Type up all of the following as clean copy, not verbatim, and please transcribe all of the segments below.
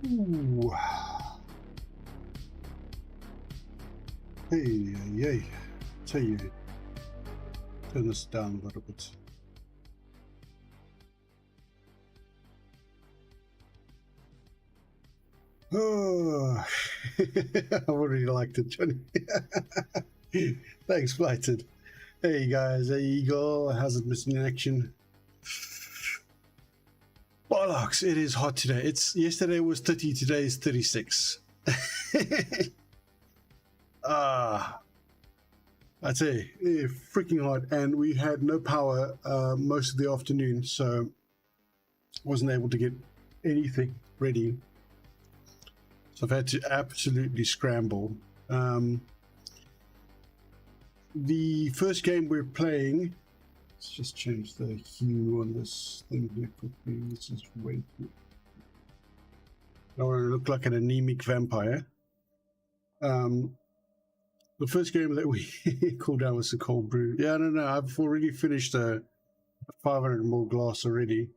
Ooh. Hey, yay. Tell you, turn this down a little bit. Oh, I already liked it, Johnny. Thanks, Blighted. Hey guys, hey Eagle, how's it missing in action? Bollocks, it is hot today. Yesterday was 30, today is 36. I'd say freaking hot, and we had no power most of the afternoon, so wasn't able to get anything ready. So I've had to absolutely scramble. The first game we're playing, let's just change the hue on this thing here quickly. Let's just wait. I don't want to look like an anemic vampire. The first game that we called down was the cold brew. Yeah, no, I've already finished a 500 ml glass already.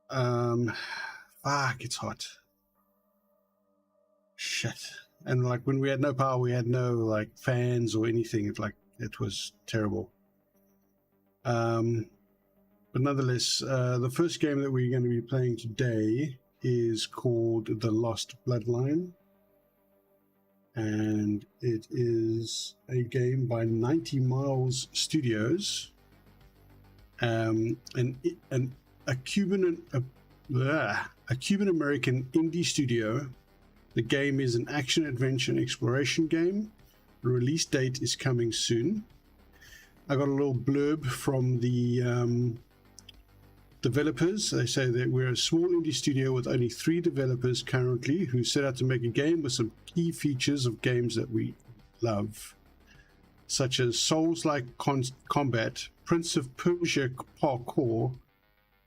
Fuck, it's hot. Shit. And like when we had no power, we had no like fans or anything. It was terrible. But nonetheless, the first game that we're going to be playing today is called the Lost Bloodline. And it is a game by 90 Miles Studios, a Cuban American indie studio. The game is an action adventure and exploration game. The release date is coming soon. I got a little blurb from the developers. They say that we're a small indie studio with only 3 developers currently who set out to make a game with some key features of games that we love, such as Souls-like combat, Prince of Persia parkour,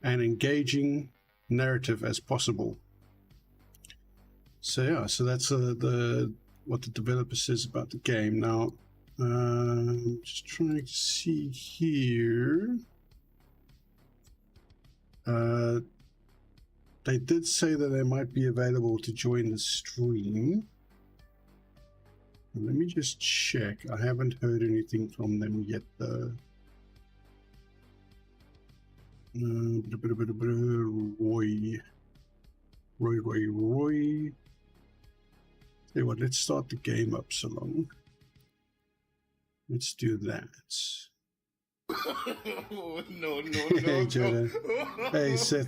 and engaging narrative as possible. So yeah, so that's what the developer says about the game. Now, just trying to see here. They did say that they might be available to join the stream. Let me just check. I haven't heard anything from them yet, though. Roy. Tell you what, let's start the game up so long. Let's do that. No. Hey, Jonah. Hey, Seth.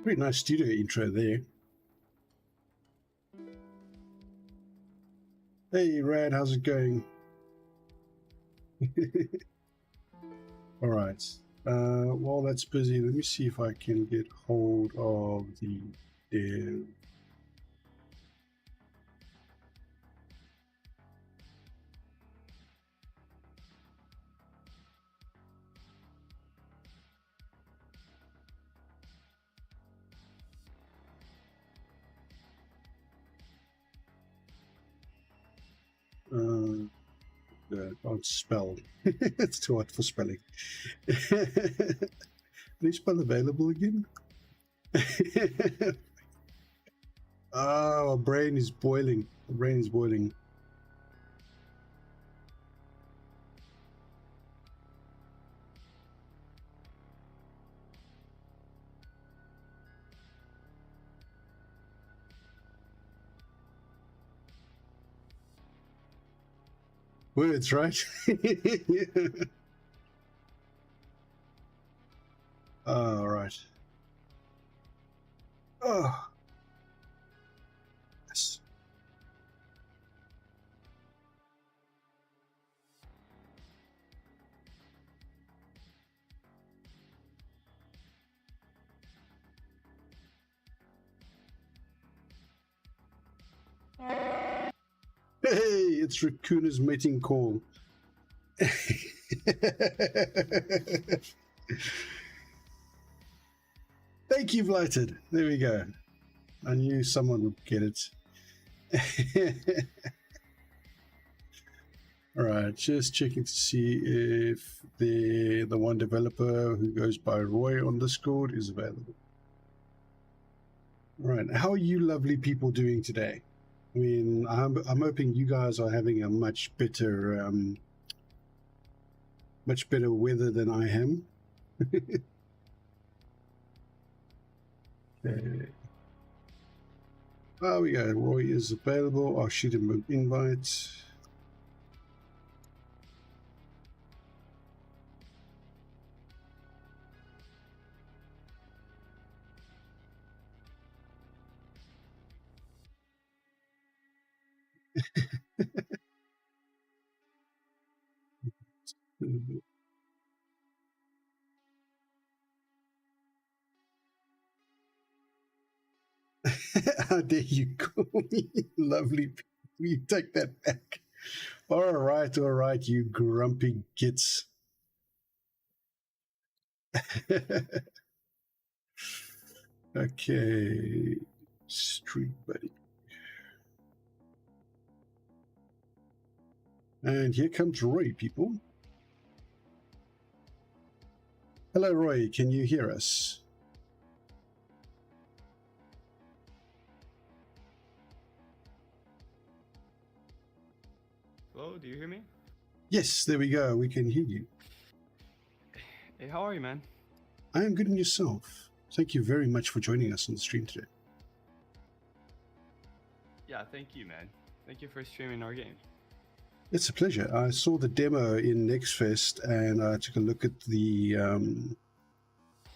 Pretty nice studio intro there. Hey, Rad, how's it going? All right. While that's busy, let me see if I can get hold of the dev. Can't spell. It's too hard for spelling. Please spell available again. Oh, our brain is boiling. The brain is boiling. Words, right? All right. Oh. Yes. Hey, it's Raccoona's mating call. Thank you, Blighted. There we go. I knew someone would get it. All right, just checking to see if the one developer who goes by Roy on Discord is available. All right, how are you lovely people doing today? I mean, I'm hoping you guys are having a much better weather than I am. Okay. Oh, we go. Roy is available. I'll shoot him an invite. How dare you call me lovely? You take that back. All right, you grumpy gits. Okay, Street Buddy. And here comes Roy, people. Hello, Roy. Can you hear us? Hello, do you hear me? Yes, there we go. We can hear you. Hey, how are you, man? I am good, and yourself? Thank you very much for joining us on the stream today. Yeah, thank you, man. Thank you for streaming our game. It's a pleasure. I saw the demo in NextFest, and I took a look at the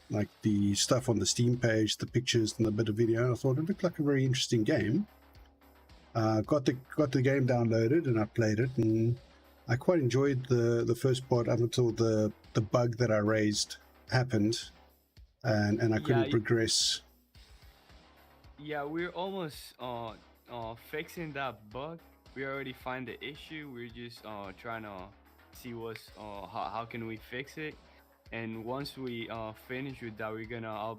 like the stuff on the Steam page, the pictures, and a bit of video. I thought it looked like a very interesting game. Got the game downloaded, and I played it, and I quite enjoyed the first part up until the bug that I raised happened, and I couldn't progress. Yeah, we're almost fixing that bug. We already find the issue. We're just trying to see what's how can we fix it. And once we finish with that, we're gonna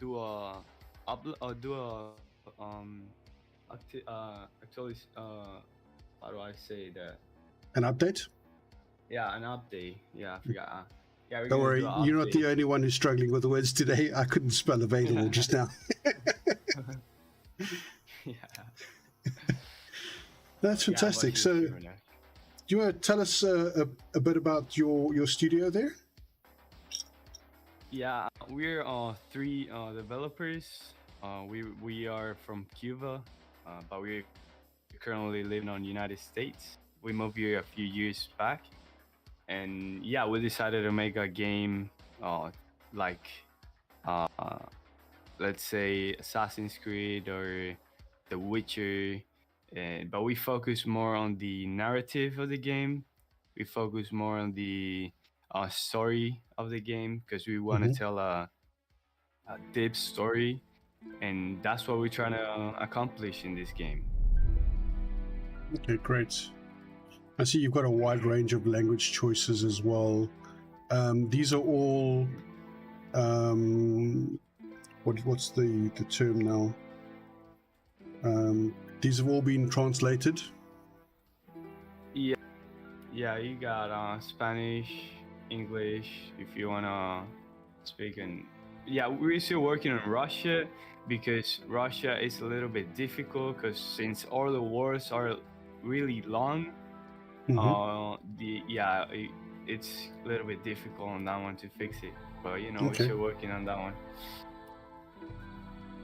do a actually how do I say that? An update? Yeah, an update. Yeah, I forgot. Yeah, don't worry, you're not the only one who's struggling with the words today. I couldn't spell available just now. Yeah. That's fantastic. So, do you want to tell us a bit about your studio there? Yeah, we're three developers. We are from Cuba, but we're currently living on the United States. We moved here a few years back, and yeah, we decided to make a game like let's say Assassin's Creed or The Witcher, but we focus more on the narrative of the game. We focus more on the story of the game because we want to tell a deep story, and that's what we're trying to accomplish in this game. Okay, great. I see you've got a wide range of language choices as well. These are all what's the term now? These have all been translated. Yeah, you got Spanish, English, if you wanna speak. And yeah, we're still working on Russia because Russia is a little bit difficult because since all the wars are really long, it's a little bit difficult on that one to fix it. But you know, we're still working on that one.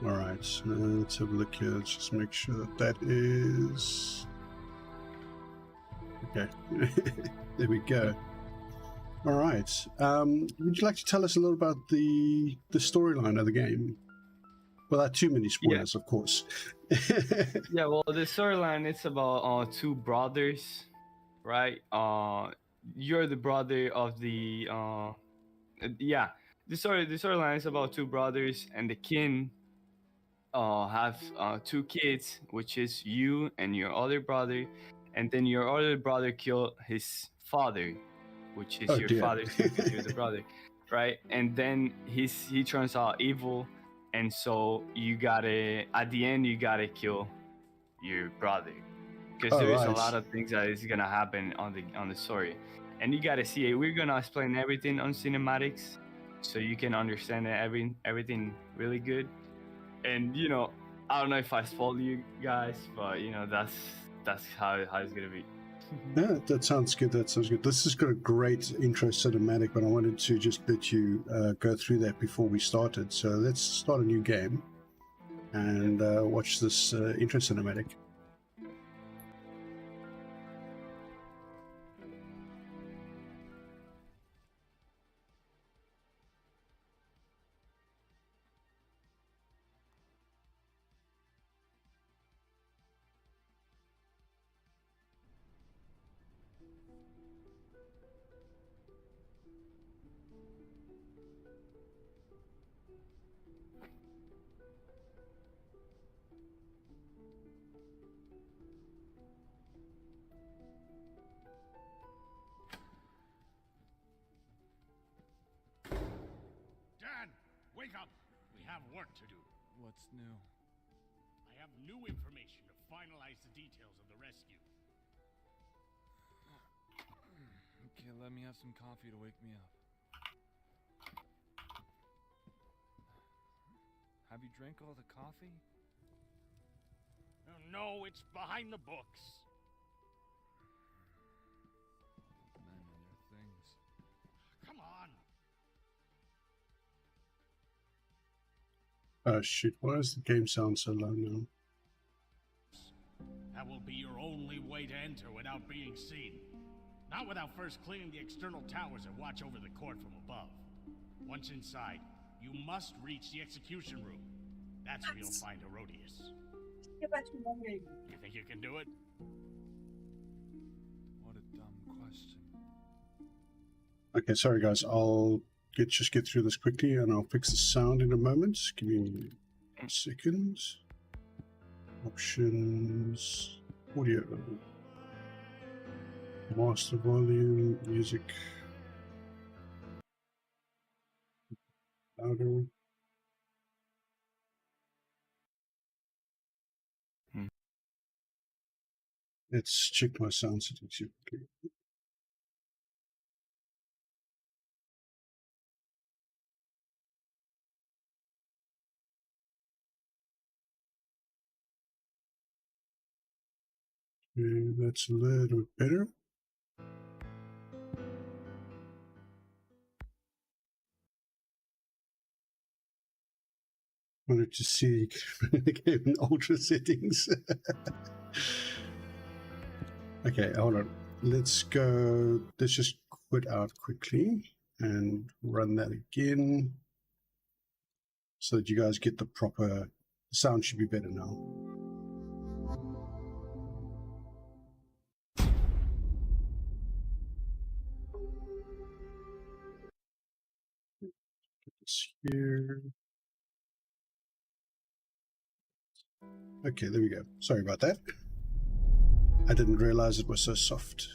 All right, let's have a look here. Let's just make sure that is okay. There we go. All right. Would you like to tell us a little about the storyline of the game? Without too many spoilers, of course. Yeah, well, the storyline it's about two brothers, right? You're the brother of the The storyline is about two brothers, and the king have two kids, which is you and your other brother, and then your other brother killed his father, which is your father too, because you're the brother, right? And then he turns out evil, and so at the end you gotta kill your brother, because Oh, there is a right. lot of things that is gonna happen on the story, and you gotta see it. We're gonna explain everything on cinematics, so you can understand everything really good. And I don't know if I spoiled you guys, but that's how it's gonna be. Yeah, that sounds good. That sounds good. This has got a great intro cinematic, but I wanted to just let you go through that before we started. So let's start a new game and watch this intro cinematic. Dan, wake up! We have work to do. What's new? I have new information to finalize the details of the rescue. Okay, let me have some coffee to wake me up. Have you drank all the coffee? Oh, no, it's behind the books. Men and their things. Come on. Oh shoot, why does the game sound so low now? That will be your only way to enter without being seen. Not without first clearing the external towers that watch over the court from above. Once inside, you must reach the execution room. That's where you'll find Herodias. You think you can do it? What a dumb question. Okay, sorry guys, I'll just get through this quickly and I'll fix the sound in a moment. Give me a second. Options, audio, master volume, music, louder. Let's check my sound settings here quickly. Okay, that's a little bit better. Wanted to see the game in ultra settings. Okay, hold on. Let's go. Let's just quit out quickly and run that again so that you guys get the proper sound. Should be better now. Here. Okay, there we go. Sorry about that. I didn't realize it was so soft.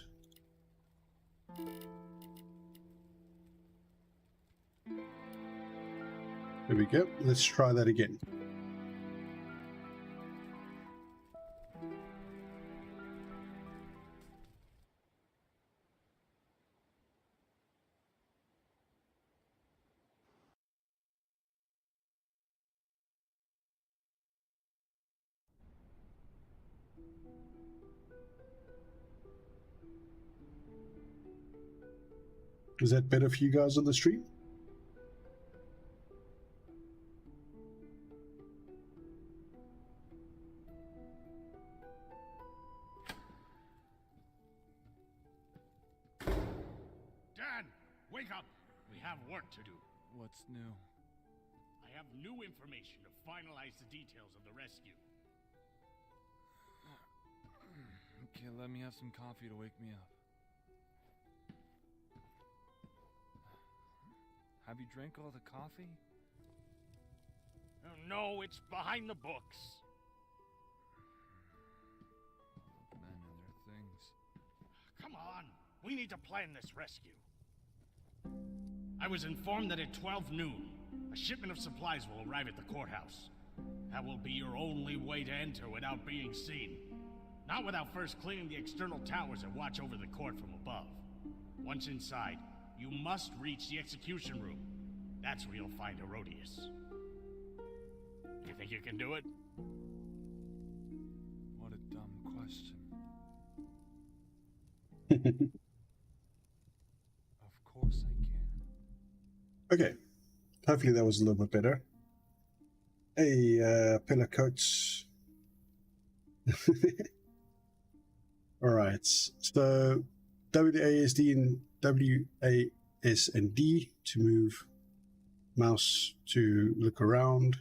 There we go. Let's try that again. Is that better for you guys on the stream? Dan, wake up! We have work to do. What's new? I have new information to finalize the details of the rescue. Okay, let me have some coffee to wake me up. Have you drank all the coffee? Oh, no, it's behind the books. Men and their things. Come on, we need to plan this rescue. I was informed that at 12 noon, a shipment of supplies will arrive at the courthouse. That will be your only way to enter without being seen. Not without first clearing the external towers that watch over the court from above. Once inside, you must reach the execution room. That's where you'll find Herodias. You think you can do it? What a dumb question. Of course I can. Okay. Hopefully that was a little bit better. Hey, pillar coats. All right. So WASD and WAS and D to move. Mouse to look around.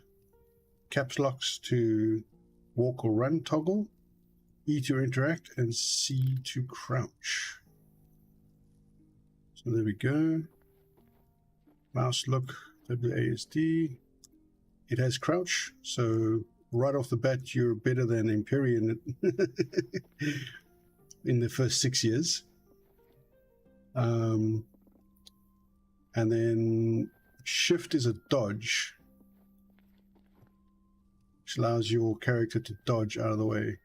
Caps locks to walk or run toggle. E to interact and C to crouch. So there we go. Mouse look, WASD. It has crouch, so right off the bat, you're better than Empyrean in the first 6 years. And then shift is a dodge, which allows your character to dodge out of the way.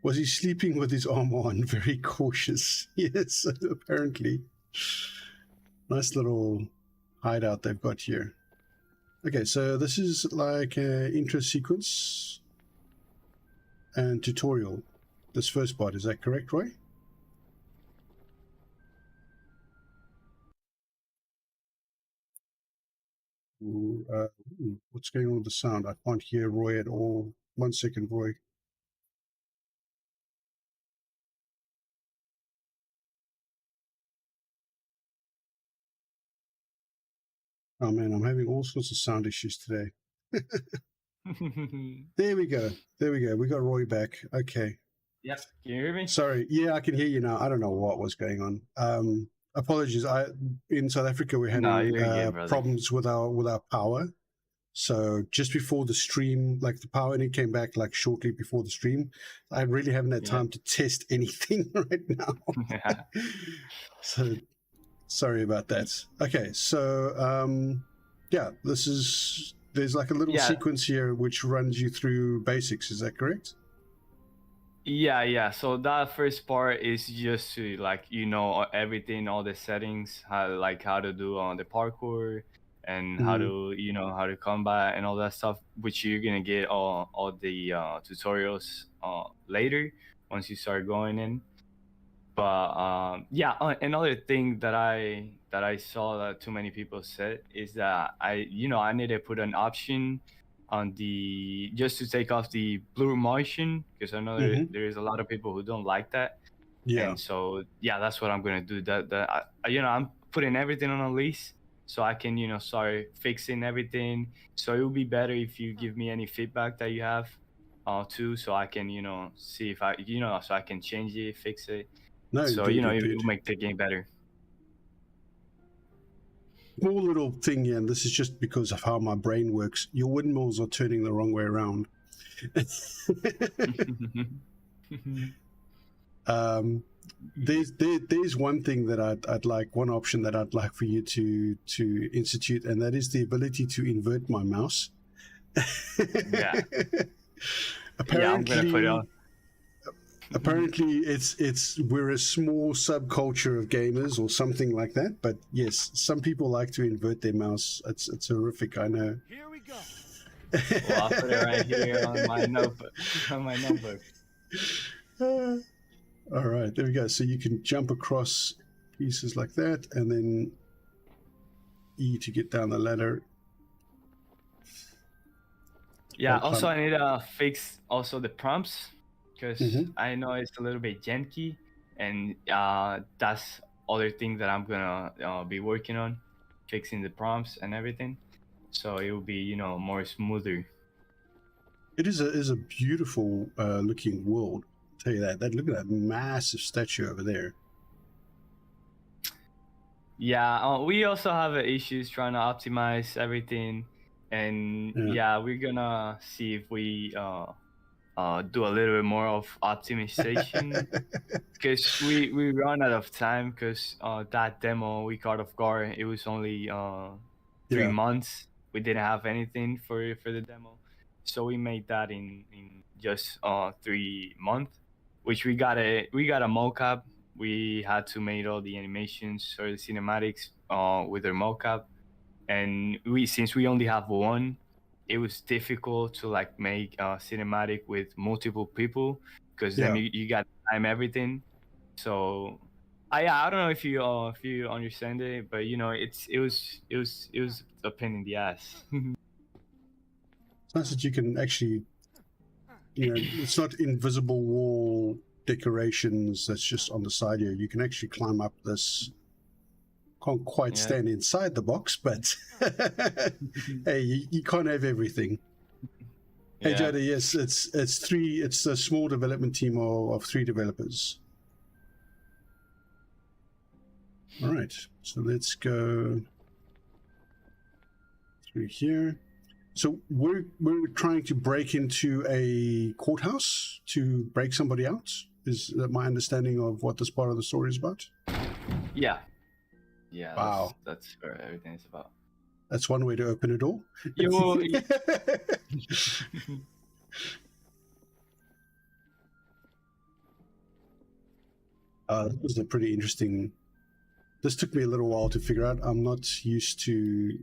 Was he sleeping with his arm on? Very cautious. Yes, apparently. Nice little hideout they've got here. Okay, so this is like an intro sequence and tutorial. This first part, is that correct, Roy? What's going on with the sound? I can't hear Roy at all. 1 second, Roy. Oh man, I'm having all sorts of sound issues today. There we go. There we go. We got Roy back. Okay. Yep. Can you hear me? Sorry. Yeah, I can hear you now. I don't know what was going on. Apologies. In South Africa we're having problems with our power. So just before the stream, like the power only came back like shortly before the stream. I really haven't had time to test anything right now. So sorry about that. Okay, so yeah, there's like a little sequence here which runs you through basics. Is that correct? Yeah. So that first part is just to everything, all the settings, how to do on the parkour and how to combat and all that stuff, which you're gonna get all the tutorials later once you start going in. But another thing that I saw that too many people said is that I need to put an option on just to take off the blue motion, because I know there is a lot of people who don't like that. Yeah. And so that's what I'm gonna do. I'm putting everything on a list so I can start fixing everything. So it would be better if you give me any feedback that you have too, so I can see if I so I can change it, fix it. No, so it will make the game better. Small little thing here, and this is just because of how my brain works. Your windmills are turning the wrong way around. There's one thing that I'd like, one option that I'd like for you to institute, and that is the ability to invert my mouse. Yeah. Apparently, I'm gonna put it on. Apparently, we're a small subculture of gamers or something like that. But yes, some people like to invert their mouse. It's horrific, I know. Here we go. Well, I'll put it right here on my notebook. All right, there we go. So you can jump across pieces like that, and then E to get down the ladder. Yeah. Also, I need to fix also the prompts, because I know it's a little bit janky, and that's other thing that I'm gonna be working on, fixing the prompts and everything, so it will be more smoother. It is a beautiful looking world. I'll tell you that. Look at that massive statue over there. Yeah, we also have issues trying to optimize everything, and we're gonna see if we do a little bit more of optimization, because we run out of time, because that demo we caught off guard. It was only 3 months. We didn't have anything for the demo, so we made that in just 3 months. which we got a mocap. We had to make all the animations or the cinematics with our mocap, and since we only have one, it was difficult to like make a cinematic with multiple people because then you got to time everything. So I don't know if you understand it, but you know it was a pain in the ass. It's nice that you can actually, you know, it's not invisible wall decorations that's just on the side here. You can actually climb up this. Can't quite stand inside the box, but hey, you can't have everything. Hey Jody, yes, it's three. It's a small development team of 3 developers. All right, so let's go through here. So we're trying to break into a courthouse to break somebody out. Is that my understanding of what this part of the story is about? Yeah. Yeah. Wow. That's where everything is about. That's one way to open a door. This was a pretty interesting. This took me a little while to figure out. I'm not used to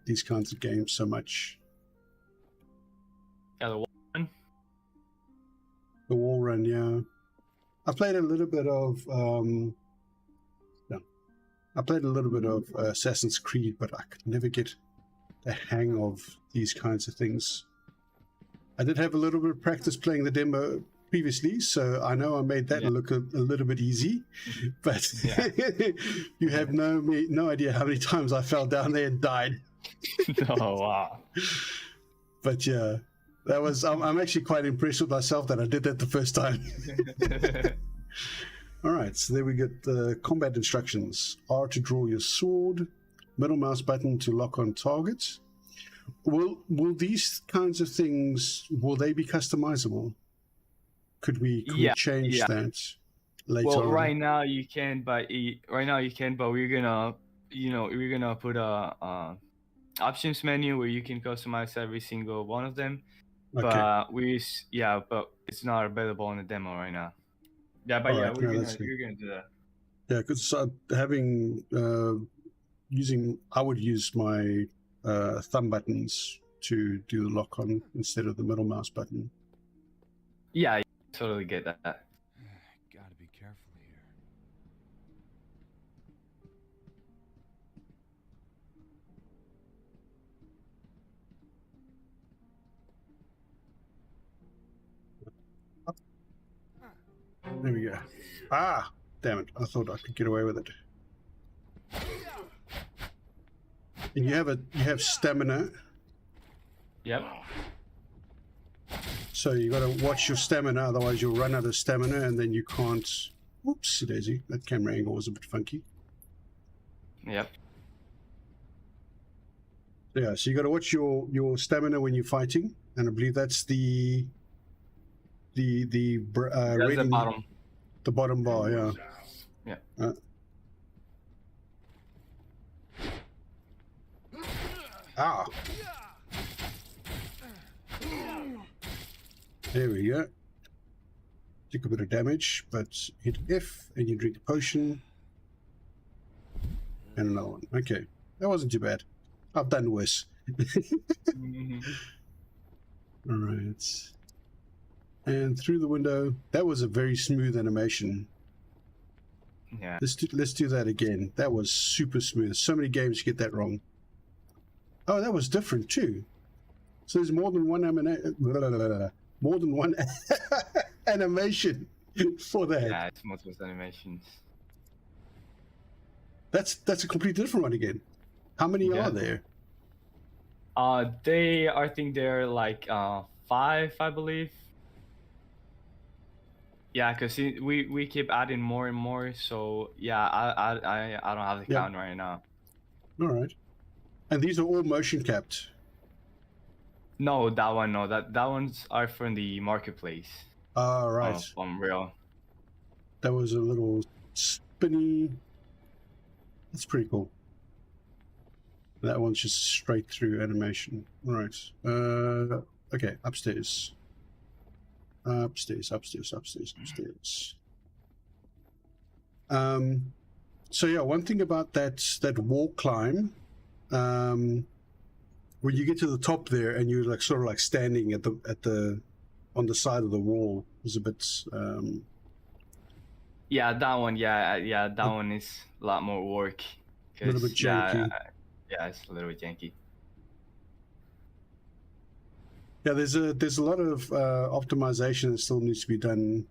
these kinds of games so much. Yeah, the wall run. The wall run, yeah. I played a little bit of Assassin's Creed, but I could never get the hang of these kinds of things. I did have a little bit of practice playing the demo previously, so I know I made that look a little bit easy, but you have no idea how many times I fell down there and died. Oh wow. But yeah, that was I'm actually quite impressed with myself that I did that the first time. All right, so there we get the combat instructions. R to draw your sword, middle mouse button to lock on target. Will these kinds of things, will they be customizable? Could we change that later on? Right now you can, but we're gonna put a options menu where you can customize every single one of them. Okay. But but it's not available in the demo right now. Yeah, but we're gonna do that. Yeah, because having I would use my thumb buttons to do the lock on instead of the middle mouse button. Yeah, I totally get that. Gotta be careful here. There we go. Ah, damn it! I thought I could get away with it. And you have stamina. Yep. So you got to watch your stamina, otherwise you'll run out of stamina, and then you can't. Whoops, daisy! That camera angle was a bit funky. Yep. Yeah, so you got to watch your stamina when you're fighting, and I believe that's the rating, bottom. The bottom bar, yeah. Yeah. There we go. Take a bit of damage, but hit F and you drink a potion. And another one. Okay, that wasn't too bad. I've done worse. All right. And through the window. That was a very smooth animation. Yeah. Let's do that again. That was super smooth. So many games get that wrong. Oh, that was different too. So there's more than one animation for that. Yeah, it's multiple animations. That's a completely different one again. How many are there? I think they're like 5, I believe. Yeah, because we keep adding more and more. So yeah, I don't have the count right now. All right. And these are all motion capped. No, that one no. That ones are from the marketplace. Ah, right. Unreal. That was a little spinny. That's pretty cool. That one's just straight through animation. All right. Okay, upstairs. Upstairs. So yeah, one thing about that wall climb, when you get to the top there and you're like sort of like standing at the on the side of the wall, is a bit Yeah, that one. Yeah, that one is a lot more work. a little bit janky. Yeah, it's a little bit janky. Yeah, there's a lot of optimization that still needs to be done.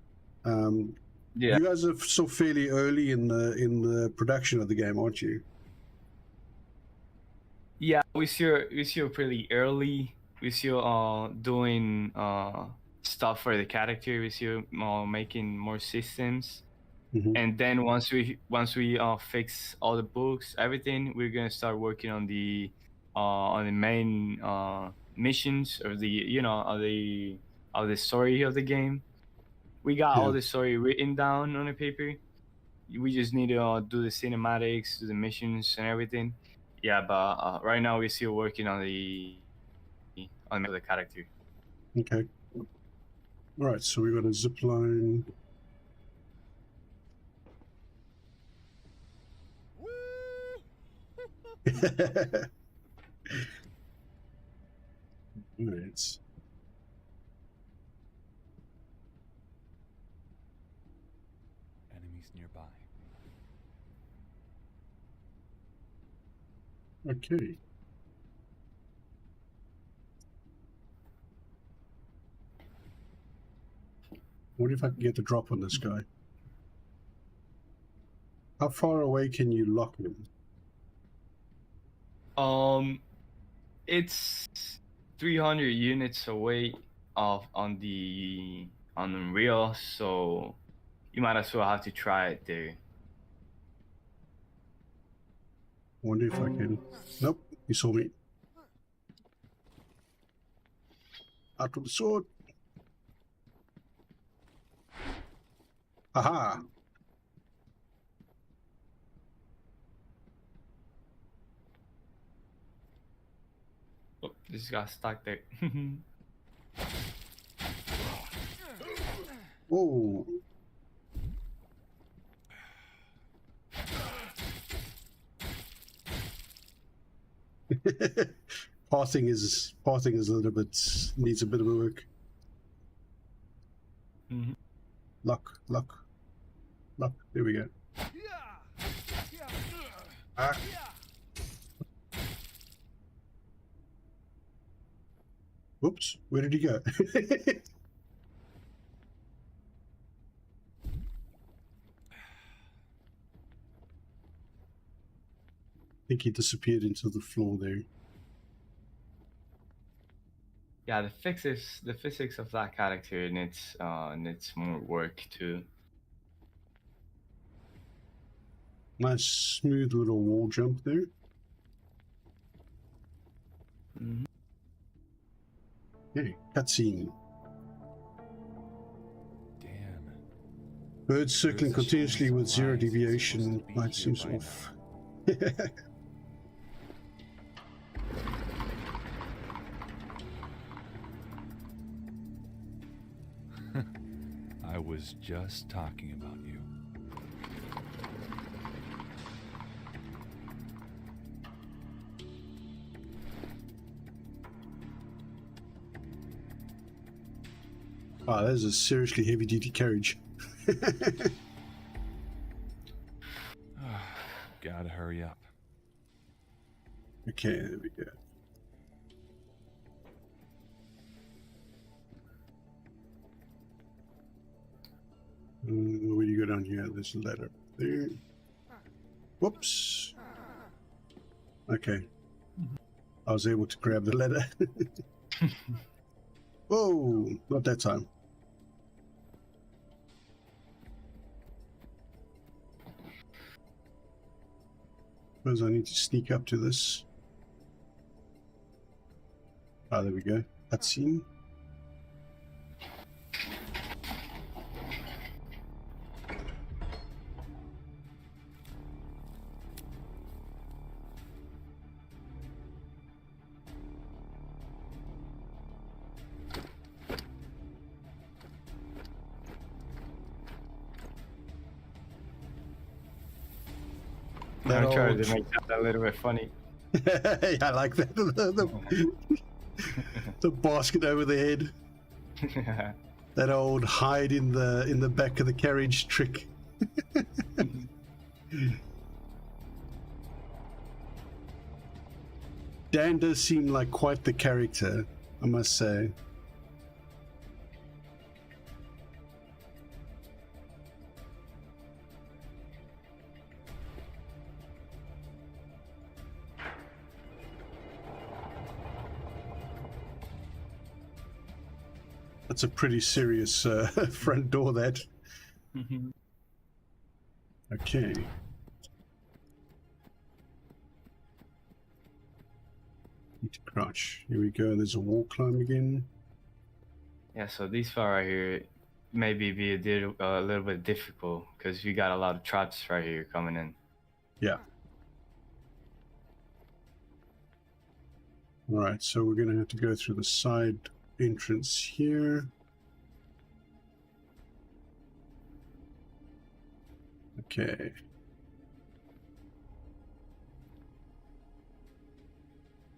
Yeah. You guys are still fairly early in the production of the game, aren't you? Yeah, we're still pretty early. We're still doing stuff for the character. We're still making more systems. And then once we fix all the books, everything, we're gonna start working on the main missions of the of the story of the game. We got all the story written down on a paper. We just need to do the cinematics, do the missions, and everything. Yeah, but right now we're still working on the character. Okay. All right, so we got a zip line. Right. Enemies nearby. Okay. What if I can get the drop on this guy? How far away can you lock him? It's 300 units away on Unreal, so you might as well have to try it there. Wonder if I can. Nope, he saw me. Out with the sword. Aha! Oh, this got stuck there. Whoa! Pathing is a little bit needs a bit of work. Luck. There we go. Ah. Whoops! Where did he go? I think he disappeared into the floor there. Yeah, the physics of that character needs more work too. Nice smooth little wall jump there. Okay, cutscene. Damn. Birds circling continuously with zero deviation. Might seem off. I was just talking about you. Ah, that is a seriously heavy-duty carriage. Gotta hurry up. Okay, there we go. Where do you go down here? There's a ladder there. Whoops. Okay. I was able to grab the ladder. Whoa, not that time. Suppose I need to sneak up to this. Ah, there we go. Cutscene. old. to make that a little bit funny. Yeah, I like that. The basket over the head. That old hide in the back of the carriage trick. Dan does seem like quite the character, I must say. That's a pretty serious front door, that. Okay. Need to crouch. Here we go. There's a wall climb again. Yeah, so this part right here maybe be a little bit difficult because we got a lot of traps right here coming in. Yeah. All right, so we're going to have to go through the side entrance here. Okay.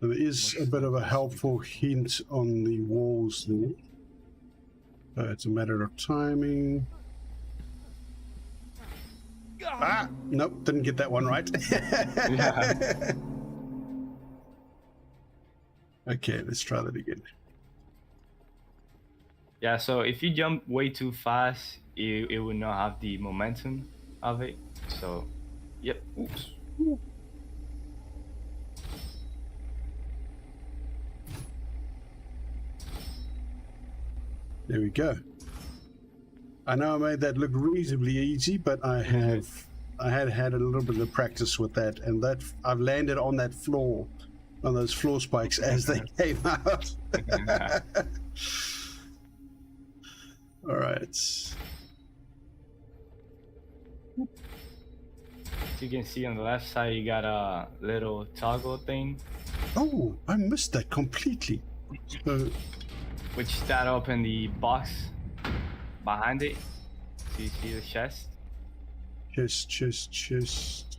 So there is a bit of a helpful hint on the walls there. It's a matter of timing. Ah, nope, didn't get that one right. Yeah. Okay, let's try that again. Yeah, so if you jump way too fast, it will not have the momentum of it. So, yep. Oops. There we go. I know I made that look reasonably easy, but I had a little bit of practice with that, and that I've landed on that floor, on those floor spikes as they came out. All right. So you can see on the left side, you got a little toggle thing. Oh, I missed that completely. So, Which that open the box behind it. So you see the chest. chest.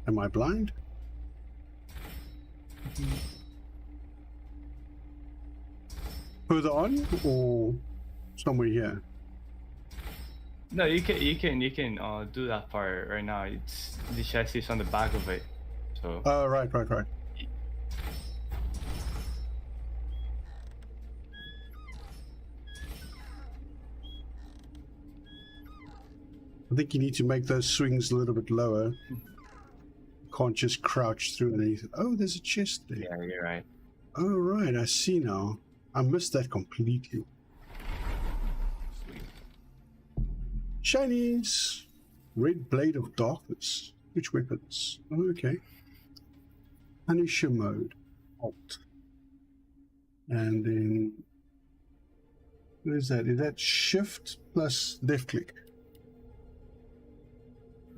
Am I blind? Further on or somewhere here? No, you can do that part right now. It's the chest is on the back of it. So Oh, right. I think you need to make those swings a little bit lower. Can't just crouch through anything. Oh, there's a chest there. yeah, you're right. Oh, right, I see now. I missed that completely. Shinies! Red Blade of Darkness. Which weapons? Oh, okay. Punisher mode. Alt. And then... what is that? Is that shift plus left click?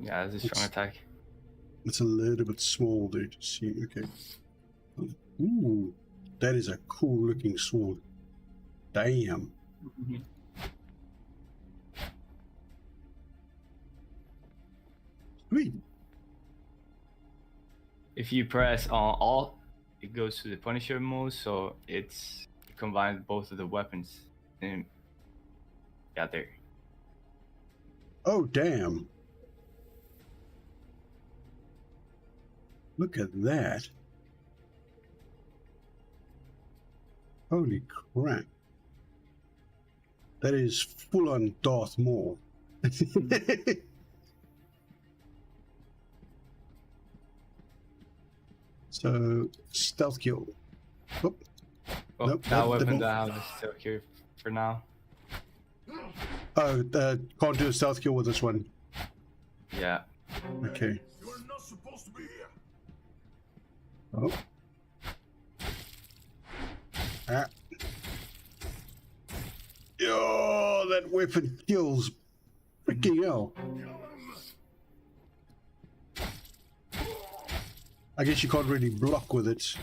Yeah, that's a strong attack. It's a little bit small there to see. Okay. Ooh, that is a cool looking sword. Damn. Sweet. If you press on Alt, it goes to the Punisher mode, so it combines both of the weapons. And yeah, there. Oh, damn. Look at that. Holy crap. That is full on Darth Maul. So, stealth kill. Oh, Oh, nope, that nope, weapon didn't. that I have is still here for now. Oh, can't do a stealth kill with this one. Yeah. Okay. You're not supposed to be here. Oh. Ah. Oh, that weapon kills. Freaking hell. I guess you can't really block with it.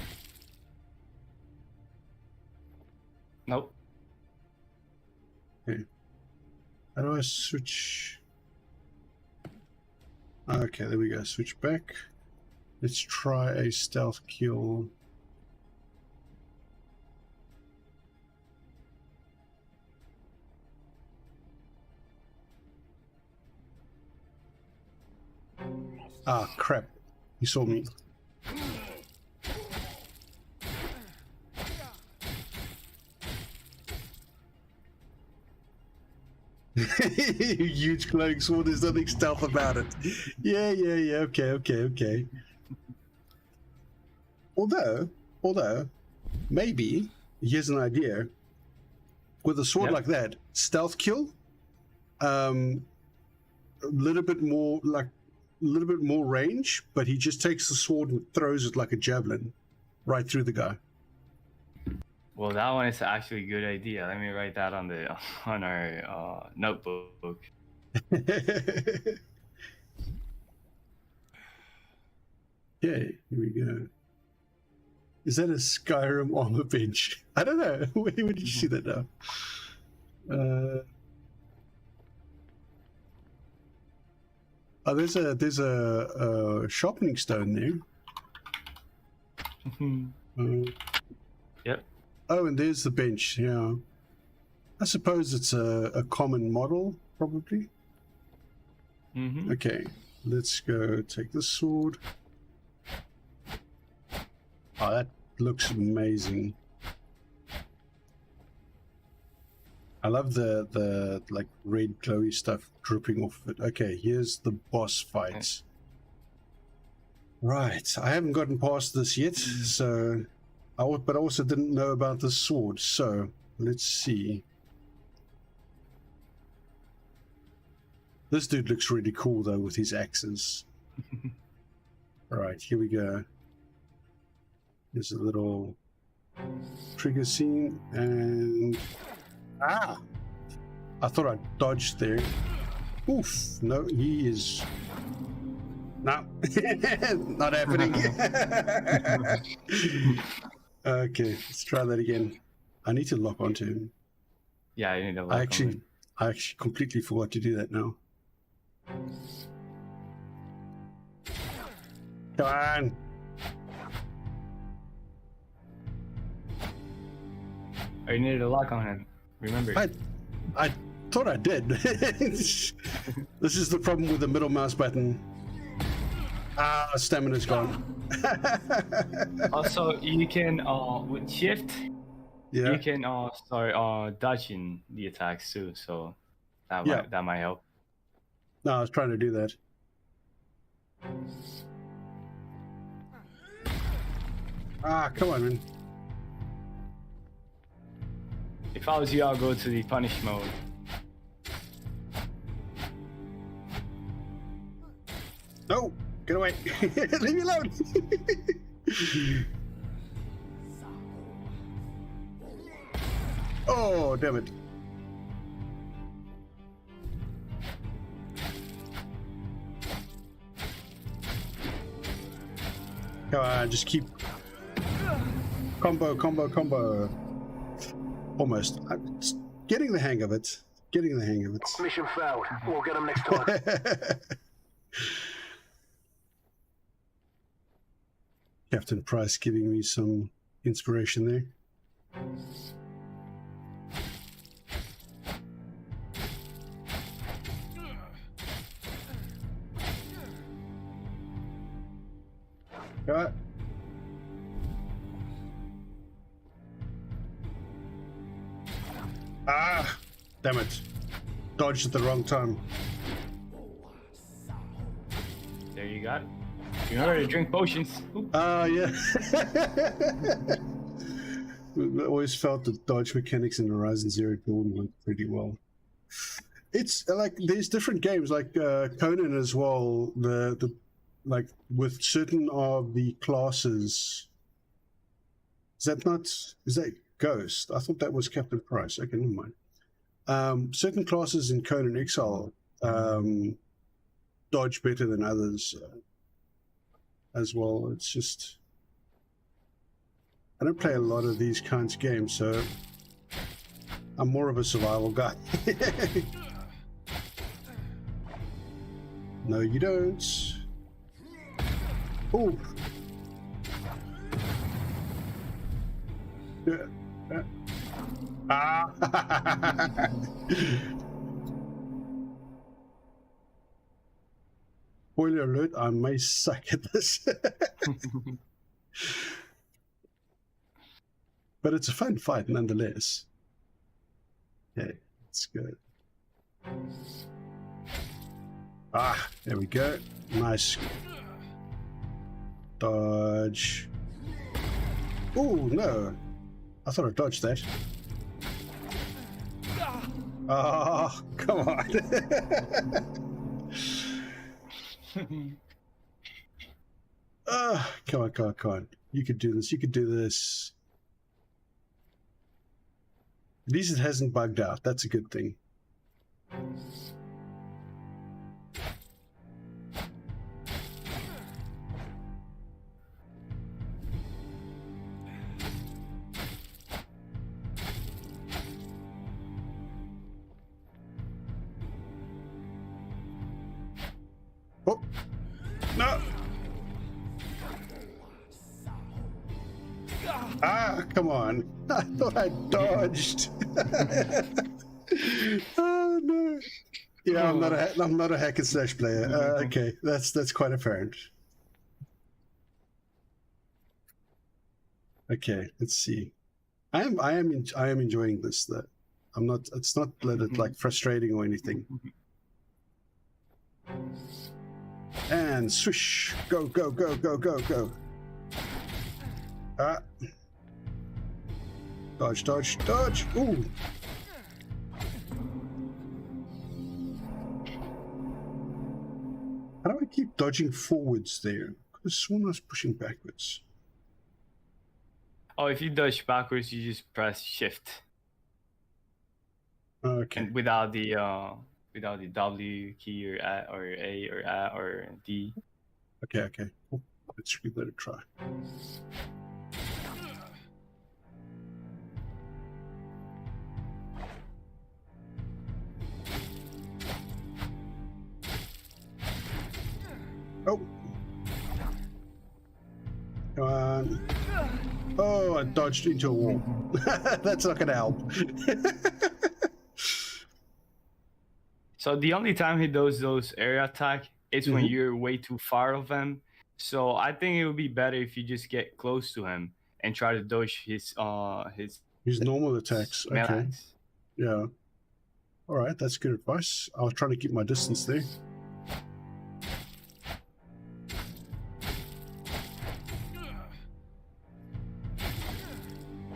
Nope. Okay. How do I switch? Okay, there we go. Switch back. Let's try a stealth kill. Ah, crap. He saw me. Huge glowing sword, there's nothing stealth about it. Yeah, okay. Although, maybe, here's an idea. With a sword like that, stealth kill, a little bit more range, but he just takes the sword and throws it like a javelin right through the guy. Well, that one is actually a good idea. Let me write that on our notebook. Okay, here we go. Is that a Skyrim armor bench? I don't know. Where did you see that now? Oh, there's a sharpening stone there. Yep. Oh, and there's the bench. Yeah. I suppose it's a common model, probably. Okay, let's go take the sword. Oh, that looks amazing. I love the like red glowy stuff dripping off of it. Okay, here's the boss fight. Right, I haven't gotten past this yet, so but I also didn't know about the sword. So let's see. This dude looks really cool though with his axes. All right, here we go. There's a little trigger scene and I thought I dodged there. Oof, no, he is no not happening. Okay, let's try that again. I need to lock onto him. Yeah, I need to lock I on actually him. completely forgot to do that now. Come on. Oh, you needed to lock on him. Remember. I thought I did. This is the problem with the middle mouse button. Stamina's gone. Also, you can with shift. Yeah. You can start dodging the attacks too. So that might help. No, I was trying to do that. Come on, man. If I was you, I'll go to the punish mode. No, get away. Leave me alone. Oh, damn it. Come on, just keep combo. Almost. I'm getting the hang of it. Mission failed. We'll get them next time. Captain Price giving me some inspiration there. Got. Damn it. Dodged at the wrong time. There you got it. Remember to drink potions. Yeah. I always felt the dodge mechanics in Horizon Zero Dawn went pretty well. It's like there's different games like Conan as well. The like with certain of the classes. Is that Ghost? I thought that was Captain Price. Okay, never mind. Certain classes in Conan Exile dodge better than others as well. It's just I don't play a lot of these kinds of games, so I'm more of a survival guy. No, you don't. Oh. Ah. Spoiler alert, I may suck at this. But it's a fun fight nonetheless. Okay, that's good. Ah, there we go. Nice. Dodge. Oh, no. I thought I dodged that. Oh, come on. Come on, come on, come on. You could do this. You could do this. At least it hasn't bugged out. That's a good thing. Oh, no. Ah, come on. I thought I dodged. Oh, no. Yeah, I'm not a hack and slash player. Okay, that's quite apparent. Okay, let's see. I am enjoying this though. I'm not. It's not that it's like frustrating or anything. And swish, go, go, go, go, go, go. Ah. Dodge, dodge, dodge. Ooh. How do I keep dodging forwards there? Because sworn I was pushing backwards. Oh, if you dodge backwards, you just press shift. Okay. And without the W key or A or D. Okay, okay. Oh, let's give that a try. Oh. Come on. Oh, I dodged into a wall. That's not going to help. So the only time he does those area attack is when you're way too far of him. So I think it would be better if you just get close to him and try to dodge his normal attacks. Okay. Yeah. All right, that's good advice. I was trying to keep my distance there.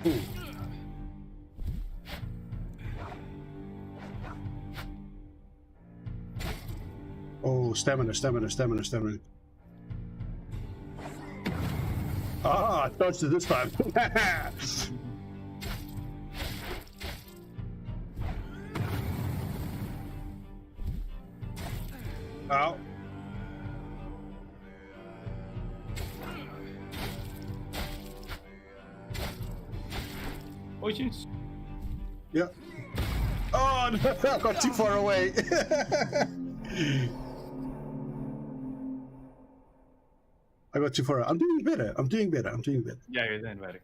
Ooh. Oh, stamina, stamina, stamina, stamina. Ah, I dodged it this time. Ow. Oh, jeez. Yeah. Oh, no, I got too far away. I got too far. I'm doing better. I'm doing better. I'm doing better. Yeah, you're doing better.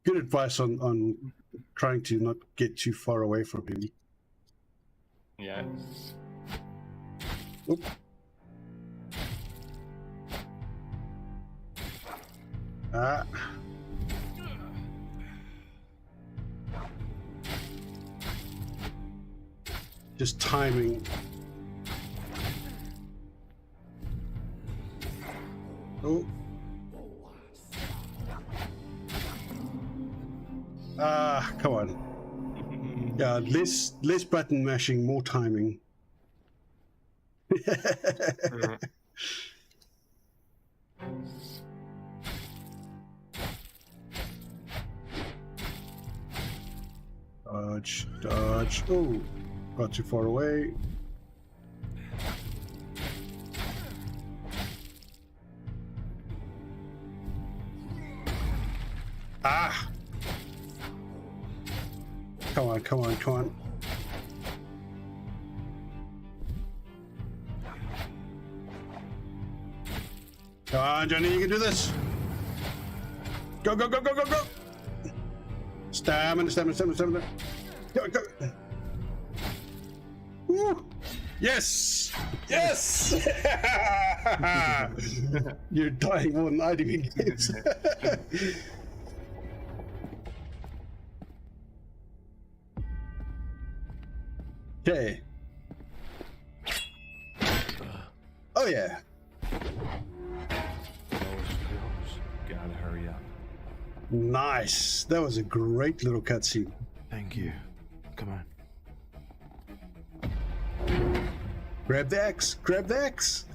Good advice on trying to not get too far away from him. Yeah. Oop. Ah. Just timing. Oh. Ah, come on. Yeah, less button mashing, more timing. Dodge, dodge. Oh, got too far away. Ah! Come on, come on, come on. Come on, Johnny, you can do this. Go, go, go, go, go, go. Stamina, stamina, stamina, stamina. Go, go. Woo. Yes! Yes! You're dying more than I do in games. Okay. Oh yeah. Gotta hurry up. Nice. That was a great little cutscene. Thank you. Come on. Grab the axe. Grab the axe.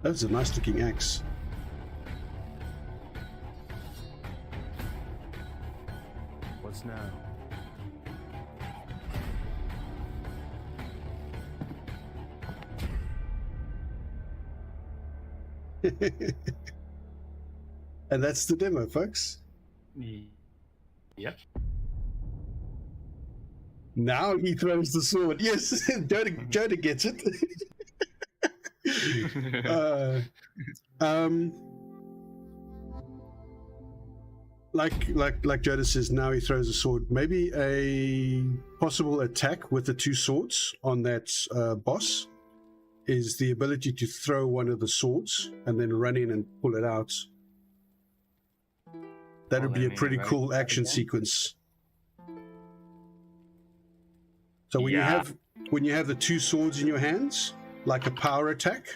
That's a nice looking axe. What's now? And that's the demo, folks. Yep. Now he throws the sword. Yes, Joda gets it. Like Joda says, now he throws a sword. Maybe a possible attack with the two swords on that boss is the ability to throw one of the swords and then run in and pull it out. That would be a pretty cool action sequence. So when you have the two swords in your hands, like a power attack,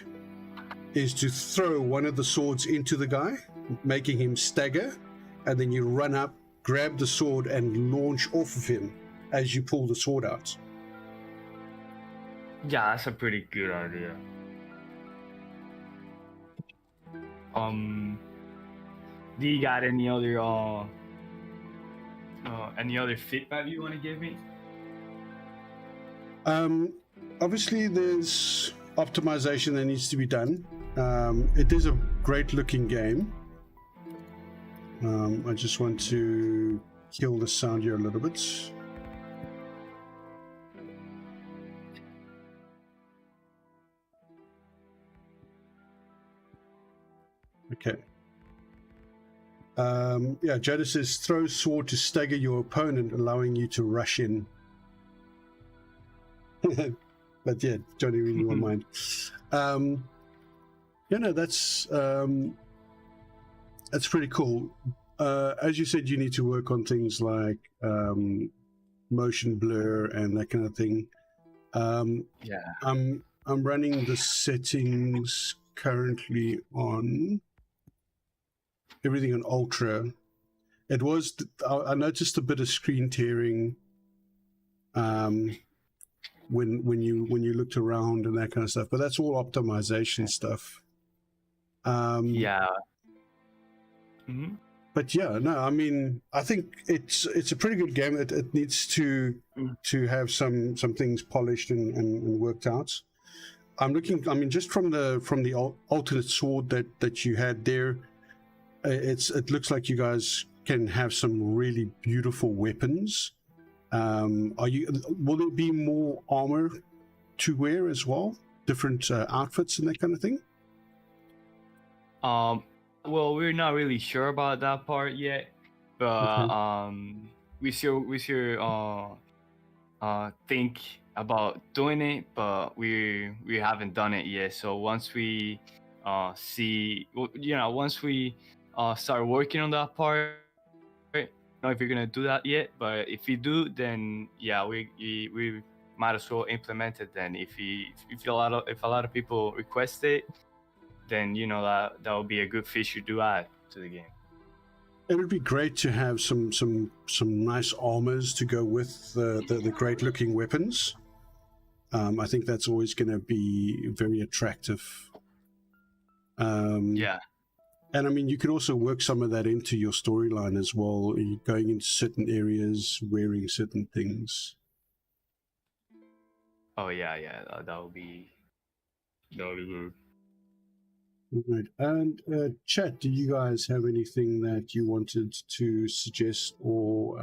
is to throw one of the swords into the guy, making him stagger, and then you run up, grab the sword, and launch off of him as you pull the sword out. Yeah, that's a pretty good idea. Do you got any other feedback you want to give me? Obviously there's optimization that needs to be done. It is a great looking game. I just want to kill the sound here a little bit. Okay. Yeah, Joda says throw sword to stagger your opponent, allowing you to rush in. But yeah, Johnny really won't mind. That's pretty cool. As you said, you need to work on things like motion blur and that kind of thing. Yeah. I'm running the settings currently on everything on ultra. It was I noticed a bit of screen tearing when you looked around and that kind of stuff, but that's all optimization stuff. Yeah. Mm-hmm. But yeah, no, I mean, I think it's a pretty good game. It needs to have some things polished and worked out. I'm looking. I mean, just from the alternate sword that you had there, it looks like you guys can have some really beautiful weapons. Will there be more armor to wear as well? Different outfits and that kind of thing? Well, we're not really sure about that part yet, but Okay. we still think about doing it, but we haven't done it yet. So once we once we start working on that part, I don't know if we're gonna do that yet, but if we do, then yeah, we might as well implement it. Then if a lot of people request it, then that would be a good feature to add to the game. It would be great to have some nice armors to go with the great looking weapons. I think that's always going to be very attractive. Yeah. And I mean, you could also work some of that into your storyline as well. You're going into certain areas, wearing certain things. Oh yeah, that would be good. Right. And chat, do you guys have anything that you wanted to suggest or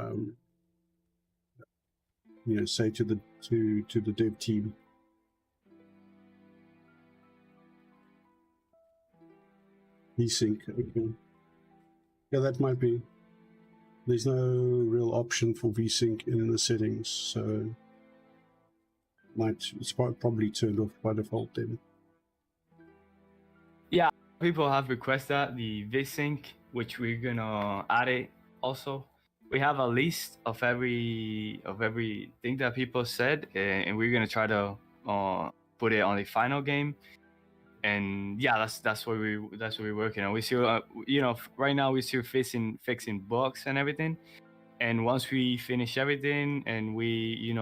say to the dev team. Desync, okay. Yeah, that might be. There's no real option for VSync in the settings, so it's probably turned off by default then. Yeah, people have requested the VSync, which we're gonna add it also. We have a list of everything that people said, and we're gonna try to put it on the final game. And yeah, that's what we're working on. We still, right now we're still fixing bugs and everything. And once we finish everything and we,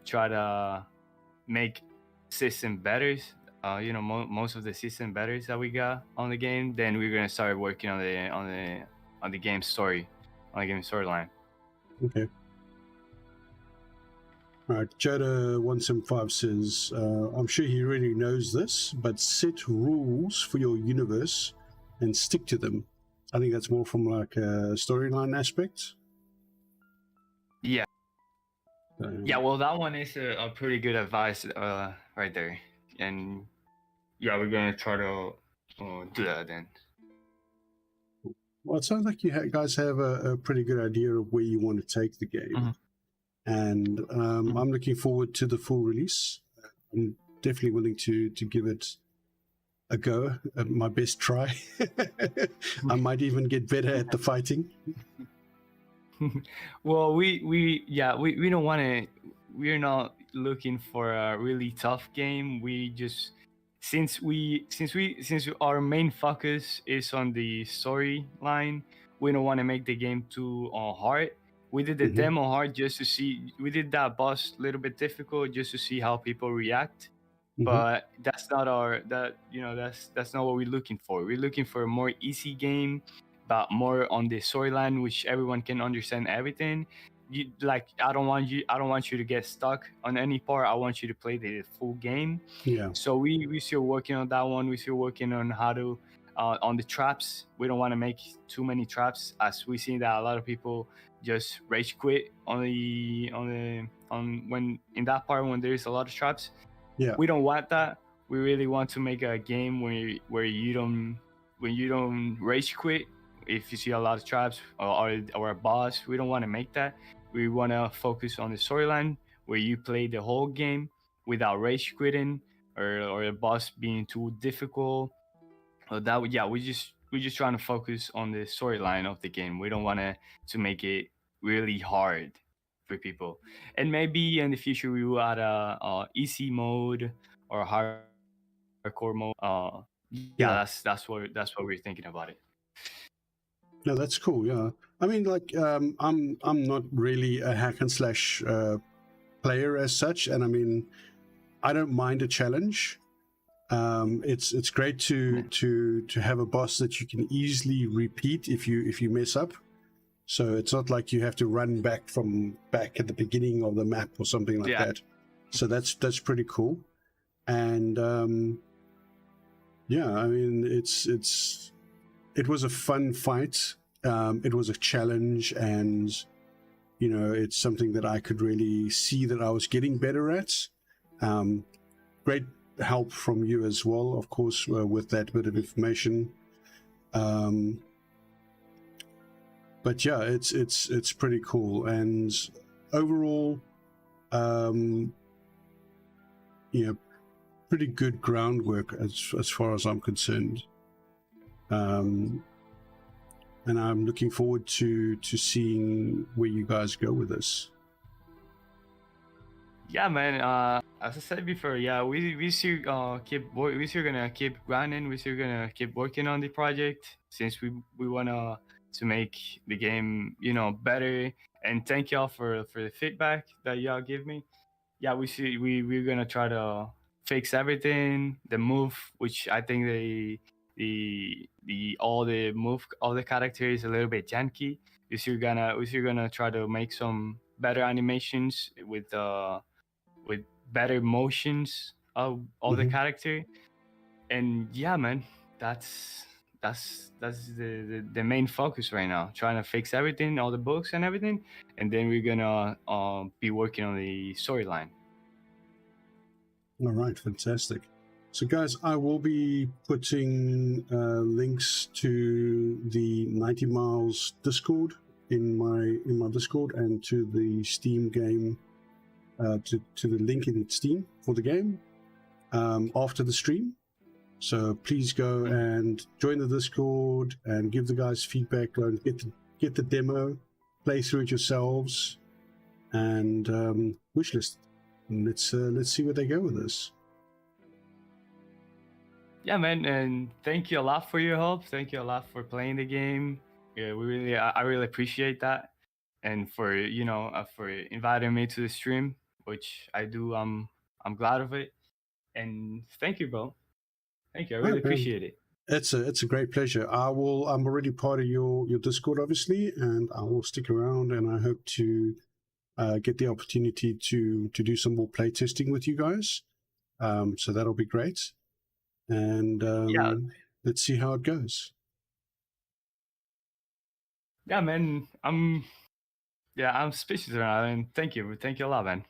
try to make system better, most of the system betters that we got on the game, then we're gonna start working on the game story, on the game storyline. Okay. All right, Joda175 says, I'm sure he already knows this, but set rules for your universe and stick to them. I think that's more from like a storyline aspect. Yeah. Yeah, well, that one is a pretty good advice right there. And yeah, we're going to try to do that then. Well, it sounds like you guys have a pretty good idea of where you want to take the game. Mm-hmm. And I'm looking forward to the full release. I'm definitely willing to give it a go, my best try. I might even get better at the fighting. Well, we don't want to. We're not looking for a really tough game. We just since our main focus is on the storyline, we don't want to make the game too hard. We did the demo hard just to see. We did that boss a little bit difficult just to see how people react. But that's not that's not what we're looking for. We're looking for a more easy game, but more on the storyline, which everyone can understand everything. I don't want you to get stuck on any part. I want you to play the full game. Yeah. So we still working on that one. We still working on how to on the traps. We don't want to make too many traps, as we see that a lot of people just rage quit on when in that part when there's a lot of traps. Yeah. We don't want that. We really want to make a game where you don't rage quit if you see a lot of traps or a boss. We don't want to make that. We want to focus on the storyline where you play the whole game without rage quitting or a boss being too difficult. We're just trying to focus on the storyline of the game. We don't want to make it really hard for people. And maybe in the future we will add a easy mode or hardcore mode. That's what we're thinking about it. No, that's cool. Yeah, I mean, like, I'm not really a hack and slash player as such, and I mean, I don't mind a challenge. It's great to have a boss that you can easily repeat if you mess up. So it's not like you have to run back at the beginning of the map or something like that. So that's pretty cool. And I mean, it was a fun fight. It was a challenge, and it's something that I could really see that I was getting better at. Great help from you as well, of course, with that bit of information. But yeah, it's pretty cool, and overall, pretty good groundwork as far as I'm concerned. And I'm looking forward to seeing where you guys go with this. Yeah, man. As I said before, yeah, we still we're still gonna keep grinding. We're still gonna keep working on the project since we wanna to make the game better. And thank y'all for the feedback that y'all give me. Yeah, we're gonna try to fix everything. The move, which I think all the characters a little bit janky. We're still gonna try to make some better animations with better motions of the character. And yeah, man, that's that's the main focus right now, trying to fix everything, all the bugs and everything, and then we're gonna be working on the storyline. All right, fantastic. So, guys, I will be putting links to the 90 Miles Discord in my Discord, and to the Steam game, to the link in Steam for the game after the stream. So please go and join the Discord and give the guys feedback. Go and get the demo, play through it yourselves, and wishlist. And let's see where they go with this. Yeah, man, and thank you a lot for your help. Thank you a lot for playing the game. Yeah, I really appreciate that, and for for inviting me to the stream, which I do. I'm glad of it, and thank you, bro. Thank you. I really appreciate it. It's a great pleasure. I'm already part of your Discord, obviously, and I will stick around, and I hope to get the opportunity to do some more play testing with you guys. So that'll be great. And yeah, let's see how it goes. Yeah, man. I'm speechless right now, and thank you a lot, man.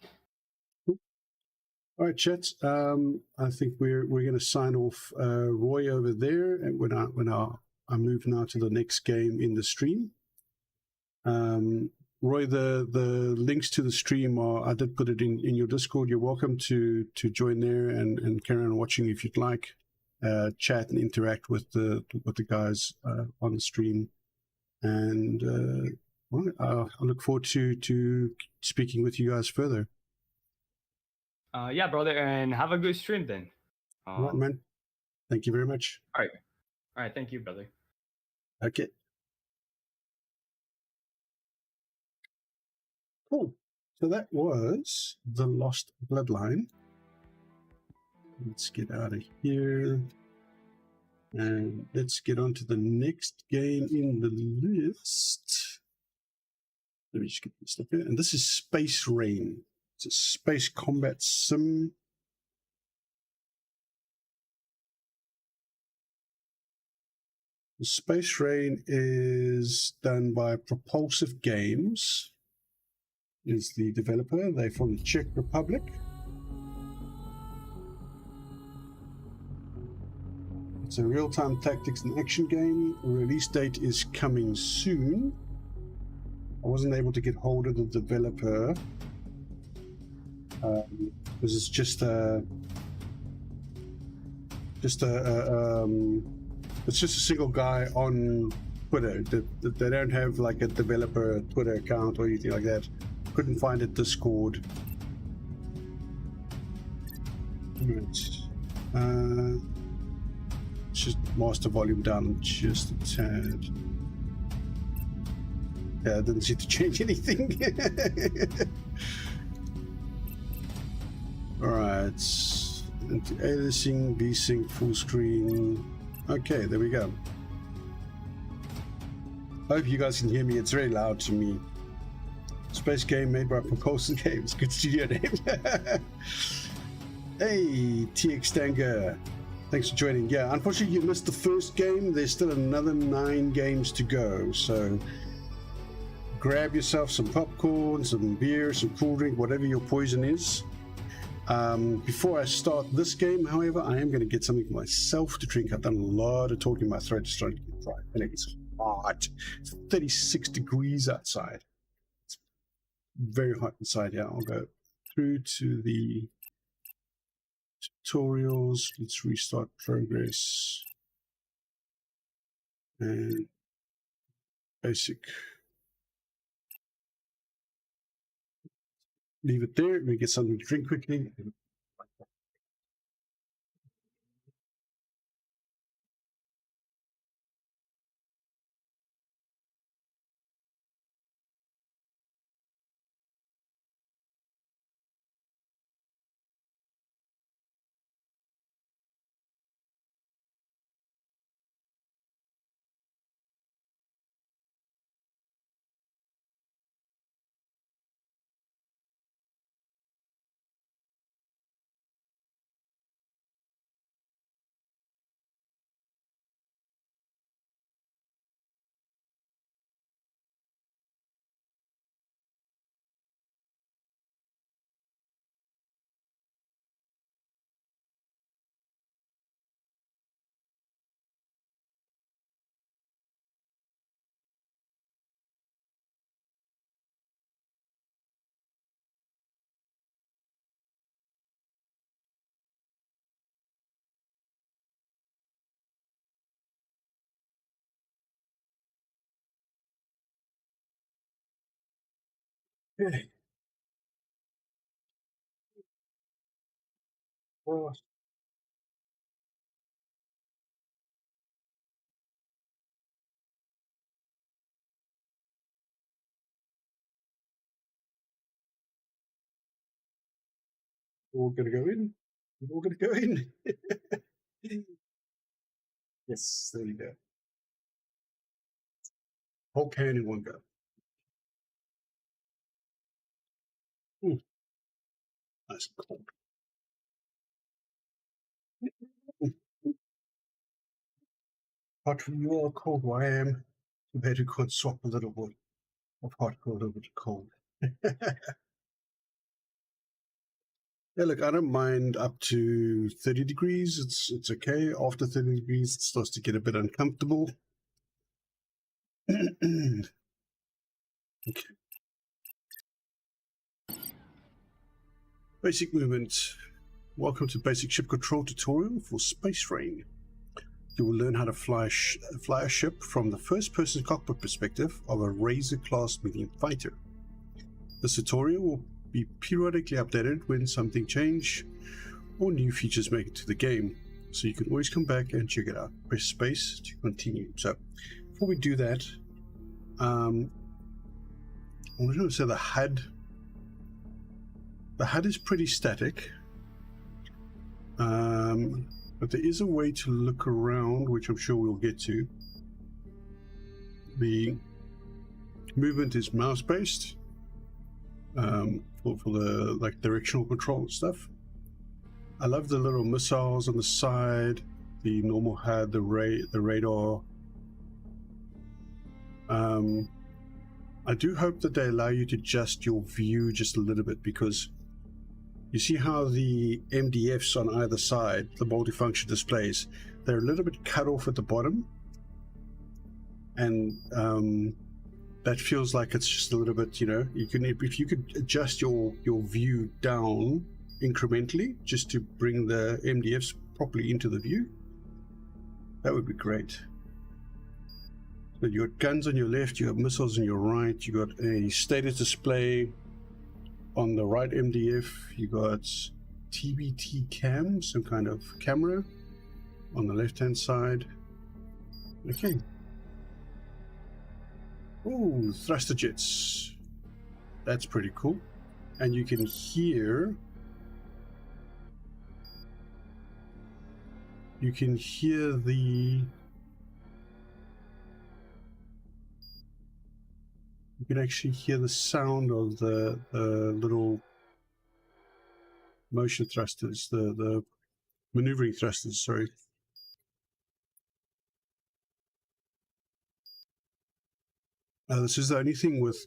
All right, chat. I think we're going to sign off Roy over there, and when I move now to the next game in the stream. Roy, the links to the stream I did put it in your Discord. You're welcome to join there and carry on watching if you'd like. Chat and interact with the guys on the stream, and I look forward to speaking with you guys further. Yeah, brother, and have a good stream then. All right, man. Thank you very much. All right. Thank you, brother. Okay. Cool. So that was the Lost Bloodline. Let's get out of here. And let's get on to the next game in the list. Let me just get this up here. And this is Space Rain. It's a space combat sim. The Space Rain is done by Propulsive Games, is the developer. They're from the Czech Republic. It's a real-time tactics and action game. The release date is coming soon. I wasn't able to get hold of the developer because it's just a single guy on Twitter. They don't have like a developer Twitter account or anything like that. Couldn't find a Discord. Right. Just master volume down just a tad. Yeah, it didn't seem to change anything. Alright. Aliasing, VSync, full screen. Okay, there we go. I hope you guys can hear me. It's very loud to me. Space game made by Propulsive Games. Good studio name. Hey, TX Stanger. Thanks for joining. Yeah, unfortunately you missed the first game. There's still another 9 games to go. So grab yourself some popcorn, some beer, some cool drink, whatever your poison is. Before I start this game, however, I am going to get something for myself to drink. I've done a lot of talking. My throat is starting to get dry. And it's hot. It's 36 degrees outside. It's very hot inside here. I'll go through to the tutorials. Let's restart progress. And basic. Leave it there. Let me get something to drink quickly. Okay. Well, we're all going to go in. We're all going to go in. Yes, there you go. Whole can in one go. Nice and cold. Hot from you or cold where I am. Compared to could swap a little bit of hot cold over to cold. Yeah, look, I don't mind up to 30 degrees. It's okay. After 30 degrees, it starts to get a bit uncomfortable. Okay. Basic movement. Welcome to basic ship control tutorial for Space Rain. You will learn how to fly a ship from the first-person cockpit perspective of a Razor-class medium fighter. This tutorial will be periodically updated when something changes or new features make it to the game, so you can always come back and check it out. Press space to continue. So before we do that, I want to say the HUD is pretty static, but there is a way to look around, which I'm sure we'll get to. The movement is mouse based. For the like directional control stuff. I love the little missiles on the side, the normal HUD, the radar. I do hope that they allow you to adjust your view just a little bit, because you see how the MDFs on either side, the multifunction displays, they're a little bit cut off at the bottom, and that feels like it's just a little bit, you know, if you could adjust your view down incrementally just to bring the MDFs properly into the view, that would be great. So you got guns on your left, you have missiles on your right, you got a status display on the right MDF, you got TBT cam, some kind of camera on the left hand side. Okay. Ooh, thruster jets. That's pretty cool. And you can hear the you can actually hear the sound of the little motion thrusters, the maneuvering thrusters, sorry. This is the only thing with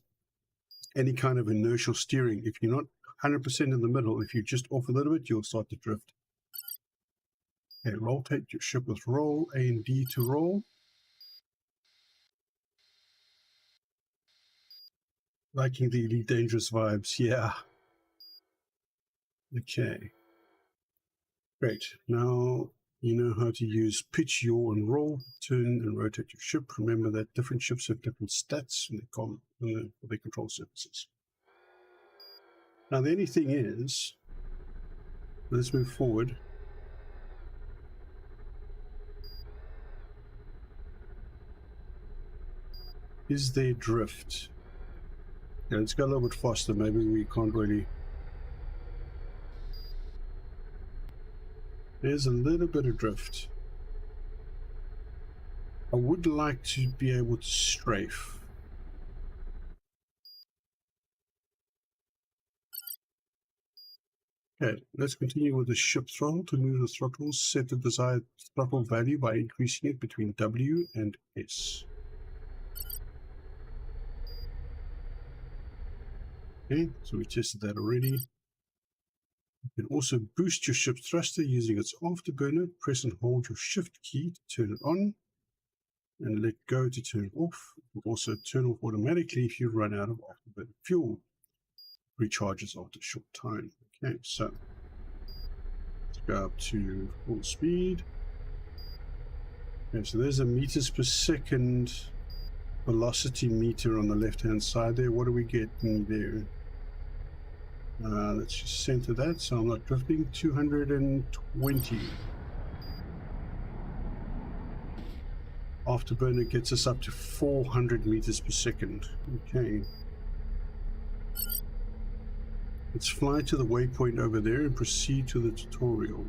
any kind of inertial steering. If you're not 100% in the middle, if you just off a little bit, you'll start to drift. Okay, rotate your ship with roll, A and D to roll. Liking the Elite Dangerous vibes, yeah. Okay. Great. Now you know how to use pitch, yaw, and roll, turn and rotate your ship. Remember that different ships have different stats for their control surfaces. Now the only thing is, let's move forward. Is there drift? Yeah, let's go a little bit faster. Maybe we can't really. There's a little bit of drift. I would like to be able to strafe. Okay, let's continue with the ship throttle. To move the throttle, set the desired throttle value by increasing it between W and S. Okay, so we tested that already. You can also boost your ship's thruster using its afterburner. Press and hold your shift key to turn it on, and let go to turn it off. It will also turn off automatically if you run out of afterburner fuel. Recharges after a short time. Okay, so let's go up to full speed. Okay, so there's a meters per second velocity meter on the left hand side there. What do we get in there? Let's just center that so I'm not drifting. 220. Afterburner gets us up to 400 meters per second. Okay. Let's fly to the waypoint over there and proceed to the tutorial.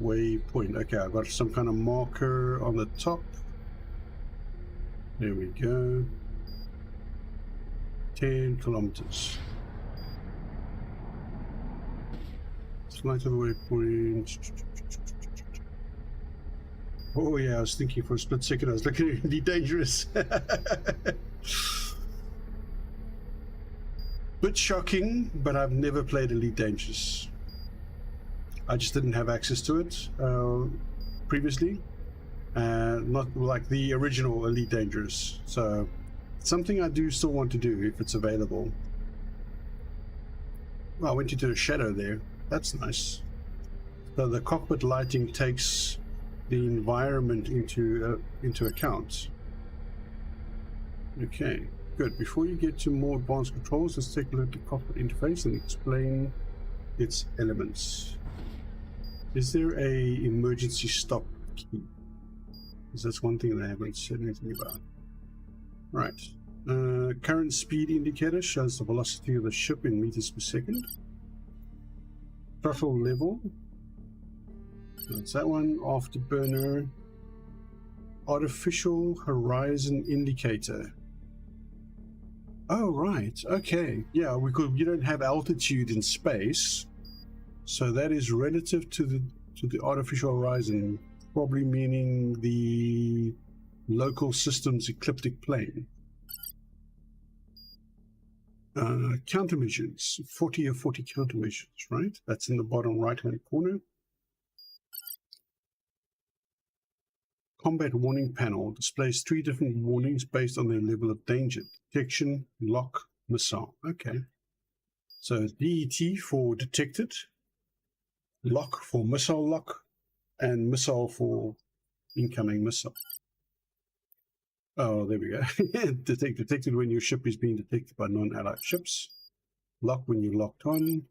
Waypoint. Okay, I've got some kind of marker on the top. There we go. 10 kilometers. Fly to the waypoint. Oh yeah, I was thinking for a split second I was looking at Elite Dangerous. Bit shocking, but I've never played Elite Dangerous. I just didn't have access to it previously. Not like the original Elite Dangerous. So it's something I do still want to do if it's available. Well, I went into a shadow there. That's nice. So the cockpit lighting takes the environment into account. Okay, good. Before you get to more advanced controls, let's take a look at the cockpit interface and explain its elements. Is there a emergency stop key? Because that's one thing that I haven't said anything about. Right. Current speed indicator shows the velocity of the ship in meters per second. Throttle level. That's that one. Afterburner. Artificial horizon indicator. Oh right, okay. Yeah, you don't have altitude in space, so that is relative to the artificial horizon, probably meaning the local system's ecliptic plane. Countermeasures, 40 of 40 countermeasures, right? That's in the bottom right-hand corner. Combat warning panel displays 3 different warnings based on their level of danger: detection, lock, missile. Okay. So DET for detected, lock for missile lock, and missile for incoming missile. Oh, there we go. Detected when your ship is being detected by non-allied ships. Lock when you're locked on.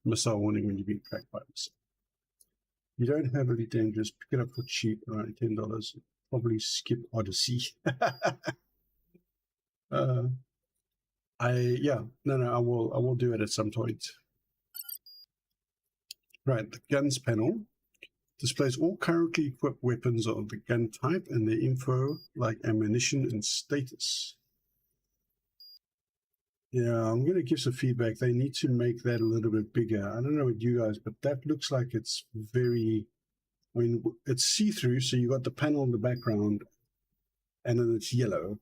Missile warning when you're being tracked by a missile. You don't have Elite Dangerous, pick it up for cheap, around $10. Probably skip Odyssey. I will do it at some point. Right, the guns panel displays all currently equipped weapons of the gun type and their info like ammunition and status. Yeah, I'm going to give some feedback. They need to make that a little bit bigger. I don't know what you guys, but that looks like it's very, I mean, it's see-through, so you got the panel in the background, and then it's yellow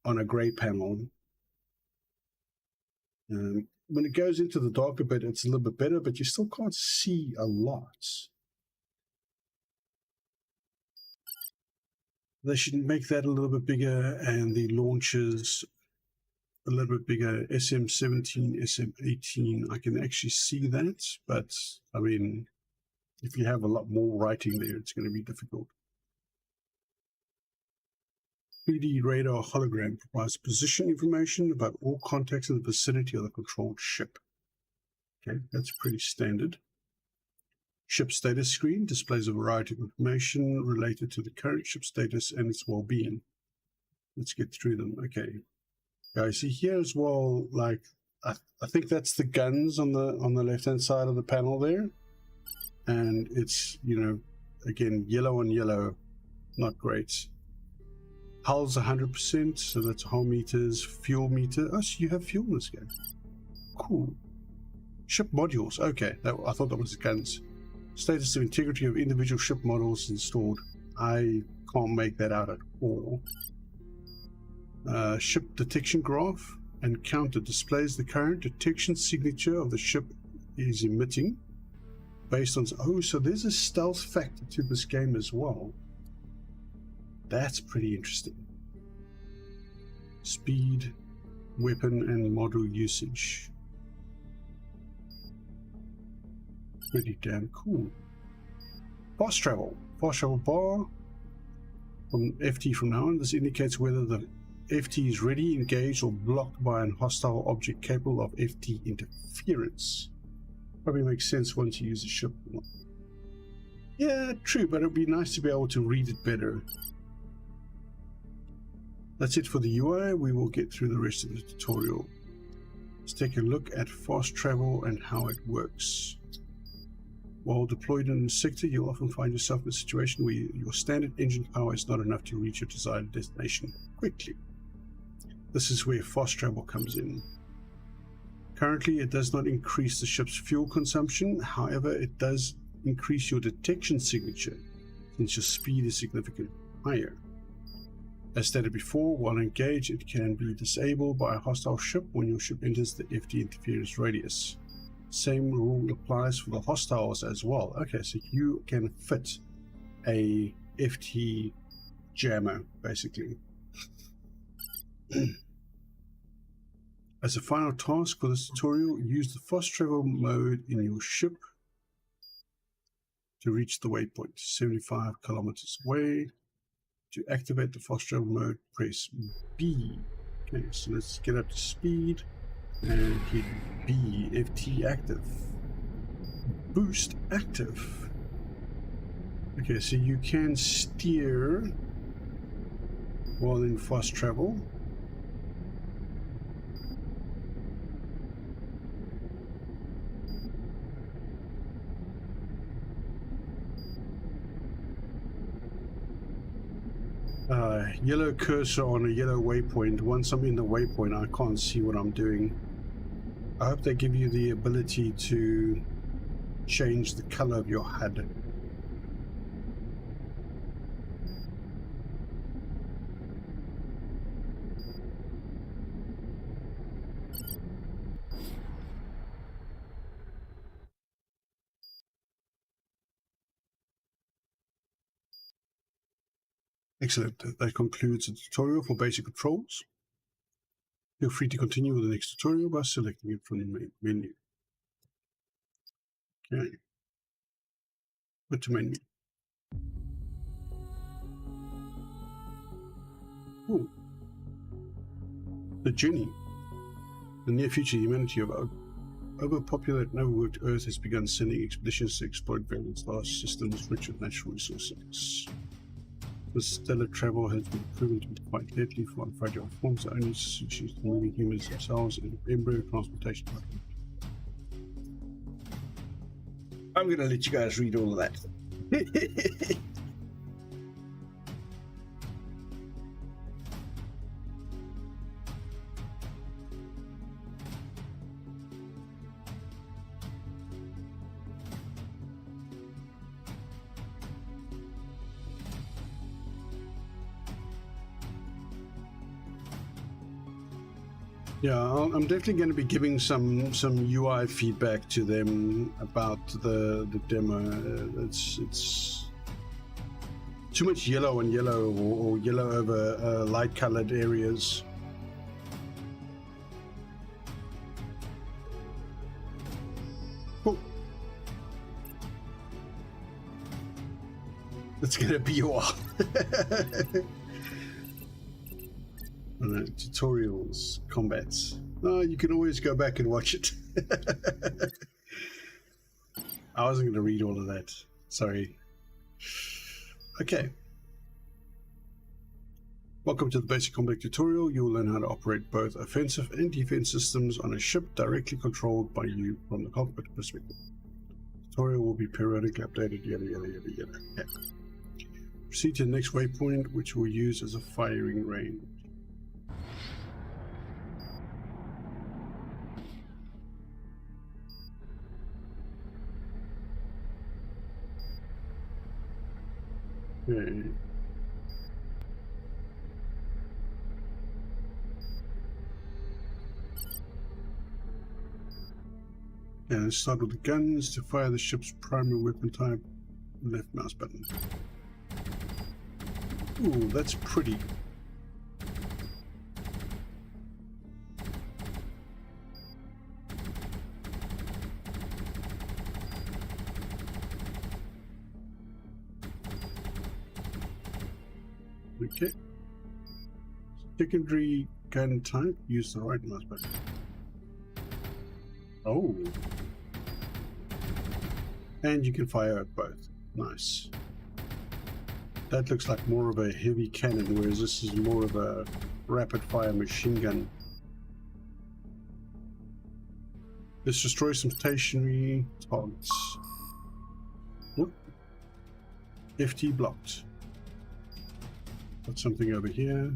on a gray panel. When it goes into the darker bit, it's a little bit better, but you still can't see a lot. They should make that a little bit bigger, and the launchers a little bit bigger. SM17, SM18, I can actually see that, but I mean, if you have a lot more writing there, it's going to be difficult. 3D radar hologram provides position information about all contacts in the vicinity of the controlled ship. Okay, that's pretty standard. Ship status screen displays a variety of information related to the current ship status and its well-being. Let's get through them. Okay. Guys, see here as well, like I think that's the guns on the left-hand side of the panel there. And it's, you know, again, yellow on yellow, not great. Hull's 100%, so that's hull meters, fuel meter. Oh, so you have fuel in this game. Cool. Ship modules. Okay, I thought that was the guns. Status of integrity of individual ship models installed. I can't make that out at all. Ship detection graph and counter displays the current detection signature of the ship is emitting based on... Oh, so there's a stealth factor to this game as well. That's pretty interesting. Speed, weapon, and model usage. Pretty damn cool. Fast travel. Fast travel bar from FT from now on. This indicates whether the FT is ready, engaged, or blocked by an hostile object capable of FT interference. Probably makes sense once you use the ship. Yeah, true, but it'd be nice to be able to read it better. That's it for the UI. We will get through the rest of the tutorial. Let's take a look at fast travel and how it works. While deployed in a sector, you'll often find yourself in a situation where your standard engine power is not enough to reach your desired destination quickly. This is where fast travel comes in. Currently, it does not increase the ship's fuel consumption. However, it does increase your detection signature, since your speed is significantly higher. As stated before, while engaged, it can be disabled by a hostile ship when your ship enters the FT interference radius. Same rule applies for the hostiles as well. Okay, so you can fit a FT jammer, basically. As a final task for this tutorial, use the fast travel mode in your ship to reach the waypoint, 75 kilometers away. To activate the fast travel mode, press B. Okay, so let's get up to speed and hit B. FT active. Boost active. Okay, so you can steer while in fast travel. Yellow cursor on a yellow waypoint. Once I'm in the waypoint, I can't see what I'm doing. I hope they give you the ability to change the color of your HUD. Excellent. That concludes the tutorial for basic controls. Feel free to continue with the next tutorial by selecting it from the main menu. Okay. Go to menu. Ooh. The journey. The near future, humanity of overpopulated and overworked Earth has begun sending expeditions to exploit various large systems rich with natural resources. This stellar travel has been proven to be quite deadly for fragile forms that only succeed to moving humans themselves in embryo transportation. I'm going to let you guys read all of that. Yeah, I'm definitely going to be giving some UI feedback to them about the demo. It's too much yellow and yellow, or yellow over light-colored areas. Oh. It's going to be a while. Tutorials, combats. Oh, you can always go back and watch it. I wasn't going to read all of that. Sorry. Okay. Welcome to the basic combat tutorial. You will learn how to operate both offensive and defense systems on a ship directly controlled by you from the cockpit perspective. The tutorial will be periodically updated, yada yada yada yada. Okay. Proceed to the next waypoint, which we'll use as a firing range. Okay. And let's start with the guns. To fire the ship's primary weapon type, left mouse button. Ooh, that's pretty. Okay. Secondary gun type. Use the right mouse button. Oh. And you can fire at both. Nice. That looks like more of a heavy cannon, whereas this is more of a rapid fire machine gun. Let's destroy some stationary targets. Whoop. FT blocked. Got something over here.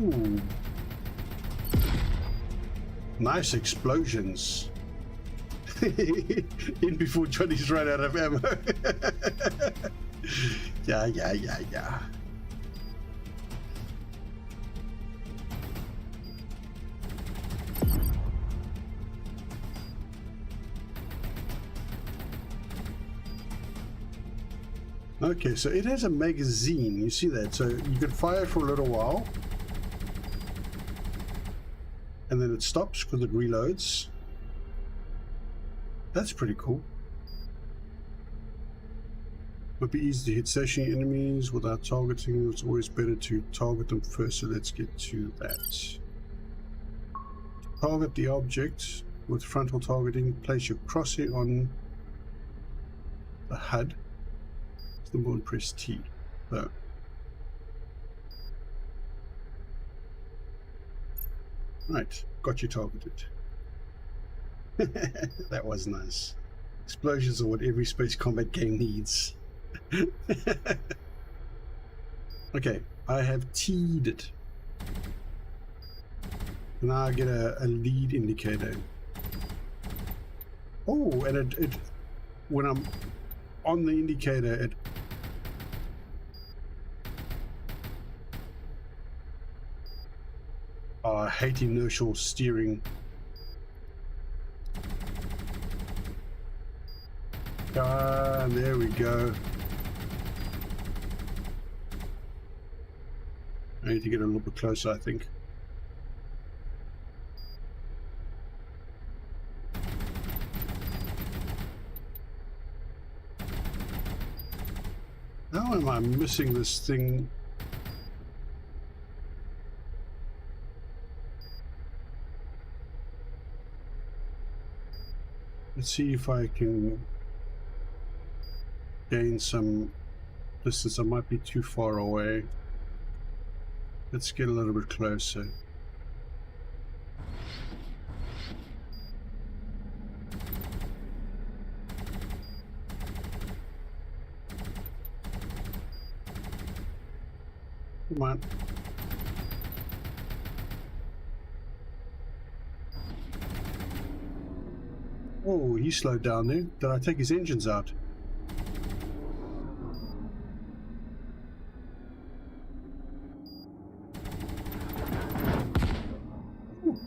Ooh. Nice explosions. In before Johnny's run out of ammo. Yeah. Okay, so it has a magazine. You see that? So you can fire for a little while. And then it stops because it reloads. That's pretty cool. Might be easy to hit stationary enemies without targeting. It's always better to target them first, so let's get to that. Target the object with frontal targeting. Place your crosshair on the HUD. Symbol and press T. So. Right, got you targeted. That was nice. Explosions are what every space combat game needs. Okay, I have T'd it. Now I get a lead indicator. Oh, and it when I'm on the indicator, it I hate inertial steering. Ah, there we go. I need to get a little bit closer, I think. How am I missing this thing? Let's see if I can gain some distance. I might be too far away. Let's get a little bit closer. Come on. Oh, he slowed down there. Did I take his engines out? Ooh.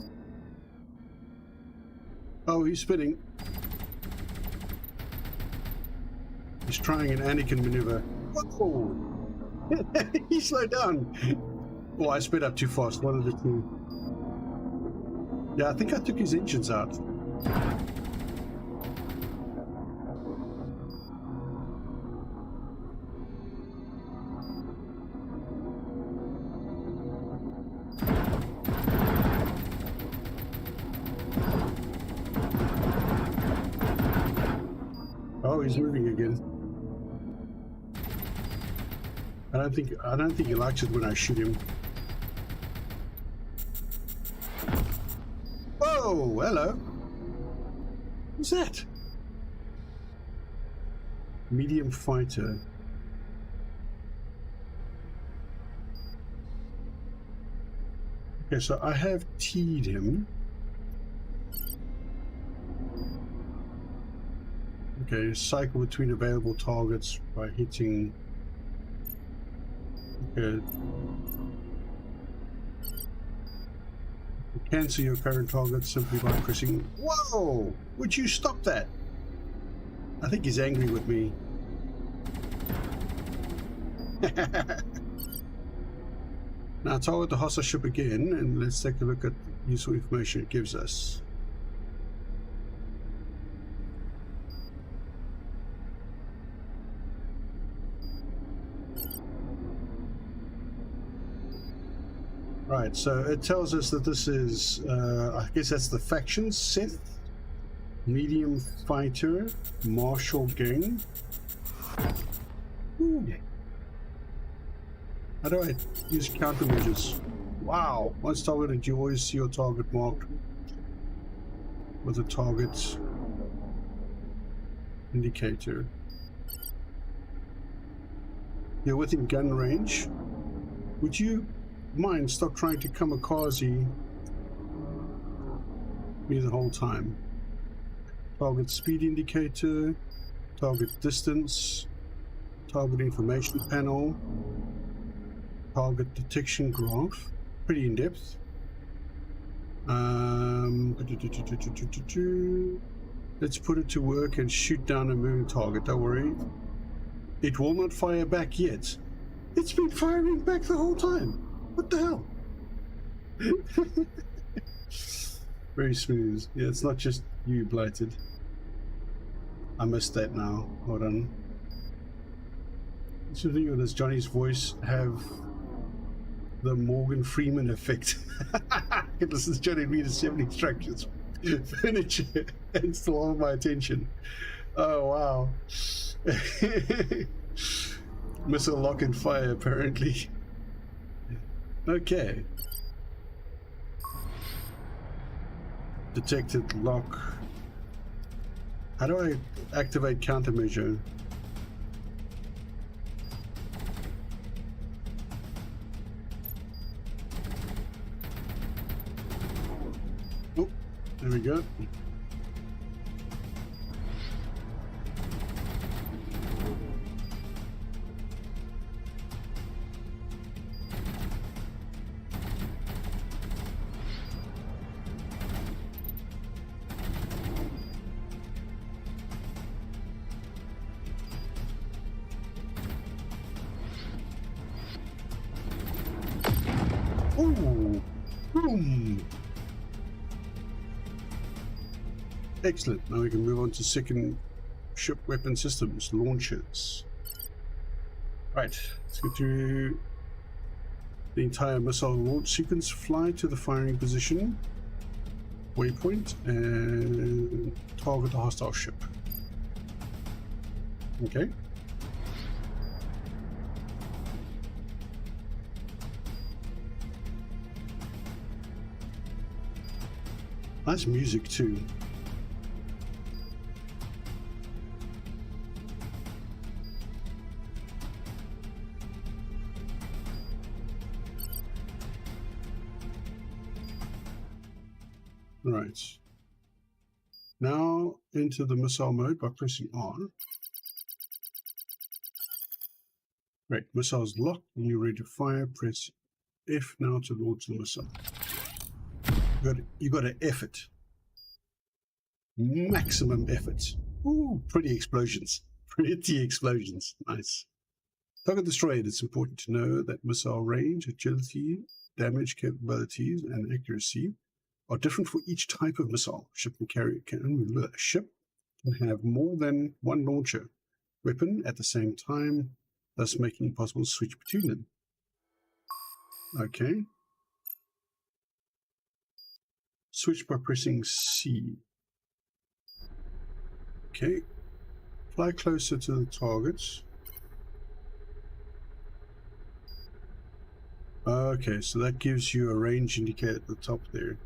Oh, he's spinning. He's trying an Anakin maneuver. Oh! He slowed down. Oh, I sped up too fast. One of the two. Yeah, I think I took his engines out. Oh, he's moving again. I don't think he likes it when I shoot him. Whoa, hello. What's that? Medium fighter. Okay, so I have T'd him. Okay, cycle between available targets by hitting. Okay. Cancel your current target simply by pressing. Whoa! Would you stop that? I think he's angry with me. Now target the hostile ship again, and let's take a look at the useful information it gives us. Right, so it tells us that this is, I guess that's the factions: Sith, medium fighter, martial gang. Ooh. How do I use countermeasures? Wow, once targeted, you always see your target marked with a target indicator. You're within gun range. Would you mind stop trying to kamikaze me the whole time? Target speed indicator, target distance, target information panel, target detection graph. Pretty in depth. Let's put it to work and shoot down a moving target. Don't worry, it will not fire back yet. It's been firing back the whole time. What the hell? Very smooth. Yeah, it's not just you, Blighted. I missed that now. Hold on. Should video does Johnny's voice have the Morgan Freeman effect? This is Johnny read his 7 instructions. Furniture and still hold my attention. Oh wow. Missile lock and fire apparently. Okay. Detected lock. How do I activate countermeasure? Oh, there we go. Ooh, boom. Excellent. Now we can move on to second ship weapon systems, launchers. Right, let's go to the entire missile launch sequence. Fly to the firing position, waypoint, and target the hostile ship. Okay. Nice music too. Right. Now into the missile mode by pressing on. Right, missiles locked and you're ready to fire. Press F now to launch the missile. You got to F it. Maximum effort. Ooh, pretty explosions. Pretty explosions. Nice. Target destroyed. It's important to know that missile range, agility, damage capabilities, and accuracy are different for each type of missile. Ship can have more than one launcher weapon at the same time, thus making it possible to switch between them. Okay. Switch by pressing C. Okay. Fly closer to the targets. Okay, so that gives you a range indicator at the top there.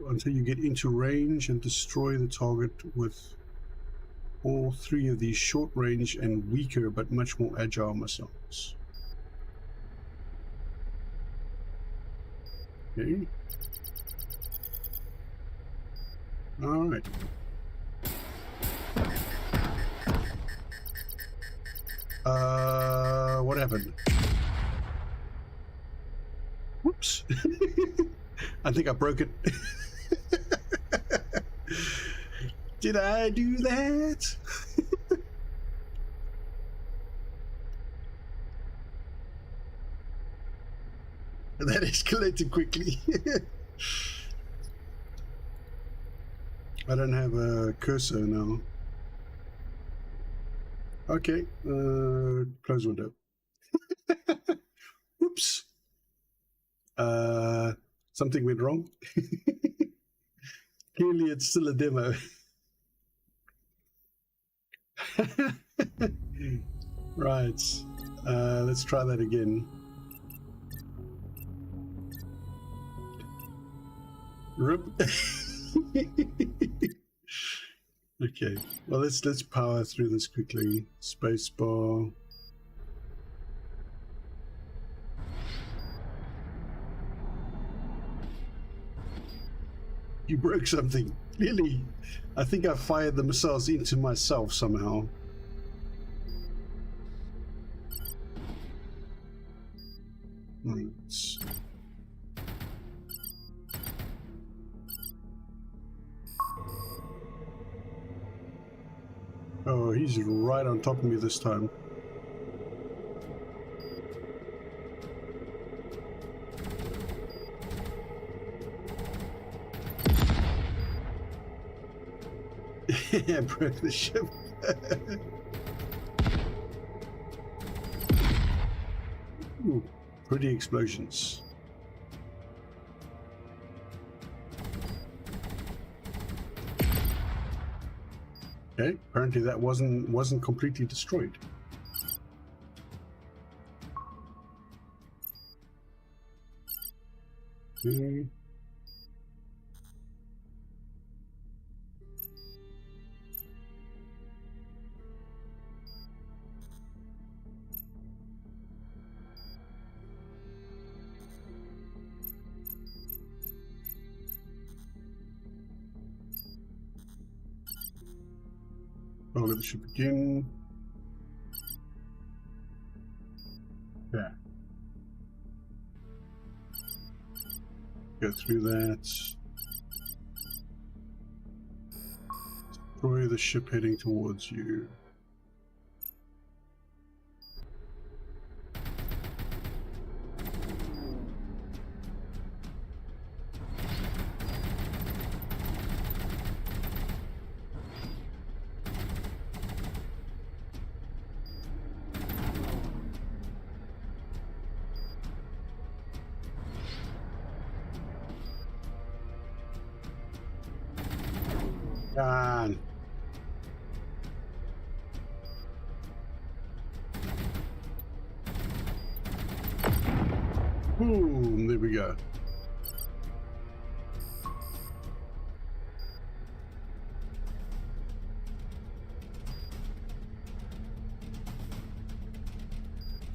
Until you get into range and destroy the target with all three of these short range and weaker but much more agile missiles. Okay. All right. What happened? Whoops. I think I broke it. Did I do that? That escalated quickly. I don't have a cursor now. Okay, close window. Whoops. Something went wrong. Clearly it's still a demo. Right, let's try that again. Rip. Okay, well let's power through this quickly. Spacebar. You broke something. Clearly, I think I fired the missiles into myself somehow. Right. Oh, he's right on top of me this time. Yeah, broke the ship. Ooh, pretty explosions. Okay, apparently that wasn't completely destroyed. Okay. Oh, it should begin. Yeah. Go through that. Destroy the ship heading towards you. Gone. Boom, there we go.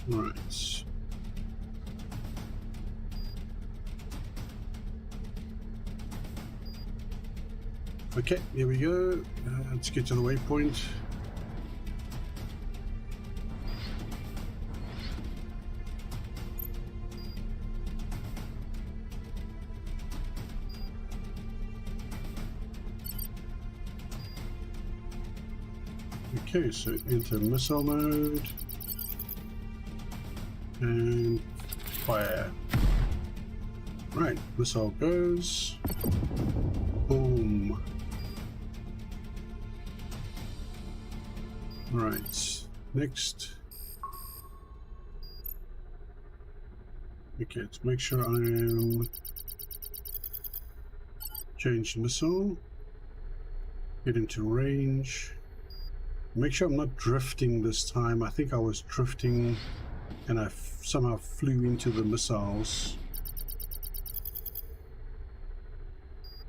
Right. Okay, here we go. Let's get to the waypoint. Okay, so enter missile mode and fire. Right, missile goes. Boom. Right, next. Okay, let's make sure I am change missile. Get into range. Make sure I'm not drifting this time. I think I was drifting and I somehow flew into the missiles.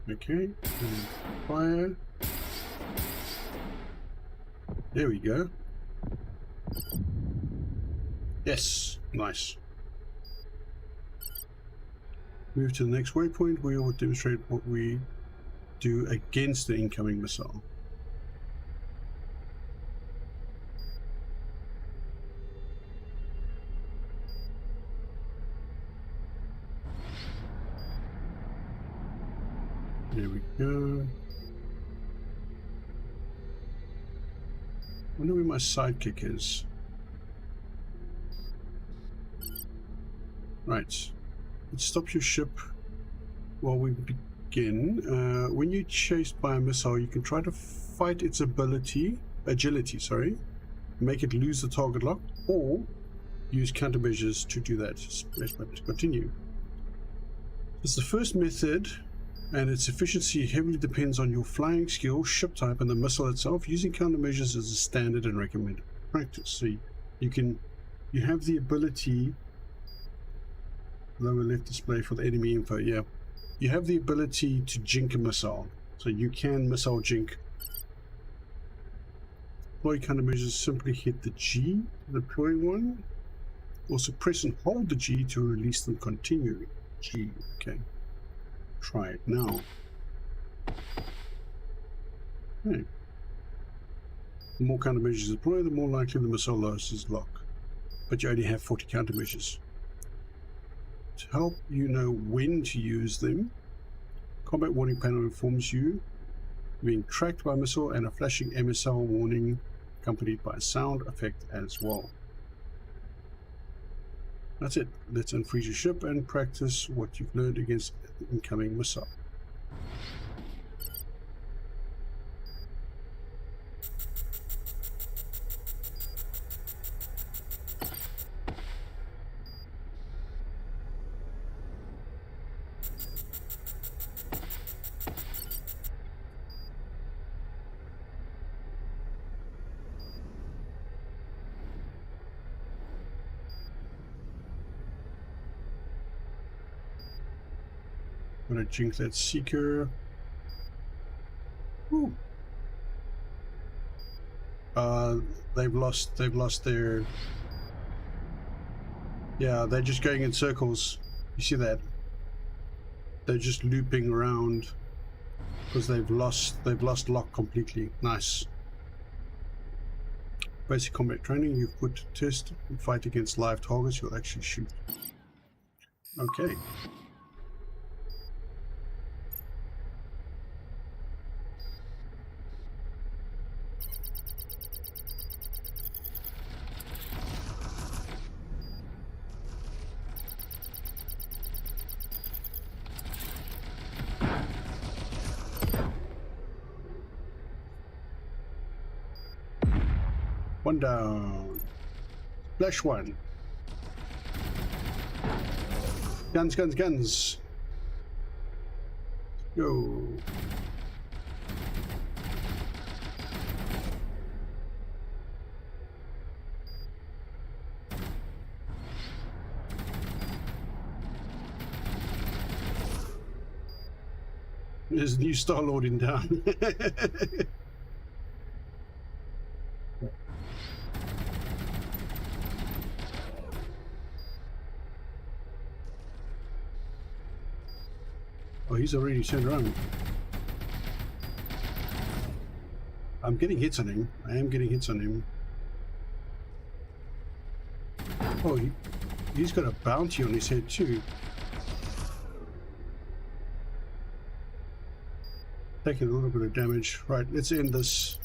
Okay, and fire. There we go. Yes, nice. Move to the next waypoint. We will demonstrate what we do against the incoming missile. There we go. I wonder where my sidekick is. Right. It stops your ship while we begin. When you're chased by a missile, you can try to fight its agility, make it lose the target lock, or use countermeasures to do that. Press button to continue. It's the first method, and its efficiency heavily depends on your flying skill, ship type, and the missile itself. Using countermeasures is a standard and recommended practice. So you have the ability. Lower left display for the enemy info. Yeah, you have the ability to jink a missile, so you can missile jink. Deploy countermeasures. Simply hit the G to deploy one. Also press and hold the G to release them. Continue. G. Okay. Try it now. Okay. The more countermeasures deploy, the more likely the missile loses lock. But you only have 40 countermeasures. To help you know when to use them, combat warning panel informs you being tracked by a missile and a flashing MSL warning accompanied by a sound effect as well. That's it. Let's unfreeze your ship and practice what you've learned against the incoming missile. I'm gonna jink that seeker. Ooh. They've lost their. Yeah, they're just going in circles. You see that? They're just looping around because they've lost lock completely. Nice. Basic combat training. You've put to test and fight against live targets. You'll actually shoot. Okay. One down. Flash one. Guns, guns, guns. Go. There's a new Star-Lord in town. Oh, he's already turned around. I'm getting hits on him. I am getting hits on him. Oh, he's got a bounty on his head too. Taking a little bit of damage. Right, let's end this.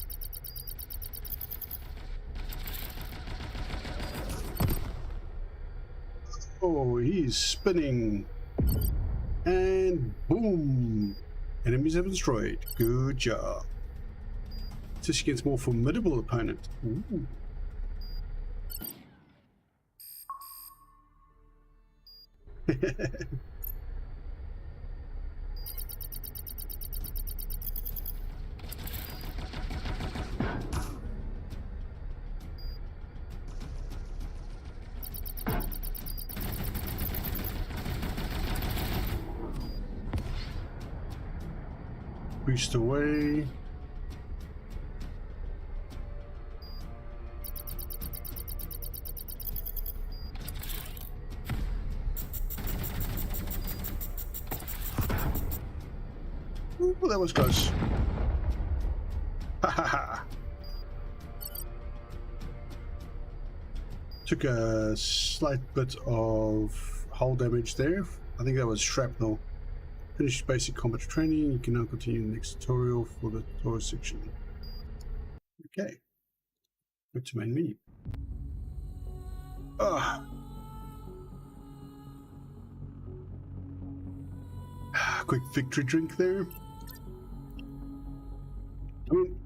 Oh, he's spinning. And boom! Enemies have been destroyed. Good job. This against more formidable opponent. Ooh. Boost away. Ooh, that was close. Ha ha ha. Took a slight bit of hull damage there. I think that was shrapnel. Finish basic combat training. You can now continue the next tutorial for the tutorial section. Okay. Go to main menu. Quick victory drink there. I mean,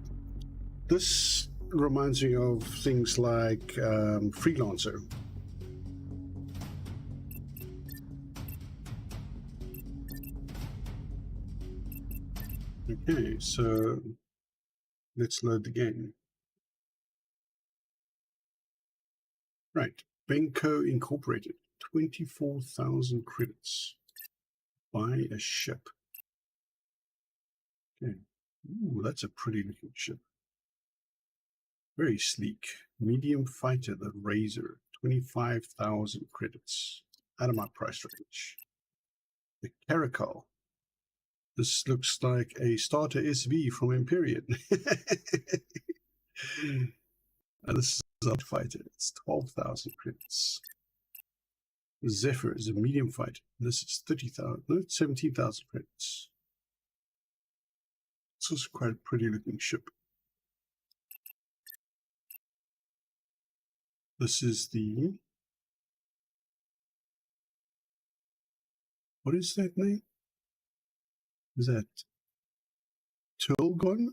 this reminds me of things like Freelancer. Okay, so let's load the game. Right, Benko Incorporated, 24,000 credits. Buy a ship. Okay, ooh, that's a pretty looking ship. Very sleek. Medium fighter, the Razor, 25,000 credits. Out of my price range. The Caracal. This looks like a starter SV from Empyrean. And this is a fighter. It's 12,000 credits. Zephyr is a medium fighter. This is 30,000. No, 17,000 credits. This is quite a pretty looking ship. This is the. What is that name? Is that Turlgon?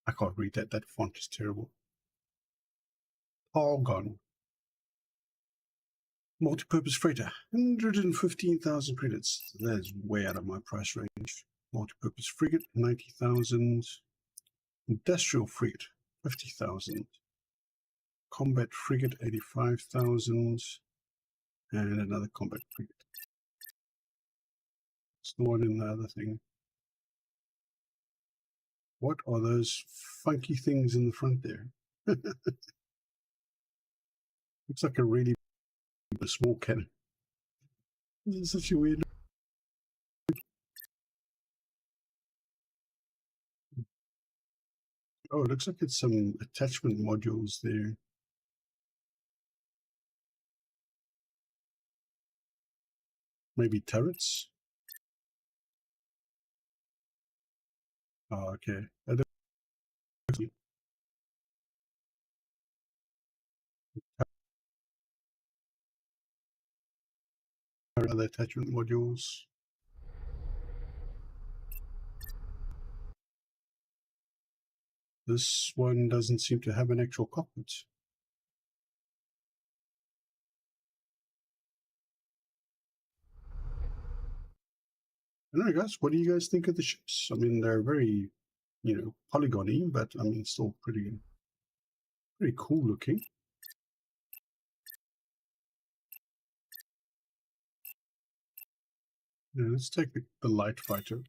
I can't read that. That font is terrible. Targon. Multi-purpose freighter. 115,000 credits. That is way out of my price range. Multi-purpose frigate. 90,000. Industrial frigate. 50,000. Combat frigate. 85,000. And another combat frigate. It's the one in the other thing. What are those funky things in the front there? Looks like a really small cannon. This is such a weird. Oh, it looks like it's some attachment modules there. Maybe turrets? Oh, okay. Other attachment modules. This one doesn't seem to have an actual cockpit. I don't know, guys. What do you guys think of the ships? I mean, they're very, polygony, but I mean, still pretty cool looking. Yeah, let's take the light fighter.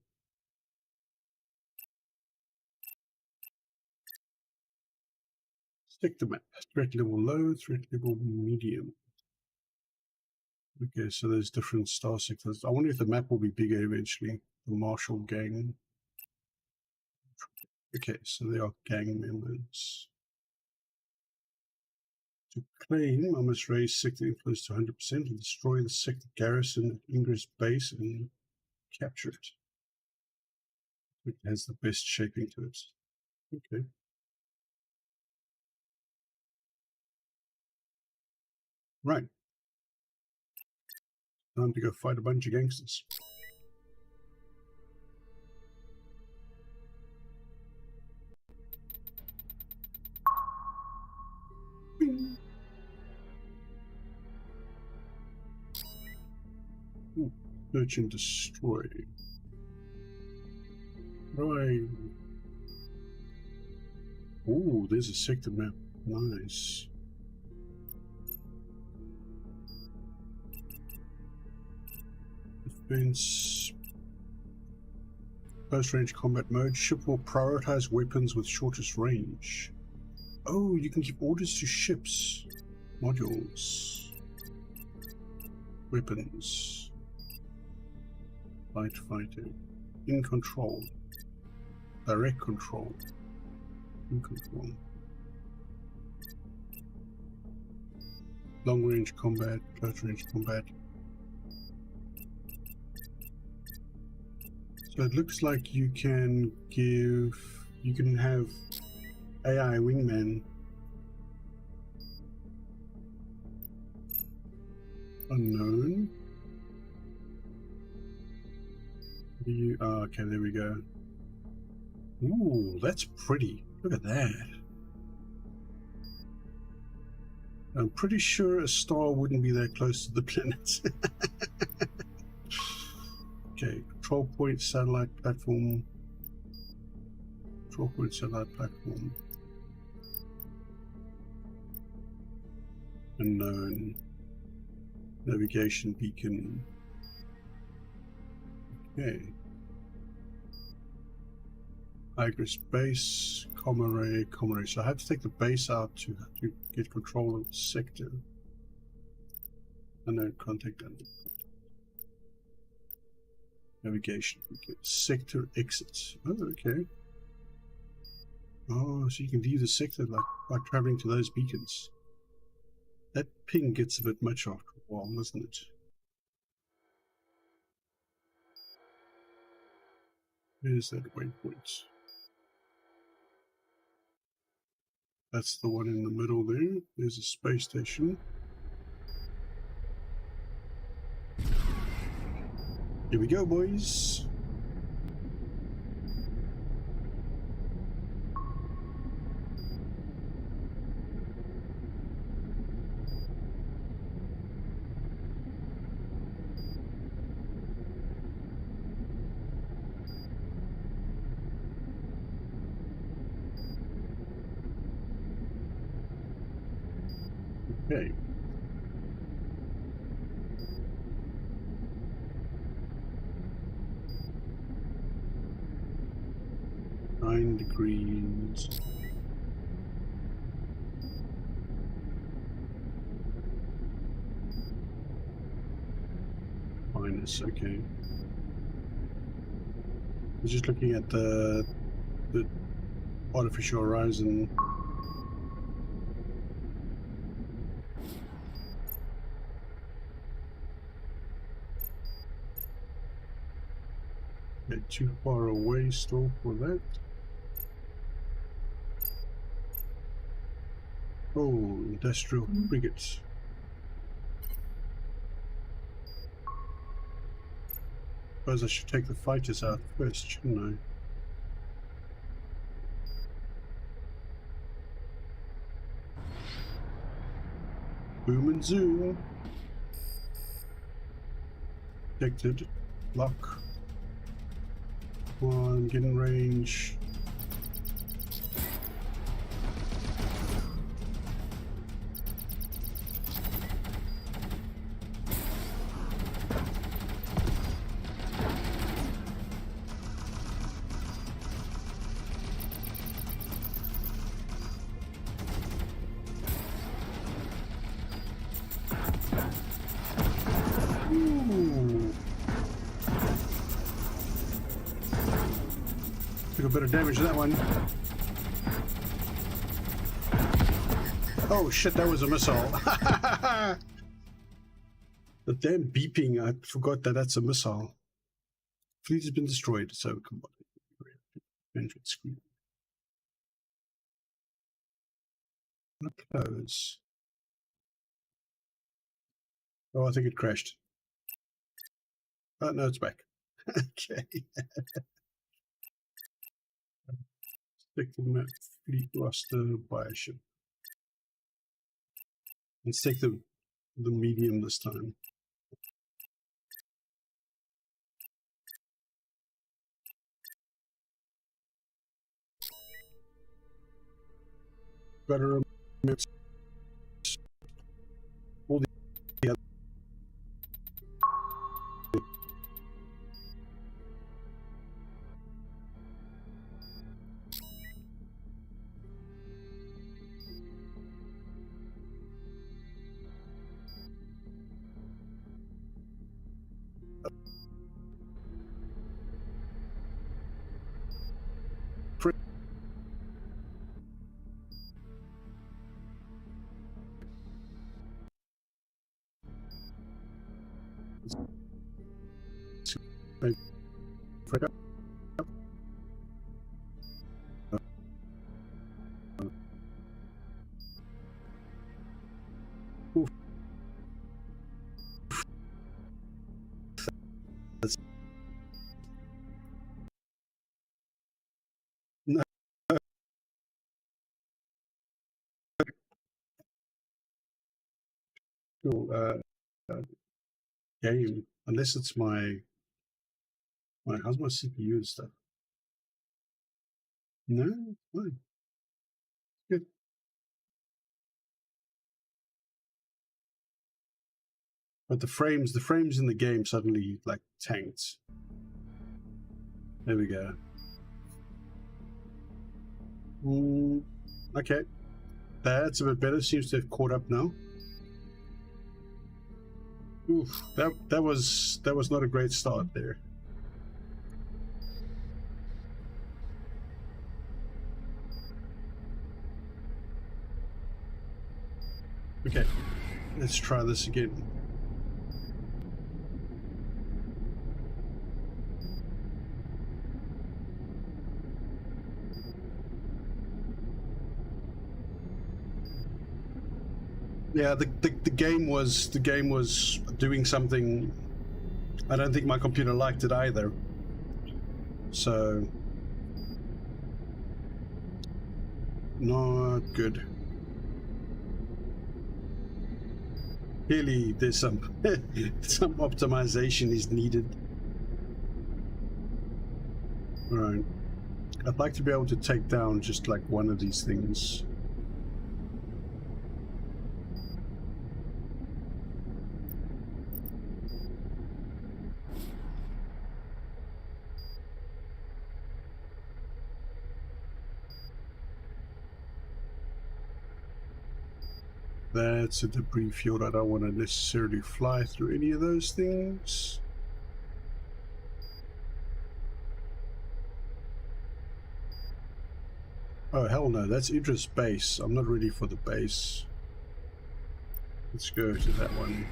Let's take the map. Threat level low, threat level medium. Okay, so there's different star sectors. I wonder if the map will be bigger eventually. The Marshall gang. Okay, so they are gang members. To claim, I must raise sector influence to 100% and destroy the sector garrison at Ingress base and capture it. It has the best shaping to it. Okay. Right. Time to go fight a bunch of gangsters. Bing. Ooh, search and destroy. Right. Oh, there's a sector map. Nice. Defense. Close range combat mode. Ship will prioritize weapons with shortest range. Oh, you can give orders to ships. Modules. Weapons. Light fighter. In control. Direct control. In control. Long range combat. Close range combat. So it looks like you can have AI wingman. Unknown. Okay, there we go. Ooh, that's pretty. Look at that. I'm pretty sure a star wouldn't be that close to the planet. Okay, control point, satellite platform. Control point, satellite platform. Unknown. Navigation beacon. Okay. Iris base, comm array. So I have to take the base out to get control of the sector. Unknown contact and navigation beacon. Sector exits. Oh, okay. Oh, so you can view the sector like by traveling to those beacons. That ping gets a bit much after a while, doesn't it? Where's that waypoint? That's the one in the middle there. There's a space station. Here we go, boys. Okay. -9 degrees. Minus, okay. I was just looking at the artificial horizon. They're too far away still for that. Oh, industrial frigates. Suppose I should take the fighters out first, shouldn't I? Boom and zoom. Detected. Lock. Come on, get in range. Took a bit of damage to that one. Oh shit, that was a missile. The damn beeping, I forgot that that's a missile. Fleet has been destroyed, so come on. Management screen. Close. Oh, I think it crashed. Oh, no, it's back. Okay. Stick to the map. Fleet roster by a ship. Let's take the medium this time. Better remember all the other. Cool. Game, unless it's my how's my CPU and stuff? No, it's fine. Good. But the frames in the game suddenly like tanked. There we go. Okay, that's a bit better. Seems to have caught up now. Oof, that was not a great start there. Okay, let's try this again. Yeah, the game was doing something. I don't think my computer liked it either. So not good. Clearly, there's some some optimization is needed. All right, I'd like to be able to take down just like one of these things. That's a debris field. I don't want to necessarily fly through any of those things. Oh, hell no. That's Idris base. I'm not ready for the base. Let's go to that one.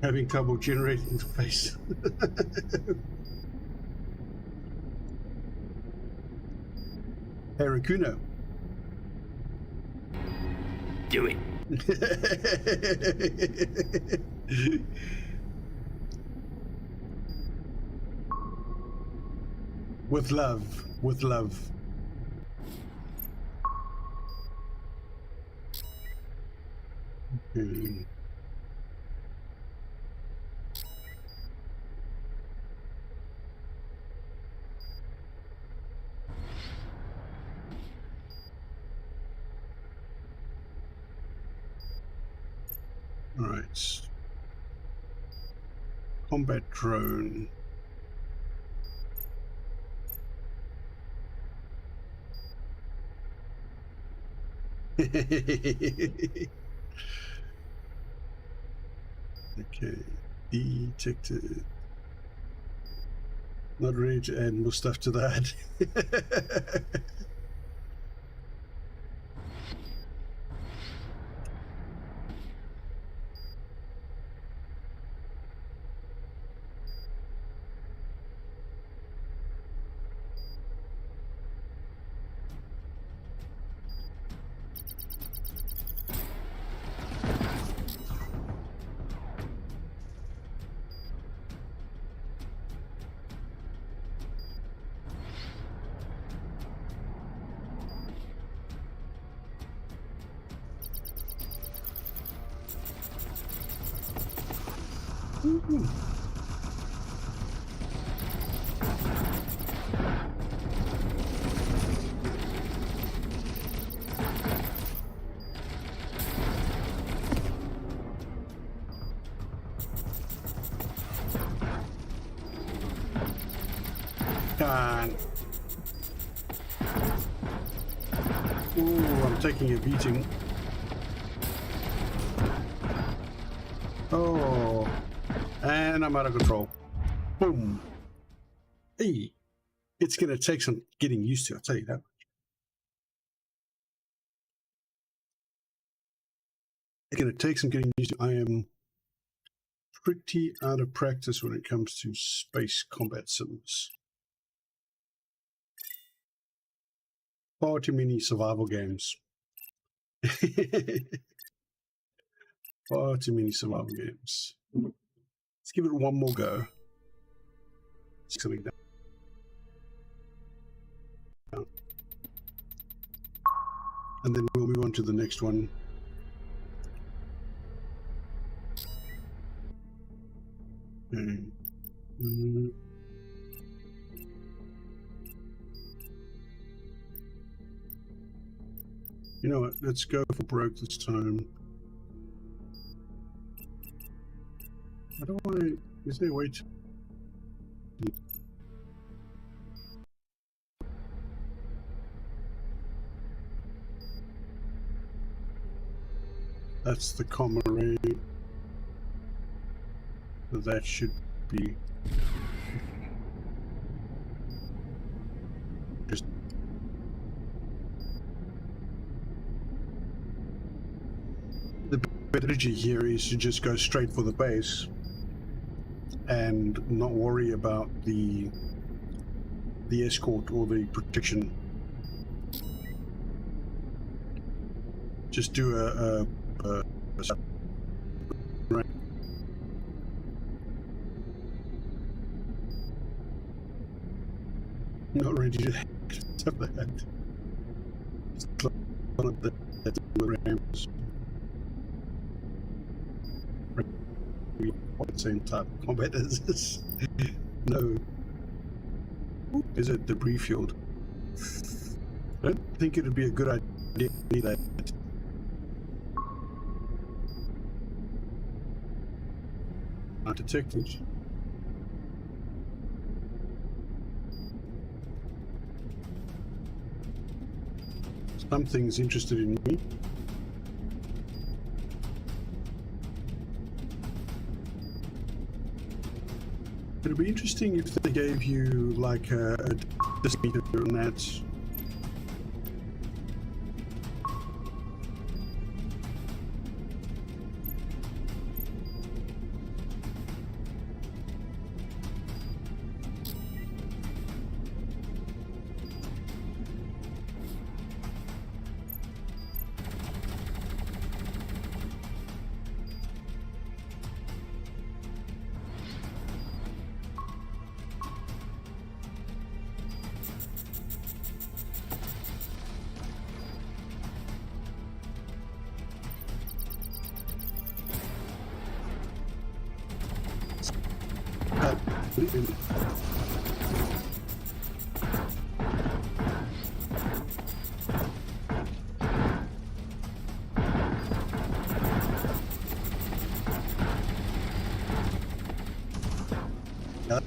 Having trouble generating the base. Hey, Rakuno. Do it. With love, with love. Okay. All right. Combat drone. Okay, detected. Not ready to add more stuff to that. God. Ooh, I'm taking a beating. Oh, and I'm out of control. Boom. Hey, it's gonna take some getting used to, I'll tell you that. It's gonna take some getting used to. I am pretty out of practice when it comes to space combat sims. Far too many survival games. Far too many survival games. Let's give it one more go. Something down. And then we'll move on to the next one. You know what? Let's go for broke this time. How do I? Is there a way to? That's the comm array. That should be just the strategy here is to just go straight for the base and not worry about the escort or the protection. Just do a right. Not ready to accept that. Just one of the rams. What same type of combat is this? No. Is it debris field? I don't think it would be a good idea to do that. Not detected. Something's interested in me. It'd be interesting if they gave you like a Desynced on that.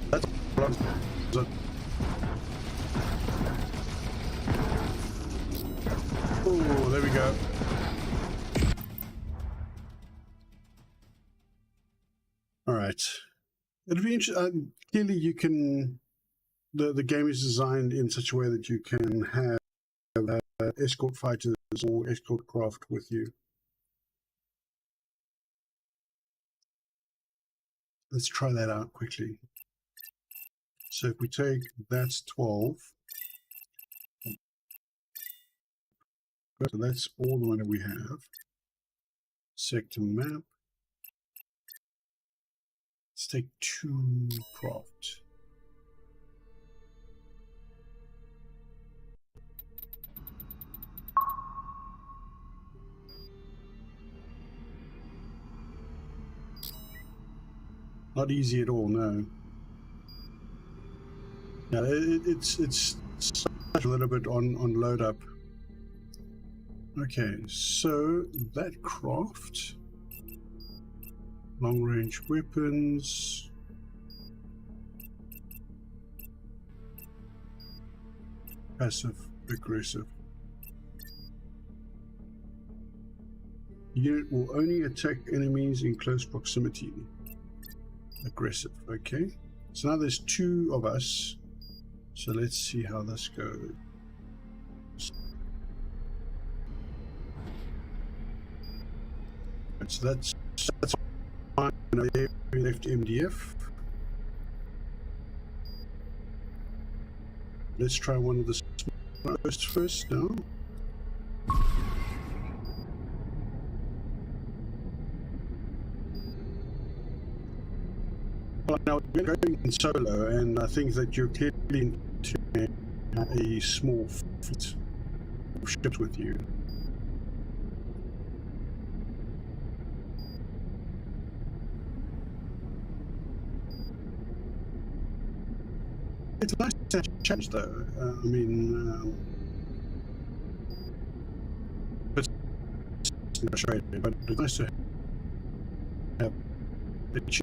That's oh, there we go. All right. It'll be interesting. Clearly, you can. The game is designed in such a way that you can have escort fighters or escort craft with you. Let's try that out quickly. So if we take that's 12. So that's all the money we have. Sector map. Let's take 2 craft. Not easy at all, no. Yeah, it's a little bit on load up. Okay, so that craft, long range weapons, passive aggressive. Unit will only attack enemies in close proximity. Aggressive, okay. So now there's 2 of us. So let's see how this goes. So that's fine. We left MDF. Let's try one of the smallest first now. Well, now we're going in solo, and I think that you're clearly into a small fleet of ships with you. It's a nice change, though. I mean, it's frustrating, but it's nice to have a change.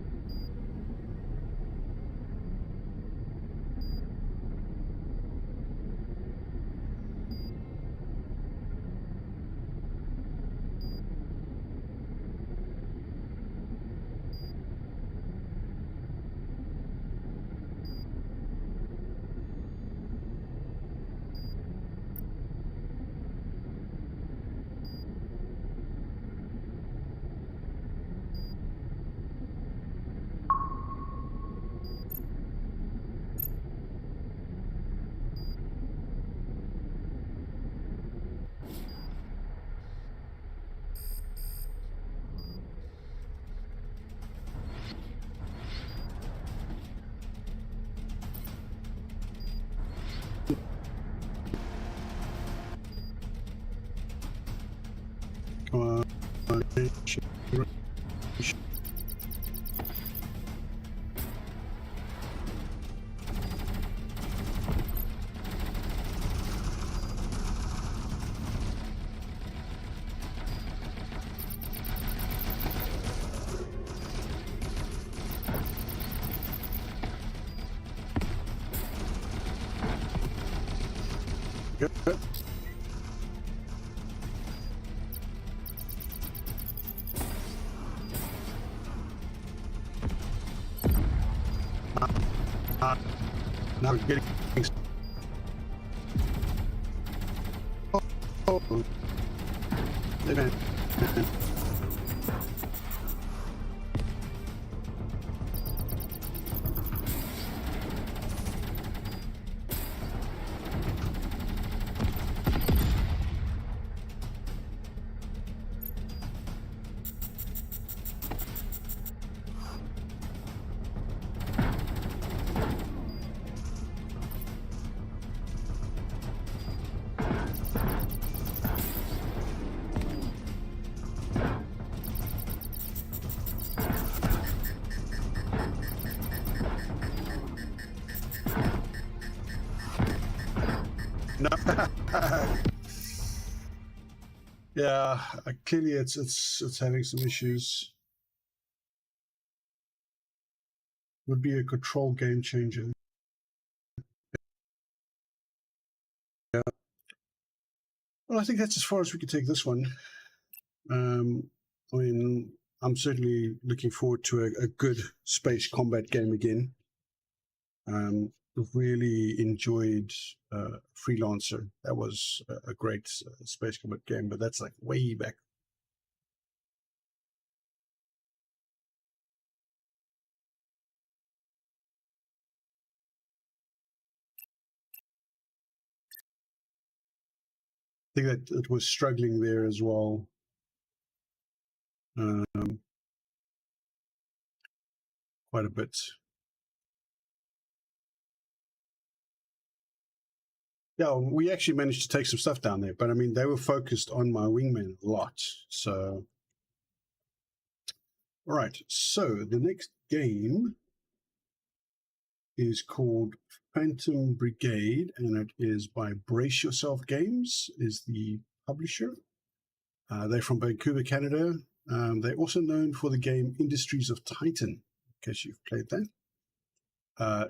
Come on. Good. Now we're getting. Oh. Hey, man. No. Yeah, clearly it's having some issues. Would be a control game changer. Yeah. Well, I think that's as far as we can take this one. I mean, I'm certainly looking forward to a good space combat game again. Really enjoyed Freelancer. That was a great space combat game, but that's like way back. I think that it was struggling there as well. Quite a bit. Yeah, we actually managed to take some stuff down there, but I mean, they were focused on my wingman a lot. So, all right. So the next game is called Phantom Brigade, and it is by Brace Yourself Games, is the publisher. They're from Vancouver, Canada. They're also known for the game Industries of Titan, in case you've played that.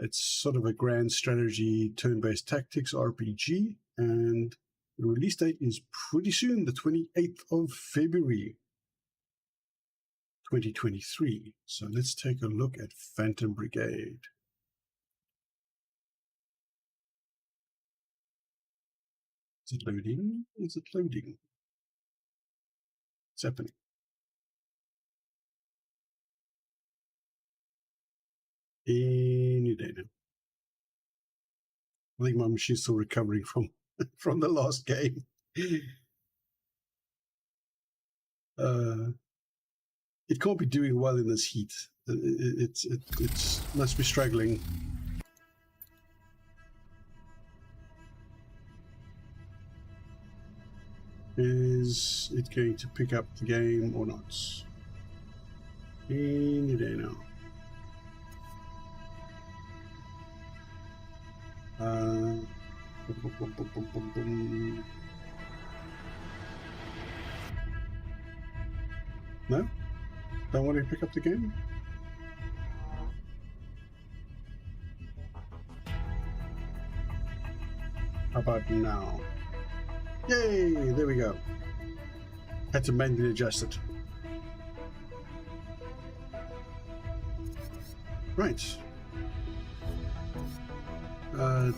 It's sort of a grand strategy, turn-based tactics RPG, and the release date is pretty soon, the 28th of February, 2023. So let's take a look at Phantom Brigade. Is it loading? Is it loading? What's happening? Any day now. I think my machine's still recovering from the last game. It can't be doing well in this heat. It must be struggling. Is it going to pick up the game or not? Any day now. No? Don't want to pick up the game? How about now? Yay! There we go. Had to manually adjust it. Right.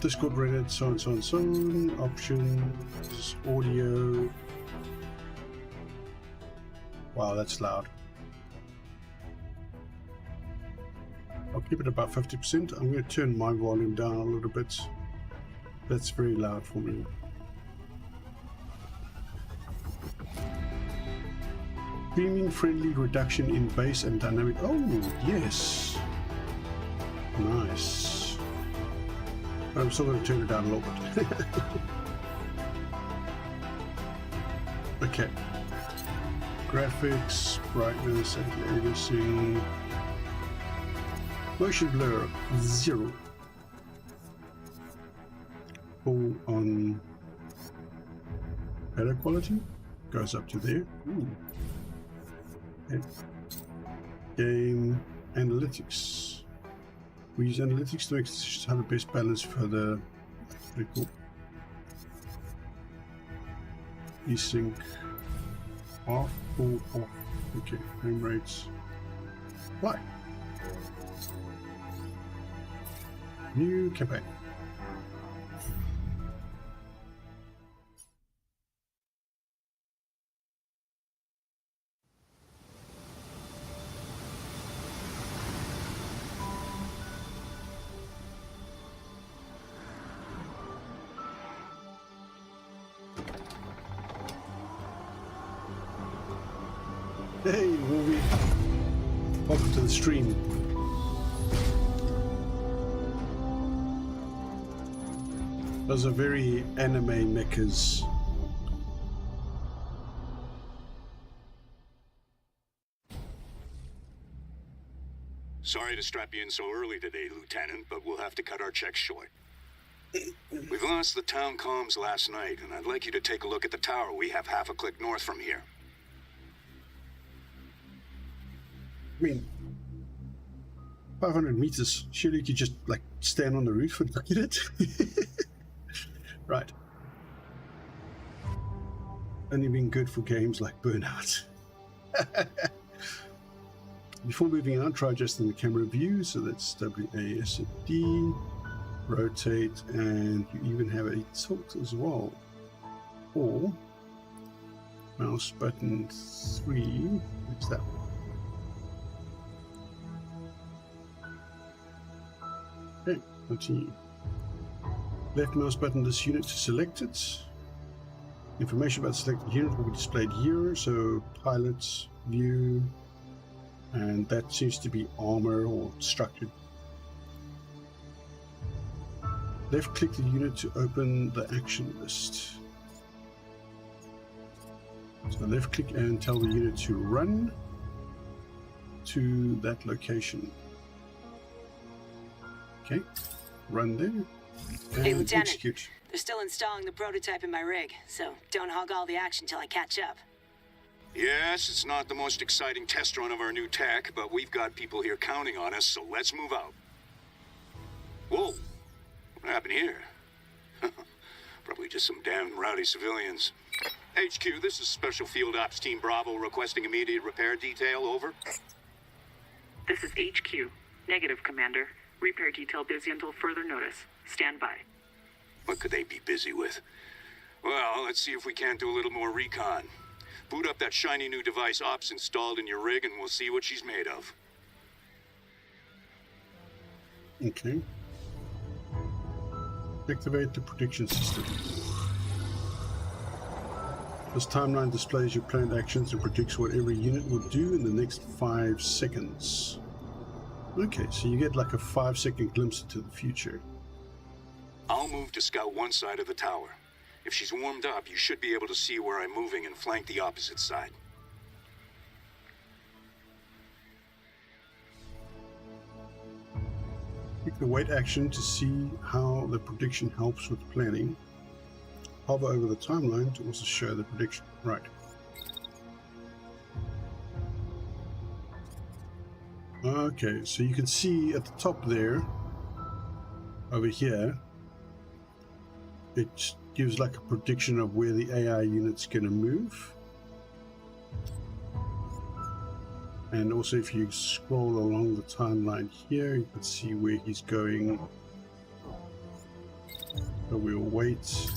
Discord, Reddit, so on, so on, so on. Options, audio. Wow, that's loud. I'll keep it about 50%. I'm going to turn my volume down a little bit. That's very loud for me. Streaming friendly reduction in bass and dynamic. Oh, yes. Nice. But I'm still going to turn it down a little bit. Okay. Graphics, brightness, anti-aliasing. Motion blur, 0. Pull on better quality. Goes up to there. Ooh. Okay. Game analytics. We use analytics to make decisions how the best balance for the pretty cool. Desync off, pull off. Okay, frame rates. Why? New campaign. Hey, Wolvie. Welcome to the stream. Those are very anime mechas. Sorry to strap you in so early today, Lieutenant, but we'll have to cut our checks short. We've lost the town comms last night, and I'd like you to take a look at the tower we have half a click north from here. I mean, 500 meters. Surely you could just, like, stand on the roof and look at it. Right. Only been good for games like Burnout. Before moving on, try adjusting the camera view. So that's WASD, rotate, and you even have a tilt as well. Or mouse button 3. What's that? Okay, continue. Left mouse button this unit to select it. Information about the selected unit will be displayed here. So pilot view, and that seems to be armor or structured. Left click the unit to open the action list. So left click and tell the unit to run to that location. Okay, run there. Hey, Lieutenant. Execute. They're still installing the prototype in my rig, so don't hog all the action till I catch up. Yes, it's not the most exciting test run of our new tech, but we've got people here counting on us, so let's move out. Whoa, what happened here? Probably just some damn rowdy civilians. HQ, this is Special Field Ops Team Bravo requesting immediate repair detail, over. This is HQ. Negative, Commander. Repair detail busy until further notice. Stand by. What could they be busy with? Well, let's see if we can't do a little more recon. Boot up that shiny new device Ops installed in your rig and we'll see what she's made of. Okay. Activate the prediction system. This timeline displays your planned actions and predicts what every unit will do in the next 5 seconds. Okay, so you get like a 5-second glimpse into the future. I'll move to scout one side of the tower. If she's warmed up, you should be able to see where I'm moving and flank the opposite side. click the wait action to see how the prediction helps with planning. Hover over the timeline to also show the prediction. Right. Okay, so you can see at the top there, over here, it gives like a prediction of where the AI unit's going to move. And also if you scroll along the timeline here, you can see where he's going. So we'll wait.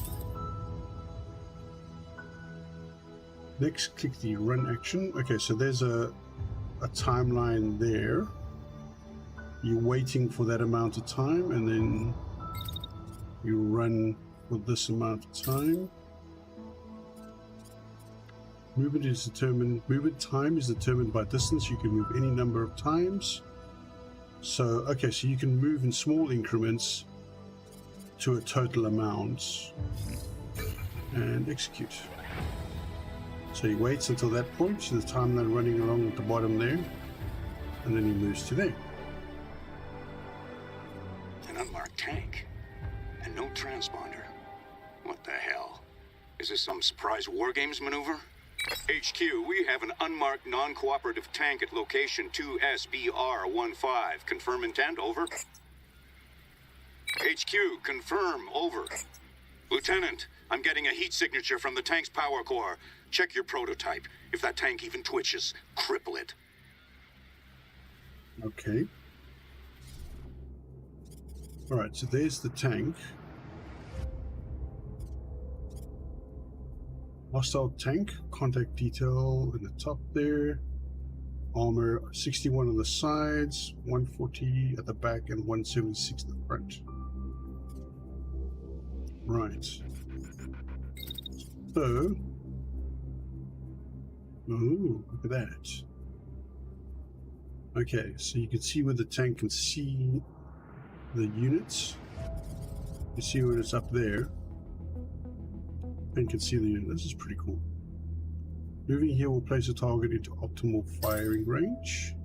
Next, click the run action. Okay, so there's a timeline there. You're waiting for that amount of time, and then you run for this amount of time. Movement time is determined by distance. You can move any number of times. So, okay, so you can move in small increments to a total amount and execute. So he waits until that point, so the timeline running along at the bottom there, and then he moves to there. An unmarked tank and no transponder. What the hell? Is this some surprise war games maneuver? HQ, we have an unmarked non-cooperative tank at location 2SBR15. Confirm intent, over. HQ, confirm, over. Lieutenant, I'm getting a heat signature from the tank's power core. Check your prototype. If that tank even twitches, cripple it. Okay. Alright, so there's the tank. Hostile tank, contact detail in the top there. Armor 61 on the sides, 140 at the back, and 176 at the front. Right. So, ooh, look at that. Okay, so you can see where the tank can see the units. You see where it's up there. And can see the unit. This is pretty cool. Moving here will place a target into optimal firing range.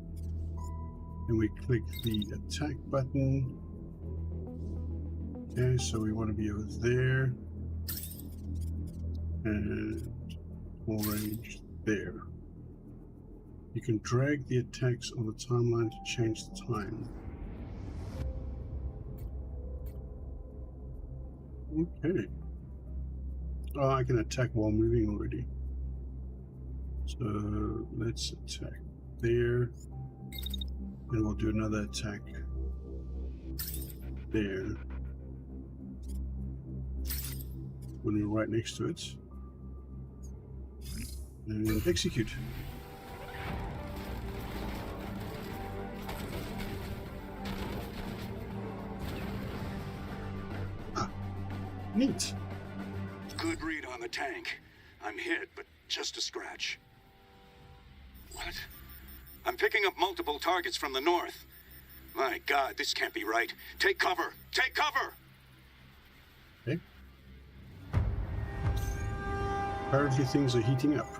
And we click the attack button. Okay, so we want to be over there. And full range there. You can drag the attacks on the timeline to change the time. Okay. Oh, I can attack while moving already. So let's attack there. And we'll do another attack there. When we're right next to it. And execute. Ah, neat. Good read on the tank. I'm hit, but just a scratch. What? I'm picking up multiple targets from the north. My God, this can't be right. Take cover! Take cover! Okay. Apparently things are heating up.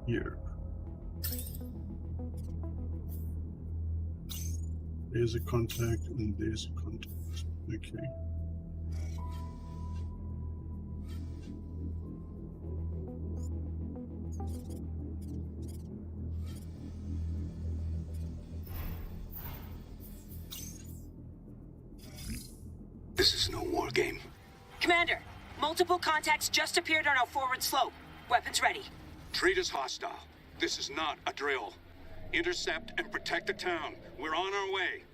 Here. There's a contact and there's a contact. Okay. This is no war game. Commander, multiple contacts just appeared on our forward slope. Weapons ready. Treat us hostile. This is not a drill. Intercept and protect the town. We're on our way.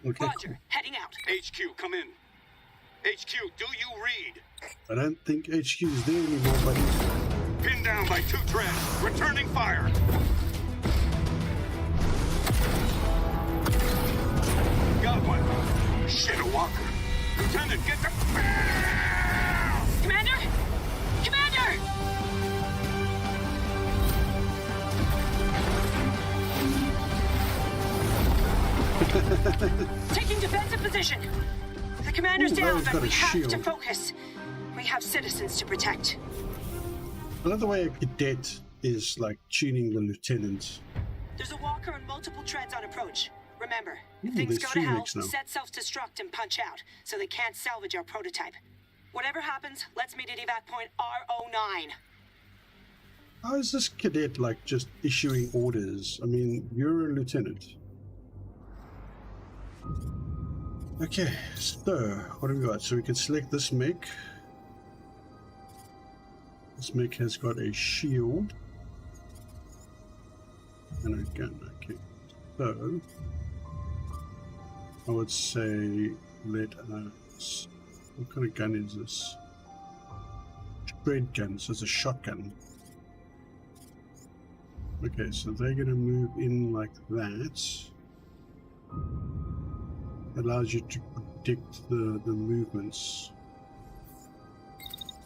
Okay. Roger, heading out. HQ, come in. HQ, do you read? I don't think HQ is there anymore, buddy. Pinned down by 2 treads. Returning fire. Got one. Shit, a walker. Lieutenant, get the... Commander! Commander! Taking defensive position. The commander's down, but we have to focus. We have citizens to protect. I love the way a cadet is like tuning the lieutenant There's a walker and multiple treads on approach. Remember, if Ooh, things there's go to 3 hell, legs now. set self-destruct and punch out, so they can't salvage our prototype. Whatever happens, let's meet at evac point R09. How is this cadet like just issuing orders? I mean, you're a lieutenant. Okay, so what have we got? So we can select this mech. This mech has got a shield and a gun. Okay, so I would say let us. What kind of gun is this? Shred gun, so it's a shotgun. Okay, so they're going to move in like that. Allows you to predict the movements.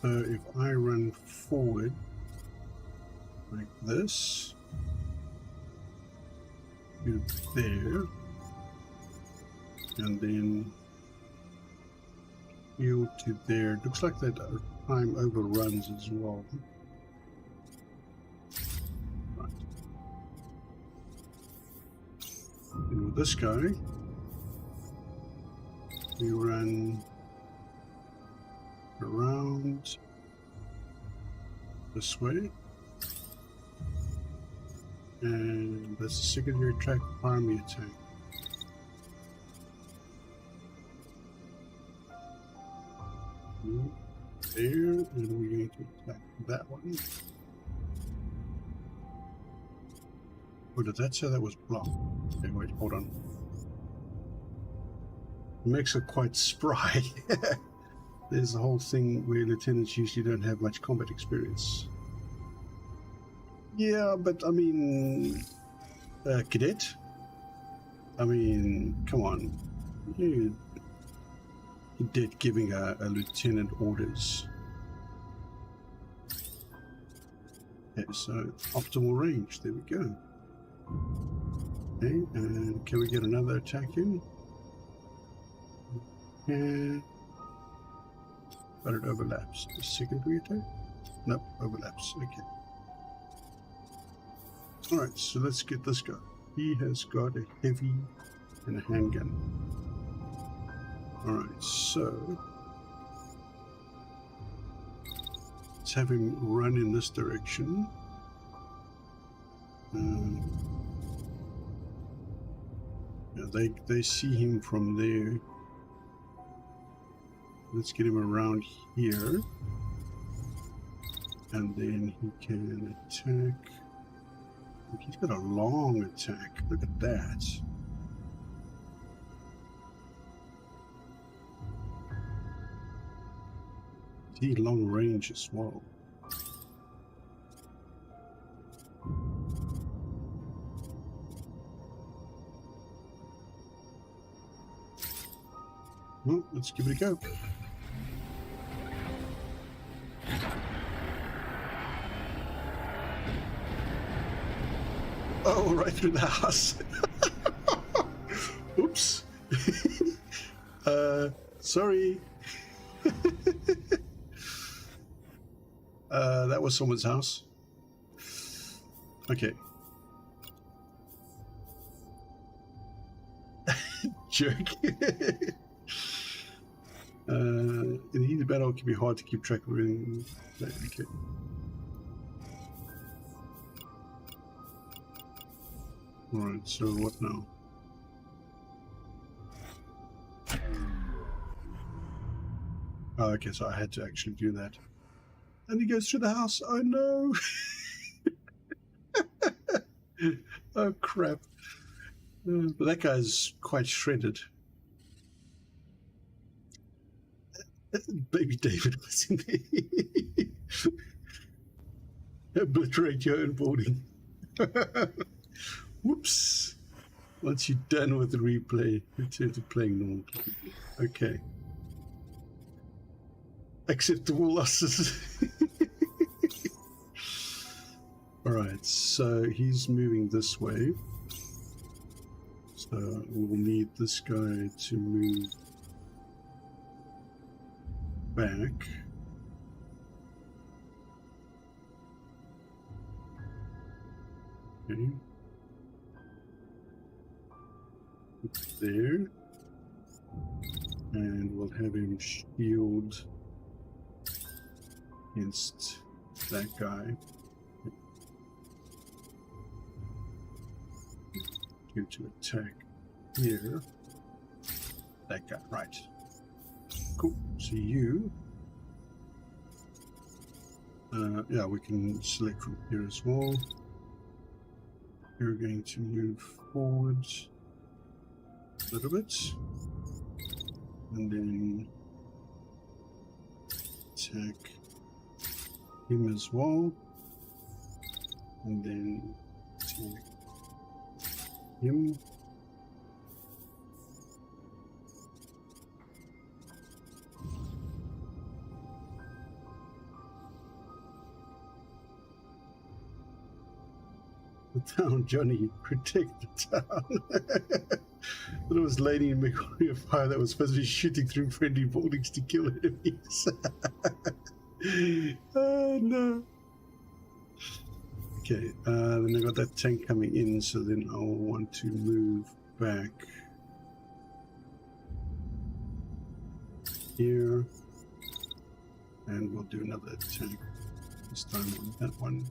So if I run forward like this, you there, and then you to there. It looks like that time overruns as well. Right. And with this guy, we run around this way, and that's a secondary track army attack. There, and we're going to attack that one. Oh, did that say that was blocked? Okay, wait, hold on. Makes it quite spry. There's the whole thing where lieutenants usually don't have much combat experience. Yeah, but I mean, cadet. I mean, come on, you cadet giving a lieutenant orders. Okay, so optimal range. There we go. Okay, and can we get another attack in? And but it overlaps. The secondary attack? Nope, overlaps. Okay. Alright, so let's get this guy. He has got a heavy and a handgun. Alright, so let's have him run in this direction. Yeah, they see him from there. Let's get him around here, and then he can attack. Look, he's got a long attack. Look at that. He long range as well. Well, let's give it a go. Oh, right through the house. Oops. Sorry. That was someone's house. Okay. Jerk. In heated battle, it can be hard to keep track of everything. Okay. Alright, so what now? Oh, okay, so I had to actually do that. And he goes through the house. Oh no! Oh crap. But that guy's quite shredded. Baby David was in there. Obliterate your own boarding. Whoops. Once you're done with the replay, return to playing normal. Okay. Acceptable losses. Alright, so he's moving this way. So we'll need this guy to move back. Okay. there. And we'll have him shield against that guy. Due to attack here. That guy, right. Cool. So you... yeah, we can select from here as well. You're going to move forward a little bit. And then attack him as well. And then attack him. The town, Johnny, protect the town. There was lady in McCoy of fire that was supposed to be shooting through friendly buildings to kill enemies. Oh no. Okay, then I got that tank coming in, so then I'll want to move back here, and we'll do another attack this time on that one.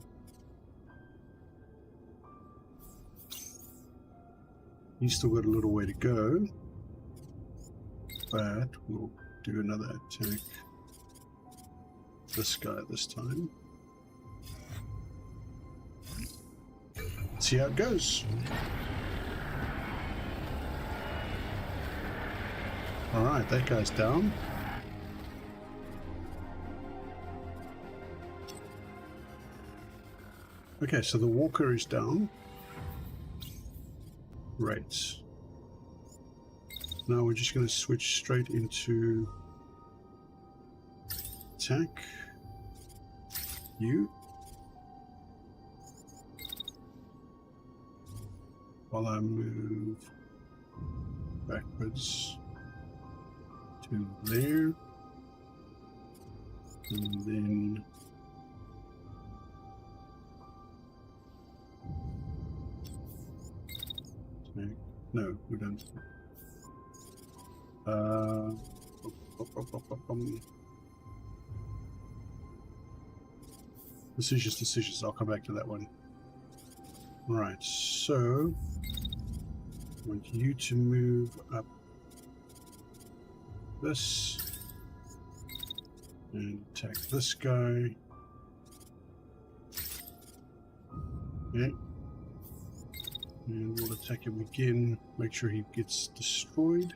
He's still got a little way to go, but we'll do another attack. This guy this time. See how it goes. Alright, that guy's down. Okay, so the walker is down. Right. Now we're just going to switch straight into attack. You. While I move backwards to there. And then no, we don't. Decisions. I'll come back to that one. Right, so I want you to move up this and attack this guy. Okay. And we'll attack him again, make sure he gets destroyed.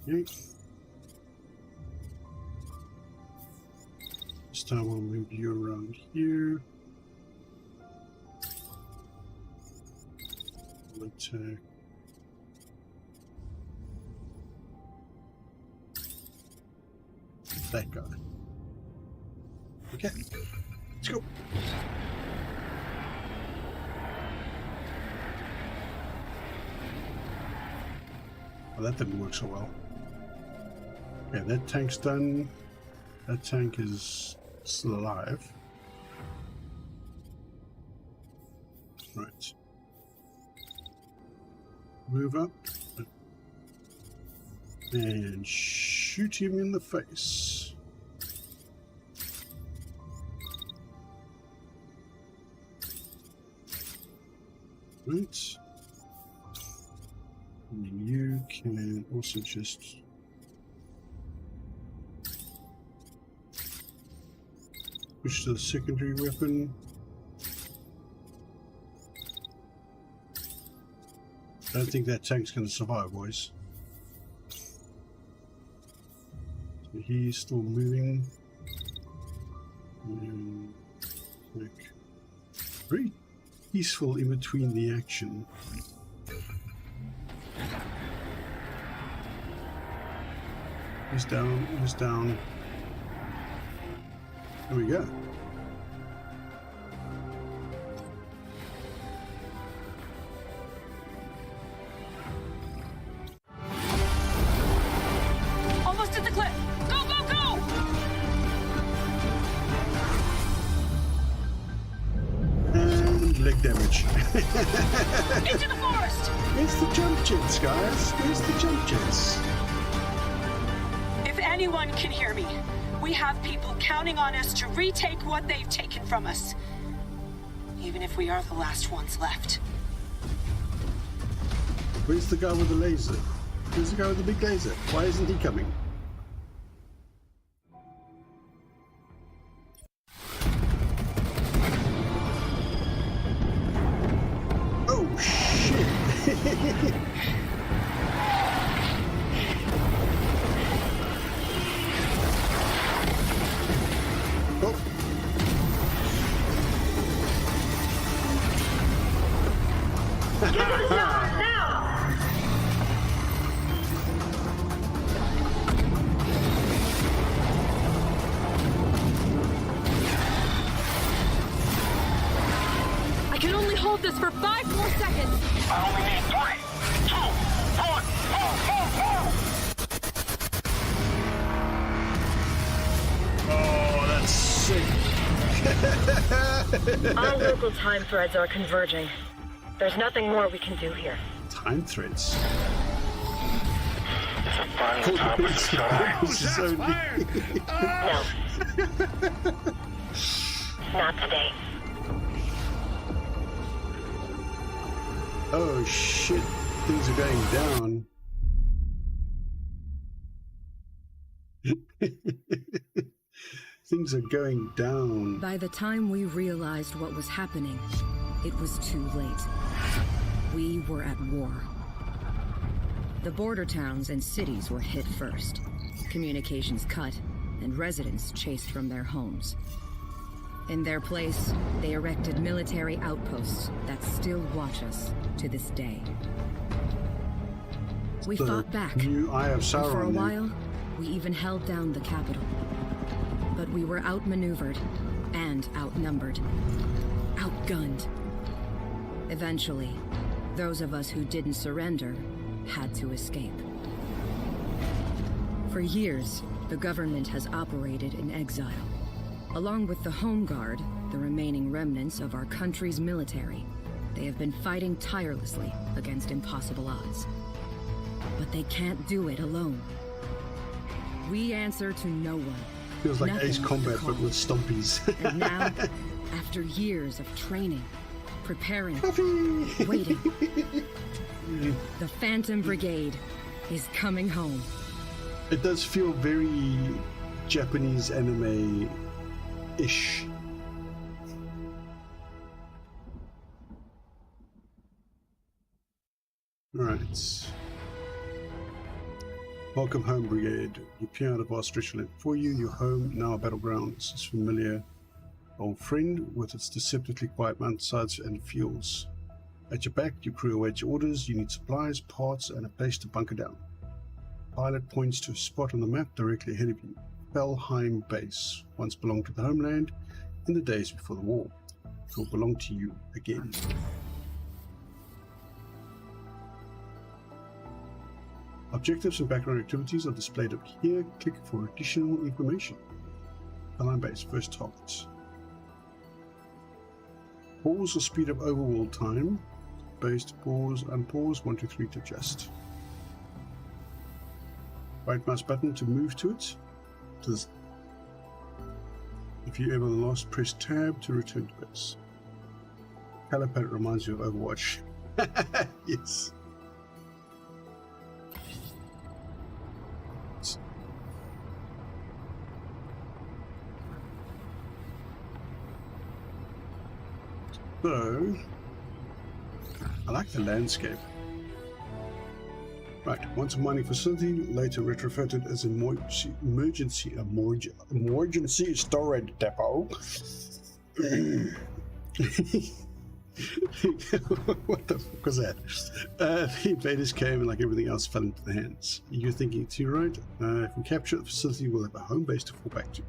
Okay. This time I'll move you around here. We'll attack that guy. Okay. Let's go. Well, that didn't work so well. Okay, that tank's done. That tank is still alive. Right. Move up. And shoot him in the face. Right. And you can also just switch to the secondary weapon. I don't think that tank's going to survive, boys. So he's still moving. And like, very peaceful in between the action. He's down, he's down. There we go. Almost at the cliff. Go, go, go! And leg damage. Into the forest! Where's the jump jets, guys? Where's the jump jets? If anyone can hear me, we have people counting on us to retake what they've taken from us. Even if we are the last ones left. Where's the guy with the laser? Where's the guy with the big laser? Why isn't he coming? Oh, shit! Oh. I can only hold this for 5 more seconds. I only need 3, 2, 1, Oh, that's sick. All local time threads are converging. There's nothing more we can do here. Time threads. It's a final time for Jedi. This is so neat. No. Not today. Oh shit, things are going down. Things are going down. By the time we realized what was happening, it was too late. We were at war. The border towns and cities were hit first, communications cut, and residents chased from their homes. In their place, they erected military outposts that still watch us to this day. We fought back, New Eye of and Sauron. for a then. while, we even held down the capital. But we were outmaneuvered and outnumbered, outgunned. Eventually, those of us who didn't surrender had to escape. For years, the government has operated in exile. Along with the Home Guard, the remaining remnants of our country's military, they have been fighting tirelessly against impossible odds. But they can't do it alone. We answer to no one. Feels like Nothing Ace but the Combat, call. but with stompies. And now, after years of training, preparing, Puffy! waiting, the Phantom Brigade is coming home. It does feel very Japanese anime-ish. Alright. Welcome home, Brigade. You peer out of our stretcher left for you. Your home, now a battleground. This is familiar old friend with its deceptively quiet mountainsides and fields. At your back, your crew awaits your orders. You need supplies, parts, and a place to bunker down. Pilot points to a spot on the map directly ahead of you. Felheim Base once belonged to the homeland in the days before the war. It will belong to you again. Objectives and background activities are displayed up here. Click for additional information. Felheim Base, first target. Pause or speed up overworld time. Base to pause, unpause, 1, 2, 3 to adjust. Right mouse button to move to it. If you ever lost, press tab to return to base. Color palette reminds you of Overwatch. Yes. So, I like the landscape. Right, once a mining facility, later retrofitted as an emergency storage depot. What the fuck was that? The invaders came and like everything else fell into their hands. You're thinking to your right, if we capture the facility, we'll have a home base to fall back to.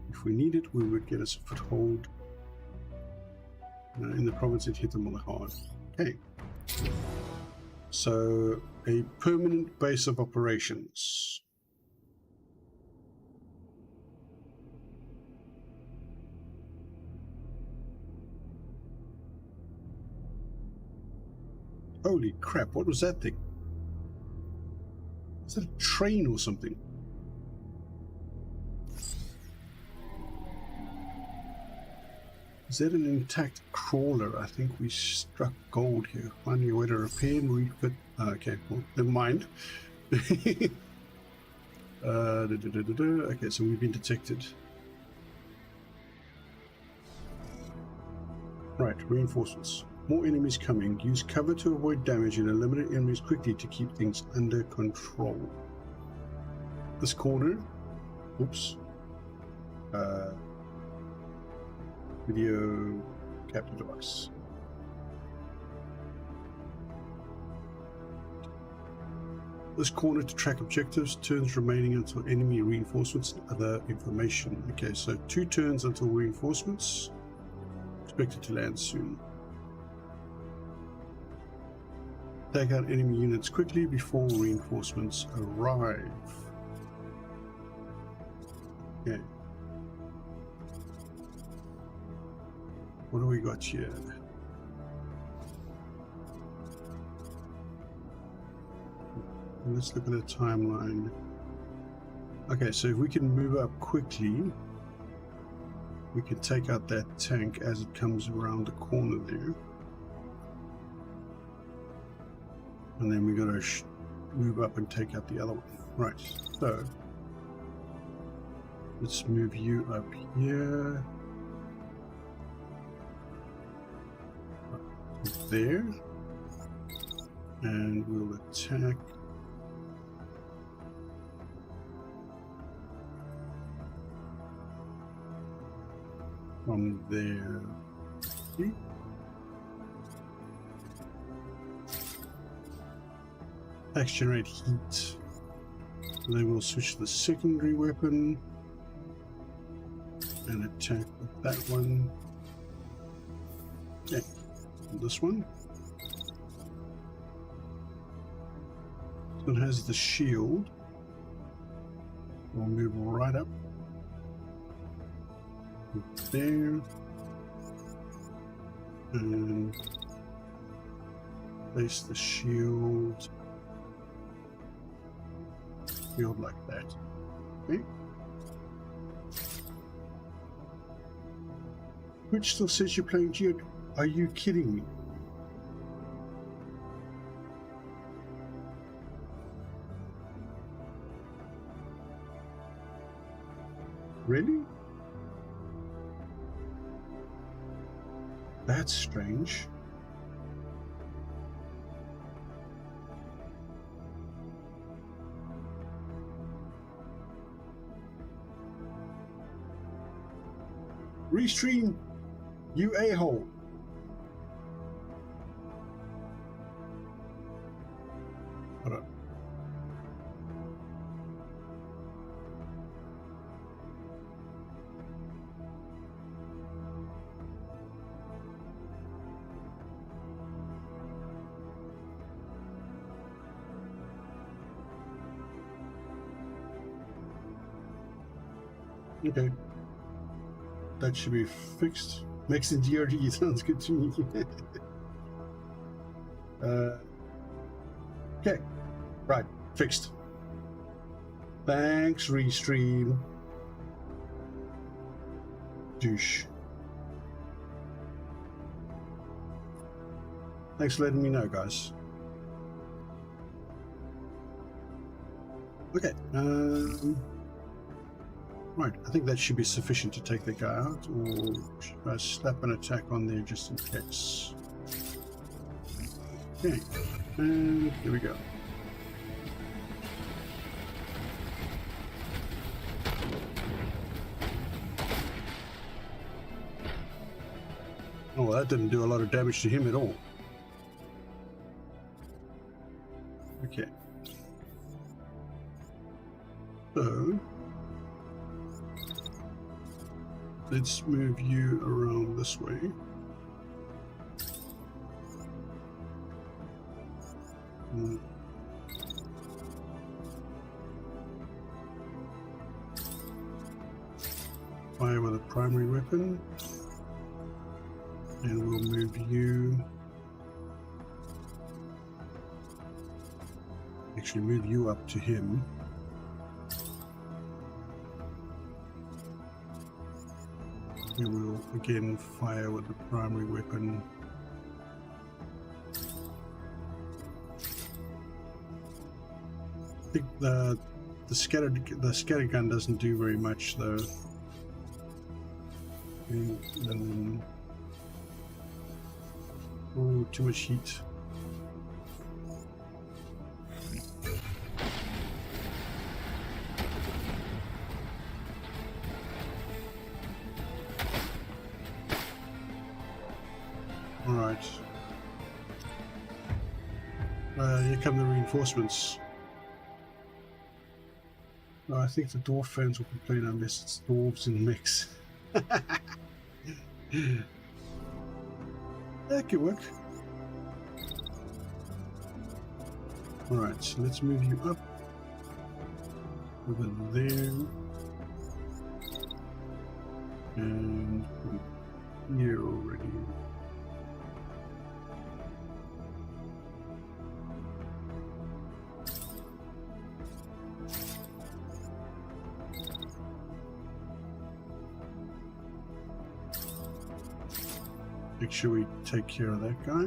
If we need it, we would get us a foothold in the province and hit them on the hard. Okay. So, a permanent base of operations. Holy crap, what was that thing? Is that a train or something? Is that an intact crawler? I think we struck gold here. Finding a way to repair and refit. Okay, well, never mind. Okay, so we've been detected. Right, reinforcements. More enemies coming. Use cover to avoid damage and eliminate enemies quickly to keep things under control. This corner. Oops. Video capture device. This corner to track objectives, turns remaining until enemy reinforcements and other information. Okay, so 2 turns until reinforcements. Expected to land soon. Take out enemy units quickly before reinforcements arrive. Okay. What do we got here? Let's look at the timeline. Okay, so if we can move up quickly, we can take out that tank as it comes around the corner there. And then we got to move up and take out the other one. Right, so let's move you up here. There. And we'll attack. From there. See? Generate heat. Then we'll switch to the secondary weapon and attack with that one. Okay, this one. So it has the shield. We'll move right up. There. And place the shield. Shield like that. Okay. Which still says you're playing Geo. Are you kidding me? Really? That's strange. Restream, you a-hole. Hold on. Okay. That should be fixed. Next in DRG sounds good to me. Okay. Right. Fixed. Thanks, Restream. Douche. Thanks for letting me know, guys. Okay. Right, I think that should be sufficient to take the guy out, or should I slap an attack on there just in case? Okay, and here we go. Oh, that didn't do a lot of damage to him at all. Okay. So let's move you around this way. Fire with a primary weapon. And we'll move you Actually, move you up to him. And we'll again fire with the primary weapon. I think the scatter gun doesn't do very much though. And then, oh, too much heat. All right. Here come the reinforcements. I think the dwarf fans will complain unless it's dwarves in the mix. That could work. Alright, so let's move you up over there and here already. Make sure we take care of that guy.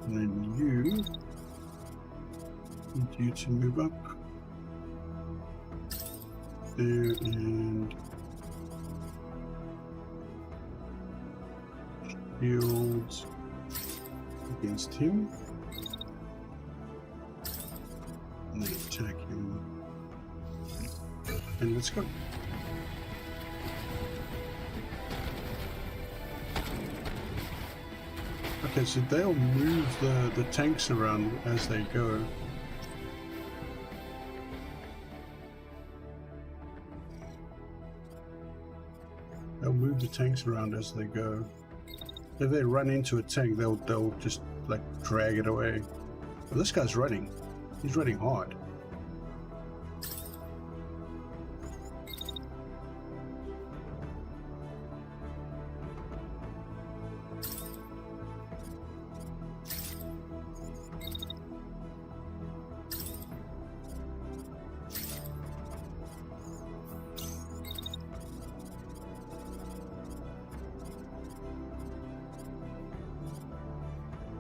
And then you need you to move up there and shield against him. And then attack him. And let's go. Okay, so they'll move the tanks around as they go. They'll move the tanks around as they go. If they run into a tank, they'll just like drag it away. But this guy's running. He's running hard.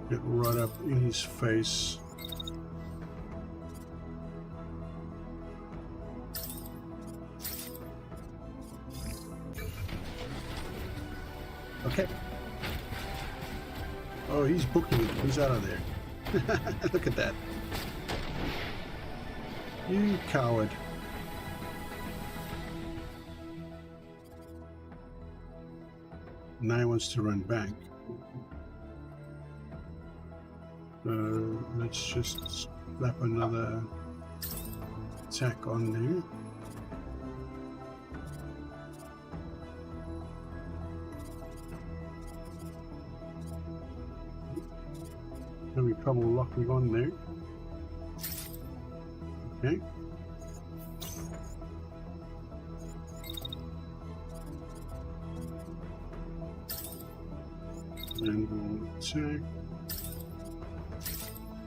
Get right up in his face. Okay. Oh, he's booking it. He's out of there. Look at that. You coward. Now he wants to run back. Let's just slap another attack on there. Having trouble locking on there. Okay. And we'll attack.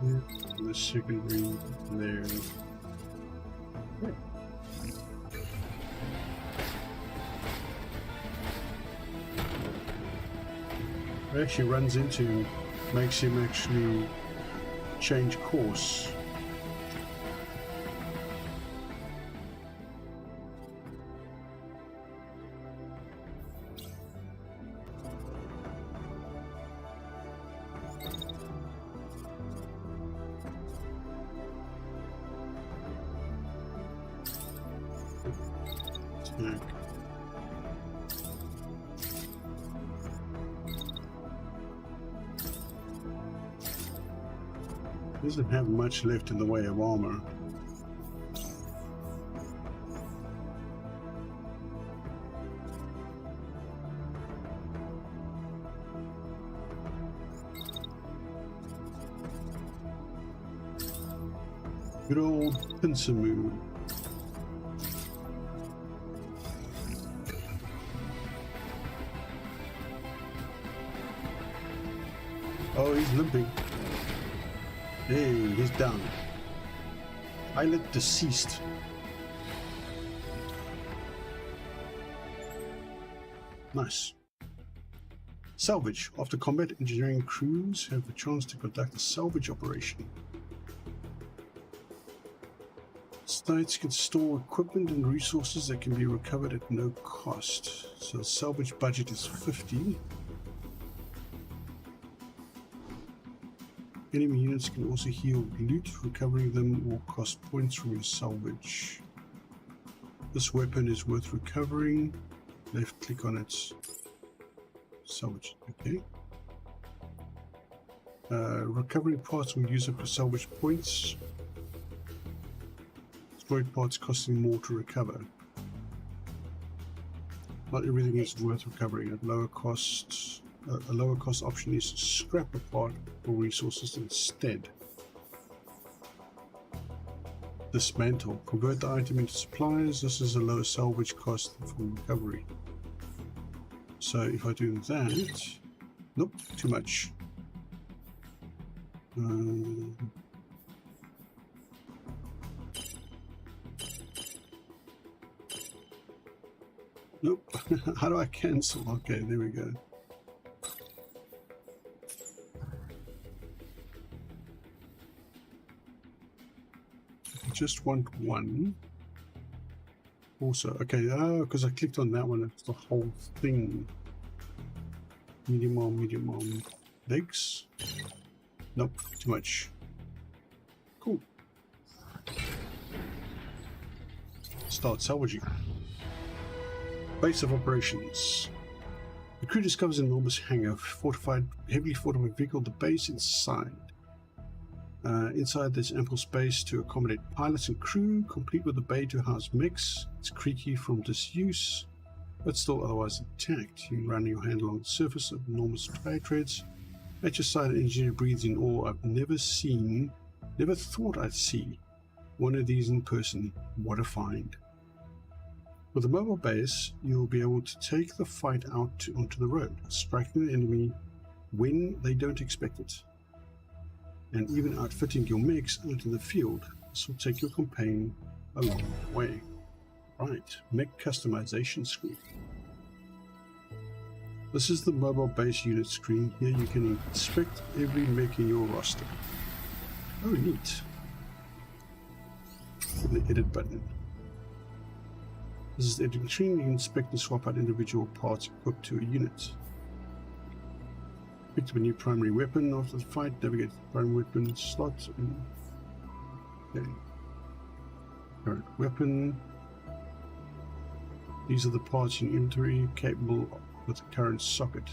The secondary there. It actually runs into, makes him actually change course. Doesn't have much left in the way of armor. Good old pincer move. Oh, he's limping. Hey, he's down. Pilot deceased. Nice. Salvage. After combat, engineering crews have the chance to conduct a salvage operation. Sites can store equipment and resources that can be recovered at no cost. So the salvage budget is 50. Enemy units can also heal loot. Recovering them will cost points from your salvage. This weapon is worth recovering. Left click on it. Salvage. Okay. Recovering parts will use up your salvage points. Destroyed parts costing more to recover. Not everything is worth recovering at lower costs. A lower cost option is to scrap a part for resources instead. Dismantle. Convert the item into supplies. This is a lower salvage cost for recovery. So if I do that, nope, too much. Nope. How do I cancel? Okay, there we go. I just want one. Also, okay, because I clicked on that one, it's the whole thing. Medium arm, legs. Nope, too much. Cool. Start salvaging. Base of operations. The crew discovers an enormous hangar, heavily fortified vehicle. The base inside. Inside there's ample space to accommodate pilots and crew, complete with a bay to house mechs. It's creaky from disuse, but still otherwise intact. You run your hand along the surface of enormous tire treads. At your side, an engineer breathes in awe. I've never thought I'd see one of these in person. What a find. With a mobile base, you'll be able to take the fight out onto the road, striking the enemy when they don't expect it, and even outfitting your mechs out in the field. This will take your campaign a long way. Right, mech customization screen. This is the mobile base unit screen. Here you can inspect every mech in your roster. Oh, neat. And the edit button. This is the editing screen. You can inspect and swap out individual parts equipped to a unit. Pick up a new primary weapon after the fight. Navigate to the primary weapon slot. Okay. Current weapon. These are the parts in inventory capable with the current socket.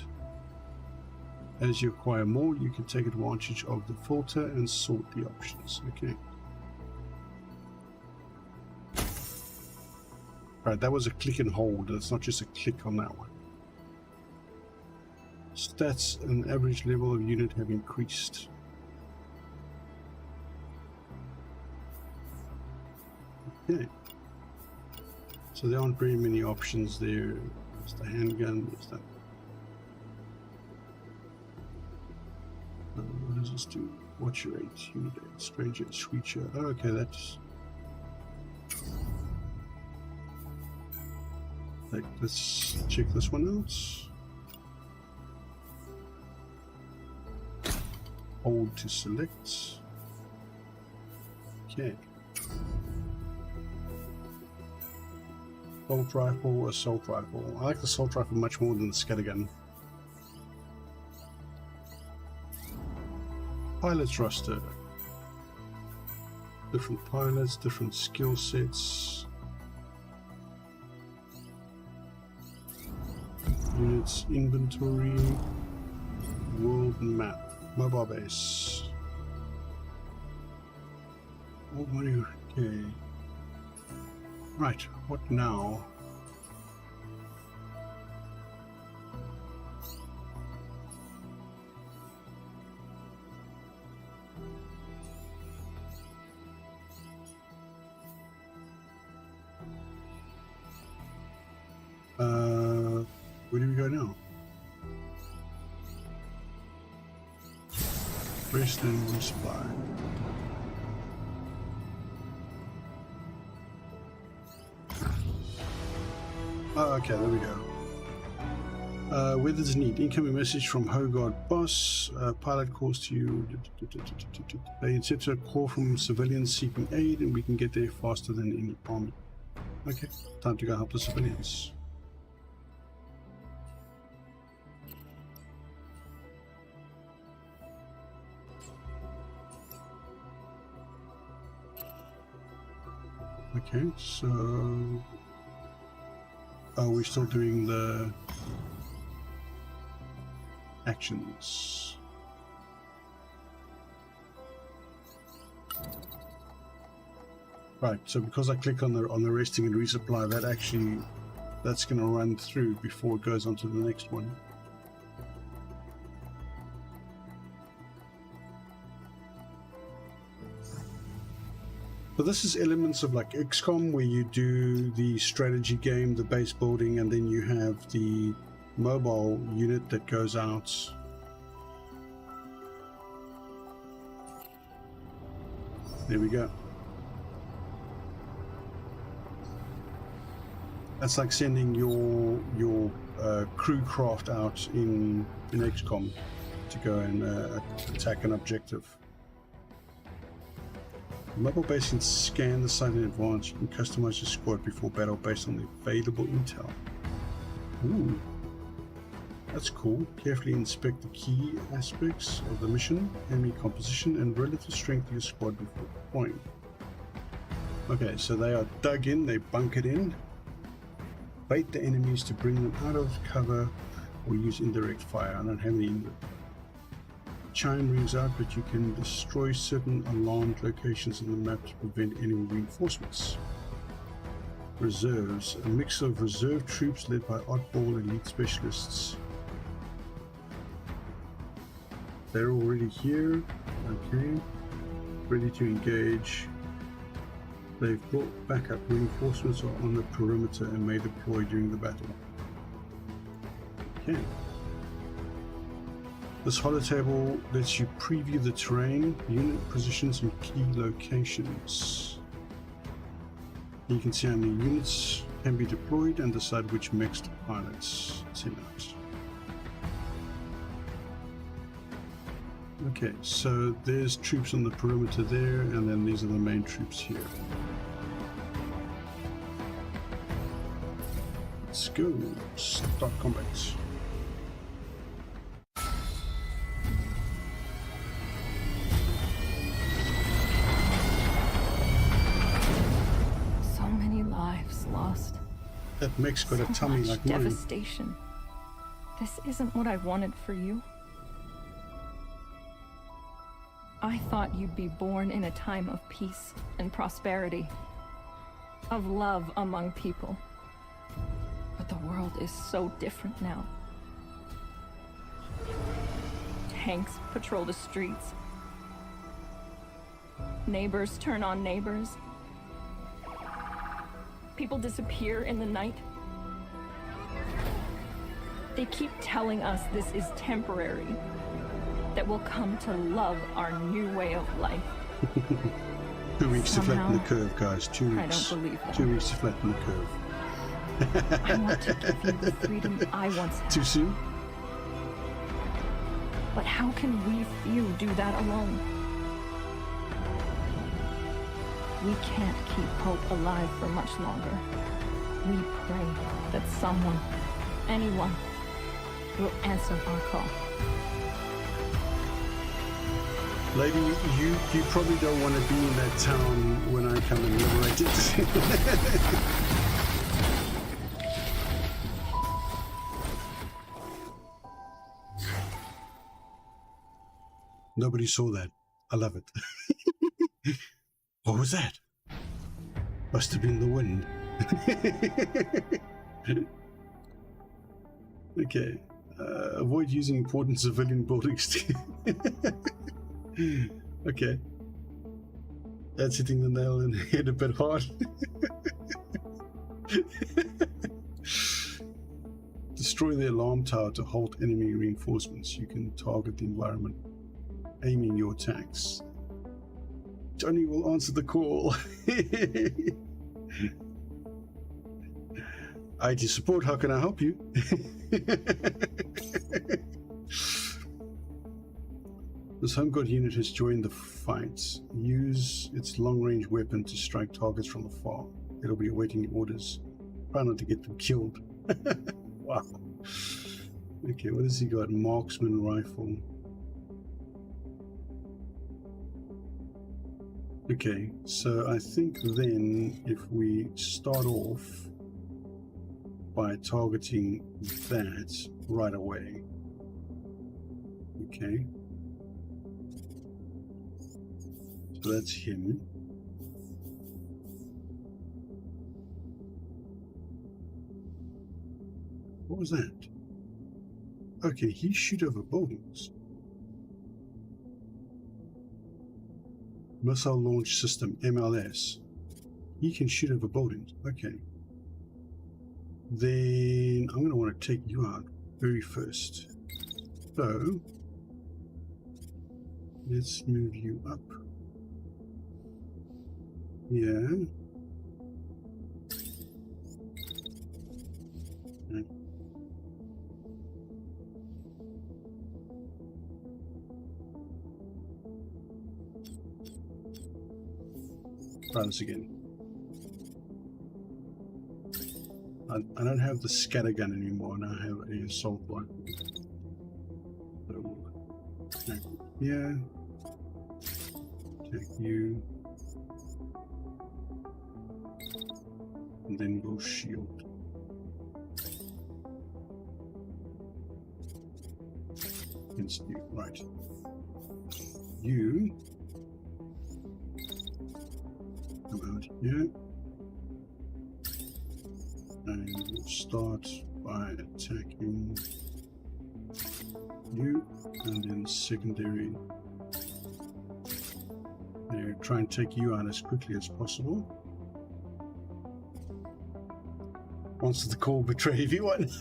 As you acquire more, you can take advantage of the filter and sort the options. Okay. Right, that was a click and hold. It's not just a click on that one. Stats and average level of unit have increased. Okay. So there aren't very many options there. There's the handgun, there's that. What does this do? Watch your 8, unit 8, stranger, switcher. Oh, okay, that's... Like, let's check this one out. Hold to select. Okay. Assault rifle, assault rifle. I like the assault rifle much more than the scattergun. Pilots roster. Different pilots, different skill sets. Units, inventory, world map, mobile base. Oh, money. Okay. Right, what now? Where do we go now? Rest and resupply. Oh, okay, there we go. Where does it need? Incoming message from Hogard boss. Pilot calls to you. They intercept a call from civilians seeking aid, and we can get there faster than any army. Okay, time to go help the civilians. Okay, so we're still doing the actions. Right, so because I click on the resting and resupply, that's going to run through before it goes on to the next one. But this is elements of like XCOM, where you do the strategy game, the base building, and then you have the mobile unit that goes out. There we go. That's like sending your crew craft out in XCOM to go and attack an objective. The mobile base can scan the site in advance. You can customize your squad before battle based on the available intel. Ooh, that's cool. Carefully inspect the key aspects of the mission, enemy composition, and relative strength of your squad before deploying. Okay, so they are dug in, they bunkered in. Bait the enemies to bring them out of cover or use indirect fire. I don't have any indirect. Chime rings out, but you can destroy certain alarmed locations in the map to prevent enemy reinforcements. Reserves. A mix of reserve troops led by oddball elite specialists. They're already here. Okay. Ready to engage. They've brought backup. Reinforcements are on the perimeter and may deploy during the battle. Okay. This holotable lets you preview the terrain, unit positions, and key locations. You can see how many units can be deployed and decide which mechs to pilot. Send out. Okay, so there's troops on the perimeter there, and then these are the main troops here. Let's go. Start combat. Lost. That mech's got a tummy like mine. Devastation. This isn't what I wanted for you. I thought you'd be born in a time of peace and prosperity, of love among people. But the world is so different now. Tanks patrol the streets. Neighbors turn on neighbors. People disappear in the night. They keep telling us this is temporary, that we'll come to love our new way of life. 2 weeks to flatten the curve, guys. 2 weeks. I don't believe that. 2 weeks to flatten the curve. I want to give you the freedom I once had. Too soon? But how can we few do that alone? We can't keep hope alive for much longer. We pray that someone, anyone, will answer our call. Lady, you probably don't want to be in that town when I come and liberate it. Nobody saw that. I love it. What was that? Must have been the wind. Okay. Avoid using important civilian buildings. Okay. That's hitting the nail on the head a bit hard. Destroy the alarm tower to halt enemy reinforcements. You can target the environment. aiming your attacks. Johnny will answer the call. IT support, how can I help you? This home guard unit has joined the fight. Use its long-range weapon to strike targets from afar. It'll be awaiting orders. Try not to get them killed. Wow. Okay, what has he got? Marksman rifle. Okay, so I think then if we start off by targeting that right away. Okay. So that's him. What was that? Okay, he shoot over buildings. Missile Launch System, MLS. He can shoot over buildings. Okay. Then I'm going to want to take you out very first. So, let's move you up. Yeah. Okay. Try this again. I don't have the scattergun anymore, and I have an assault rifle. So, yeah. Take you. And then go shield. Against you, right. You come out here. And we'll start by attacking you, and then secondary. There, try and take you out as quickly as possible. Wants the call, betray everyone.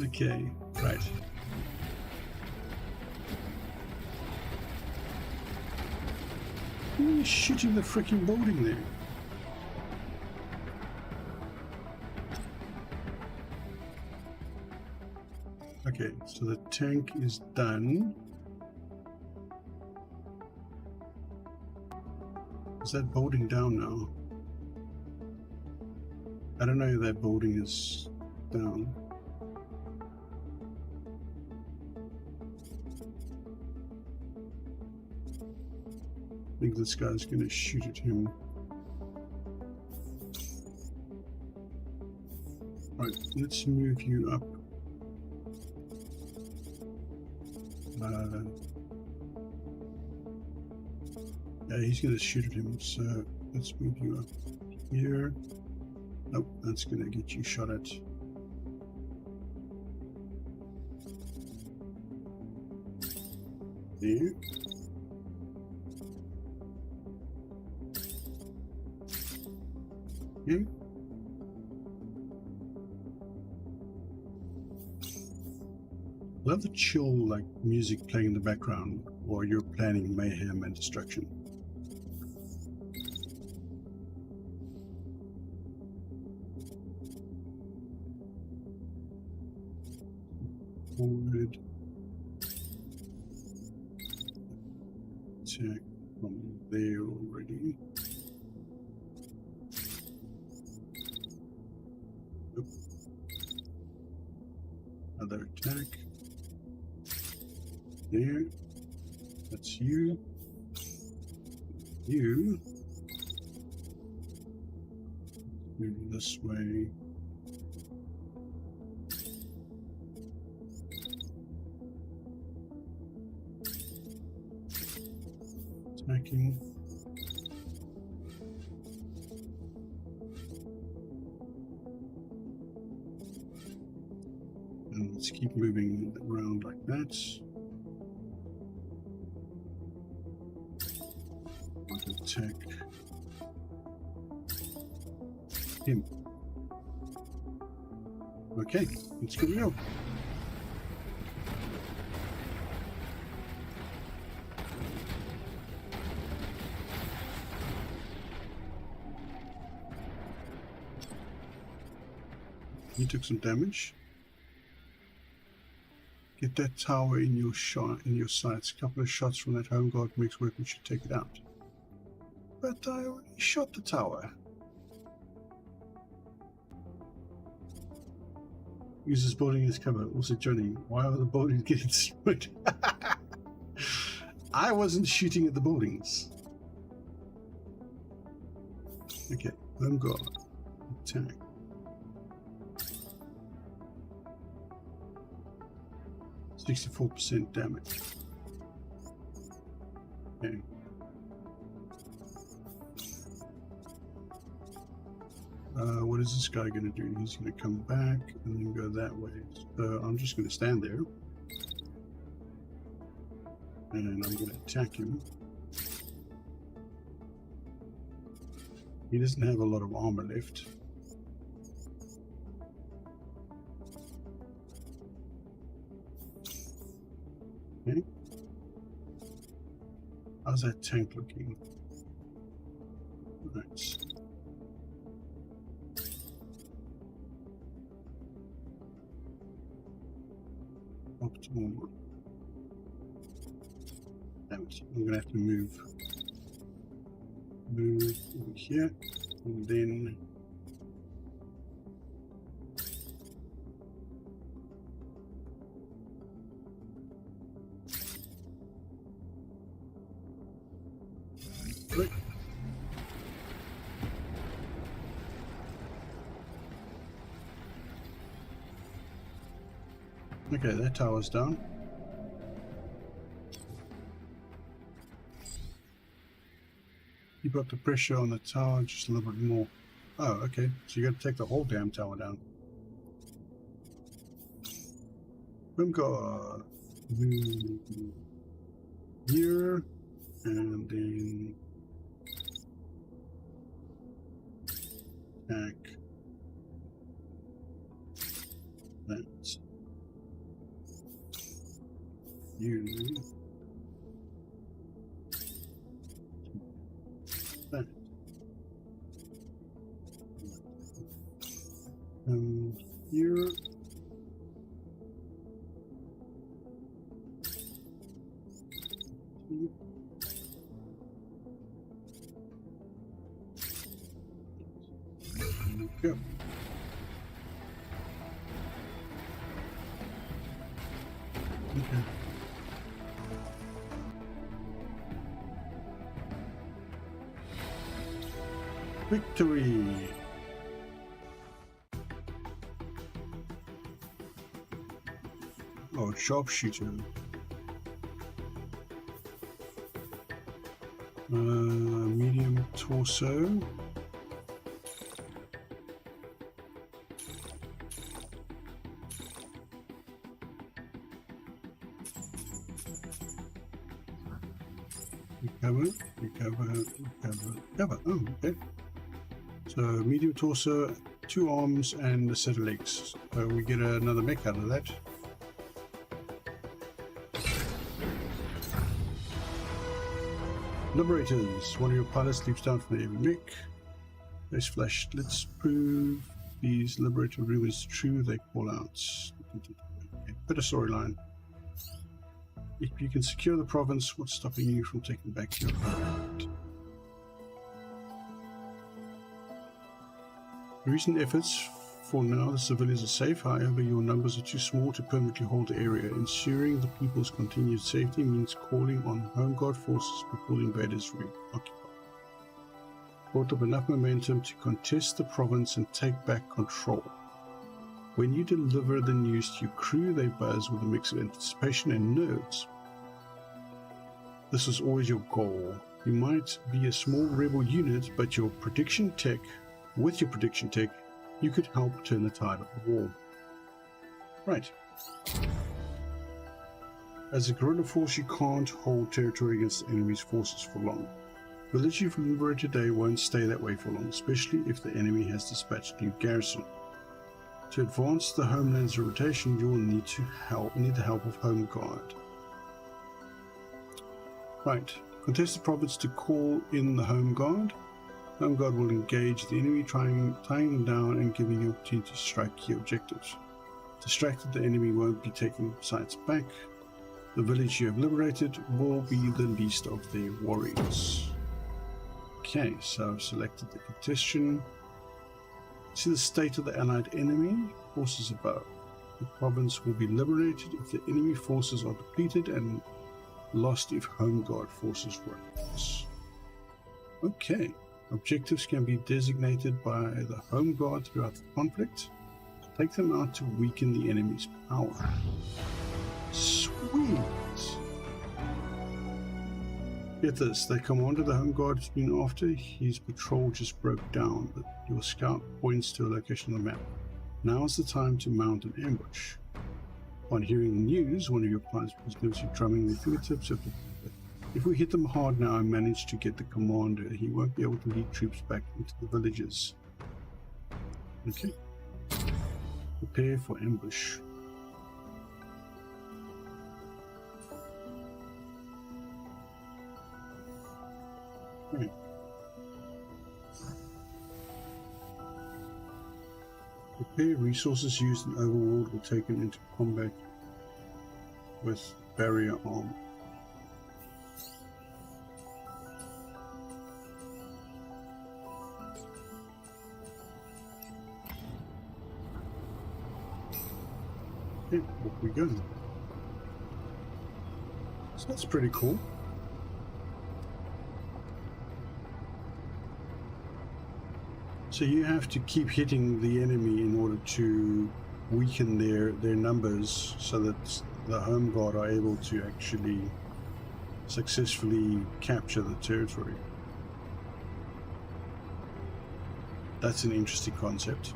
Okay, right. Who is shooting the freaking building there? Okay, so the tank is done. Is that building down now? I don't know if that building is down. I think this guy's going to shoot at him. Right, let's move you up. Yeah, he's going to shoot at him, so let's move you up here. Nope, that's going to get you shot at. There. Okay. Love the chill, like, music playing in the background while you're planning mayhem and destruction. Forward. Attack from there already. Nope. Another attack. There. That's you. You. Move this way. Attacking. And let's keep moving around like that. Attack him. Okay, let's go. You took some damage. Get that tower in your sights. A couple of shots from that home guard mix weapon should take it out. But I already shot the tower. Use this building as cover. Also, Johnny, why are the buildings getting destroyed? I wasn't shooting at the buildings. Okay, home guard. Attack. %64% damage. Okay. What is this guy going to do? He's going to come back and then go that way. So I'm just going to stand there. And I'm going to attack him. He doesn't have a lot of armor left. Okay. How's that tank looking? Right. Optimal. Damn it. I'm gonna have to move over here, and then click. Okay, that tower's down. Keep up the pressure on the tower just a little bit more. Oh, okay. So you got to take the whole damn tower down. Boomgar. Here. And then attack that. You that. And here. Go. Okay. Victory! Oh, sharpshooter. Medium torso. Recover. Oh, okay. So medium torso, 2 arms, and a set of legs. So we get another mech out of that. Liberators. One of your pilots leaps down from the enemy mech. Face flash. Let's prove these liberator rumors true. They call out. Okay. Bit of storyline. If you can secure the province, what's stopping you from taking back your land? Recent efforts, for now the civilians are safe, however your numbers are too small to permanently hold the area. Ensuring the people's continued safety means calling on Home Guard forces before the invaders reoccupy. Built up enough momentum to contest the province and take back control. When you deliver the news to your crew, they buzz with a mix of anticipation and nerves. This was always your goal. You might be a small rebel unit, but with your prediction tech, you could help turn the tide of the war. Right. As a guerrilla force, you can't hold territory against the enemy's forces for long. Village you've liberated today won't stay that way for long, especially if the enemy has dispatched a new garrison. To advance the homeland's rotation, you will need the help of Home Guard. Right. Contest the province to call in the Home Guard. Home Guard will engage the enemy, tying them down and giving you opportunity to strike key objectives. Distracted, the enemy won't be taking sights back. The village you have liberated will be the least of their worries. Okay, so I've selected the contestation. See the state of the allied enemy. Forces above. The province will be liberated if the enemy forces are depleted and lost if Home Guard forces rise. Okay. Objectives can be designated by the Home Guard throughout the conflict. Take them out to weaken the enemy's power. Sweet! Get this, the commander the Home Guard has been after, his patrol just broke down. Your scout points to a location on the map. Now is the time to mount an ambush. On hearing the news, one of your pilots gives you drumming the fingertips of the... If we hit them hard now and manage to get the commander, he won't be able to lead troops back into the villages. Okay. Prepare for ambush. Okay. Prepare resources used in Overworld were taken into combat with barrier armor. Okay, off we go. So that's pretty cool. So you have to keep hitting the enemy in order to weaken their numbers so that the Home Guard are able to actually successfully capture the territory. That's an interesting concept.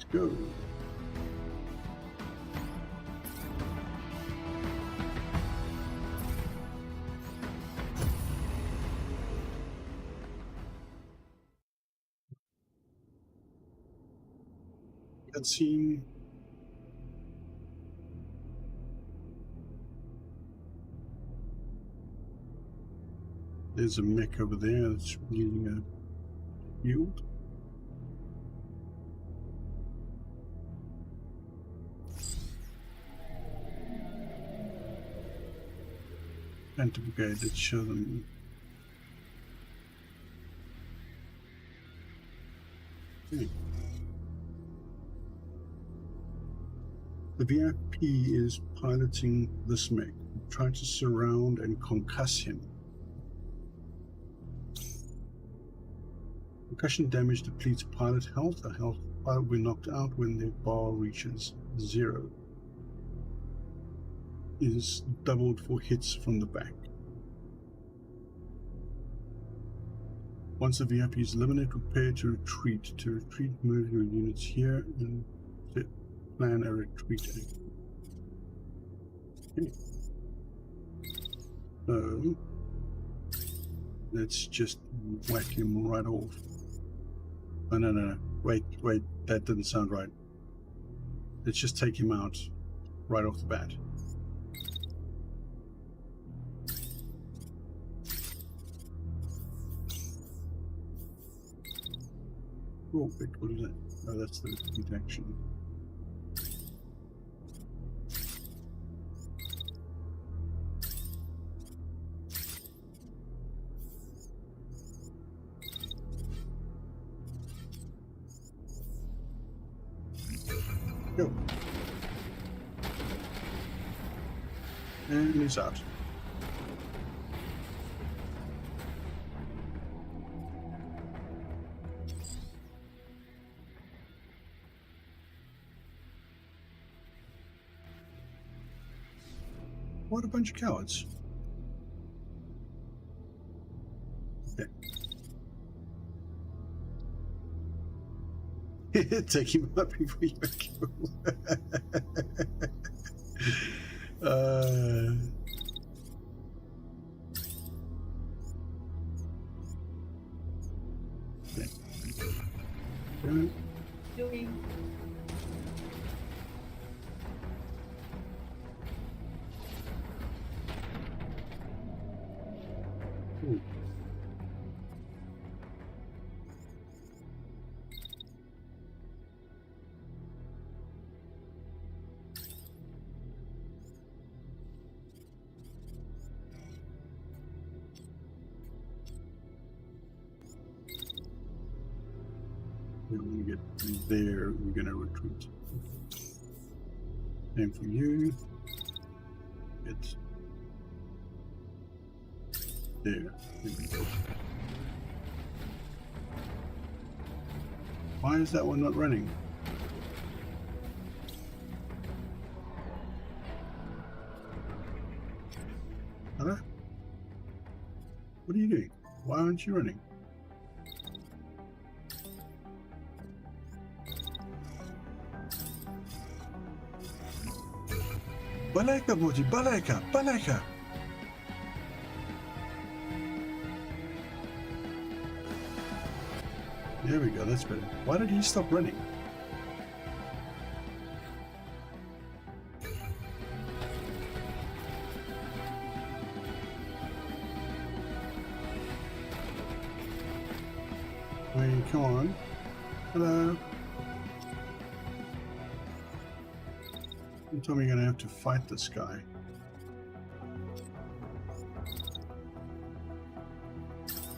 Go. Cutscene. There's a mech over there that's using a shield. And to Brigade, let's show them. Okay. The VIP is piloting this mech. Try to surround and concuss him. Concussion damage depletes pilot health. A health pilot will be knocked out when their bar reaches 0. Is doubled for hits from the back. Once the VIP is eliminated, prepare to retreat. To retreat, move your units here and plan a retreat. Okay. So let's just whack him right off. Oh, no. Wait, that didn't sound right. Let's just take him out right off the bat. Oh, wait, what is that? Oh, that's the retreat action. Go. And he's out. What a bunch of cowards. Okay. Take him up before you kill. Okay. Ooh. When we get there, we're gonna retreat. Same for you. Get there. There we go. Why is that one not running? Huh? What are you doing? Why aren't you running? Balaika, Booty, Balaika, Balaika! There we go, that's better. Why did he stop running? Wait, come on. Hello. You told me you're gonna have to fight this guy.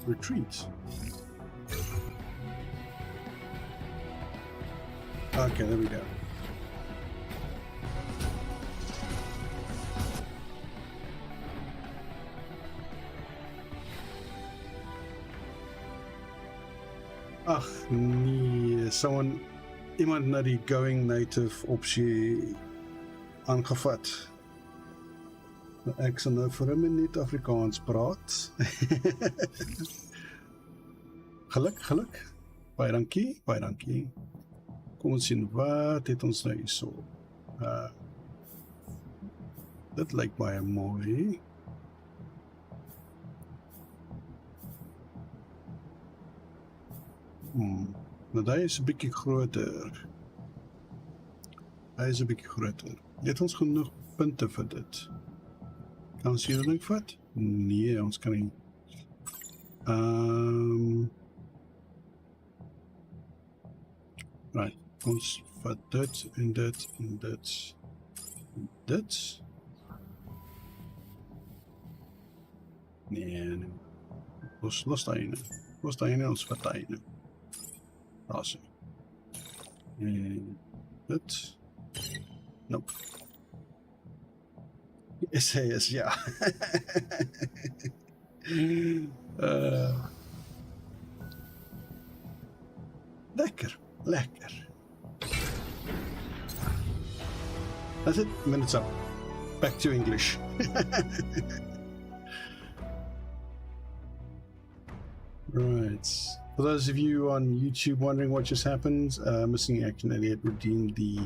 Retreat. Okay, there we go. Ag nee, iemand na die going native opsie aangevat. Ek sal nou vir 'n minuut Afrikaans praat. Geluk. Baie dankie, baie dankie. Kom ons sien, wat het ons nou hierso? Dit lyk baie mooi. Nou, die is 'n bietjie groter. Jy het ons genoeg punte vir dit. Kan ons hier ding vat? Nee, ons kan nie. Right, ons vat dit en dit en dit en dit. Nee. Los daai ene, ons vat daai ene. Daar sien. En dit. Nope. Is ja. Lekker. That's it. Minutes up. Back to English. Right. For those of you on YouTube wondering what just happened, Missing Action Elliot redeemed the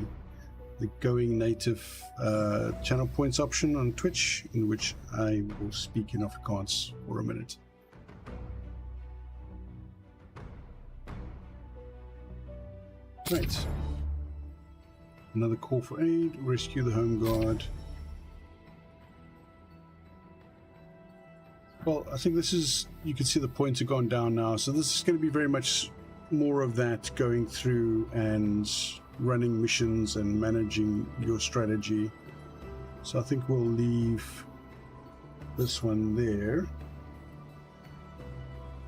Going Native channel points option on Twitch, in which I will speak in Afrikaans for a minute. Right. Another call for aid. Rescue the home guard. Well, I think this is, you can see the points have gone down now, so this is going to be very much more of that, going through and running missions and managing your strategy. So I think we'll leave this one there.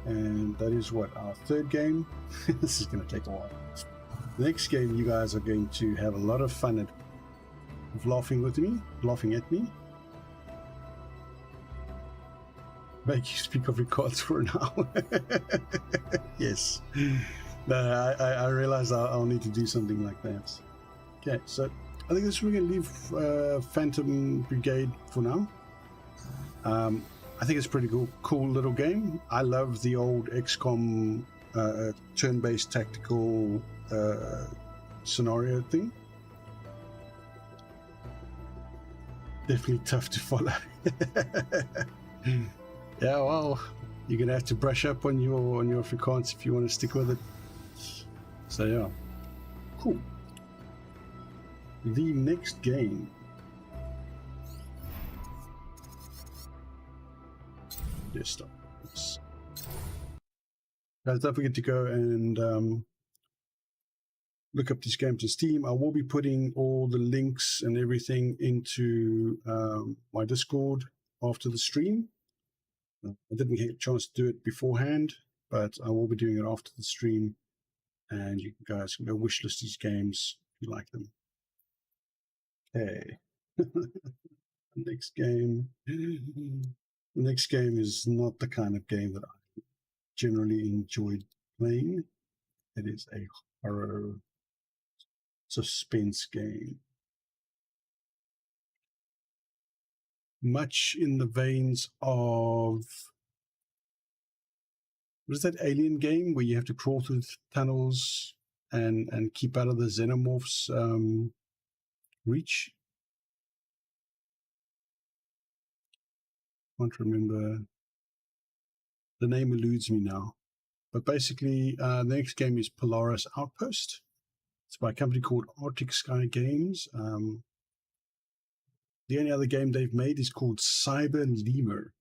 And that is what, our third game? This is going to take a while. The next game, you guys are going to have a lot of fun at laughing at me. Make you speak Afrikaans for an hour. Yes. No, I realize I'll need to do something like that. Okay, so I think this we're going to leave Phantom Brigade for now. I think it's a pretty cool little game. I love the old XCOM turn-based tactical scenario thing. Definitely tough to follow. Yeah, well, you're gonna have to brush up on your Afrikaans if you want to stick with it. So yeah, cool. The next game. Just stop. Guys, don't forget to go and look up these games on Steam. I will be putting all the links and everything into my Discord after the stream. I didn't get a chance to do it beforehand, but I will be doing it after the stream, and you guys can go wishlist these games if you like them. Okay. Next game. The next game is not the kind of game that I generally enjoyed playing. It is a horror suspense game. Much in the veins of, what is that alien game where you have to crawl through tunnels and keep out of the xenomorphs reach? Can't remember. The name eludes me now. But basically, the next game is Polaris Outpost. It's by a company called Arctic Sky Games. The only other game they've made is called Cyber Lemur.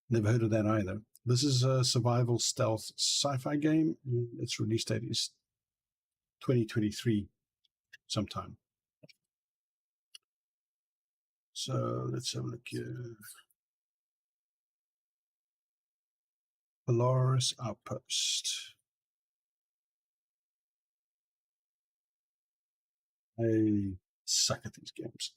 Never heard of that either. This is a survival stealth sci-fi game. Its release date is 2023 sometime. So let's have a look here. Polaris Outpost. I suck at these games.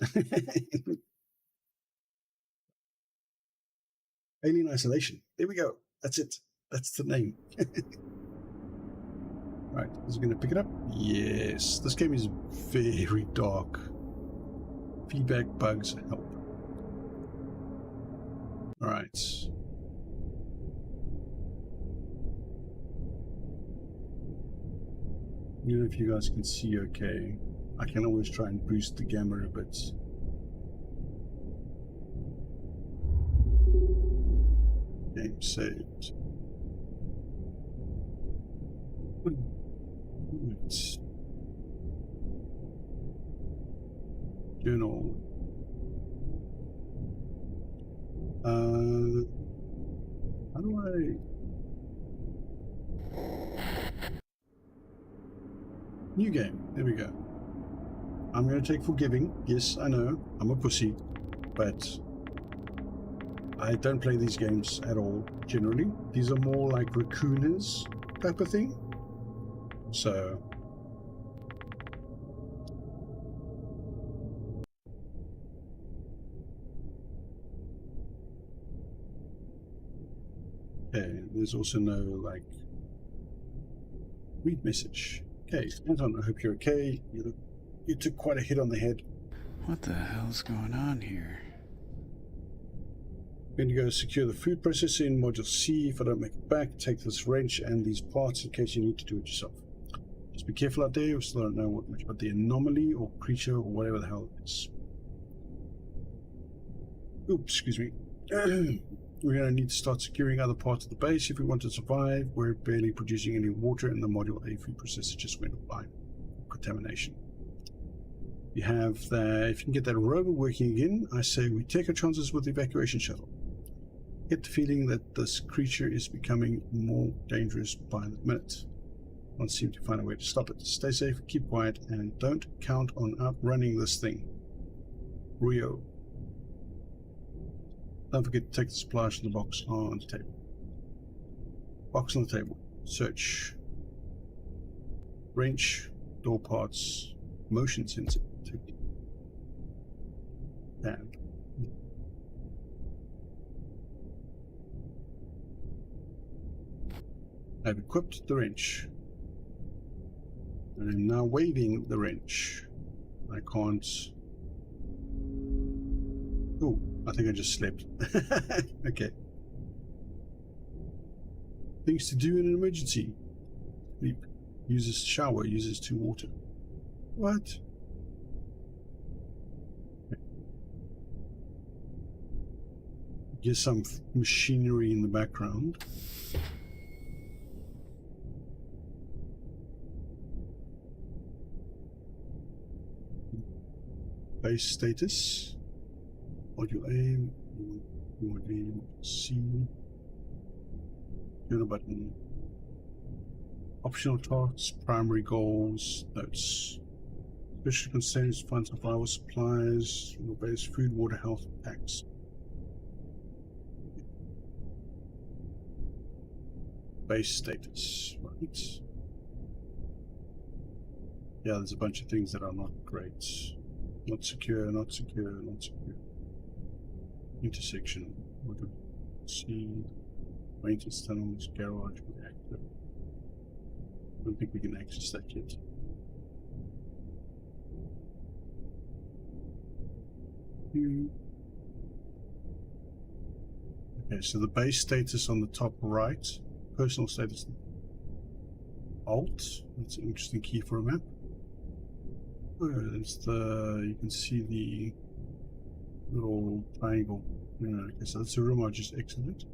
Alien Isolation. There we go. That's it. That's the name. Right. Is it going to pick it up? Yes. This game is very dark. Feedback bugs help. All right. I don't know if you guys can see okay. I can always try and boost the gamma a bit. Game saved. Right. Journal. How do I... New game. There we go. I'm going to take Forgiving. Yes, I know. I'm a pussy. But I don't play these games at all, generally. These are more like Raccooners type of thing. So... Okay, there's also no, like... read message. Okay, Anton, I hope you're okay. You took quite a hit on the head. What the hell's going on here? I'm going to go secure the food processor in Module C. If I don't make it back, take this wrench and these parts in case you need to do it yourself. Just be careful out there. We still don't know what much about the anomaly or creature or whatever the hell it is. Oops, excuse me. We're going to need to start securing other parts of the base if we want to survive. We're barely producing any water, and the Module A food processor just went offline. Contamination. You have that. If you can get that rover working again, I say we take our chances with the evacuation shuttle. Get the feeling that this creature is becoming more dangerous by the minute. Can't seem to find a way to stop it. Stay safe, keep quiet, and don't count on outrunning this thing. Rio. Don't forget to take the splash in the box on the table. Box on the table. Search. Wrench. Door parts. Motion sensor. And I've equipped the wrench. And I'm now waving the wrench. I can't... Oh, I think I just slept. Okay. Things to do in an emergency. Sleep. Uses shower, uses 2 water. What? Here's some machinery in the background. Base status. Module A, Module C. Journal button. Optional tasks, primary goals, notes. Special concerns, find survival supplies, base food, water, health packs. Base status, right? Yeah, there's a bunch of things that are not great. Not secure, not secure, not secure. Intersection. What do we see? Maintenance tunnels, garage, reactor. I don't think we can access that yet. Okay, so the base status on the top right, personal status, Alt. That's an interesting key for a map. Oh, it's the, you can see the little triangle. Okay, so that's the room I just exited.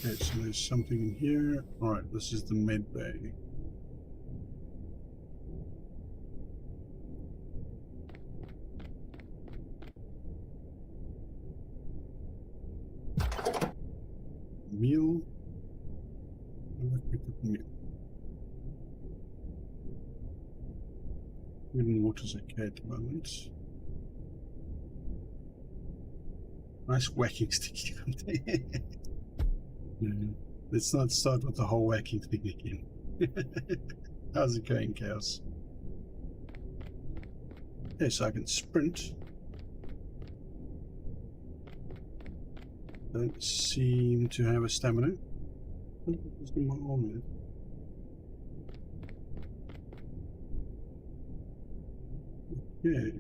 Okay, so there's something in here. Alright, this is the med bay. Meal. Let's pick up meal. Food and water's okay at the moment. Nice whacking stick. Let's not start with the whole whacking thing again. How's it going, Chaos? Okay, so I can sprint. Don't seem to have a stamina. What's in my arm? Okay,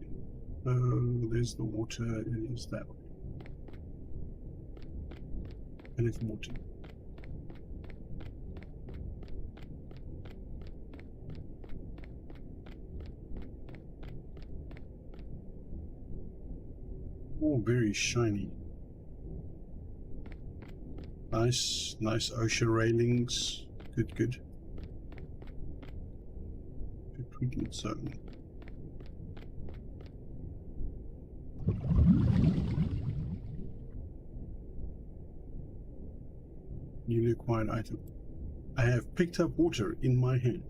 so there's the water, it is that way. And it's water. Oh, very shiny. Nice, nice OSHA railings. Good, good. Good treatment zone. Newly acquired item. I have picked up water in my hand.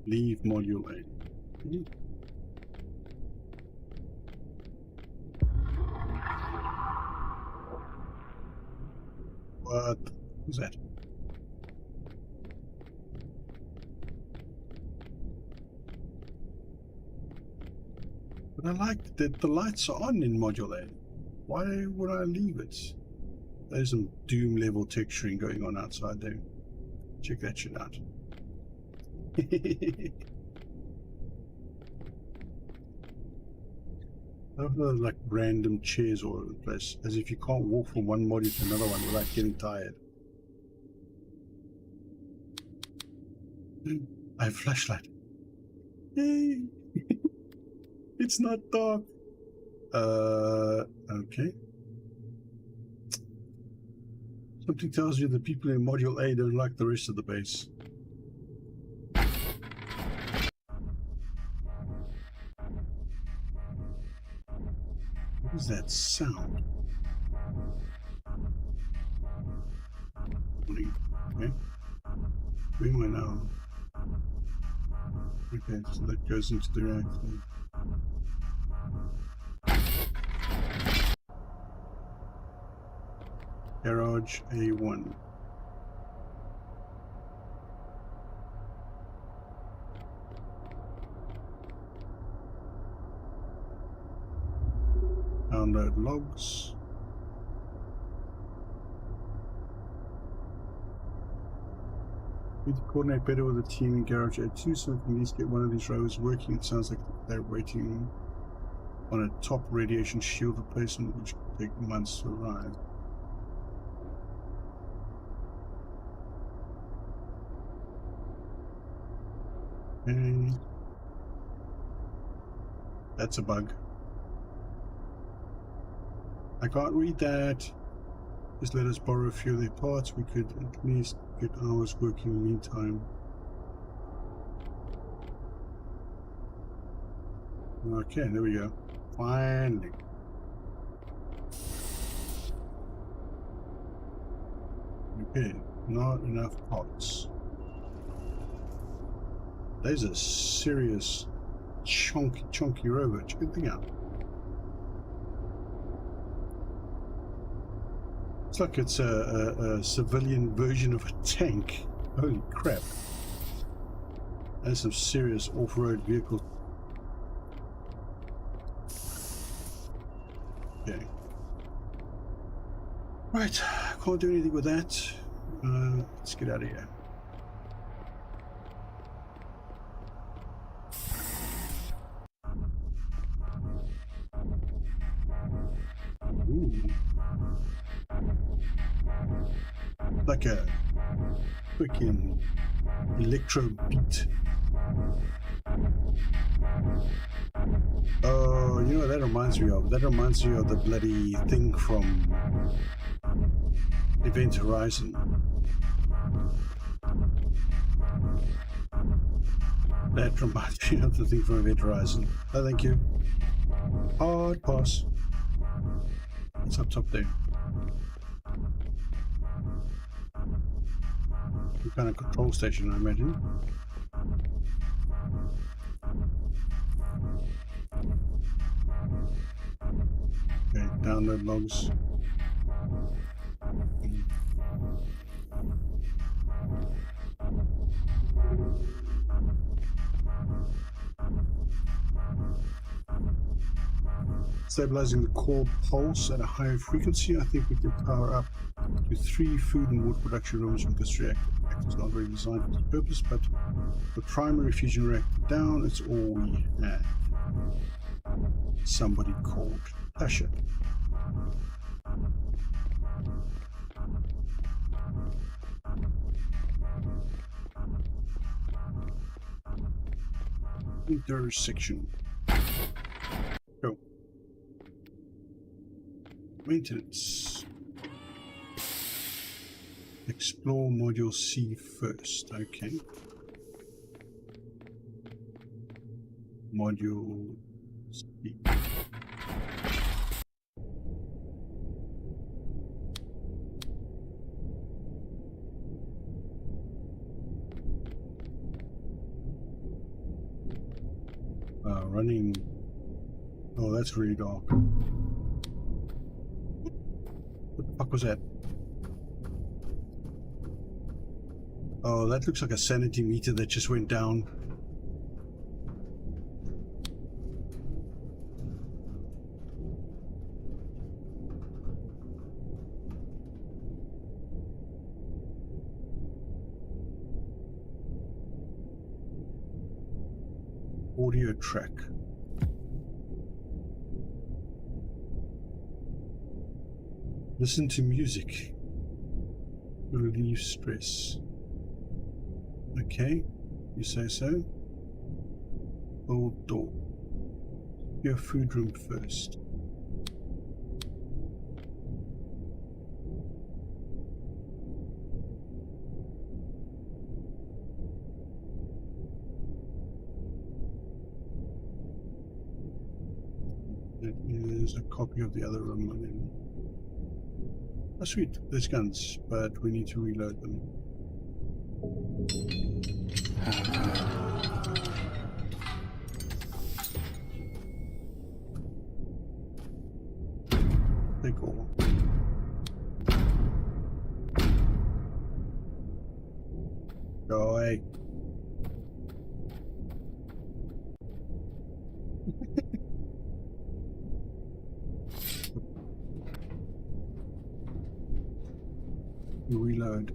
Leave module A. What was that? But I like that the lights are on in module A. Why would I leave it? There's some Doom level texturing going on outside there. Check that shit out. I don't know, like random chairs all over the place, as if you can't walk from one module to another one without getting tired. I have a flashlight. Yay! It's not dark. Okay. Something tells you the people in module A don't like the rest of the base. What is that sound? Okay. Where am I now? Okay, so that goes into the reactor. Garage A1. Download logs. We need to coordinate better with the team in Garage A2 so we can at least get one of these rows working. It sounds like they're waiting on a top radiation shield replacement, which could take months to arrive. Okay. That's a bug. I can't read that. Just let us borrow a few of their parts. We could at least get hours working in the meantime. Okay, there we go. Finally. Okay, not enough parts. There's a serious chunky robot. Check the thing out. It's like it's a civilian version of a tank. Holy crap. There's some serious off-road vehicles. Okay. Right, can't do anything with that. Let's get out of here. Ooh. Like a freaking electro beat. Oh, you know what that reminds me of? That reminds me of the bloody thing from Event Horizon. That reminds me of the thing from Event Horizon. Oh, thank you. Hard pass. It's up top there. Some kind of control station, I imagine. Okay, download logs. Stabilizing the core pulse at a higher frequency. I think we can power up to 3 food and wood production rooms with this reactor. The reactor is not really designed for this purpose, but the primary fusion reactor down, it's all we have. Somebody called Tasha. Intersection. Go. Maintenance. Explore module C first. Okay. Module C. Running. Oh, that's really dark. What the fuck was that? Oh, that looks like a sanity meter that just went down. Audio track. Listen to music. Relieve stress. Okay, you say so. Old door. Your food room first. That is a copy of the other room I'm in. Oh, sweet, there's guns, but we need to reload them. Take all. Go away. Reload.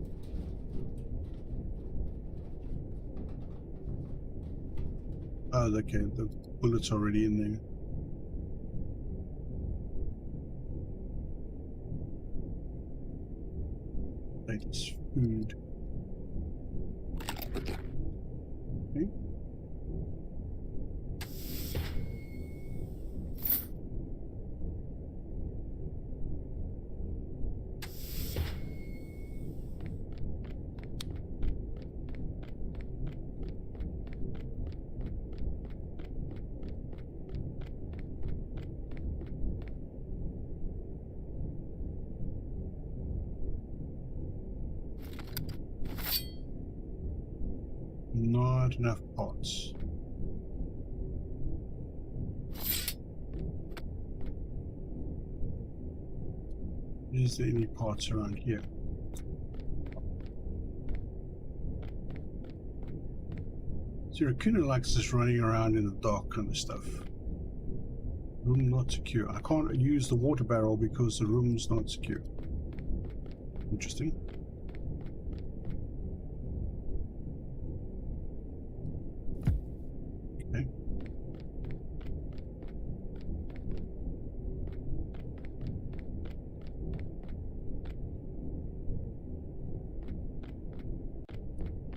Oh, okay, the bullet's already in there. That's food. Okay. Not enough parts. Is there any parts around here? So Raccoon likes just running around in the dark kind of stuff. Room not secure. I can't use the water barrel because the room's not secure. Interesting. Okay.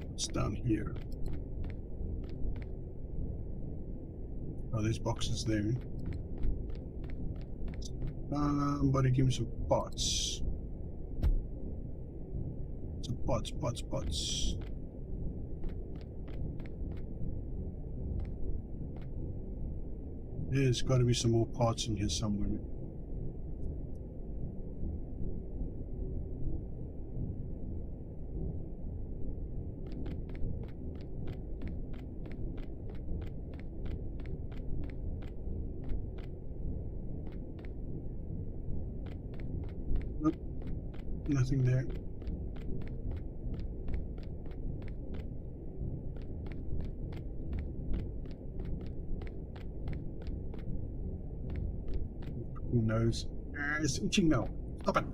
What's down here? Oh, there's boxes there. Somebody give me some pots. Some pots. There's got to be some more parts in here somewhere. Nope, nothing there. Who knows? It's itching now. Stop it.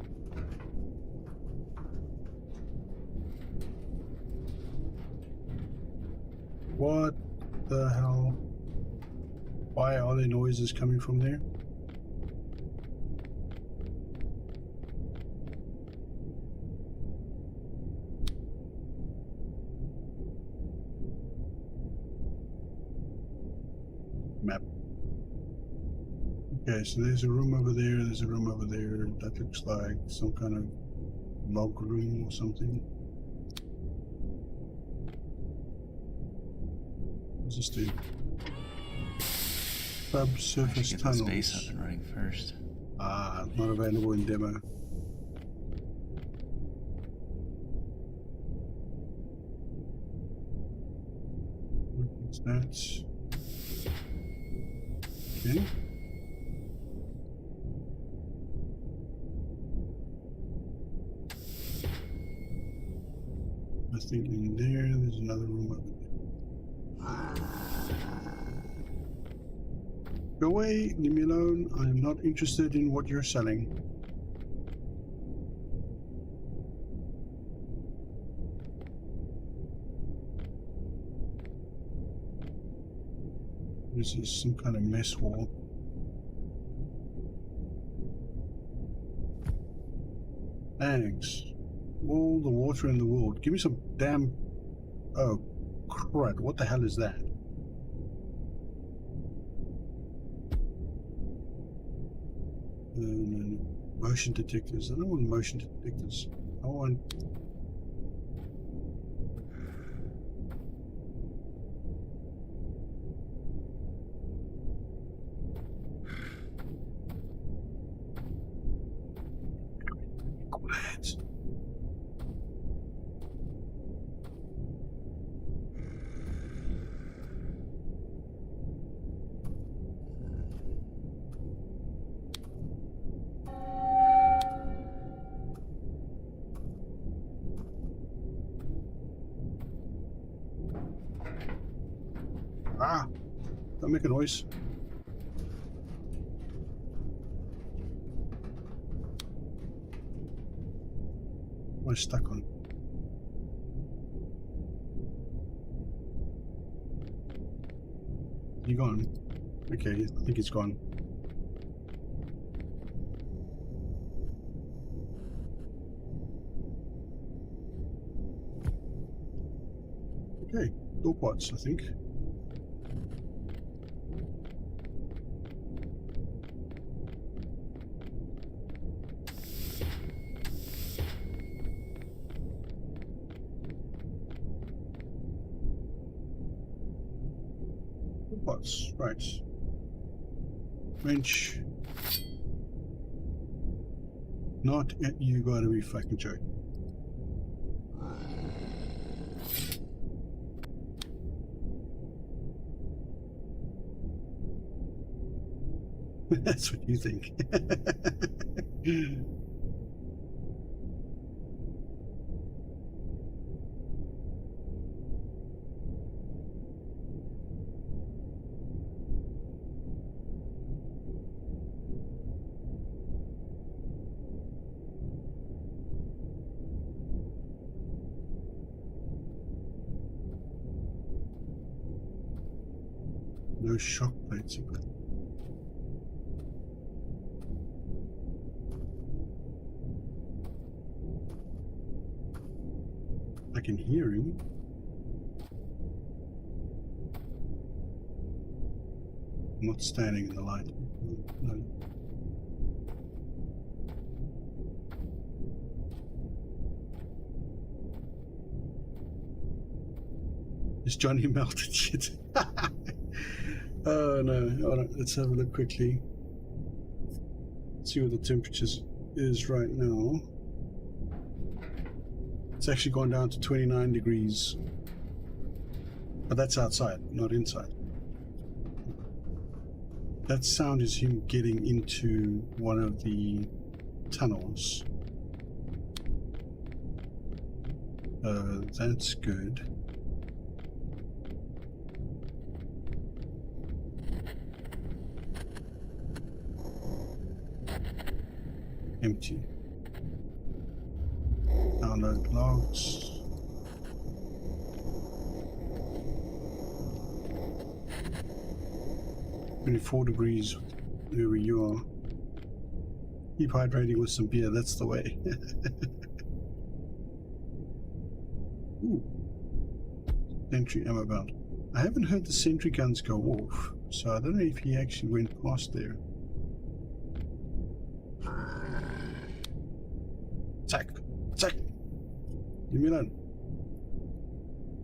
What the hell? Why are there noises coming from there? Map. Okay, so there's a room over there, there's a room over there. That looks like some kind of log room or something. What's this do? Subsurface get tunnels. the space up and running first. Ah, not available in demo. What's that? Okay. Nothing in there. There's another room over there. Go away. Leave me alone. I'm not interested in what you're selling. This is some kind of mess hall. Thanks. All the water in the world. Give me some damn... Oh, crud. What the hell is that? No. Motion detectors. I don't want motion detectors. I want... Quiet. Ah! Don't make a noise. What am I stuck on? You gone? Okay, I think it's gone. Okay, door pots, I think. Pots, right. Wrench. Not at you, gotta be fucking joking. That's what you think. No shock plates. I can hear him. I'm not standing in the light. No. Is Johnny melted yet? Oh no. Hold on. Let's have a look quickly. See what the temperature is right now. It's actually gone down to 29 degrees. But that's outside, not inside. That sound is him getting into one of the tunnels. That's good. Empty. Download logs. "24 degrees wherever you are. Keep hydrating with some beer, that's the way." Ooh. Sentry ammo bound. I haven't heard the sentry guns go off, so I don't know if he actually went past there. Attack! Attack! Leave me alone.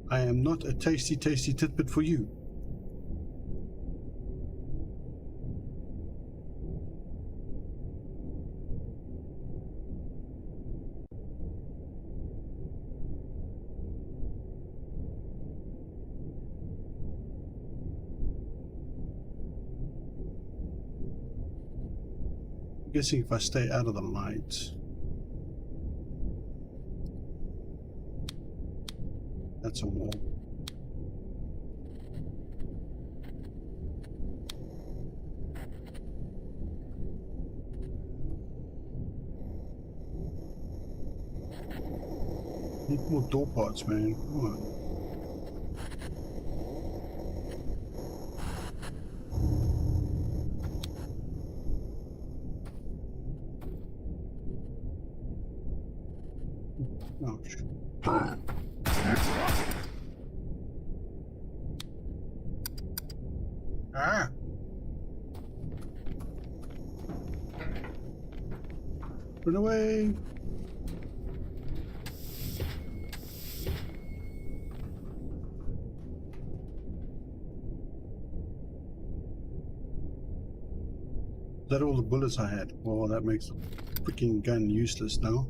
I am not a tasty tidbit for you. I'm guessing if I stay out of the light. That's a wall. Need more door parts, man. Come on. Ouch. Ah! Run away! Is that all the bullets I had? Well, that makes the freaking gun useless now.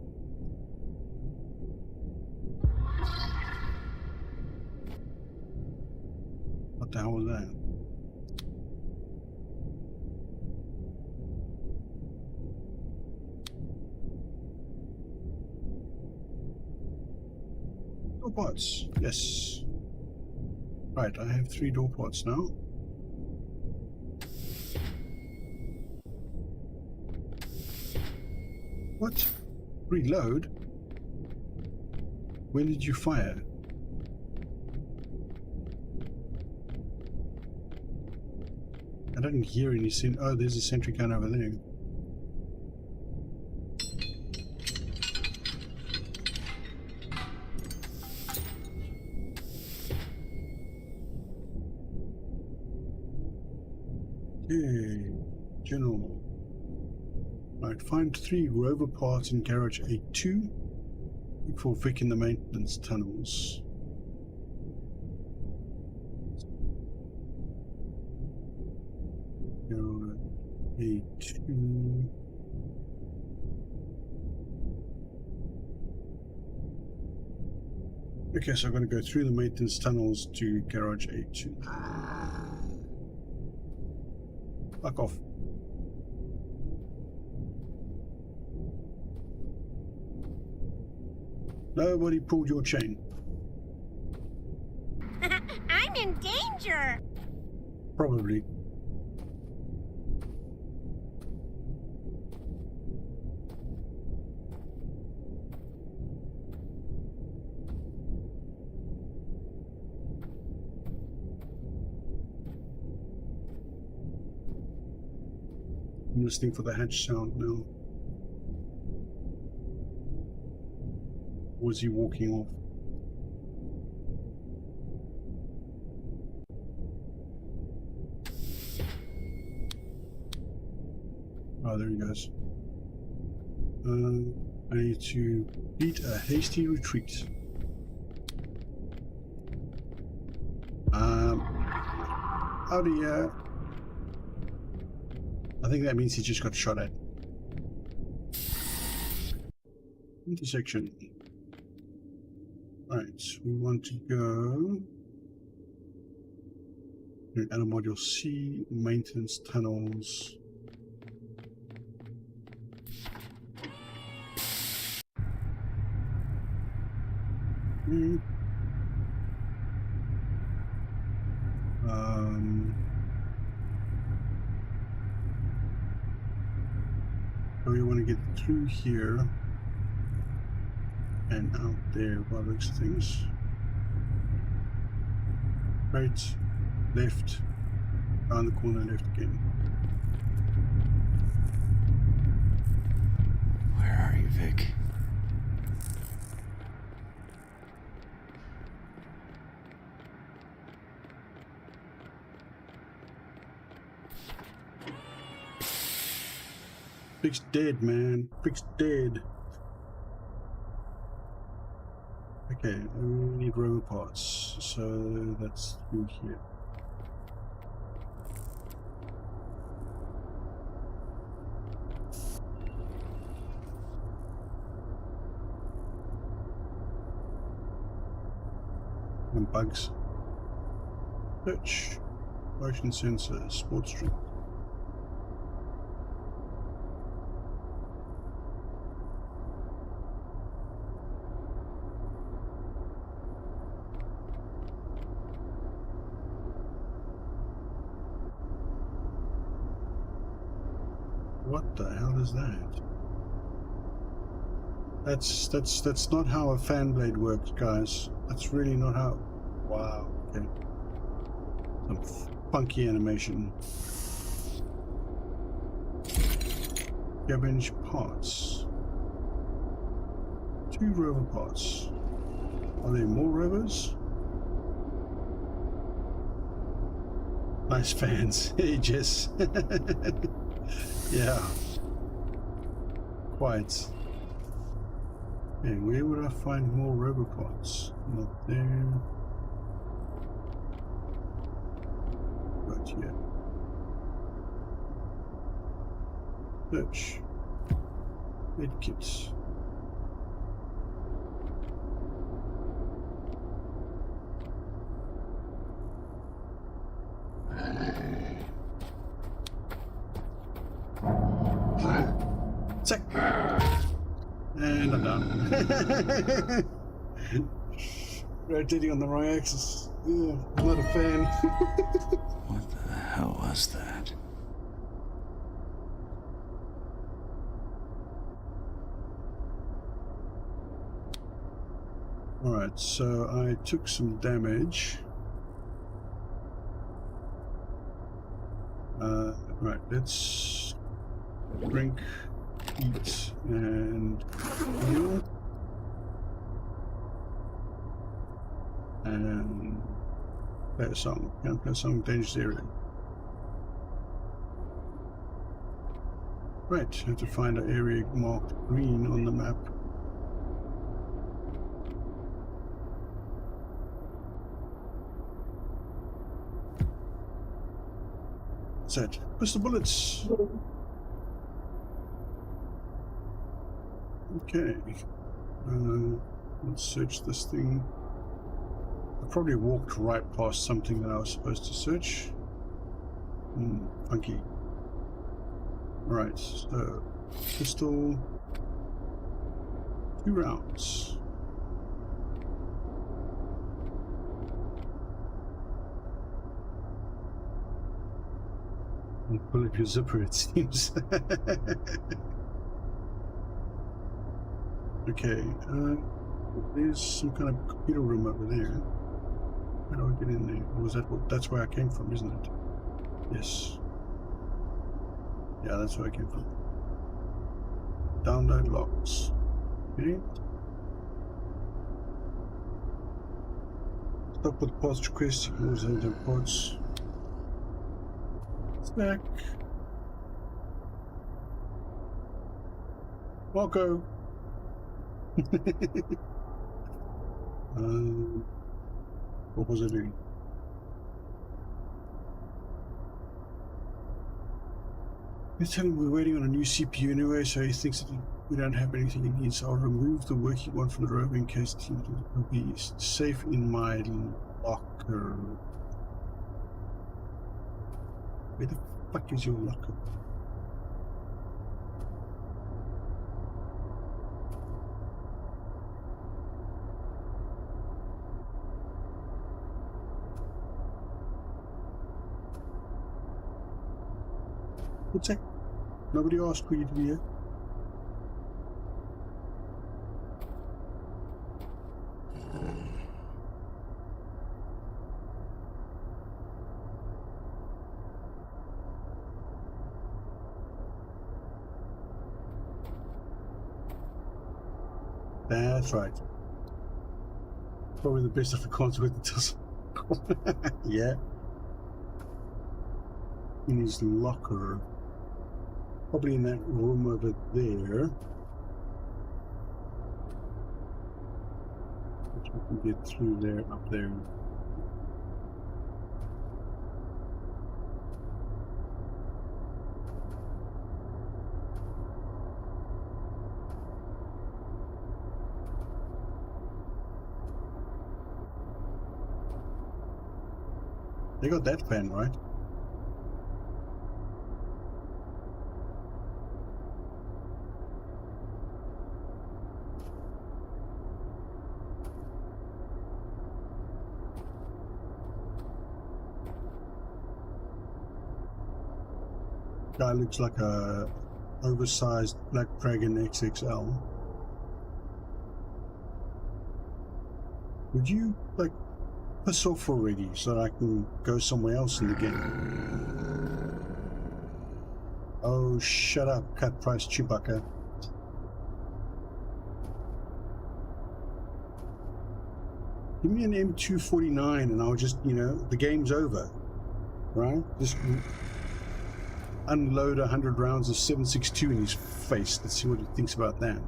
What the hell was that? Door parts, yes. Right, I have 3 door parts now. What? Reload? When did you fire? I didn't hear any scene. Oh, there's a sentry gun over there. Okay, general. Right, find 3 rover parts in garage A2. Look for Vic in the maintenance tunnels. Garage A2. Okay, so I'm going to go through the maintenance tunnels to garage A2. Fuck off. Nobody pulled your chain. I'm in danger! Probably. I'm listening for the hatch sound now. Was he walking off? Oh, there he goes. I need to beat a hasty retreat. Out of here. I think that means he just got shot at. Intersection. Right, we want to go Anna Module C, maintenance tunnels. So we want to get through here and out there by those things. Right, left, around the corner, left again. Where are you, Vic? Vic's dead, man. Vic's dead. Okay, we need rover parts, so that's through here. And bugs. Search. Motion sensor. Sports drink. What the hell is that? That's not how a fan blade works, guys. That's really not how. Wow. Okay. Some funky animation. Scavenge parts. 2 rover parts. Are there more rovers? Nice fans. Hey, Jess. Yeah. Quite. Okay, where would I find more rover parts? Not there. Right here. Search. Medkits. Sec. And I'm done. Rotating on the wrong axis. Yeah, I'm not a fan. What the hell was that? Alright, so I took some damage. Right, let's drink, eat, and heal. And play a song. Can't play a song, dangerous area. Right, have to find an area marked green on the map. That's it. Pistol bullets. Okay. Let's search this thing. I probably walked right past something that I was supposed to search. Funky. Right, so pistol, 2 rounds. You pull up your zipper, it seems. Okay, there's some kind of computer room over there. How do I get in there? Or was that that's where I came from, isn't it? Yes. Yeah, that's where I came from. Download logs. Okay. Stop with pods request. Use the pods. Snack. Marco. What was I doing? He's telling me we're waiting on a new CPU anyway, so he thinks that we don't have anything he needs. So I'll remove the working one from the rover in case it will be safe in my locker. Where the fuck is your locker? What's that? Nobody asked for you to be here. That's right. Probably the best of the consequences. Yeah. In his locker. Probably in that room over there. Which we can get through there, up there. They got that fan, right? Guy looks like a oversized Black Dragon XXL. Would you like piss off already so I can go somewhere else in the game? Oh, shut up, cut price Chewbacca. Give me an M249 and I'll just, you know, the game's over, right? Just unload 100 rounds of 7.62 in his face. Let's see what he thinks about that.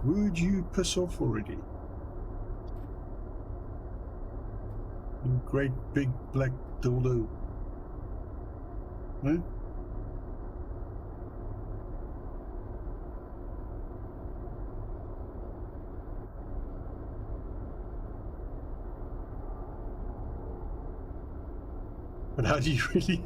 Would you piss off already? You great big black dildo. Huh? But how do you really?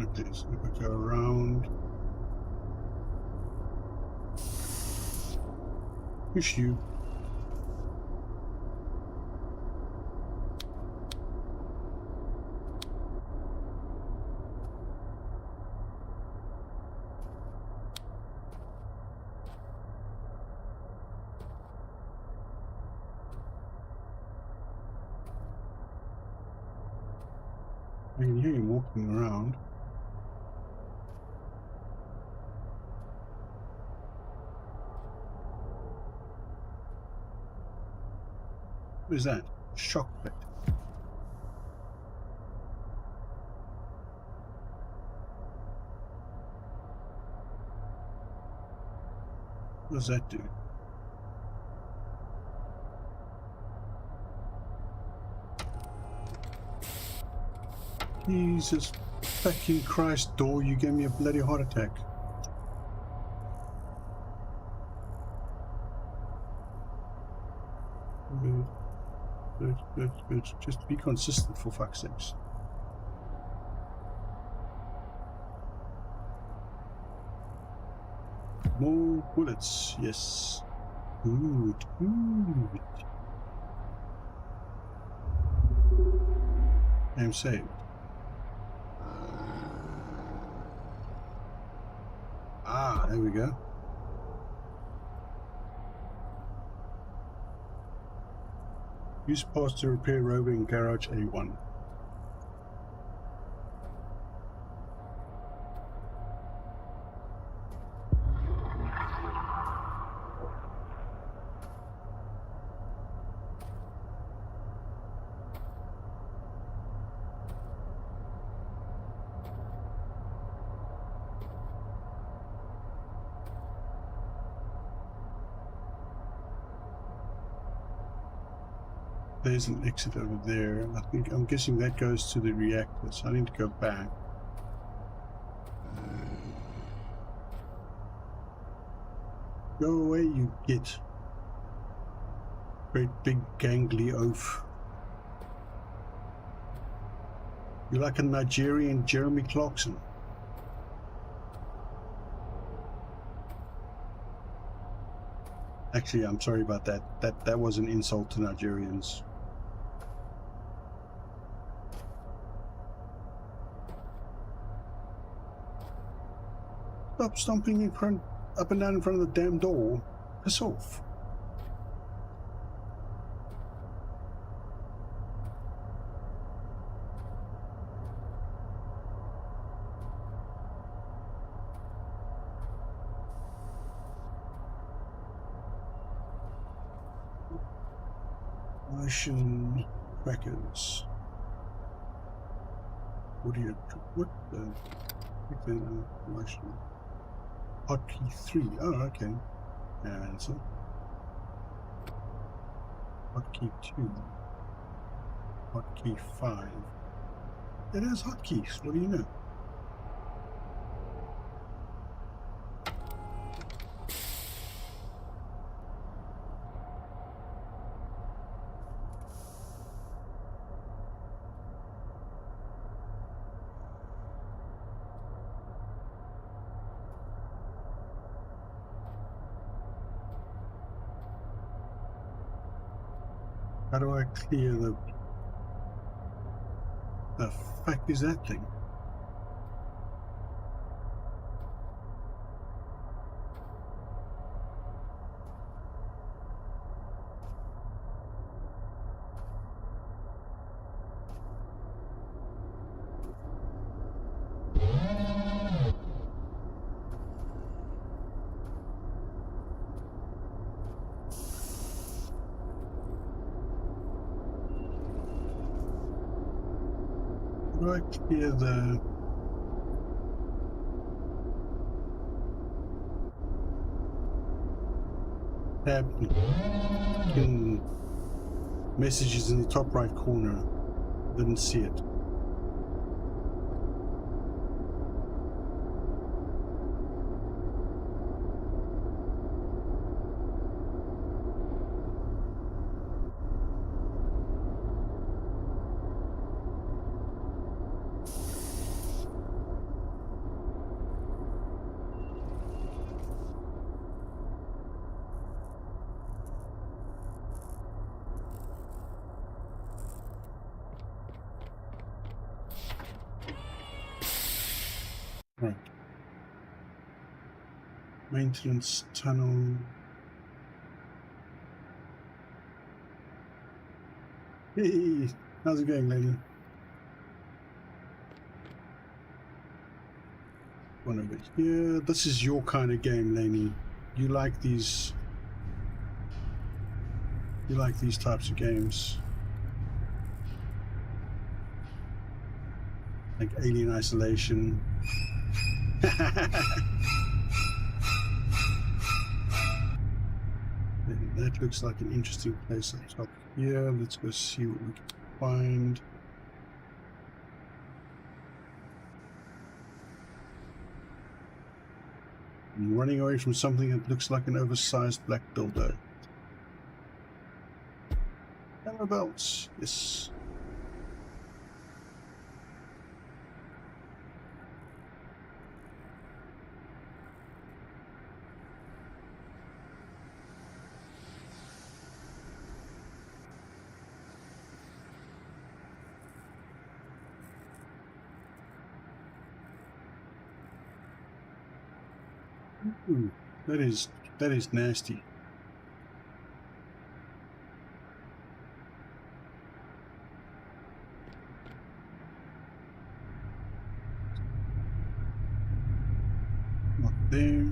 Okay, so if I go around, push you. I can hear him walking around. What is that? Shock pit. What does that do? Jesus fucking Christ, door, you gave me a bloody heart attack. Good. Just be consistent, for fuck's sakes. More bullets, yes. Good. I'm saved. Ah, there we go. Use parts to repair rover in garage A1. There's an exit over there. I'm guessing that goes to the reactor, so I need to go back. Go away, you git. Great big gangly oaf. You're like a Nigerian Jeremy Clarkson. Actually, I'm sorry about that. That was an insult to Nigerians. Stop stomping in front, up and down in front of the damn door. Piss off. Martian crackers. What the Martian hotkey 3. Oh, okay. Answer. Hotkey 2. Hotkey 5. It has hotkeys. What do you know? How do I clear the fuck is that thing? Right here, the tab in messages in the top right corner. Didn't see it. Right. Maintenance tunnel. Hey, how's it going, lady? One over here. This is your kind of game, Laney. You like these. You like these types of games. Like Alien Isolation. That looks like an interesting place up top here. Let's go see what we can find. I'm running away from something that looks like an oversized black dildo. Hello, Ammo belts. Yes. Ooh, that is nasty. Not there.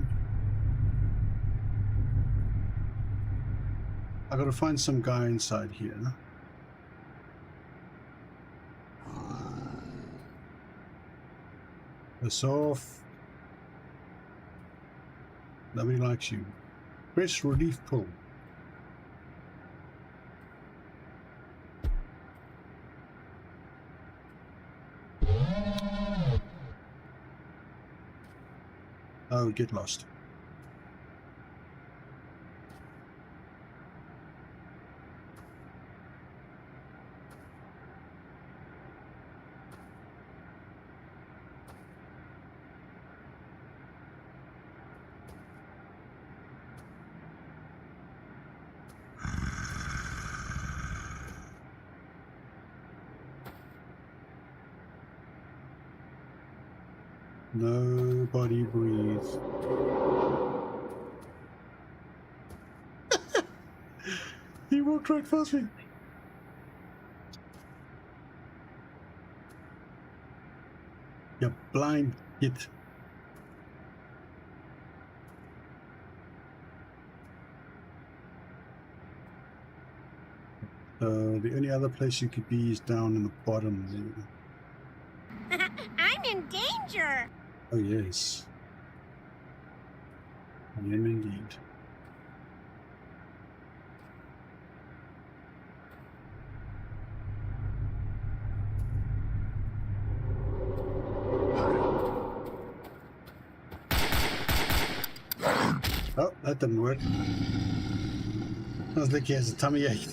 I gotta find some guy inside here. Piss off. Nobody likes you. Press relief pull. Oh, get lost. Nobody breathe. He walked right past me. You blind git. The only other place you could be is down in the bottom there. I'm in danger! Oh yes. I am indeed. Oh, that didn't work. I was like he has a tummy ache.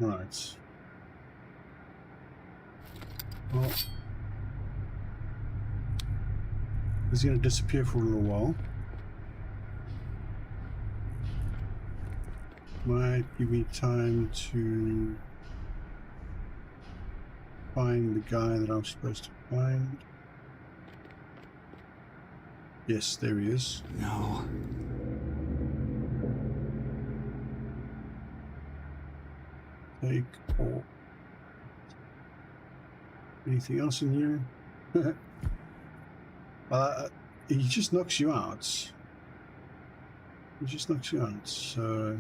Right. Well, he's going to disappear for a little while. Might give me time to find the guy that I'm supposed to find. Yes, there he is. No. Take all. Anything else in here? He just knocks you out. He just knocks you out. So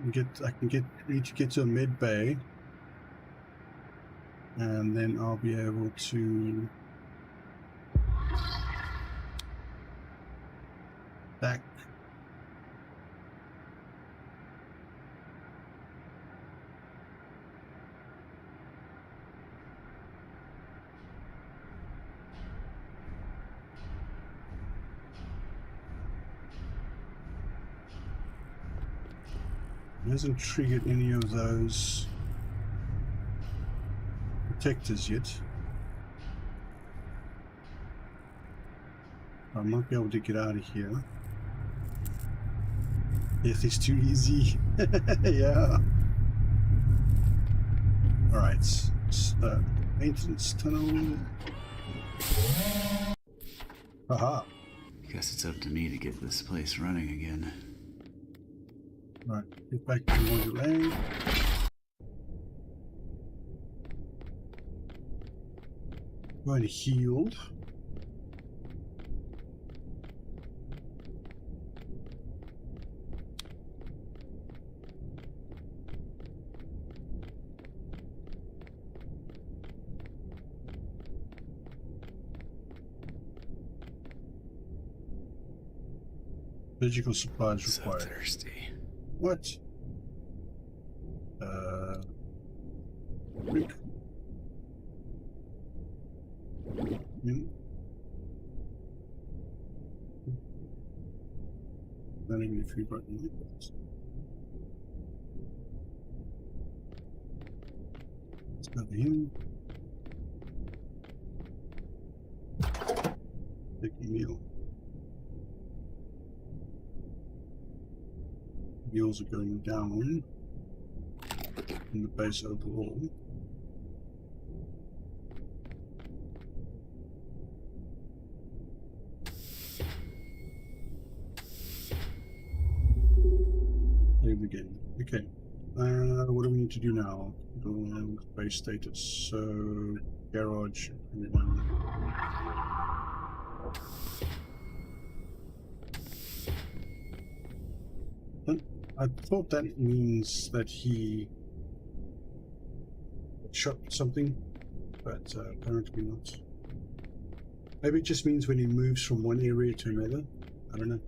need to get to a med bay, and then I'll be able to back. Hasn't triggered any of those protectors yet. I might be able to get out of here. Death is too easy. Yeah. Alright. So, maintenance tunnel. Aha. Guess it's up to me to get this place running again. Right, get back to Wonderland. Going to heal. Surgical supplies required. So thirsty. What? Drink. any food right now. Let's go to him. Take a meal. Meals are going down in the base overall. Again. Okay. What do we need to do now? Base status. So garage. One. I thought that means that he shot something, but apparently not. Maybe it just means when he moves from one area to another. I don't know.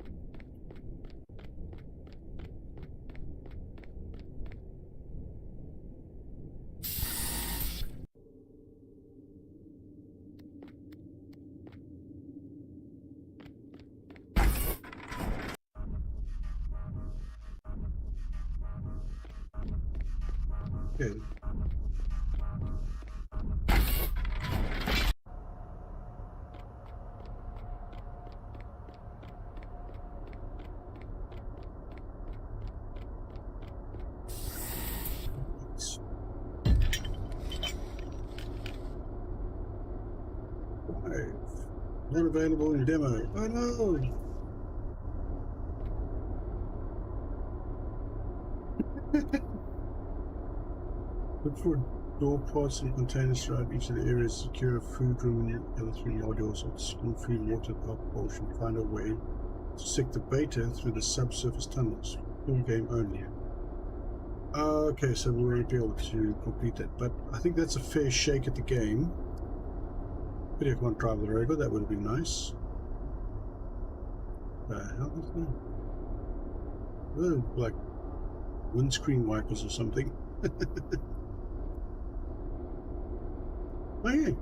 Okay. Not available in demo. Oh no! Look for door pods and containers throughout each of the areas. Secure a food room and the other 3 modules of spoon food, water, pulp, potion. Find a way to stick the beta through the subsurface tunnels. Full game only. Okay, so we won't be able to complete that, but I think that's a fair shake at the game. But if I want to drive the rover, that would have been nice. How is that? Oh, like windscreen wipers or something. Okay.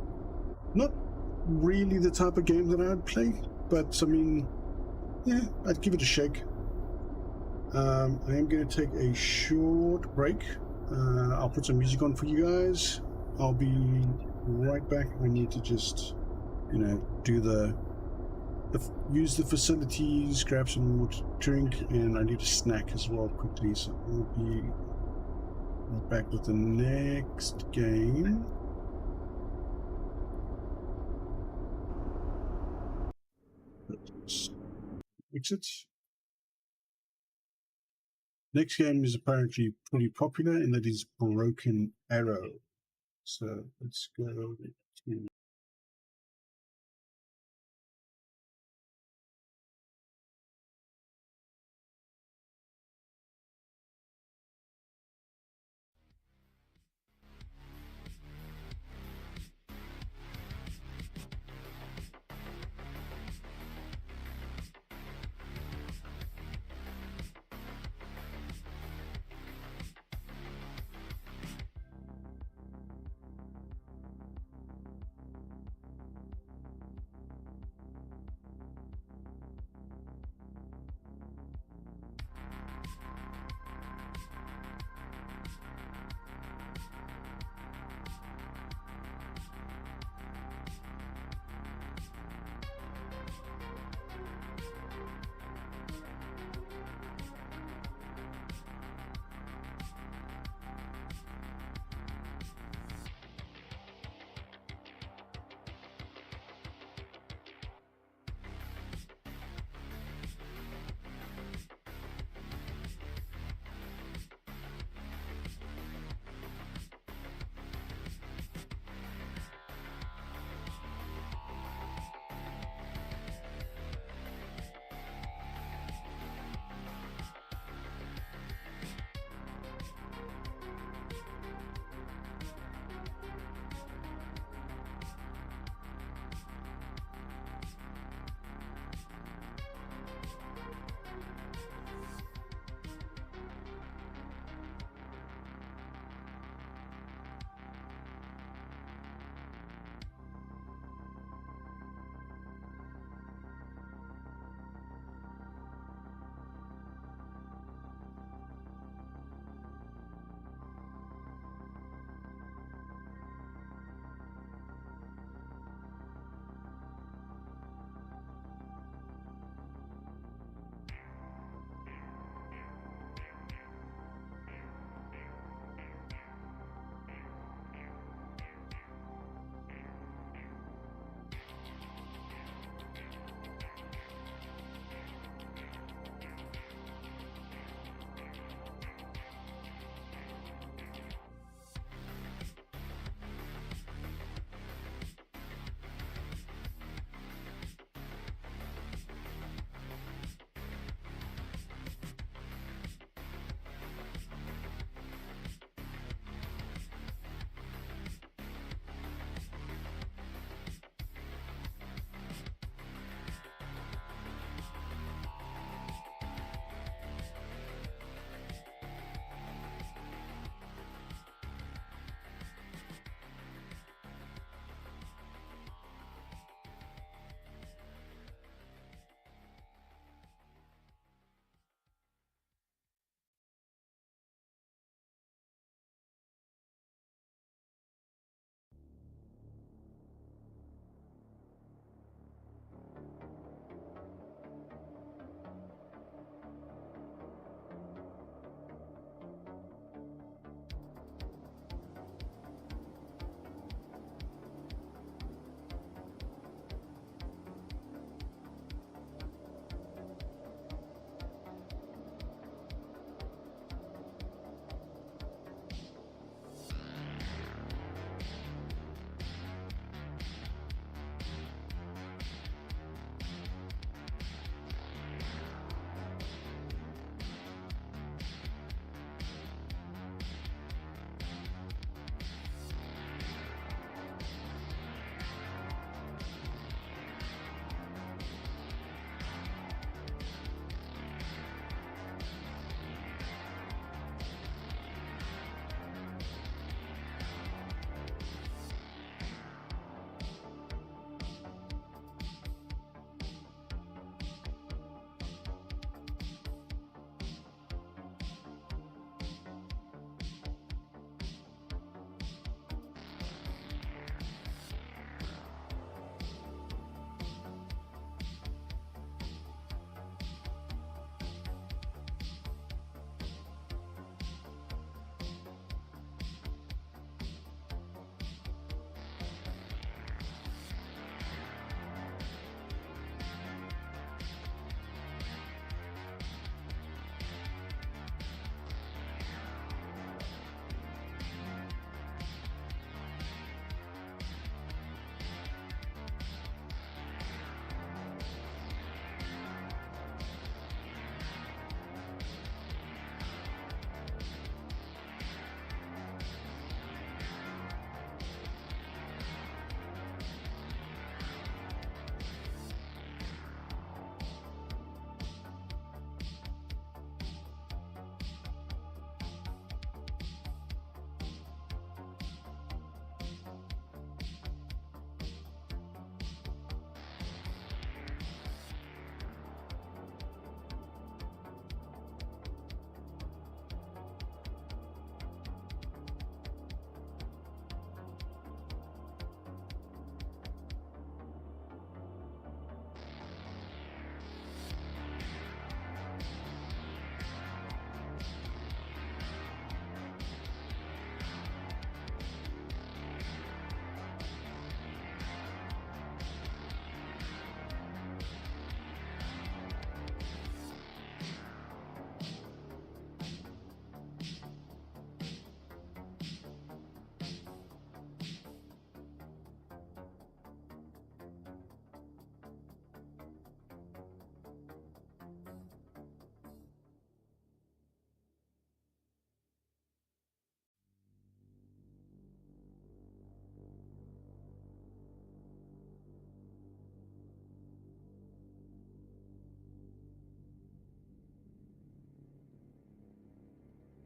Not really the type of game that I'd play, but I mean, yeah, I'd give it a shake. I am going to take a short break. I'll put some music on for you guys. I'll be right back. I need to just, you know, do use the facilities, grab some more to drink, and I need a snack as well quickly. So I'll be right back with the next game. Exit. Next game is apparently pretty popular, and that is Broken Arrow. So let's go to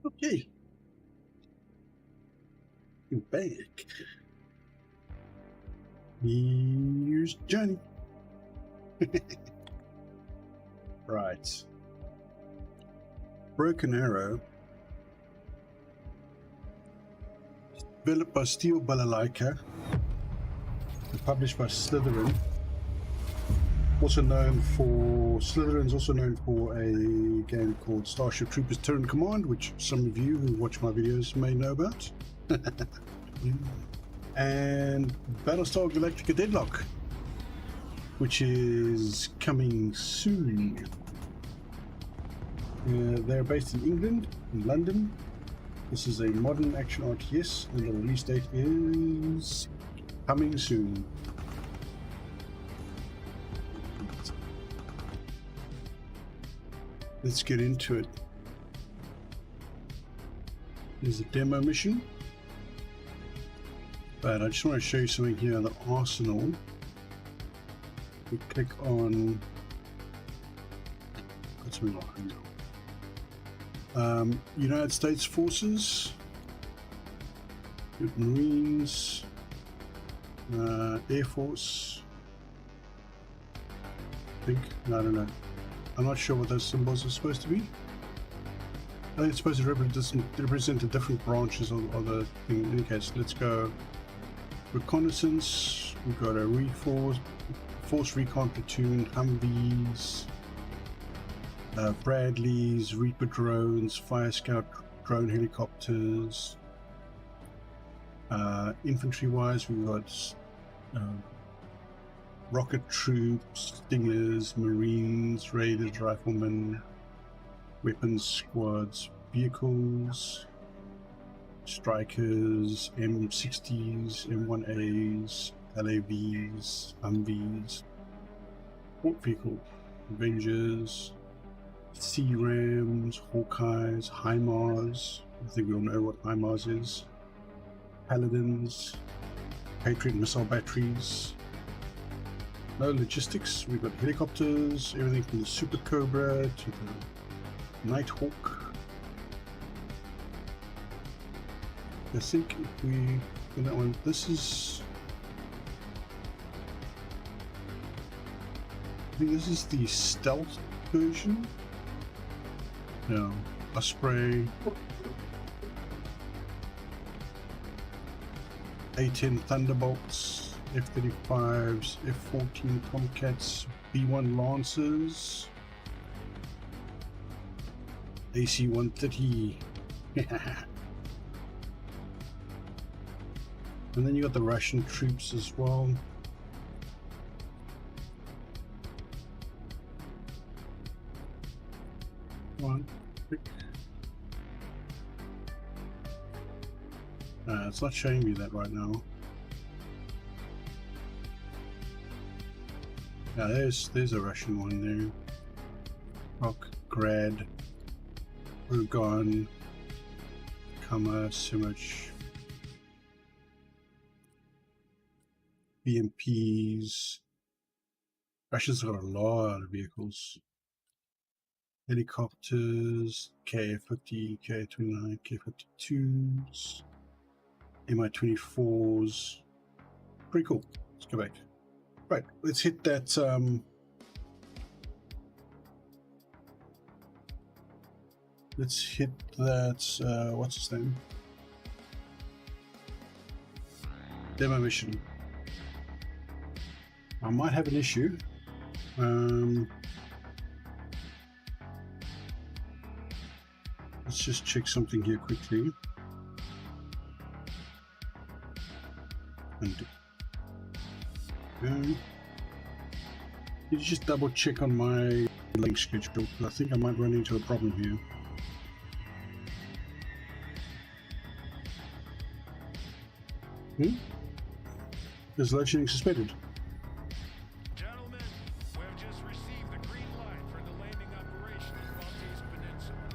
Okay. You're back. Here's Johnny. Right. Broken Arrow. Developed by Steel Balalaika. And published by Slytherin. Also known for... Slytherin's also known for a game called Starship Troopers Terran Command, which some of you who watch my videos may know about. And Battlestar Galactica Deadlock, which is coming soon. They're based in England, in London. This is a modern action RTS, and the release date is coming soon. Let's get into it. There's a demo mission. But I just want to show you something here. The arsenal. We click on. What's we like? United States Forces, Marines, Air Force. I think. I don't know. I'm not sure what those symbols are supposed to be. I think it's supposed to represent the different branches of the thing. In any case, let's go. Reconnaissance, we've got a Force Recon Platoon, Humvees, Bradleys, Reaper drones, Fire Scout drone helicopters. Infantry wise, we've got rocket troops, stingers, marines, raiders, riflemen, weapons squads, vehicles, strikers, M60s, M1As, LAVs, Humvees, port vehicle, Avengers, Sea Rams, Hawkeyes, HIMARS. I think we all know what HIMARS is. Paladins, Patriot missile batteries. No logistics. We've got helicopters, everything from the Super Cobra to the Nighthawk. I think if we in that one, this is. I think this is the stealth version. No, Osprey, A-10 Thunderbolts, F-35s, F-14 Tomcats, B-1 Lancers, AC-130. And then you got the Russian troops as well. One, click. It's not showing me that right now. Yeah, there's a Russian one there. Rock, Grad, Urgon, Kama, Simic, BMPs. Russia's got a lot of vehicles. Helicopters, KF-50, KF-29, KF-52s, Mi-24s. Pretty cool. Let's go back. Right, let's hit that. Let's hit that. What's his name? Demo mission. I might have an issue. Let's just check something here quickly. And you just double check on my link schedule. I think I might run into a problem here. Is load shedding suspended? Gentlemen, we've just received the green light for the landing operation in Maltese Peninsula.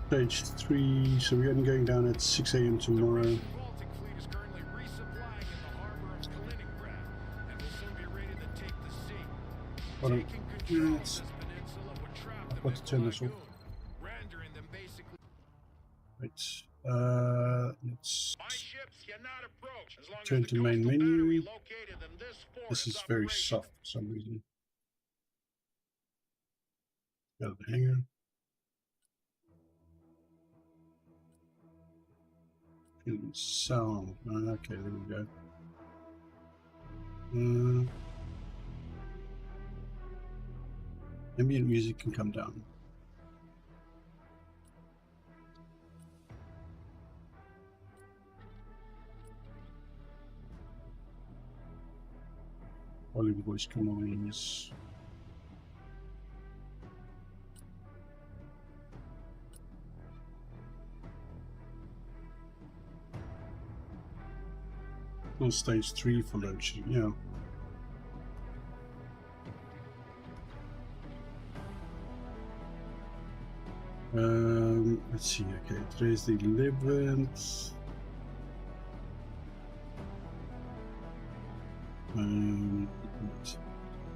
Stage 3, so we're only going down at 6 AM tomorrow. The Baltic fleet is currently resupplying in the harbor of Kaliningrad and will soon be ready to take the sea. Taking control of this peninsula would trap them I've got to turn this off. rendering them Let's turn to main menu. This is very soft for some reason. Go to the hangar. Sound. Okay, there we go. Ambient music can come down. Volume voice commands. On stage 3 for load shedding, yeah. Let's see, okay, today's the 11th.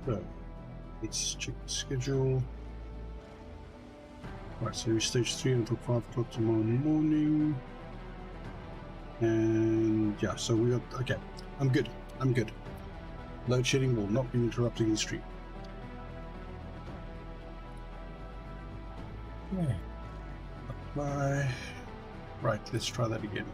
So, let's check the schedule. Right, so we stage 3 until 5 o'clock tomorrow morning. And yeah, so we got, okay, I'm good. Load shedding will not be interrupting the stream. Yeah. Apply. Right, let's try that again.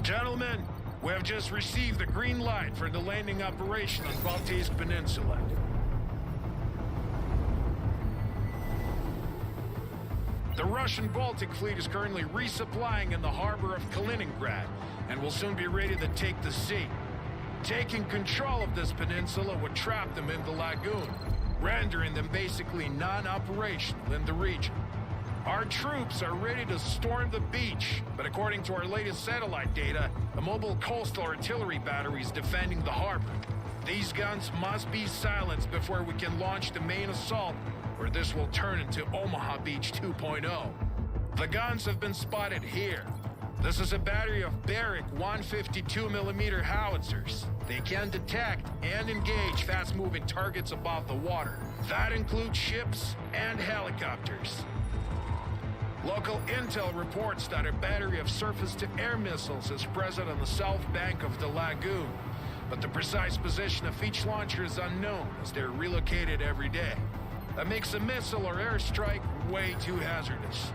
Gentlemen, we have just received the green light for the landing operation on Baltisk Peninsula. The Russian Baltic fleet is currently resupplying in the harbor of Kaliningrad and will soon be ready to take the sea. Taking control of this peninsula would trap them in the lagoon, rendering them basically non-operational in the region. Our troops are ready to storm the beach, but according to our latest satellite data, a mobile coastal artillery battery is defending the harbor. These guns must be silenced before we can launch the main assault, or this will turn into Omaha Beach 2.0. The guns have been spotted here. This is a battery of Barrick 152mm howitzers. They can detect and engage fast-moving targets above the water. That includes ships and helicopters. Local intel reports that a battery of surface-to-air missiles is present on the south bank of the lagoon, but the precise position of each launcher is unknown as they're relocated every day. That makes a missile or airstrike way too hazardous.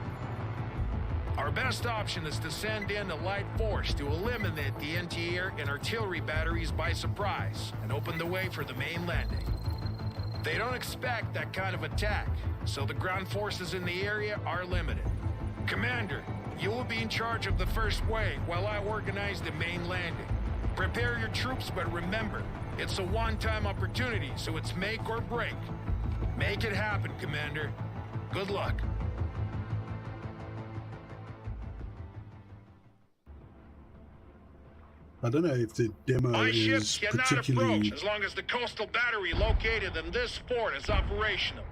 Our best option is to send in a light force to eliminate the anti-air and artillery batteries by surprise and open the way for the main landing. They don't expect that kind of attack, so the ground forces in the area are limited. Commander, you will be in charge of the first wave while I organize the main landing. Prepare your troops, but remember, it's a one-time opportunity, so it's make or break. Make it happen, Commander. Good luck. I don't know if the demo My is ships cannot particularly... approach as long as the coastal battery located in this fort is operational.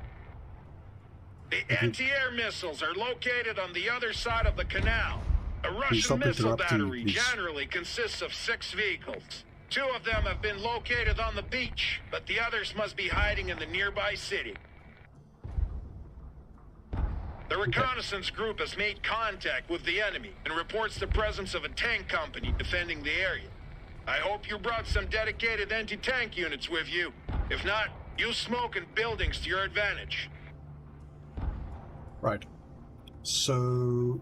The anti-air missiles are located on the other side of the canal. A Russian missile battery generally consists of 6 vehicles. 2 of them have been located on the beach, but the others must be hiding in the nearby city. The reconnaissance group has made contact with the enemy and reports the presence of a tank company defending the area. I hope you brought some dedicated anti-tank units with you. If not, use smoke and buildings to your advantage. Right. So...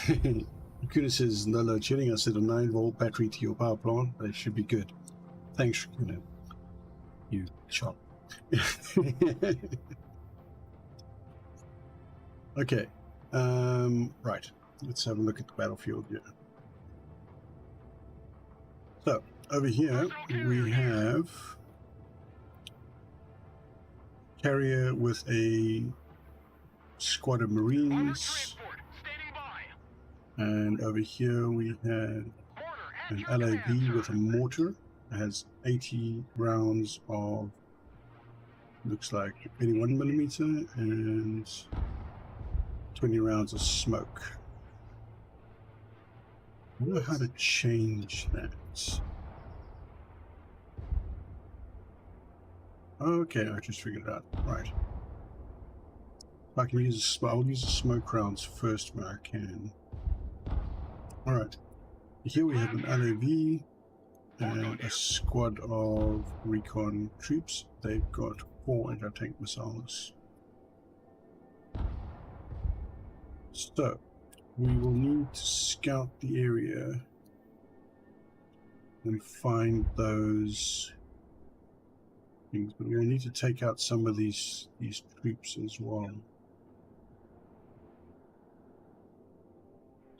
Raccoon says, no load shedding. I said a 9-volt battery to your power plant. They should be good. Thanks, Raccoon. You chop. Okay. Right. Let's have a look at the battlefield here. So, over here, we have carrier with a squad of Marines. And over here we have an LAV with a mortar. It has 80 rounds of, looks like 81mm, and 20 rounds of smoke. I wonder how to change that. Okay, I just figured it out. Right. I can use I'll use the smoke rounds first when I can. Alright. Here we have an LAV and a squad of recon troops. They've got 4 anti-tank missiles. So, we will need to scout the area and find those things, but we'll need to take out some of these troops as well.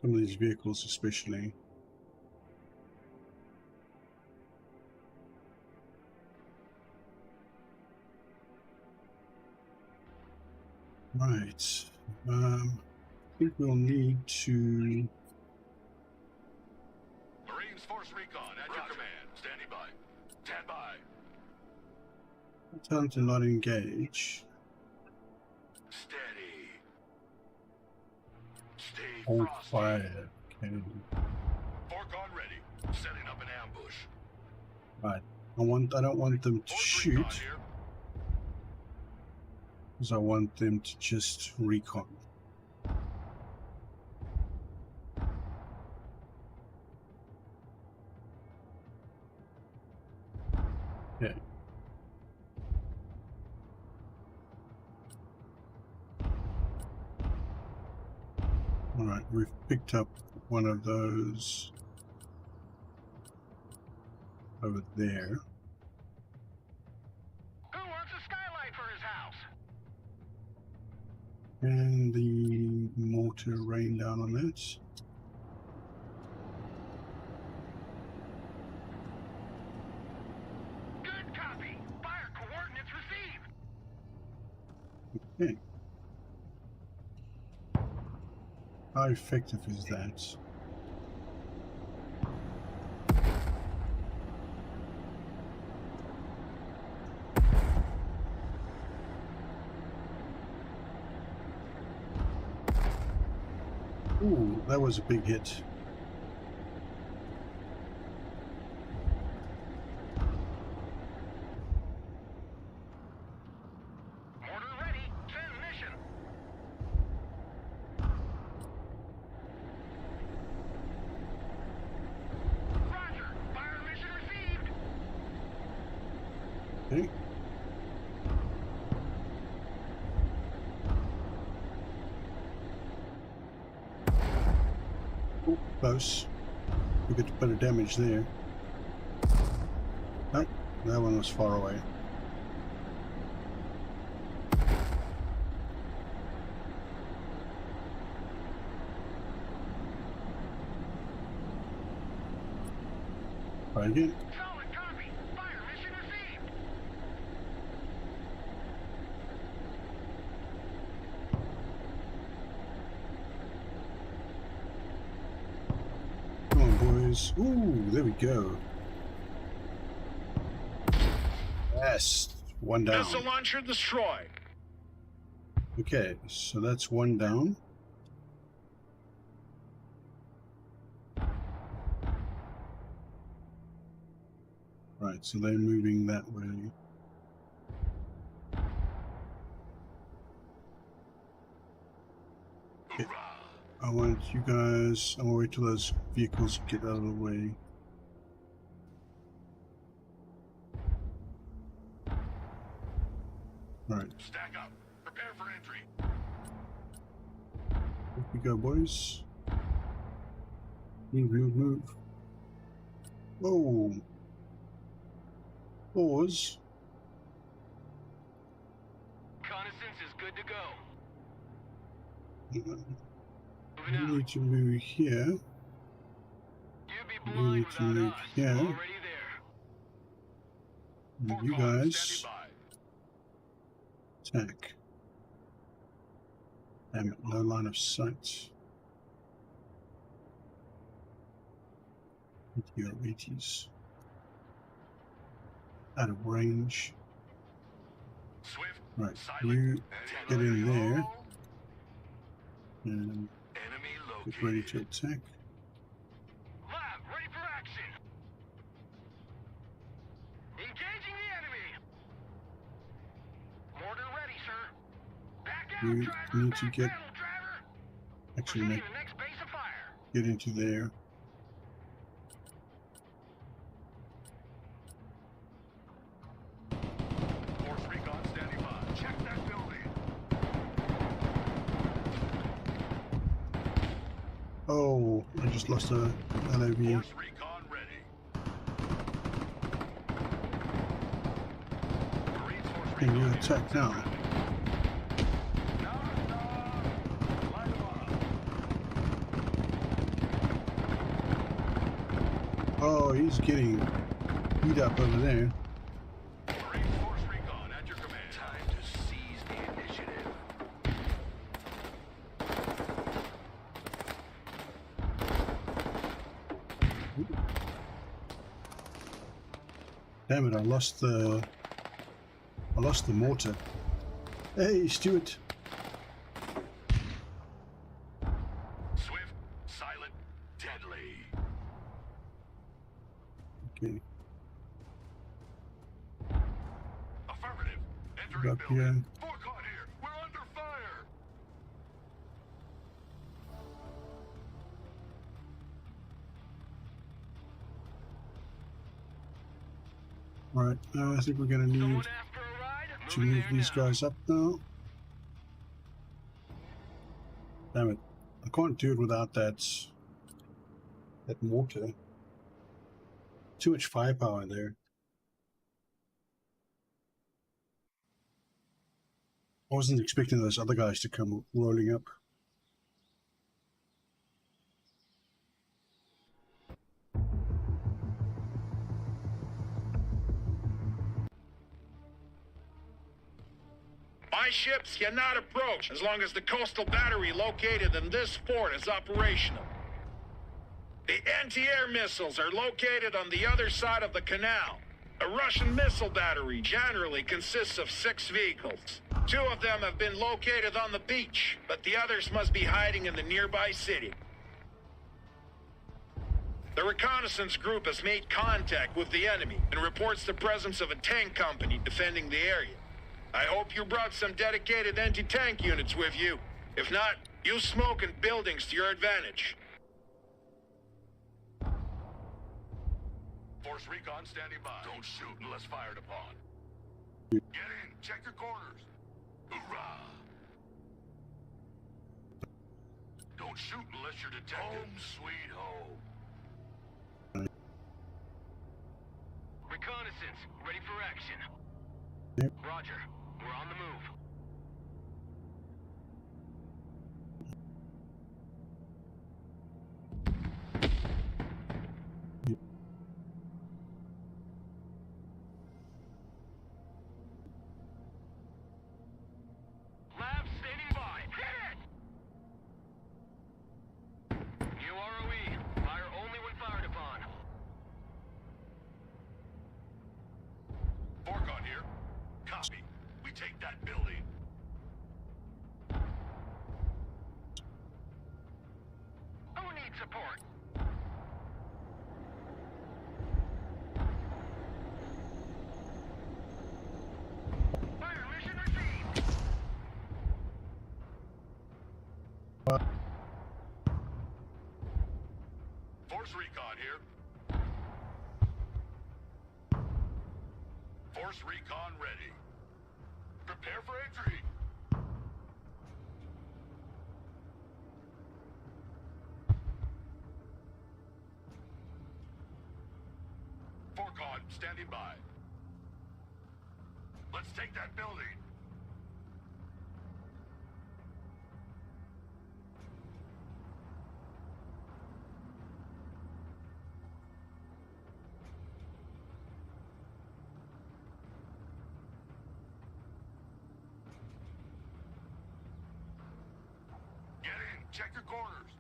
Some of these vehicles especially. Right. I think we'll need to... Marines Force Recon at your command. Standing by. Stand by. Tell them to not engage. Steady. Stay Hold frosty. fire. Okay. Forcon ready. Setting up an ambush. Right. I don't want them to shoot. Because I want them to just recon. Okay. Alright, we've picked up one of those over there. Who wants a skylight for his house? And the mortar rain down on that. Good copy. Fire coordinates received. Okay. How effective is that? Ooh, that was a big hit. Mortar ready. Send mission. Roger. Fire mission received. Okay. Ooh, close. We got a bit of damage there. Nope, that one was far away. Try again. Solid copy. Fire mission received. Come on, boys. Ooh, there we go. Yes, one down. Missile launcher destroyed. Okay, so that's one down. Right, so they're moving that way. Okay. I want you guys, I'm gonna wait till those vehicles get out of the way. Alright. Stack up. Prepare for entry. Here we go, boys. Move, move, move. Whoa. Pause. Reconnaissance is good to go. You need to move here. You need to move here. And you guys attack. Damn it, no line of sight. Your 80s. Out of range. Swift, Right, silent, you get in there and enemy get located. ready to attack. Lab, ready for action. Engaging the enemy. Mortar ready, sir. Back out, You driver. need to get Battle, driver. actually Proceed make, to the next base of fire. get into there. Force recon standing by. Check that building. Oh, I just lost a LOV. Force recon ready. Marines force Can you recon attack now? ready. Light 'em up. Oh, he's getting beat up over there. Marines force recon at your command. Time to seize the initiative. Damn it, I lost the mortar. Hey, Stuart. Swift, silent, deadly. Okay, Affirmative. Entering up building. here. Forcon here. We're under fire. Right, I think we're gonna need Someone after a ride? to Moving move there these now. guys up now. Damn it, I can't do it without that mortar. Too much firepower there. I wasn't expecting those other guys to come rolling up. My ships cannot approach as long as the coastal battery located in this fort is operational. The anti-air missiles are located on the other side of the canal. A Russian missile battery generally consists of 6 vehicles. 2 of them have been located on the beach, but the others must be hiding in the nearby city. The reconnaissance group has made contact with the enemy and reports the presence of a tank company defending the area. I hope you brought some dedicated anti-tank units with you. If not, use smoke and buildings to your advantage. Force recon standing by. Don't shoot unless fired upon. Get in. Check your corners. Hoorah! Don't shoot unless you're detected. Home sweet home. Reconnaissance, ready for action. Roger, we're on the move. Lab standing by. Hit it! New ROE. Fire only when fired upon. Forcon here. Copy. We take that building. Who needs support? Fire mission received. Force recon here. Force recon ready. Prepare for entry. Forcon standing by. Let's take that building. Get in. Check your corners.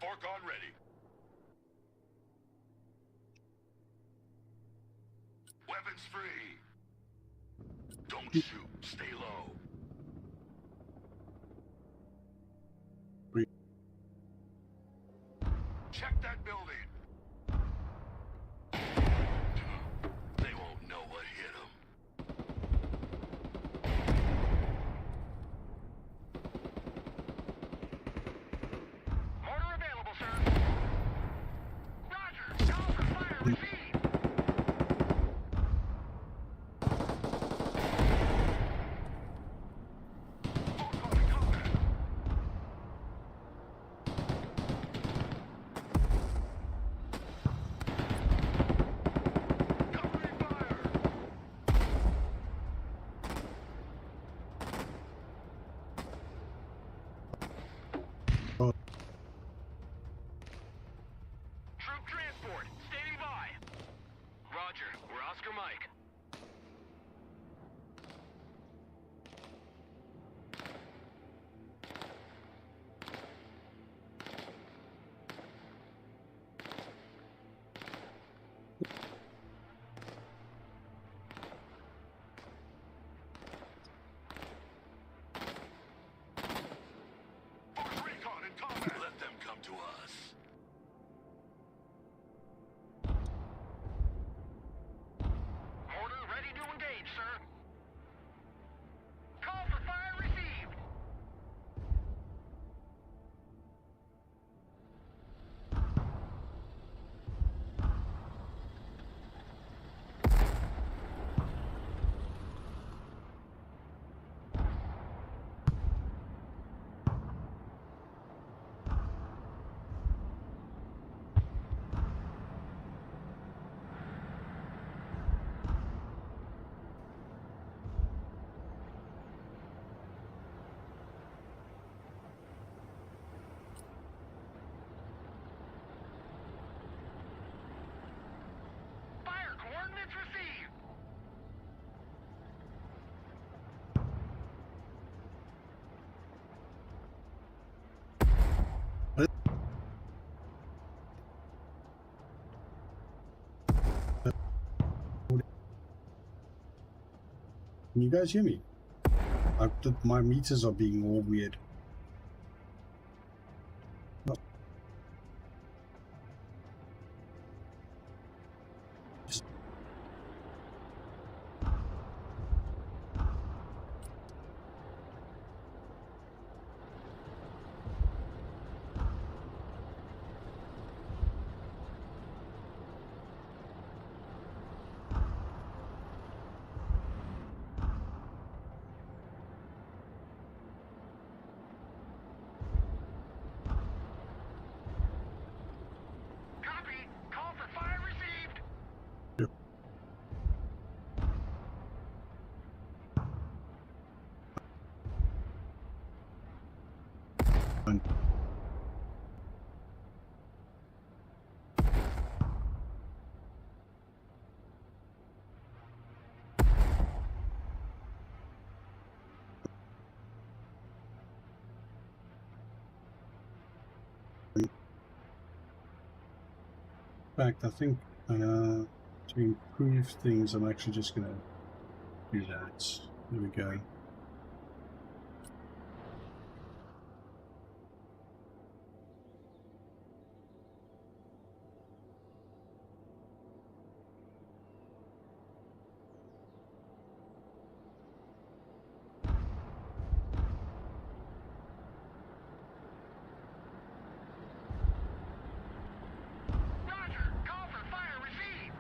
Fork on ready. Weapons free. Don't shoot. Stay low. Check that building. They won't know what hit them. Mortar available, sir. Roger. Call for fire received. Troop transport, standing by. Roger, we're Oscar Mike. Recon in combat. Let them come to us. Mortar ready to engage, sir. Call for fire received. Fire coordinates received. Can you guys hear me? My meters are being all weird. No. Copy. Call for fire received. In fact, I think to improve things, I'm actually just going to do that. There we go. Roger. Call for fire received.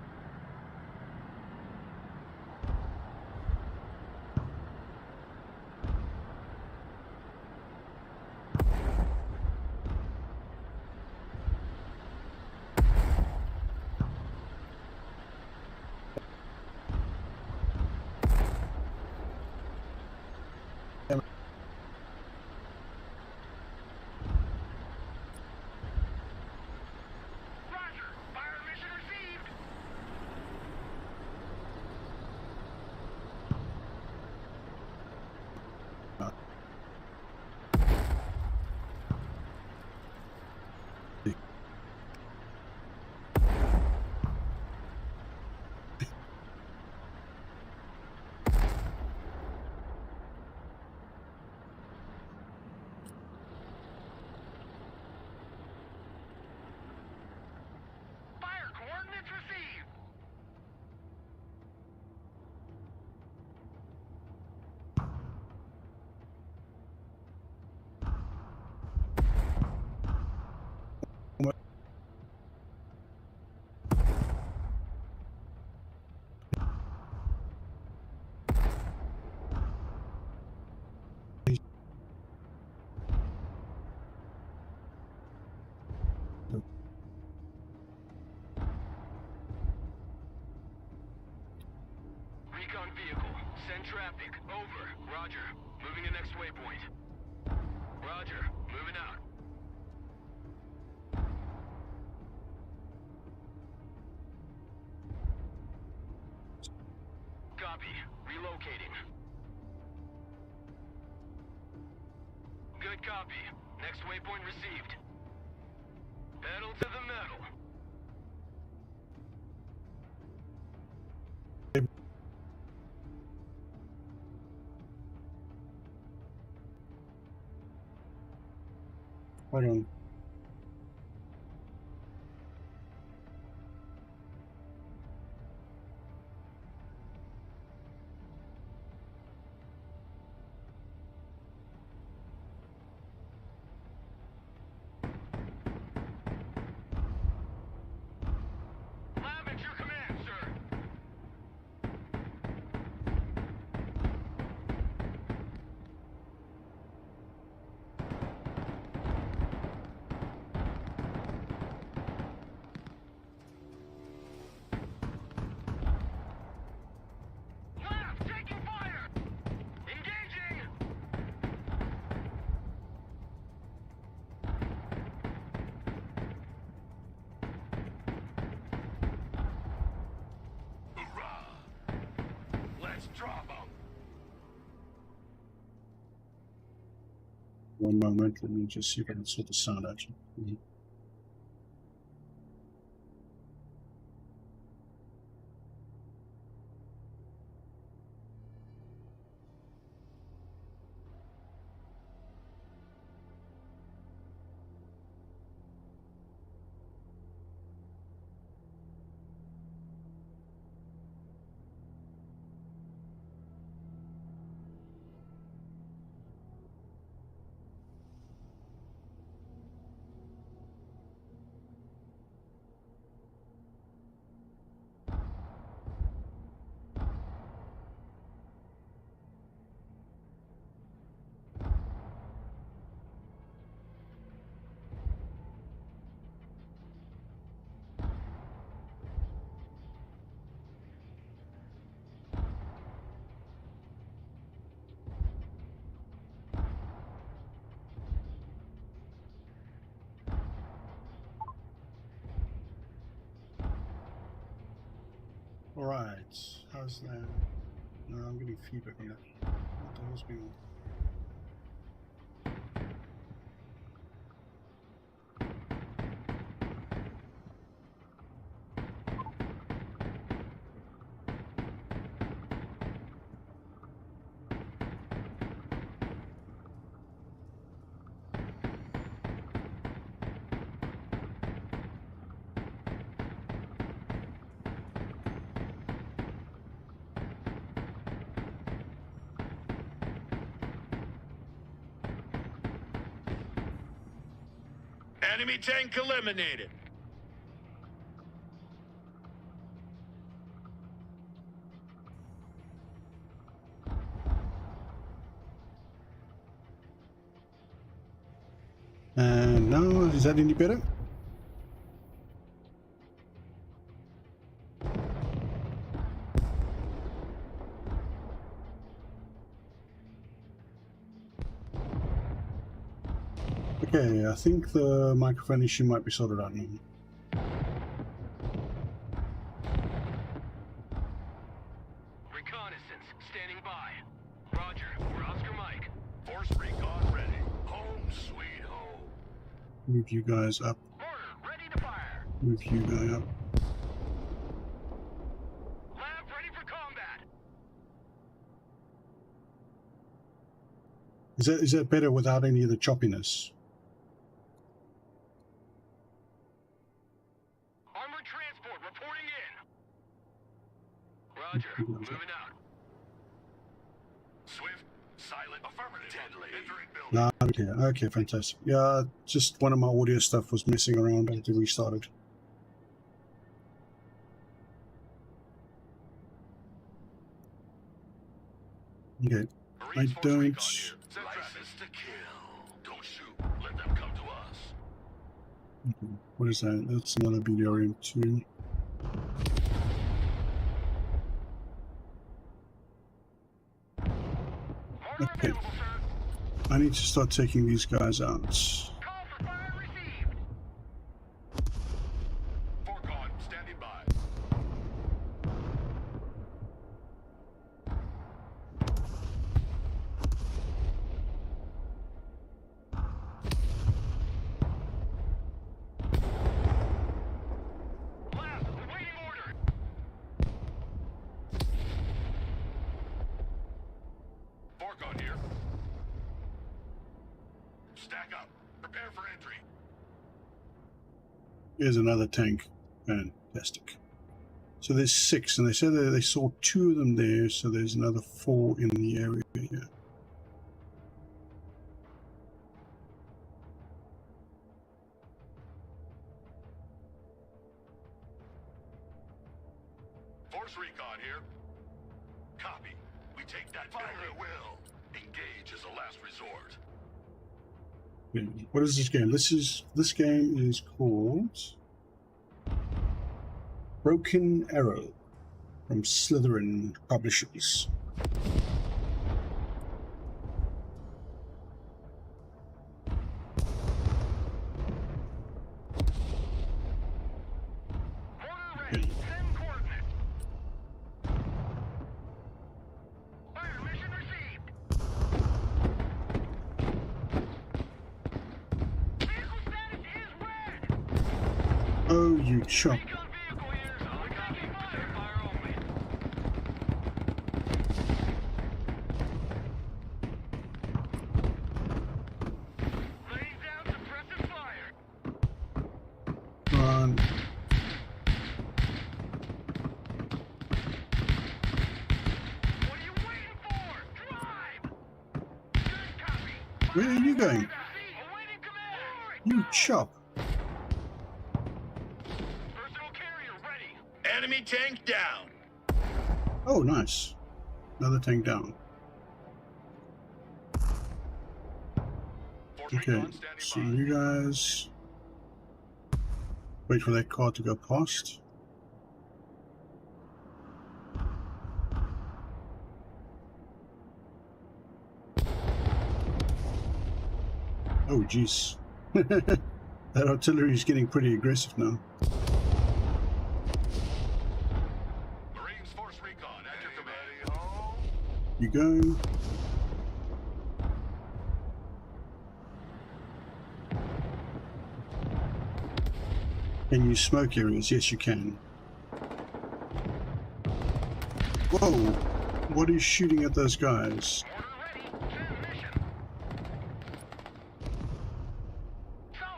Send traffic. Over. Roger. Moving to next waypoint. Roger. Moving out. Copy. Relocating. Good copy. Next waypoint received. Pedal to the metal. Hold on. Lab at your command, sir. Lab, taking fire! Engaging! Hoorah! Let's drop them. One moment, let me just see if I can sort the sound out. All right, how's that? No, I'm getting feedback on that. What the hell's going on? Enemy tank eliminated. And now, is that any better? Okay, I think the microphone issue might be sorted out now. Reconnaissance, standing by. Roger, we're Oscar Mike. Force recon ready. Home sweet home. Move you guys up. Order, ready to fire. Move you guys up. Lab ready for combat. Is that better without any of the choppiness? Armored transport reporting in. Roger, moving out. Swift, silent, affirmative. Deadly. Entering building. Nah, okay, fantastic. Yeah, just one of my audio stuff was messing around. I had to restart it. Okay, I don't. License to kill. Don't shoot. Let them come to us. Okay, what is that? That's another BDRM too. Okay. I need to start taking these guys out. Foregone, standing by. Foregone here. Stack up. Prepare for entry. Here's another tank. Fantastic. So there's 6, and they said that they saw 2 of them there, so there's another 4 in the area here. Force recon here. Copy. We take that fire at will. Engage as a last resort. What is this game? This game is called Broken Arrow from Slytherin Publishers. Okay. Oh, you chop. Run. Where are you going? You chop. Enemy tank down. Oh, nice. Another tank down. Okay, so you guys wait for that car to go past. Oh, jeez. That artillery is getting pretty aggressive now. Marines Force recon at your command. You go. Can you smoke areas? Yes, you can. Whoa! What is shooting at those guys?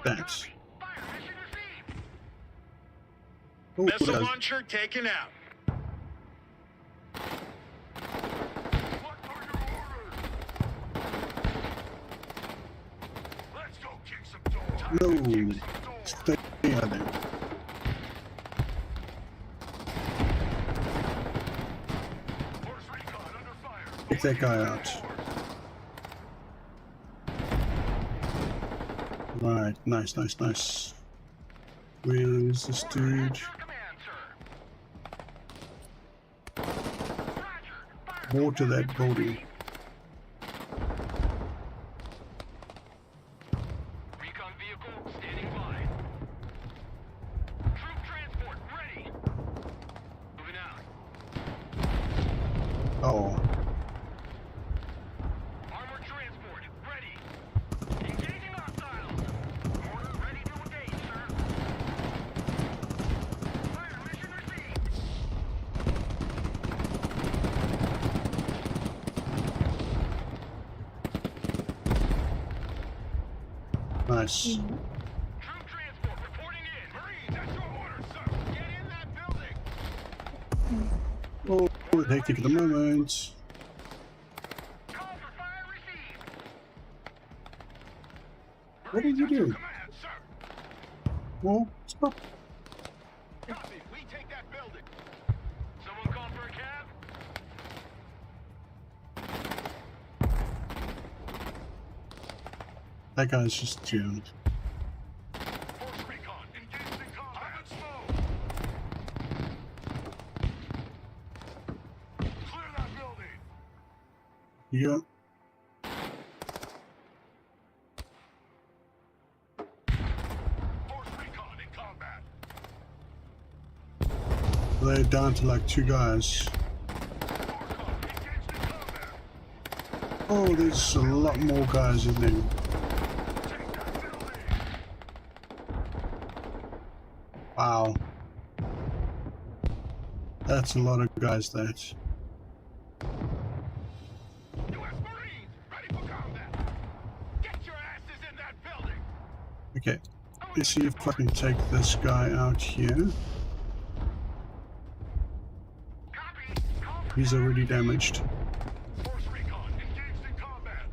That. Oh, Missile what else? launcher taken out. Let's go kick some doors. No! Stay out of there. Force recon under fire. Take that guy out. Right, nice, nice, nice. Where is this dude? More to that building. Recon vehicle standing by. Troop transport ready. Moving out. Oh. Armored transport ready. Engaging hostiles. Order ready to engage, sir. Fire mission received. Nice. Troop transport reporting in. Marines, at your orders, sir. Get in that building. Oh, hectic at the moment. Call for fire received. What did you do? Command, sir. Well, stop. Copy. We take that building. Someone call for a cab? That guy's just jammed. Force recon engaged in combat. Smoke. Clear that building. Yeah. They're down to like 2 guys. Oh, there's a lot more guys in there. Wow. That's a lot of guys, that. U.S. Marines, ready for combat. Get your asses in that building. Okay. Let's see if I can take this guy out here. He's already damaged. Force recon engaged in combat.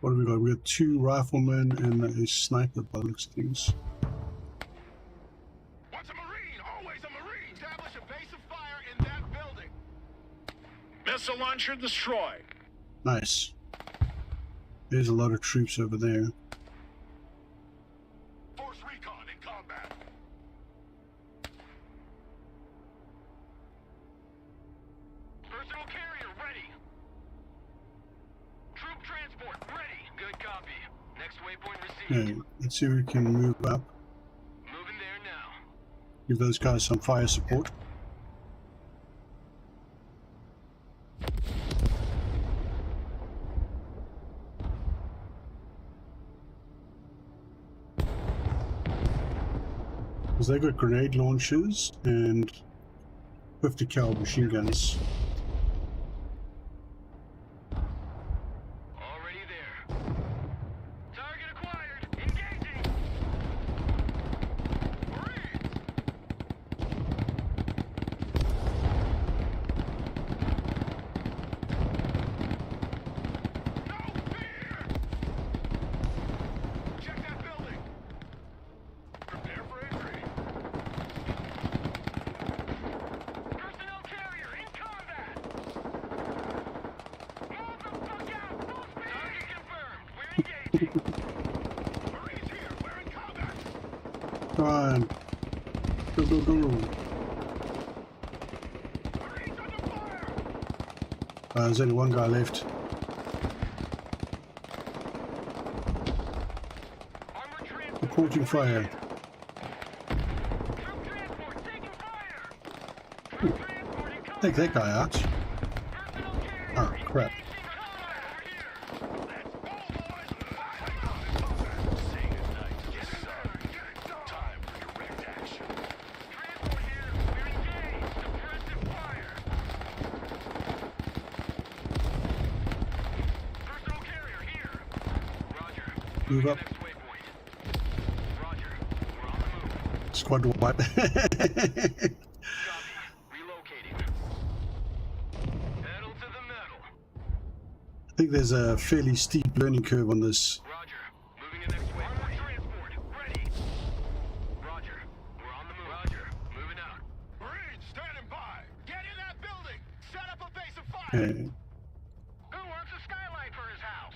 What have we got? We got 2 riflemen and a sniper by the looks of things. Once a Marine, always a Marine. Establish a base of fire in that building. Missile launcher destroyed. Nice. There's a lot of troops over there. Force recon in combat. Personal carrier ready. Troop transport ready. Good copy. Next waypoint received. Okay, let's see if we can move up. Moving there now. Give those guys some fire support. Because they've got grenade launchers and 50 cal machine guns. Already there. Target acquired. Engaging. Marines. No fear. Check that building. Prepare for entry. Personnel carrier in combat. Move the fuck out. Full speed. Target confirmed. We're engaging. Marines here. We're in combat. Come on. Go, go, go. Marines under fire. There's only 1 guy left. Armored transport. Reporting fire. Troop transport taking fire. Troop transport in combat. Take that guy out. Personnel carrier. Oh, crap. Move up. Squad wipe. Relocating. Pedal to the metal. I think there's a fairly steep learning curve on this. Roger. Moving in next way. Armored transport. Ready. Roger. We're on the move. Roger. Moving out. Marines standing by. Get in that building. Set up a base of fire. Okay. Who wants a skylight for his house?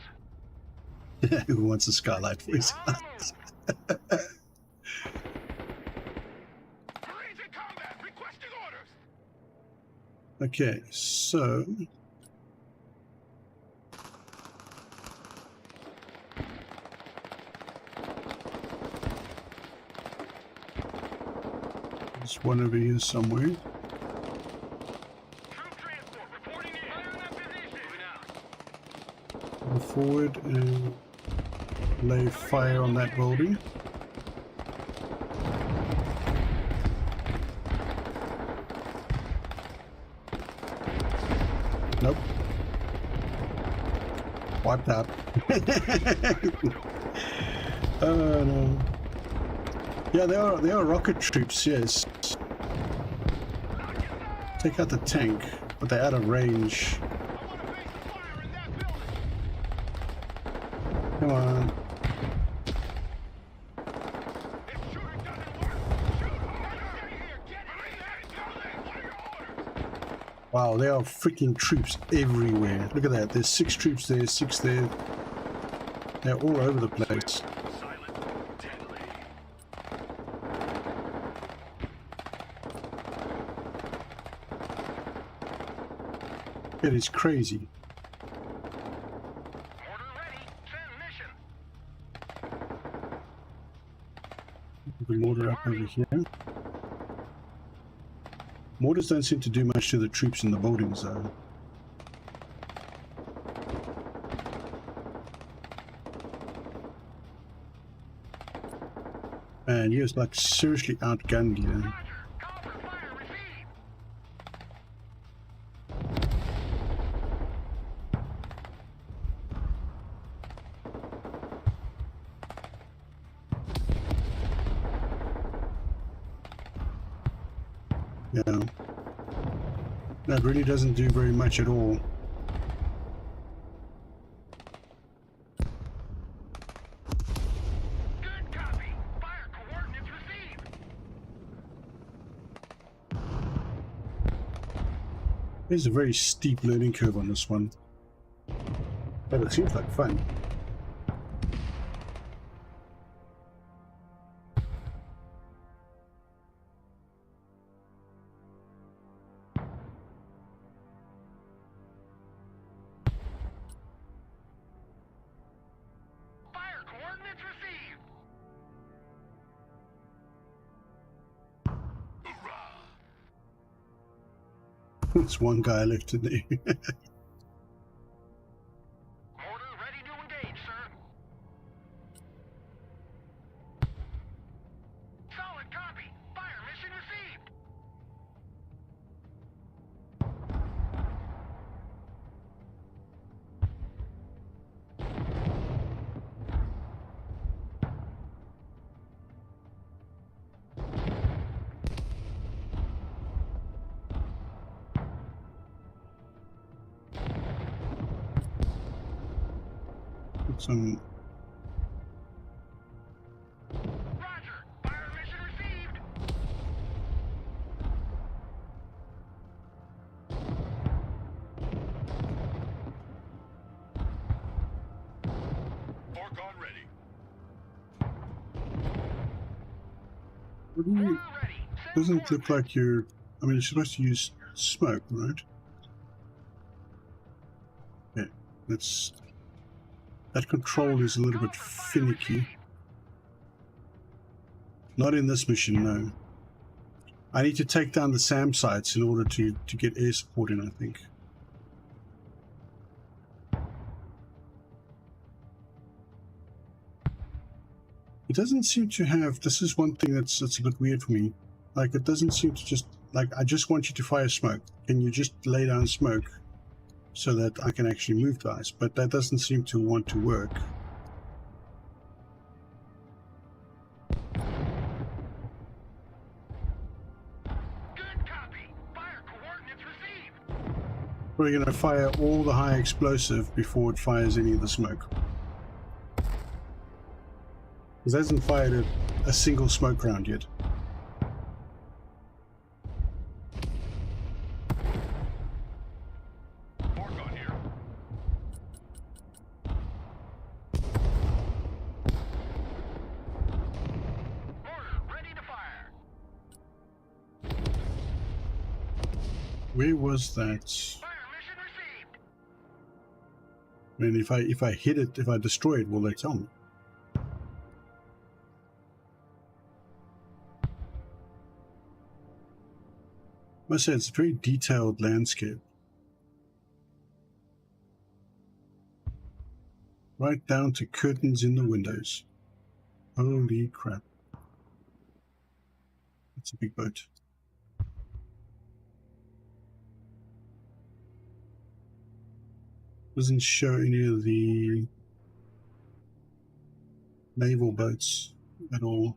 Who wants a skylight for his house? Marines in combat. Requesting orders. Okay, so there's one over here somewhere. Troop transport reporting in. Fire in that position. Moving out. Go forward and lay fire on that building. Nope. Wiped out. Oh no. Yeah, they are rocket troops, yes. Take out the tank, but they're out of range. Come on. Wow, there are freaking troops everywhere. Look at that. There's 6 troops there, 6 there. They're all over the place. It is crazy. Order ready. Send mission. Bring order up over here. Mortars don't seem to do much to the troops in the buildings, though. And he was like seriously outgunned here. Yeah. That really doesn't do very much at all. There's a very steep learning curve on this one, but it seems like fun. There's one guy left in there. Mortar ready to engage, sir. Solid copy. Fire mission received. Some Roger. Fire mission received. Orcon ready. what do you, doesn't look like you're. I mean, you're supposed to use smoke, right? Yeah, that's. That control is a little bit finicky. Not in this mission, no. I need to take down the SAM sites in order to get air support in, I think. It doesn't seem to have... This is one thing that's a bit weird for me. Like, it doesn't seem to just... Like, I just want you to fire smoke. Can you just lay down smoke? So that I can actually move guys, but that doesn't seem to want to work. Good copy. Fire coordinates received. We're going to fire all the high explosive before it fires any of the smoke. It hasn't fired a single smoke round yet. Where was that? I mean, if I hit it, if I destroy it, will they tell me? I must say, it's a very detailed landscape. Right down to curtains in the windows. Holy crap. That's a big boat. Doesn't show any of the naval boats at all.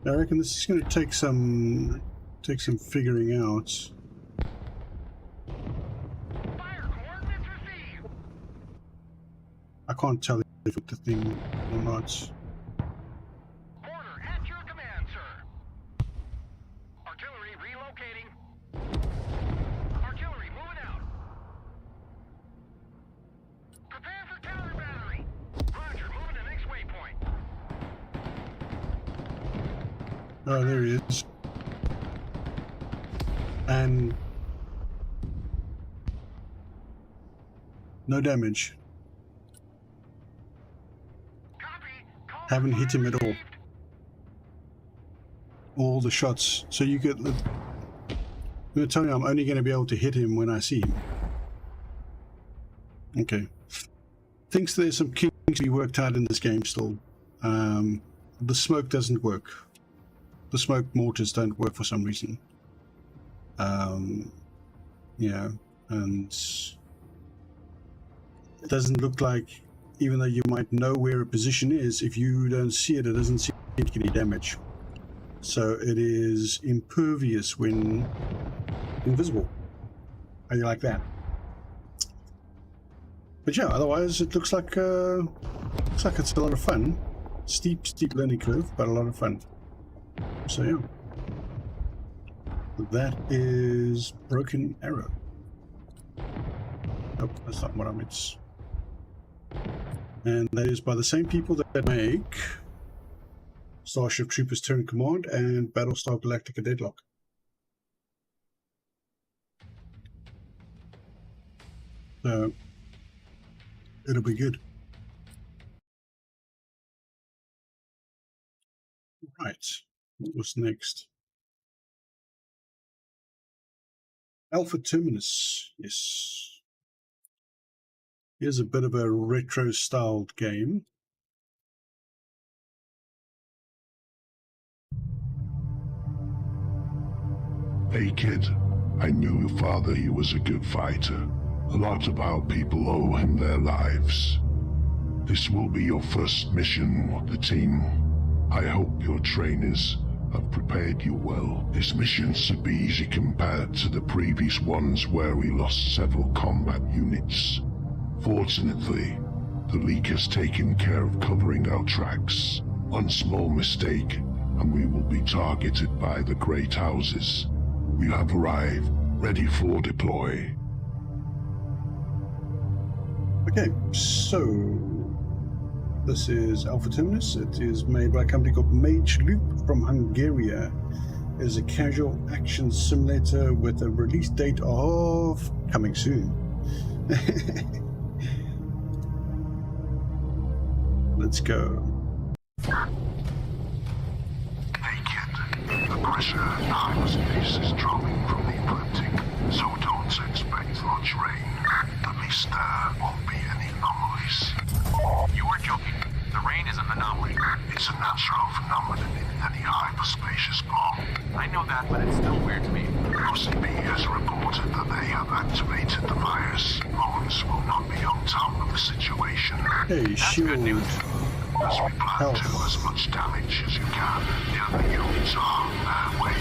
I reckon this is going to take some figuring out. I can't tell if it's the thing or not. Order at your command, sir. Artillery relocating. Artillery moving out. Prepare for counter battery. Roger, moving to next waypoint. Oh, there he is. And no damage. Copy. Call Haven't hit him at all. All the shots. So you get... I'm going to tell you I'm only going to be able to hit him when I see him. Okay. Thinks there's some kinks to be worked out in this game still. The smoke doesn't work. The smoke mortars don't work for some reason. Yeah, and it doesn't look like, even though you might know where a position is, if you don't see it, it doesn't seem to take any damage. So it is impervious when invisible. How do you like that? But yeah, otherwise it looks like it's a lot of fun. Steep learning curve, but a lot of fun. So yeah. That is Broken Arrow. Nope, that's not what I meant. And that is by the same people that make Starship Troopers Terran Command and Battlestar Galactica Deadlock. So it'll be good. Right, what was next? Alpha Terminus, yes. Here's a bit of a retro-styled game. Hey kid, I knew your father, he was a good fighter. A lot of our people owe him their lives. This will be your first mission with the team. I hope your trainers have prepared you well. This mission should be easy compared to the previous ones where we lost several combat units. Fortunately, the leak has taken care of covering our tracks. One small mistake, and we will be targeted by the Great Houses. We have arrived, ready for deploy. Okay, so this is Alpha Terminus. It is made by a company called Mage Loop from Hungary. It is a casual action simulator with a release date of coming soon. Let's go. Hey kid, the pressure in hyperspace is dropping from the ecliptic, so don't expect much rain. At least there won't be any anomalies. You are joking. The rain is an anomaly. It's a natural phenomenon in any hyperspacious block. I know that, but it's still weird to me. OCP has reported that they have activated the virus. Bones will not be on top of the situation. Hey, shield. As we plan to as much damage as you can, the other units are their way.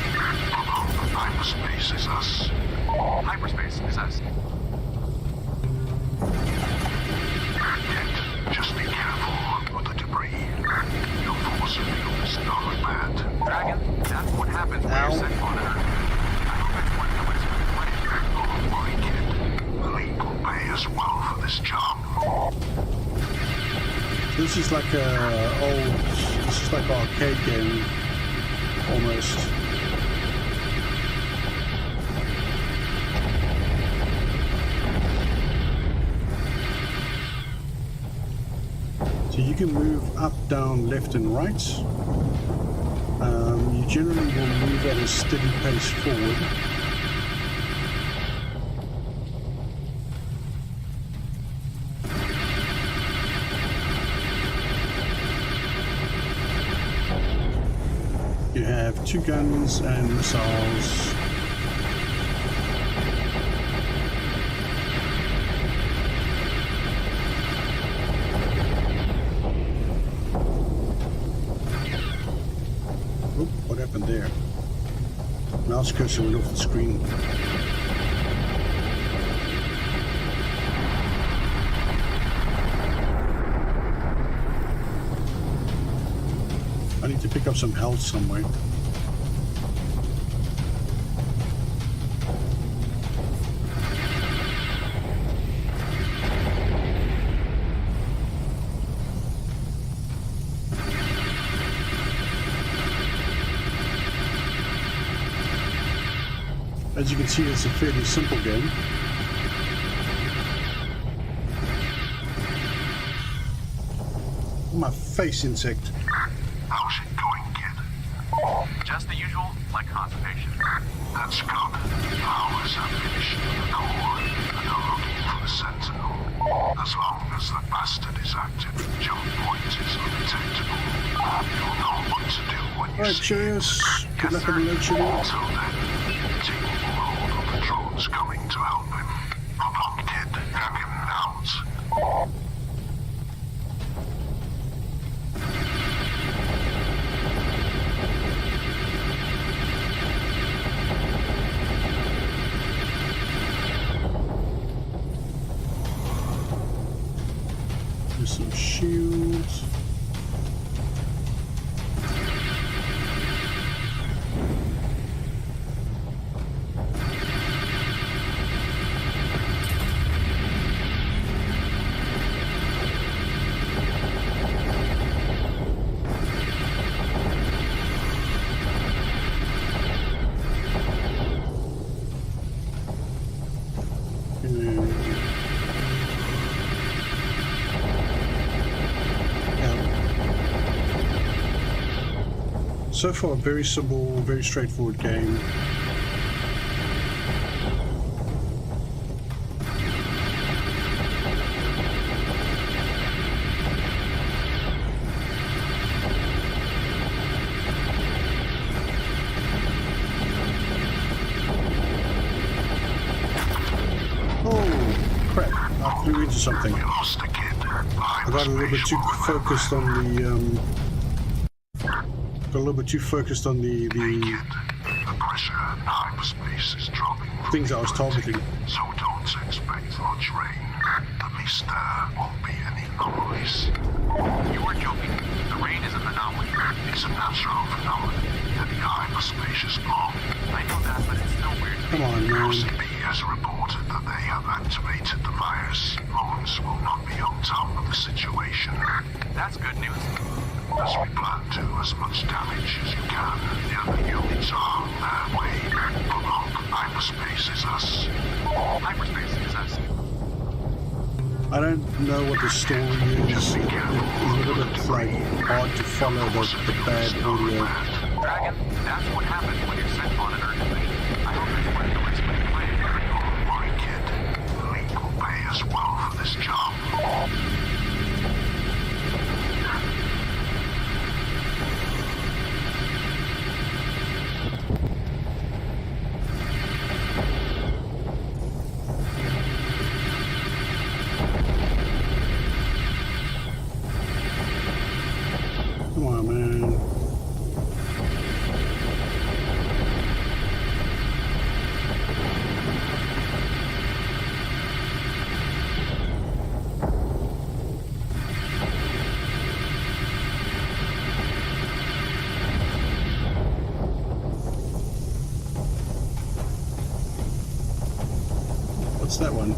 Hyperspace is us. Hyperspace is us. Just be careful with the debris. Your force field is not repaired. Dragon, that's what happens when you're set on Earth. I don't think one nobody's gonna play. Don't worry, kid. The League will pay us well for this job. This is like this is like an arcade game, almost. So you can move up, down, left and right. You generally will move at a steady pace forward. You have 2 guns and missiles. What happened there? Mouse cursor went off the screen. I need to pick up some health somewhere. As you can see, it's a fairly simple game. My face insect. How's it going, kid? Just the usual, like constipation. That's good. Powers have finished with the core and are looking for the Sentinel. As long as the bastard is active, jump point is undetectable. You'll know what to do when you Alright, see cheers. it. Good luck on the load shedding. Until then, team will hold on the drones coming to help him. Come on, kid. Have him out. There's some shields. So far, very simple, very straightforward game. Oh, crap. I flew into something. I got a little bit too focused on the, got a little bit too focused on the pressure in hyperspace is dropping things I was targeting. so don't expect much rain. At least there won't be any noise. You were joking. The rain is an anomaly. It's a natural phenomenon in the hyperspace is long. I know that, but it's still weird. Come on, man. OCP has reported that they have activated the virus. Mons will not be on top of the situation. That's good news. As we plan to as much damage as you can, the other units are on their way. But look, hyperspace is us. Hyperspace is us. I don't know what the story is. It's a little bit like hard to follow the bad audio. Dragon, that's what happens when you're sent on an urgent mission. I hope it's worth the risk of playing. Don't worry, kid. The League will pay us well for this job. Come on, man. What's that one?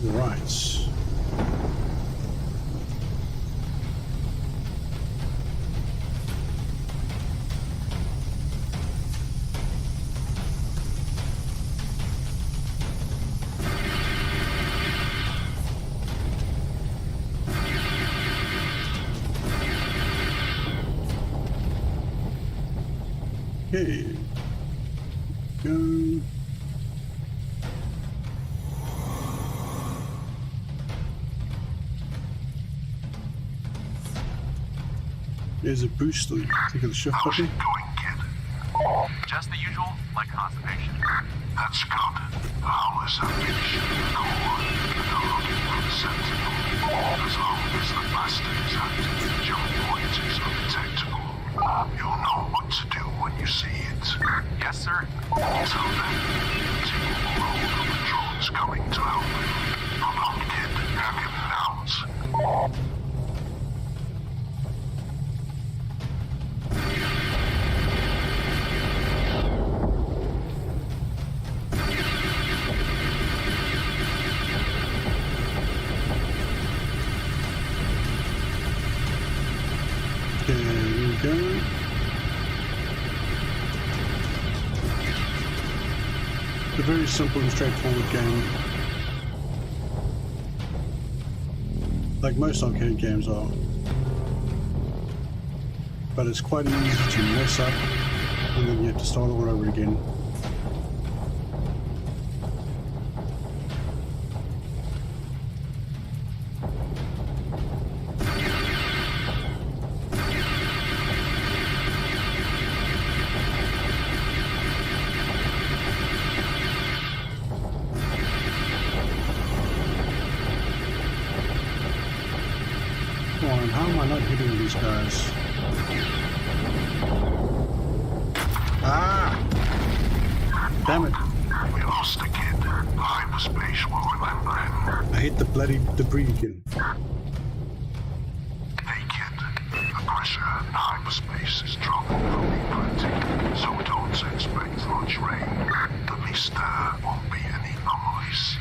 Right. Okay. Go. There's a boost. Click the shift How's button. it going, kid? Just the usual, like constipation. That's good. Powers have finished with the core and are looking for the Sentinel. As long as the bastard is active, jump point is undetectable. You'll know what to do when you see it. Yes, sir. Until then, the team will hold on the drones coming to help him. Come on, kid. Have him out. very simple and straightforward game. Like most arcade games are. But it's quite easy to mess up and then you have to start all over again. Come on, how am I not hitting these guys? Ah! Damn it. We lost the kid. Hyperspace will remember him. I hit the bloody debris again. Hey kid, the pressure in hyperspace is dropping from imprinting, so don't expect much rain. At least there won't be any anomalies.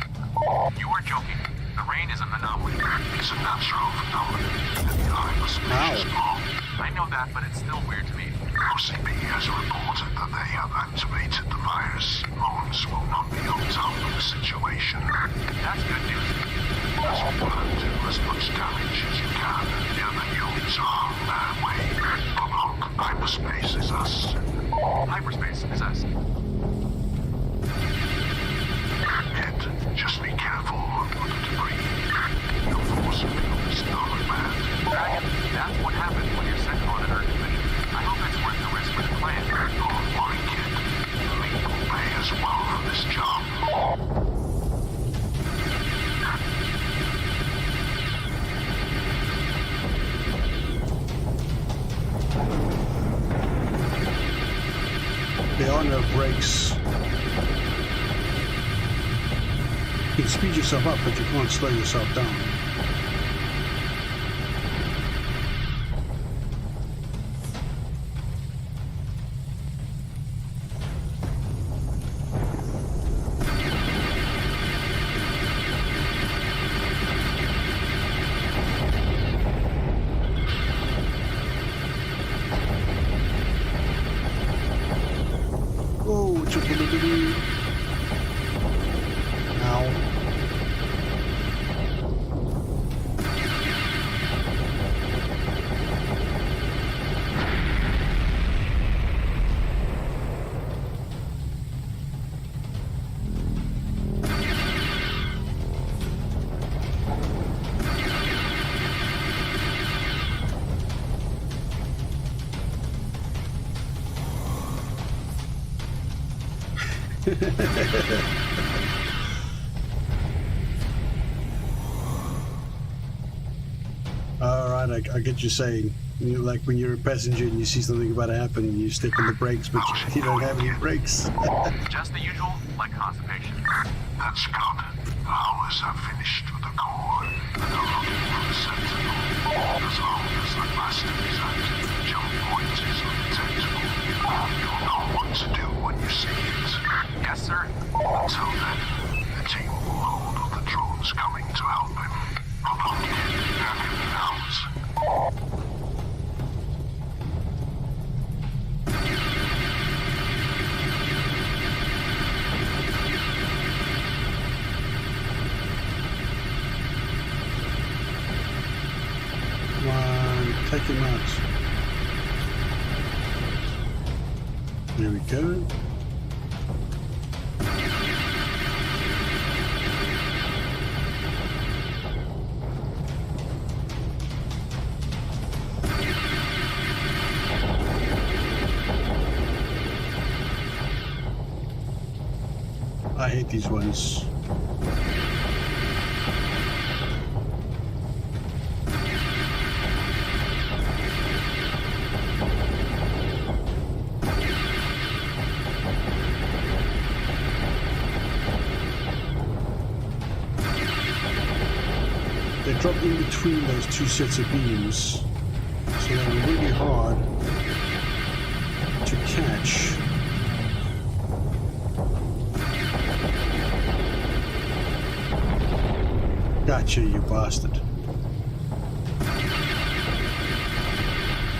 You are joking. The rain is an anomaly. It's a natural phenomenon in the hyperspace storm. I know that, but it's still weird to me. OCP has reported that they have activated the virus. Mons will not be on top of the situation. That's good news. As we plan to do as much damage as you can, the other units are on their way. But look, hyperspace is us. Hyperspace is us. Kid, just be careful with the debris. Your force field is not bad. Dragon, that's what happens when you're sent on an Earth mission. I hope it's worth the risk for the clan. Don't worry, kid. The League will pay us well for this job. There are no brakes. You can speed yourself up, but you can't slow yourself down. Oh, triple debris. Ow. Alright, I get you saying. You know, like when you're a passenger and you see something about to happen and you step on the brakes, but you don't have any brakes. Just the usual, like constipation. That's good. The Howlers have finished with the core and are looking for the Sentinel. As long as the blaster is active, the jump point is undetectable. You'll know what to do when you see it. Yes, sir. Until then, the team will hold all the drones coming to help him. Good luck, kid. Back in the house. Come on, take him out. There we go. I hate these ones. They drop in between those two sets of beams, so they're really hard to catch. Gotcha, you bastard.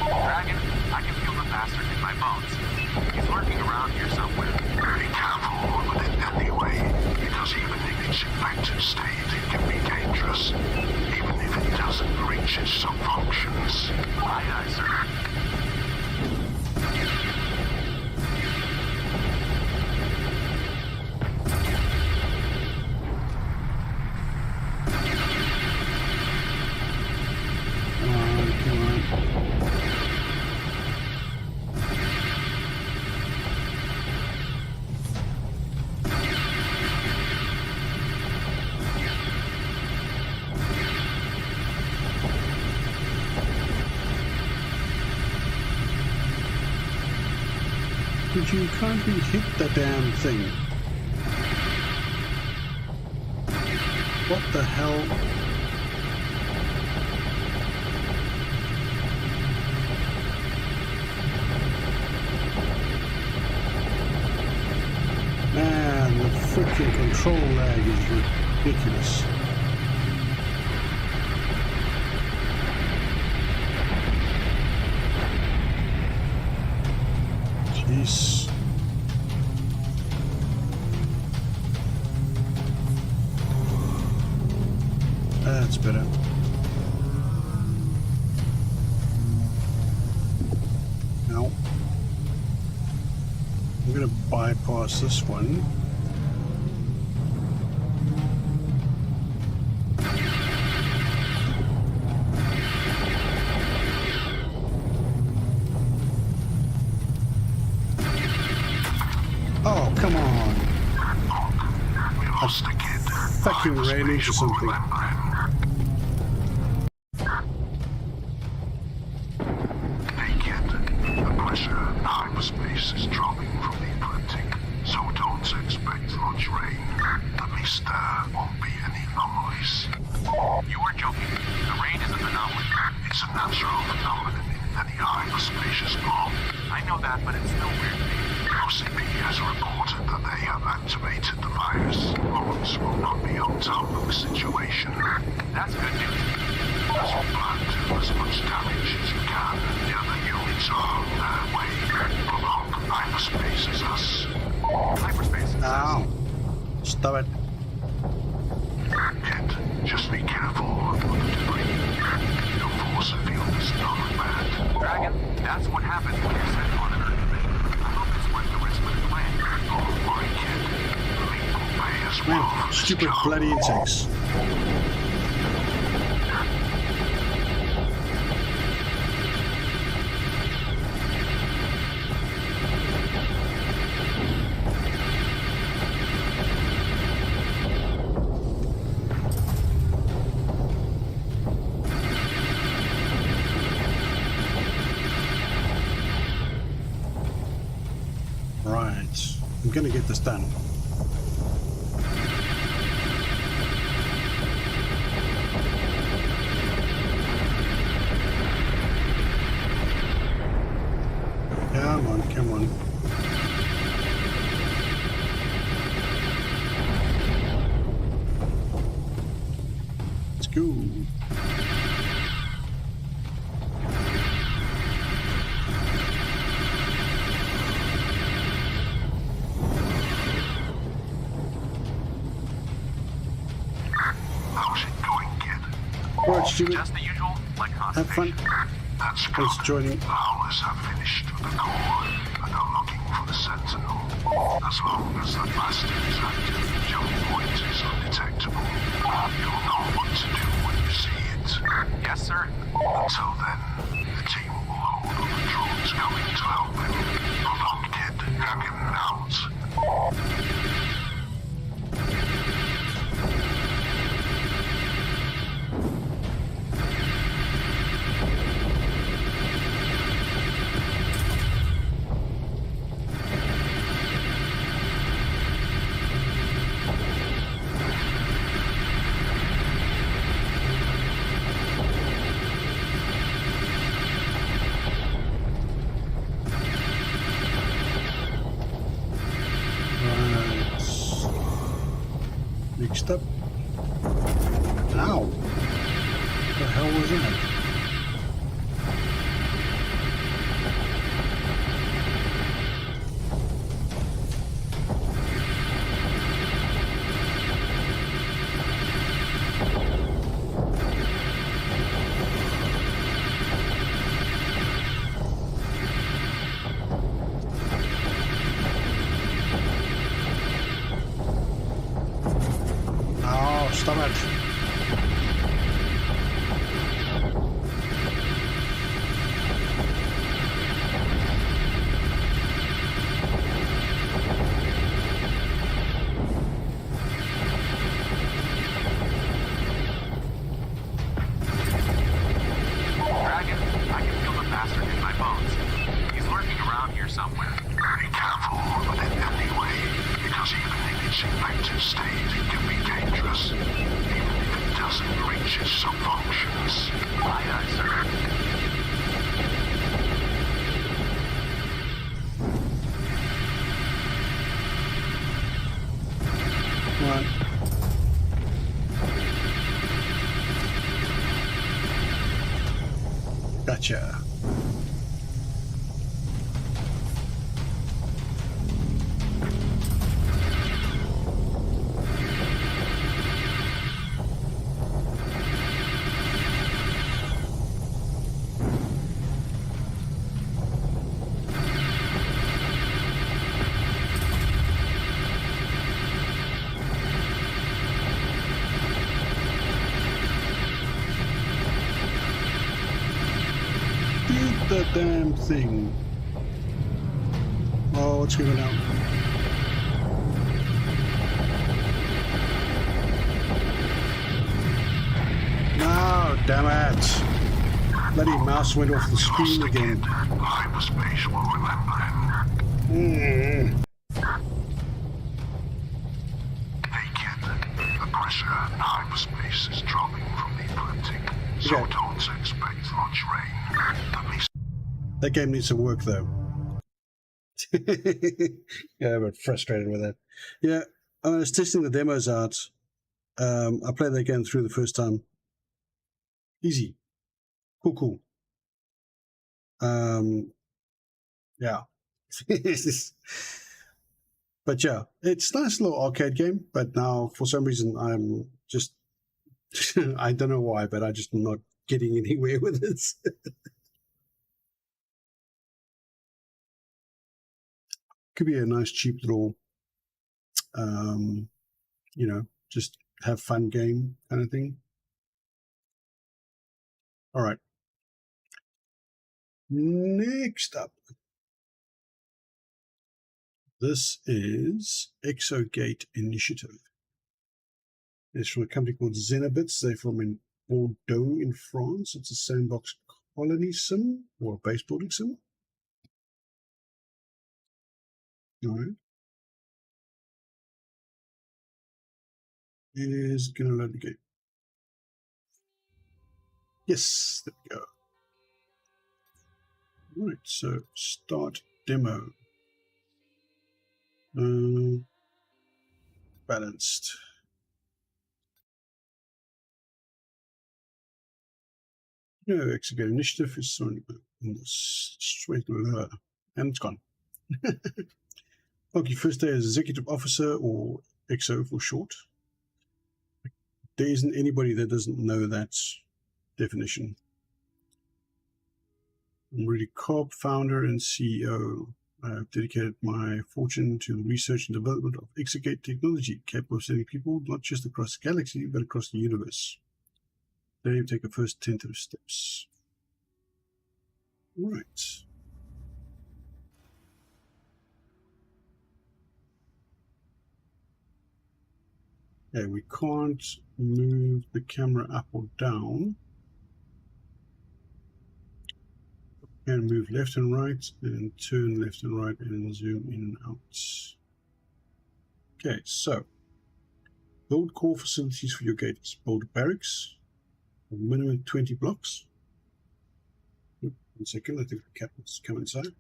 Dragon, I can feel the bastard in my bones. He's lurking around here somewhere. Be careful with it anyway. some functions. Aye, aye, sir. Come on. But you can't be hit the damn thing. What the hell? Man, the freaking control lag is ridiculous. Jeez. That's better. Now, I'm going to bypass this one. Oh, come on. I fucking ran into something. Hey kid, the pressure in hyperspace is dropping from the ecliptic, so don't expect much rain. At least there won't be any anomalies. You are joking. The rain is an anomaly. It's a natural phenomenon in any hyperspacious blob. I know that, but it's still weird to me. OCP has reported that they have activated the virus. Lawrence will not be on top of the situation. That's good news. As we plan to do as much damage as you can, the other units are on their way. Prolonged hyperspace is us. Hyperspace is Ow. Stop it. Kid, just be careful of the debris. Your force field is not bad. Dragon, that's what happens when you're sent on an Earth mission. I hope it's worth the risk for the clan. Don't worry, kid. Fleet will pay as well. Man, stupid bloody insects. Right, I'm gonna get this done. Come on, come on. Let's go. How's it going, kid? Right, stupid. Just the usual, like Have fun. That's good. Thanks for joining. The Howlers have finished with the core and are looking for the Sentinel. As long as the blaster is active, the jump point is undetectable. You'll know what to do when you see it. Yes, sir. Until then, the team will hold on the drones coming to help him. Prolonged kid, Dragon out. Next up. Ow. What the hell was that? state, it can be dangerous, even if it doesn't reach its functions. Aye, aye, sir. Right. Gotcha. The damn thing. Oh, what's going on? No, damn it. Bloody mouse went off the screen again. Hyperspace will remember him. Hey, kid. The pressure in hyperspace is dropping from the ecliptic, so don't expect much rain. That game needs some work, though. Yeah, I'm frustrated with that. Yeah, I was testing the demos out. I played that game through the first time. Easy. Cool. Yeah. But yeah, it's a nice little arcade game, but now for some reason I'm just, I don't know why, but I'm just not getting anywhere with it. Could be a nice cheap little, just have fun game kind of thing. All right. Next up. This is Exogate Imitative. It's from a company called Xenonauts. They're from in Bordeaux in France. It's a sandbox colony sim or a base building sim. All right. Is going to load the game. Yes, there we go. All right, so start demo. Balanced. No, Exogate Initiative is on straight and it's gone. Okay, first day as Executive Officer, or EXO for short. There isn't anybody that doesn't know that definition. I'm Rudy Cobb, founder and CEO. I have dedicated my fortune to the research and development of Exogate technology, capable of sending people not just across the galaxy, but across the universe. Today, we take the first tentative steps. All right. Okay, we can't move the camera up or down. We can move left and right, and turn left and right, and zoom in and out. Okay, so build core facilities for your gates. Build barracks, a minimum 20 blocks. 1 second, I think the captain's come inside.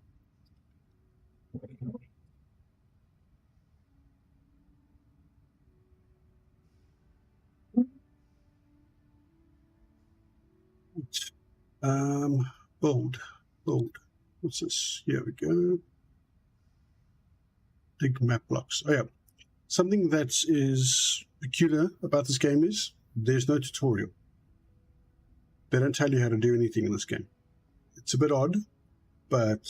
Build. What's this? Here we go. Big map blocks. Oh yeah. Something that is peculiar about this game is there's no tutorial. They don't tell you how to do anything in this game. It's a bit odd, but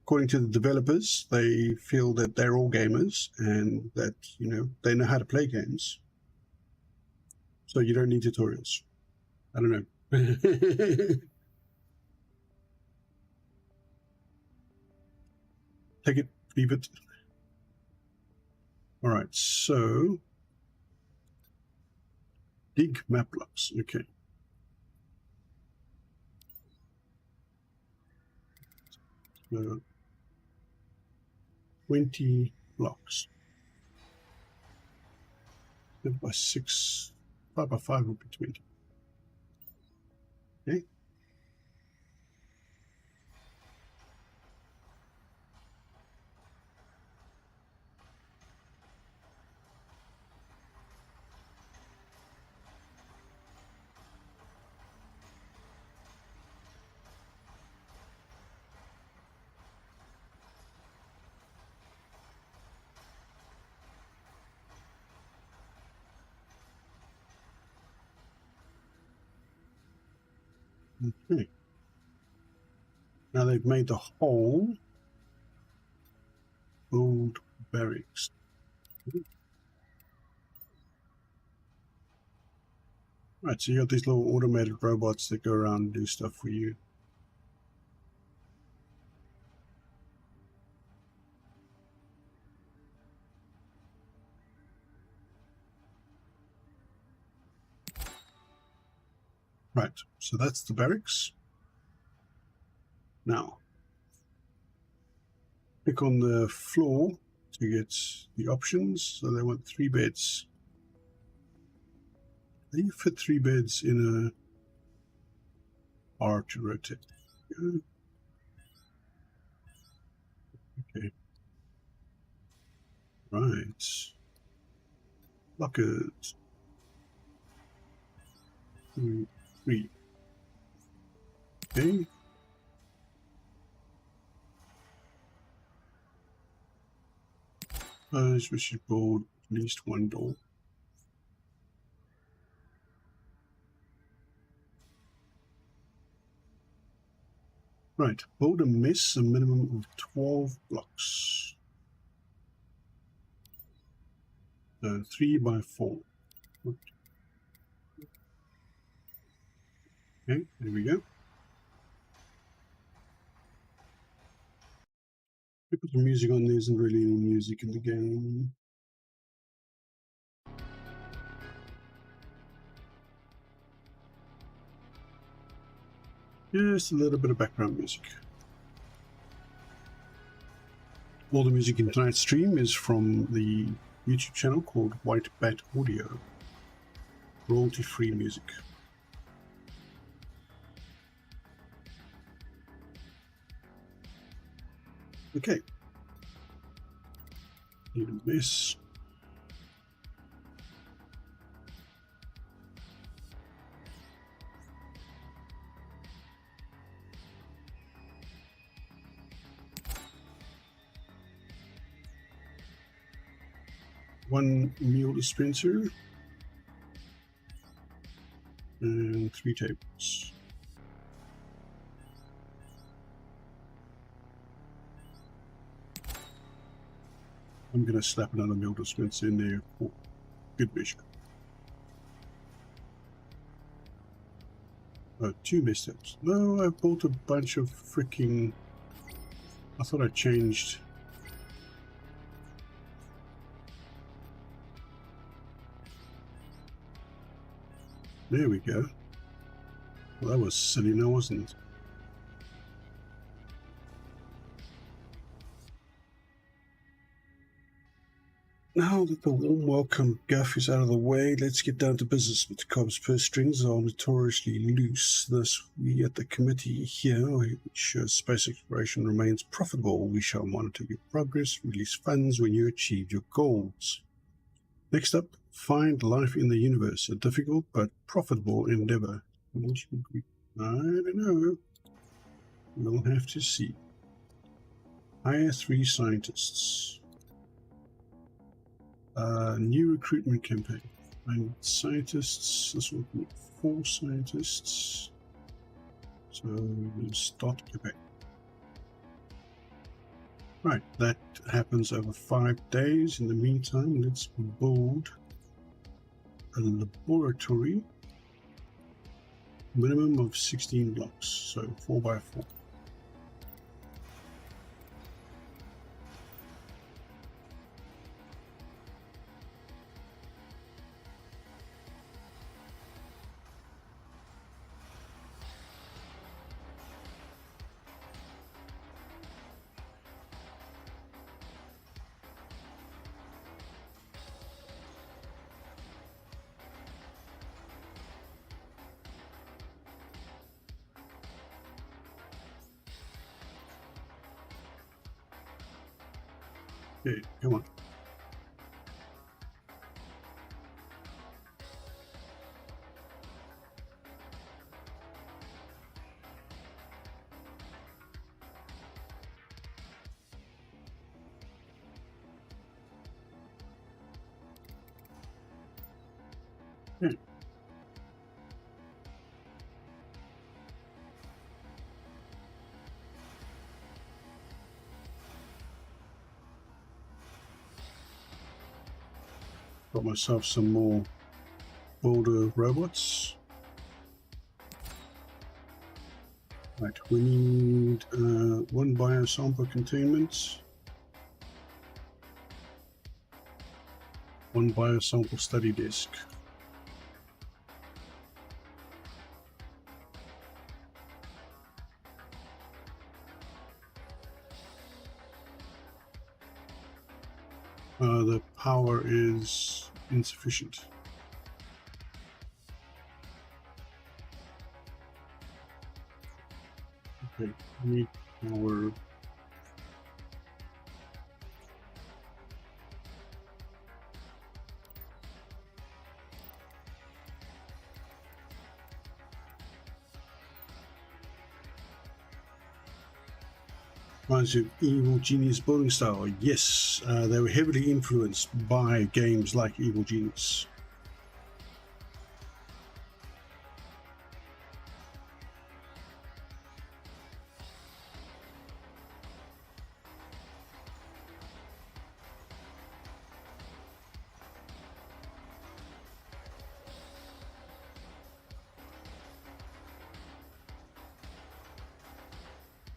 according to the developers, they feel that they're all gamers and that, they know how to play games. So you don't need tutorials. I don't know. Take it, leave it. All right, so dig map blocks. Okay. 20 blocks. 5 by 6, 5 by 5 would be 20. Okay. Okay. Now they've made the whole old barracks. Right, so you got these little automated robots that go around and do stuff for you. Right, so that's the barracks. Now, click on the floor to get the options. So they want 3 beds. How do you fit 3 beds in a R to rotate? Okay. Right. Lockers. 2, 3. Okay. Suppose we should build at least 1 door. Right, build a mess, a minimum of 12 blocks. So 3 by 4. Okay, there we go. I put the music on, there isn't really any music in the game. Just a little bit of background music. All the music in tonight's stream is from the YouTube channel called White Bat Audio. Royalty-free music. Okay. Need this. One meal dispenser and 3 tables. I'm going to slap another meal dispenser in there for good measure. 2 mess tables. No, I bought a bunch of freaking. I thought I changed. There we go. Well, that was silly now, wasn't it? Now that the warm welcome guff is out of the way, let's get down to business. With the Cobb's purse strings are notoriously loose. Thus, we at the committee here, which space exploration remains profitable, we shall monitor your progress, release funds when you achieve your goals. Next up, find life in the universe, a difficult but profitable endeavor. I don't know. We'll have to see. Hire 3 scientists. New recruitment campaign. And scientists, this will be 4 scientists. So we'll start Quebec. Right, that happens over 5 days. In the meantime, let's build a laboratory. Minimum of 16 blocks, so 4 by 4. Okay, come on. Yeah. Got myself some more older robots. Right, we need one biosample containment, one biosample study disk. The power is insufficient. Okay, we need power. Reminds you of Evil Genius building style. Yes, they were heavily influenced by games like Evil Genius.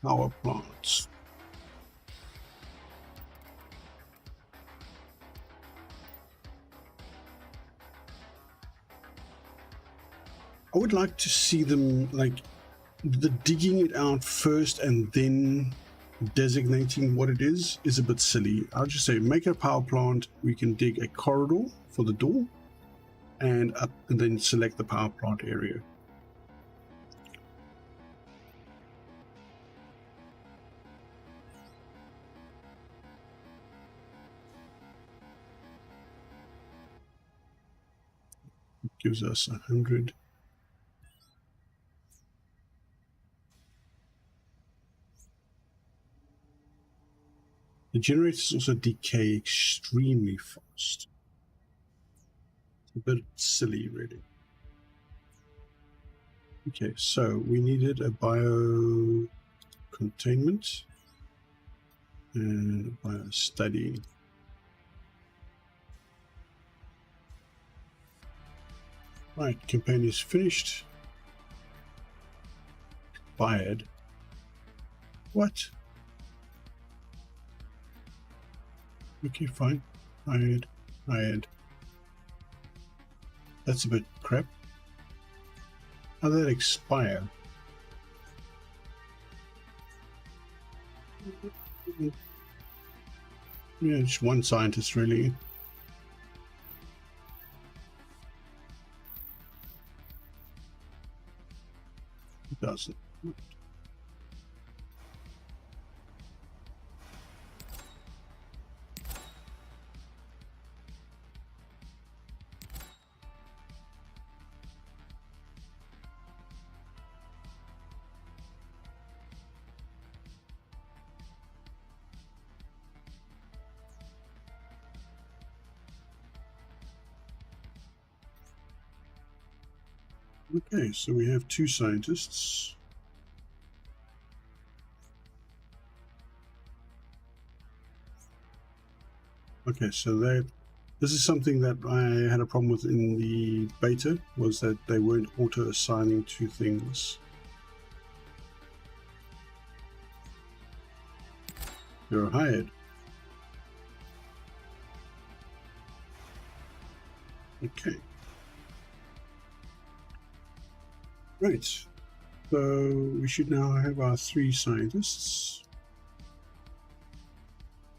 Power plants. I would like to see them, like, the digging it out first and then designating what it is a bit silly. I'll just say make a power plant. We can dig a corridor for the door and up, and then select the power plant area. It gives us 100. The generators also decay extremely fast. It's a bit silly, really. Okay, so we needed a bio containment and a bio study. Right, campaign is finished. Expired. What? Okay, fine. Hired. That's a bit crap. How did that expire? Yeah, just one scientist, really. It doesn't. Okay, so we have 2 scientists. Okay, so this is something that I had a problem with in the beta, was that they weren't auto-assigning to things. You're hired. Okay. Right, so we should now have our 3 scientists.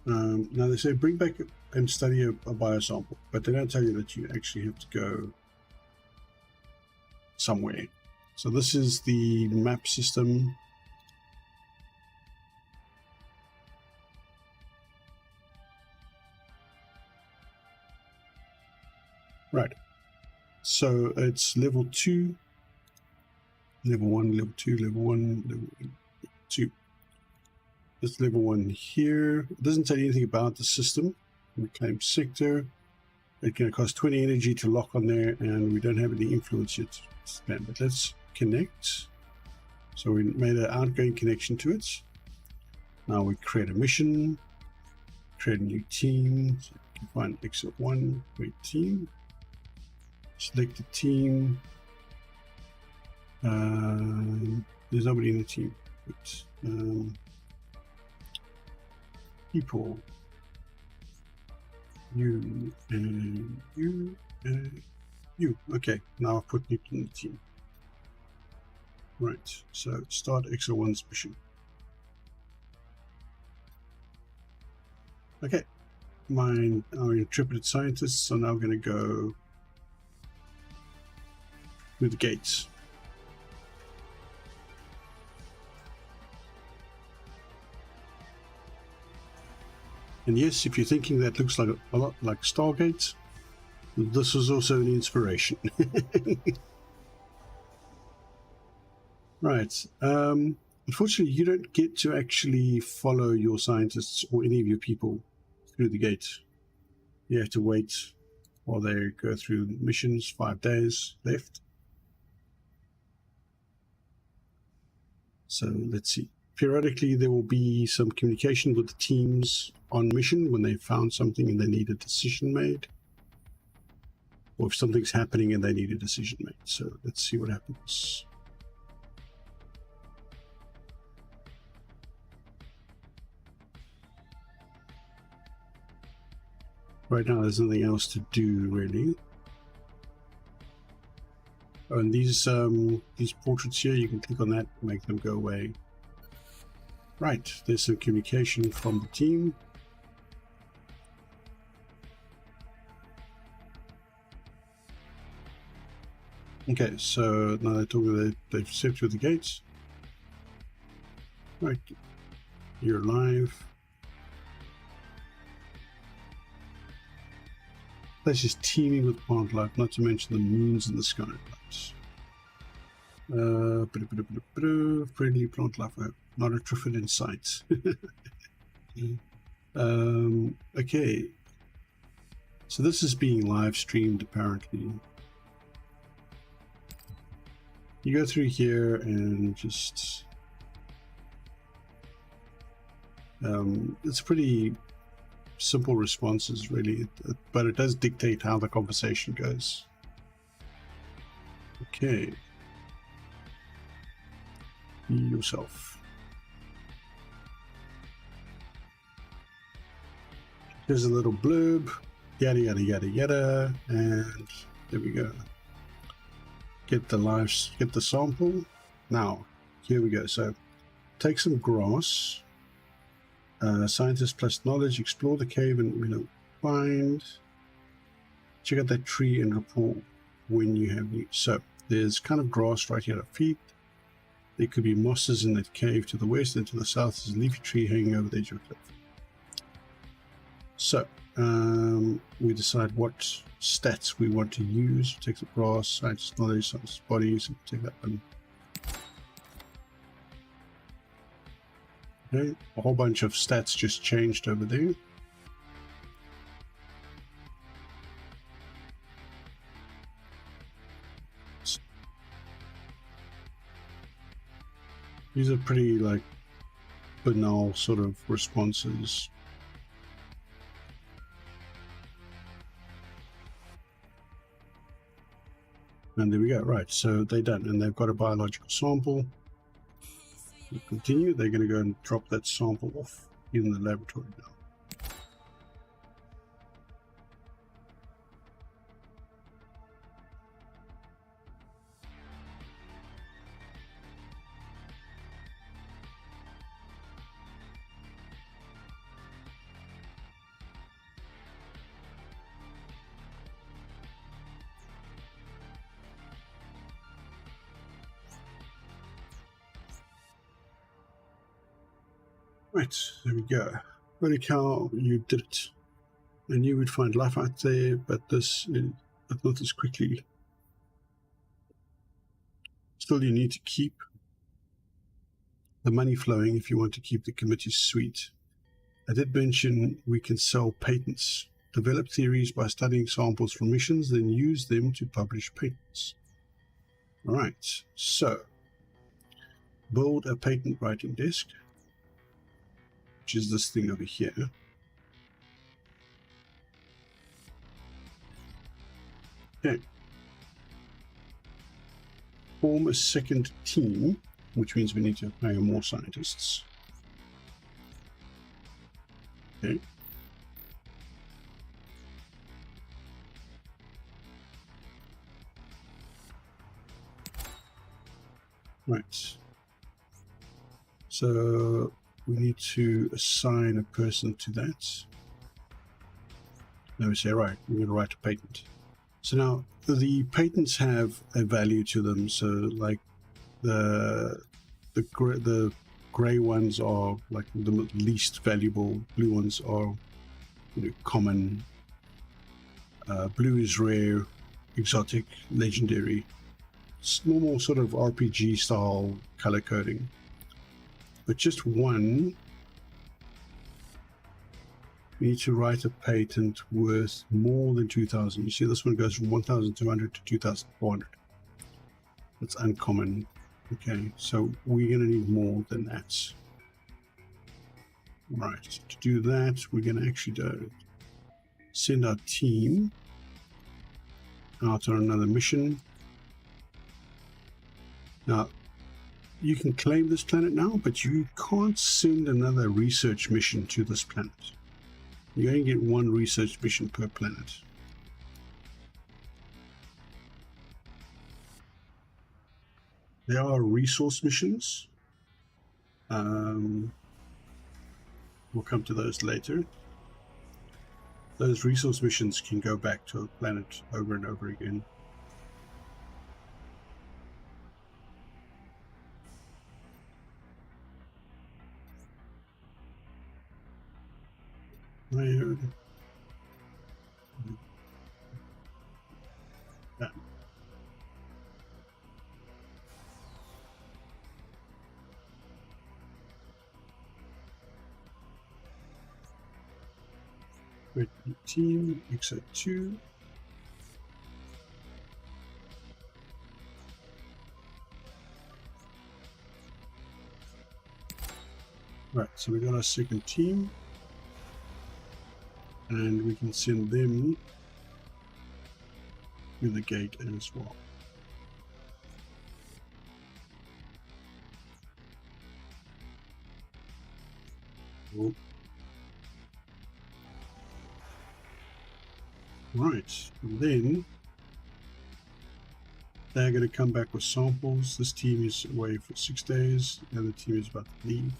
Now they say bring back and study a biosample, but they don't tell you that you actually have to go somewhere. So this is the map system. So it's level 2, level 1, level 2, level 1, level 2. It's level 1 here. It doesn't say anything about the system. Reclaim sector. It's going to cost 20 energy to lock on there, and we don't have any influence yet. But let's connect. So we made an outgoing connection to it. Now we create a mission, create a new team. So you can find exit 1, create team. Select the team. There's nobody in the team. But, people. You and you and you. Okay, now I've put people in the team. Right, so start XO1's mission. Okay, our intrepid scientists are now going to go through the gates. And yes, if you're thinking that looks like a lot like Stargate, this was also an inspiration. Right. Unfortunately, you don't get to actually follow your scientists or any of your people through the gate. You have to wait while they go through the missions. 5 days left. So let's see. Periodically, there will be some communication with the teams on mission when they found something and they need a decision made. Or if something's happening and they need a decision made. So let's see what happens. Right now, there's nothing else to do, really. Oh, and these portraits here, you can click on that, make them go away. Right, there's some communication from the team. Okay, so now they're talking, they've stepped through the gates. Right, you're alive. Place is teeming with plant life, not to mention the moons in the sky. Friendly plant life, not a triffid in sight. Okay, so this is being live streamed apparently. You go through here and just it's pretty simple responses, really, but it does dictate how the conversation goes. Okay, be yourself. Here's a little blurb, yada yada yada yada, and there we go. Get the sample. Now here we go. So take some grass. Scientist plus knowledge, explore the cave and find. Check out that tree and report when you have news. So there's kind of grass right here at our feet. There could be mosses in that cave to the west, and to the south is a leafy tree hanging over the edge of a cliff. So we decide what stats we want to use. Take the grass, scientist knowledge, scientist body, so take that one. Okay, a whole bunch of stats just changed over there. These are pretty banal sort of responses. And there we go. Right, so they're done, and they've got a biological sample. Continue. They're going to go and drop that sample off in the laboratory now. Right, there we go. Holy cow, you did it. I knew we'd find life out there, but not this quickly. Still, you need to keep the money flowing if you want to keep the committee sweet. I did mention we can sell patents. Develop theories by studying samples from missions, then use them to publish patents. All right, so build a patent writing desk, which is this thing over here. Okay. Form a second team, which means we need to hire more scientists. Okay. Right. So we need to assign a person to that. Now we say, right, we're going to write a patent. So now the patents have a value to them. So like the gray ones are like the least valuable. Blue ones are, you know, common. Blue is rare, exotic, legendary. It's normal sort of RPG style color coding. But just one, we need to write a patent worth more than 2,000. You see, this one goes from 1,200 to 2,400. That's uncommon. Okay, so we're going to need more than that. Right, to do that, we're going to actually send our team out on another mission. Now, you can claim this planet now, but you can't send another research mission to this planet. You only get one research mission per planet. There are resource missions. We'll come to those later. Those resource missions can go back to a planet over and over again. Yeah. With the team, except 2. Right, so we got our second team. And we can send them to the gate as well. Cool. Right, and then they're going to come back with samples. This team is away for 6 days. The other team is about to leave.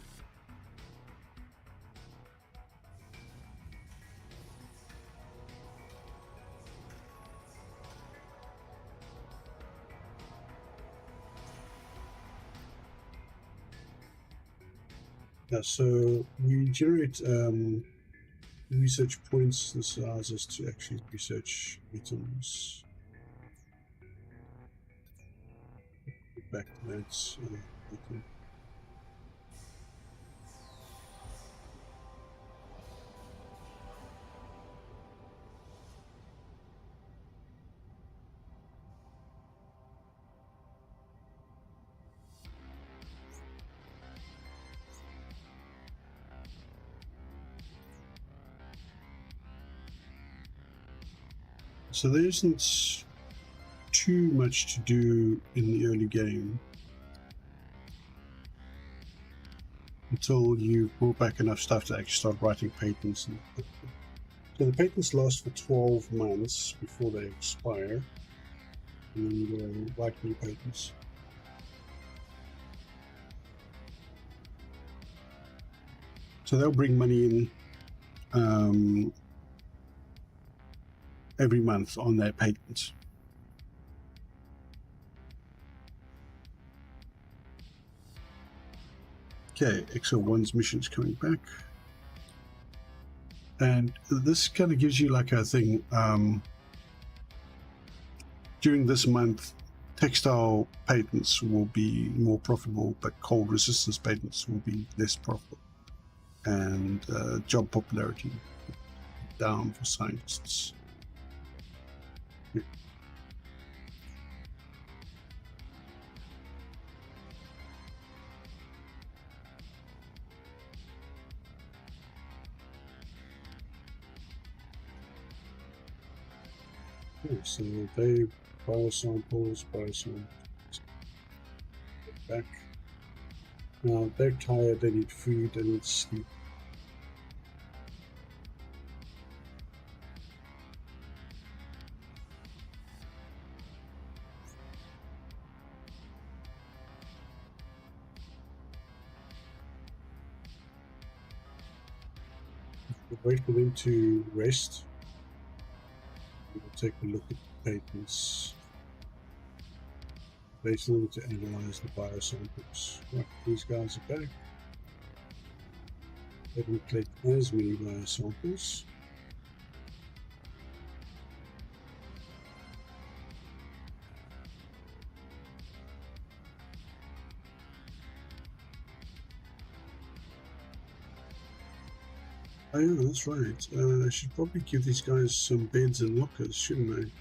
Yeah, so we generate research points. This allows us to actually research items. Get back to that. Item. So there isn't too much to do in the early game until you've brought back enough stuff to actually start writing patents. So the patents last for 12 months before they expire, and then you're going to write new patents. So they'll bring money in every month on their patents. Okay, XO1's mission's coming back. And this kind of gives you like a thing. During this month, textile patents will be more profitable, but cold resistance patents will be less profitable. And job popularity down for scientists. Yeah. Okay, so they biosamples. Back. Now they're tired, they need food, they need sleep. Wait for them to rest. We'll take a look at the patents. They still need to analyze the biosamples. Right, these guys are back. They didn't collect as many biosamples. Oh yeah, that's right. I should probably give these guys some beds and lockers, shouldn't I?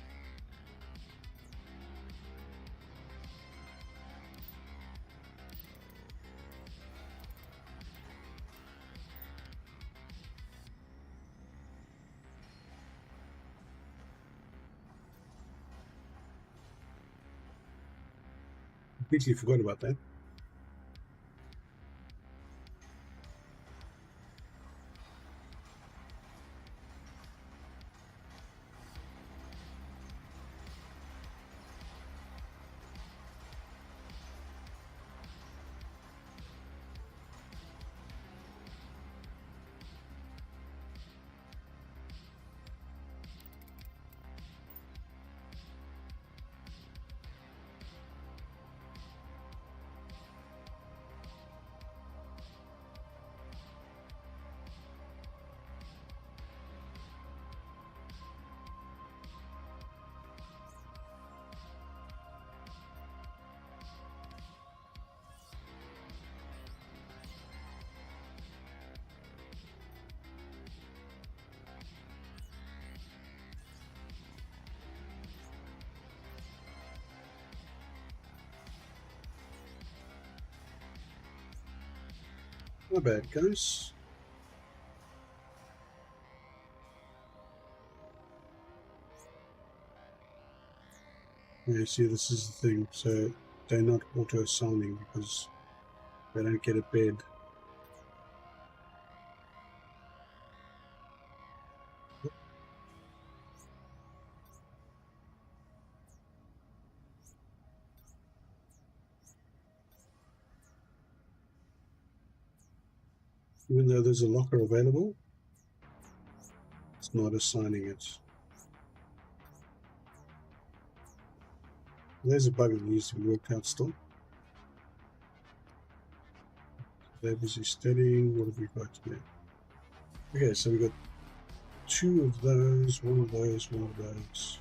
Completely forgot about that. Not bad, guys. Yeah, see, this is the thing. So they're not auto-assigning because they don't get a bed. Even though there's a locker available, it's not assigning it. There's a bug that needs to be worked out still. They're busy studying. What have we got here? Okay, so we got 2 of those, 1 of those, 1 of those.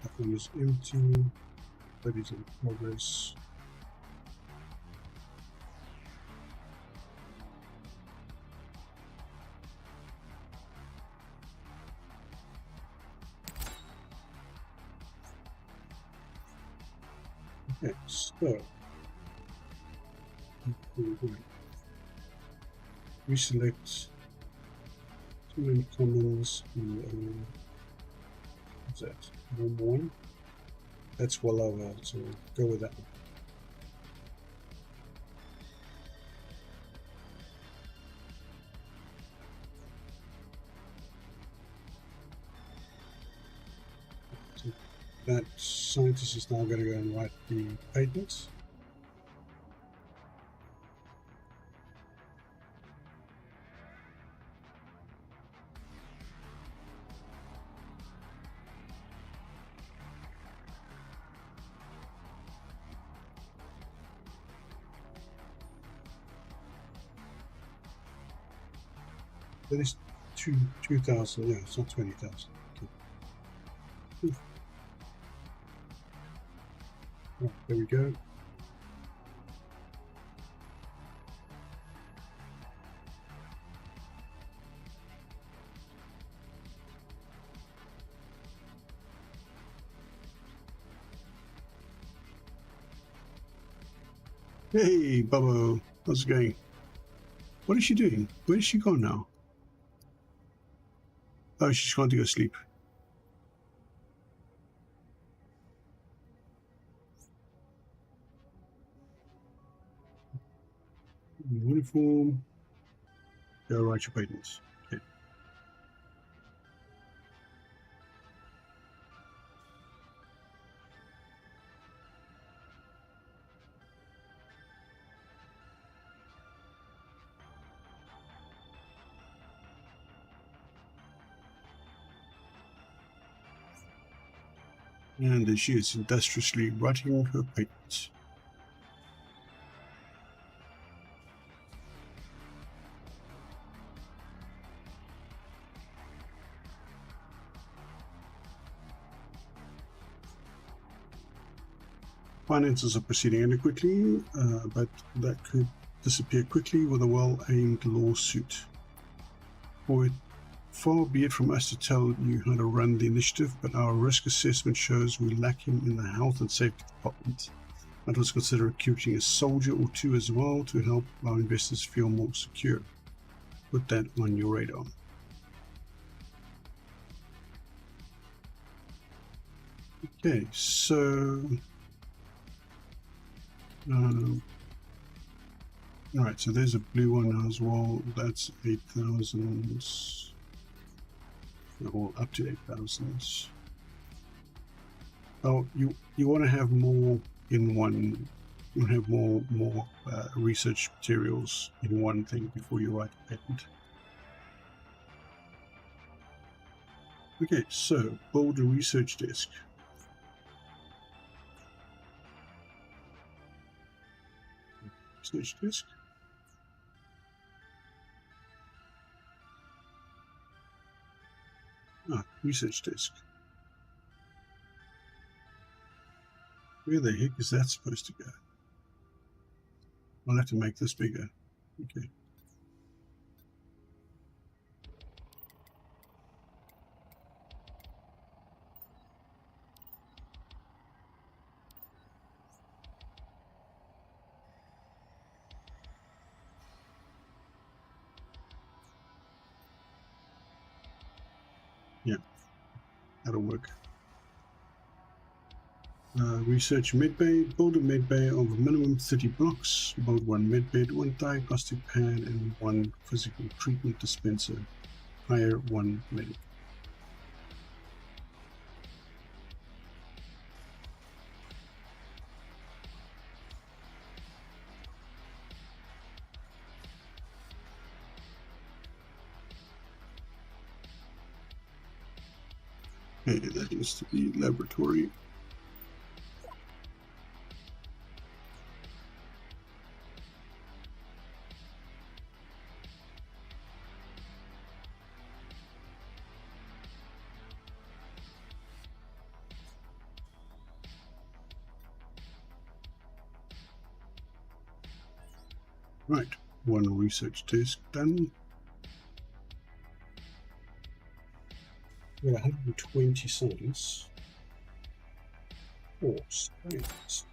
That one is empty. That is in progress. Okay, so we select 2 uncommons and what's that? One. That's well over, so go with that one. That scientist is now going to go and write the patents. That is 2,000, yeah, it's not 20,000. Oh, there we go. Hey, Bubbo, how's it going? What is she doing? Where is she gone now? Oh, she's gone to go sleep. Uniform. Go write your patents. Okay. And there she is, industriously writing her patents. Finances are proceeding adequately, but that could disappear quickly with a well-aimed lawsuit. Far be it from us to tell you how to run the initiative, but our risk assessment shows we're lacking in the health and safety department. I'd also consider recruiting a soldier or two as well to help our investors feel more secure. Put that on your radar. Okay, so alright, so there's a blue one now as well. That's 8,000, or up to 8,000. Oh, you want to have more in one. You want to have more research materials in one thing before you write a patent. Okay, so build a research desk. Research desk. Research desk. Where the heck is that supposed to go? I'll have to make this bigger. Okay. Yeah, that'll work. Research medbay. Build a medbay of a minimum 30 blocks. Build one medbed, one diagnostic pad, and one physical treatment dispenser. Hire one medic. Okay, that used to be laboratory. Right, one research desk done. We got 120 science. 4 science.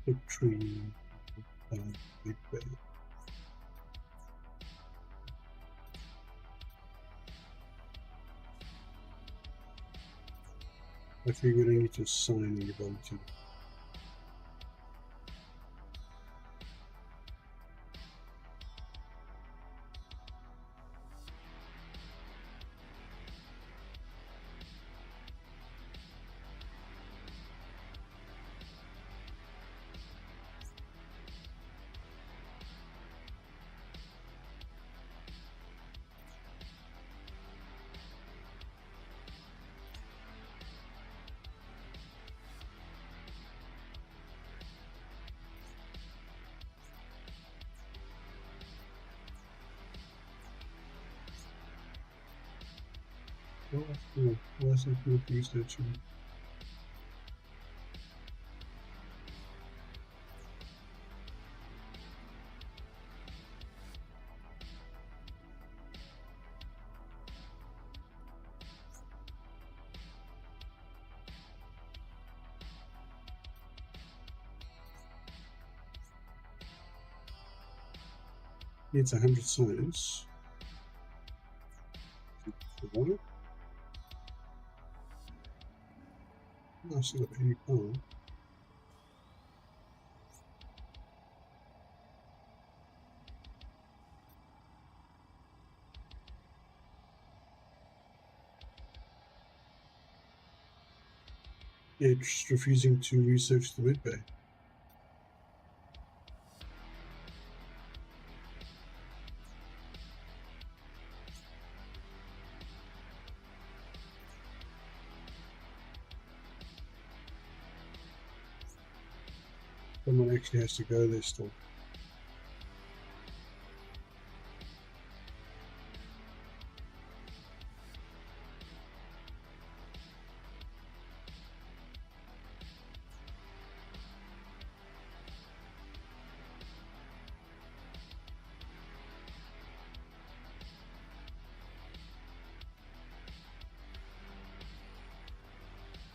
Big tree. Big bay. I think we're going to need to assign anybody to. Well, that's cool. Well, that's a cool research. Needs 100 science. Water. Oh, I still got 80 power. It's refusing to research the medbay. Someone actually has to go there still.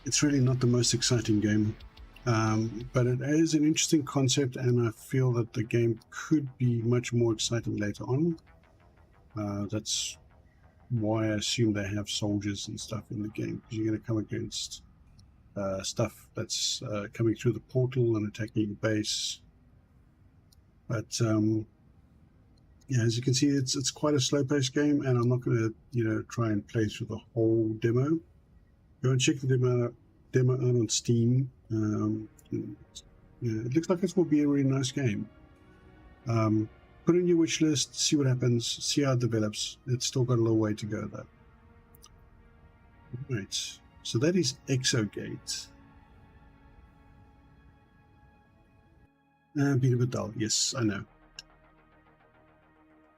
It's really not the most exciting game. But it is an interesting concept, and I feel that the game could be much more exciting later on. That's why I assume they have soldiers and stuff in the game, because you're going to come against stuff that's coming through the portal and attacking your base. But yeah, as you can see, it's quite a slow-paced game, and I'm not going to try and play through the whole demo. Go and check the demo out on Steam. It looks like it will be a really nice game. Put it in your wish list, see what happens, see how it develops. It's still got a little way to go though. Right, so that is Exogate. Been a bit dull, yes, I know.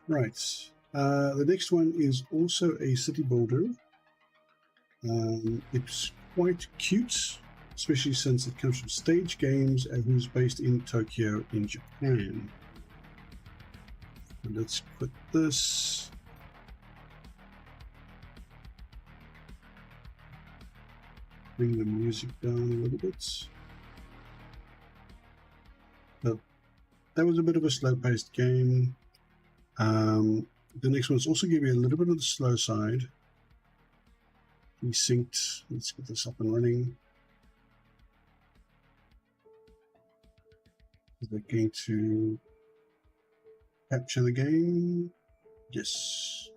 Right, the next one is also a city builder. It's quite cute, especially since it comes from Stage Games and who's based in Tokyo in Japan. And let's quit this. Bring the music down a little bit. But that was a bit of a slow-paced game. The next one's also going to be a little bit on the slow side. Desynced. Let's get this up and running. Is that going to capture the game? Yes.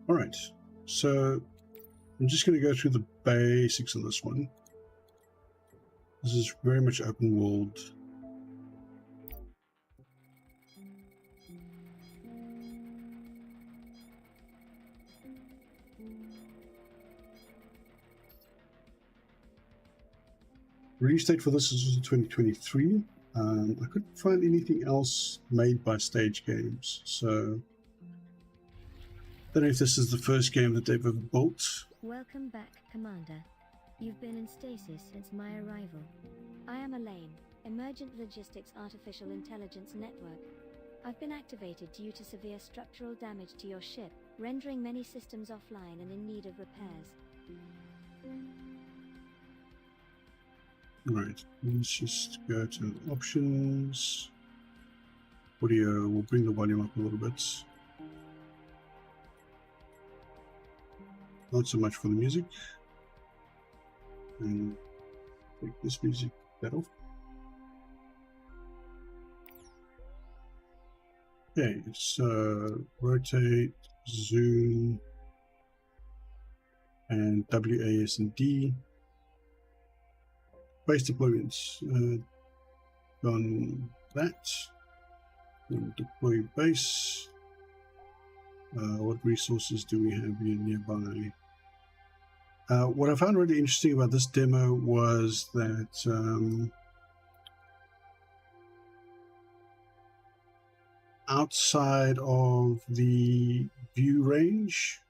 Alright, so I'm just going to go through the basics of this one. This is very much open world. Release date for this is also 2023. I couldn't find anything else made by Stage Games, so I don't know if this is the first game that they've ever built. Welcome back, Commander. You've been in stasis since my arrival. I am Elaine, Emergent Logistics Artificial Intelligence Network. I've been activated due to severe structural damage to your ship, rendering many systems offline and in need of repairs. Right, let's just go to options. Audio, we'll bring the volume up a little bit. Not so much for the music. And take this music that off. Okay, so rotate, zoom, and WASD. Base deployments, done that. And deploy base. What resources do we have here nearby? What I found really interesting about this demo was that outside of the view range,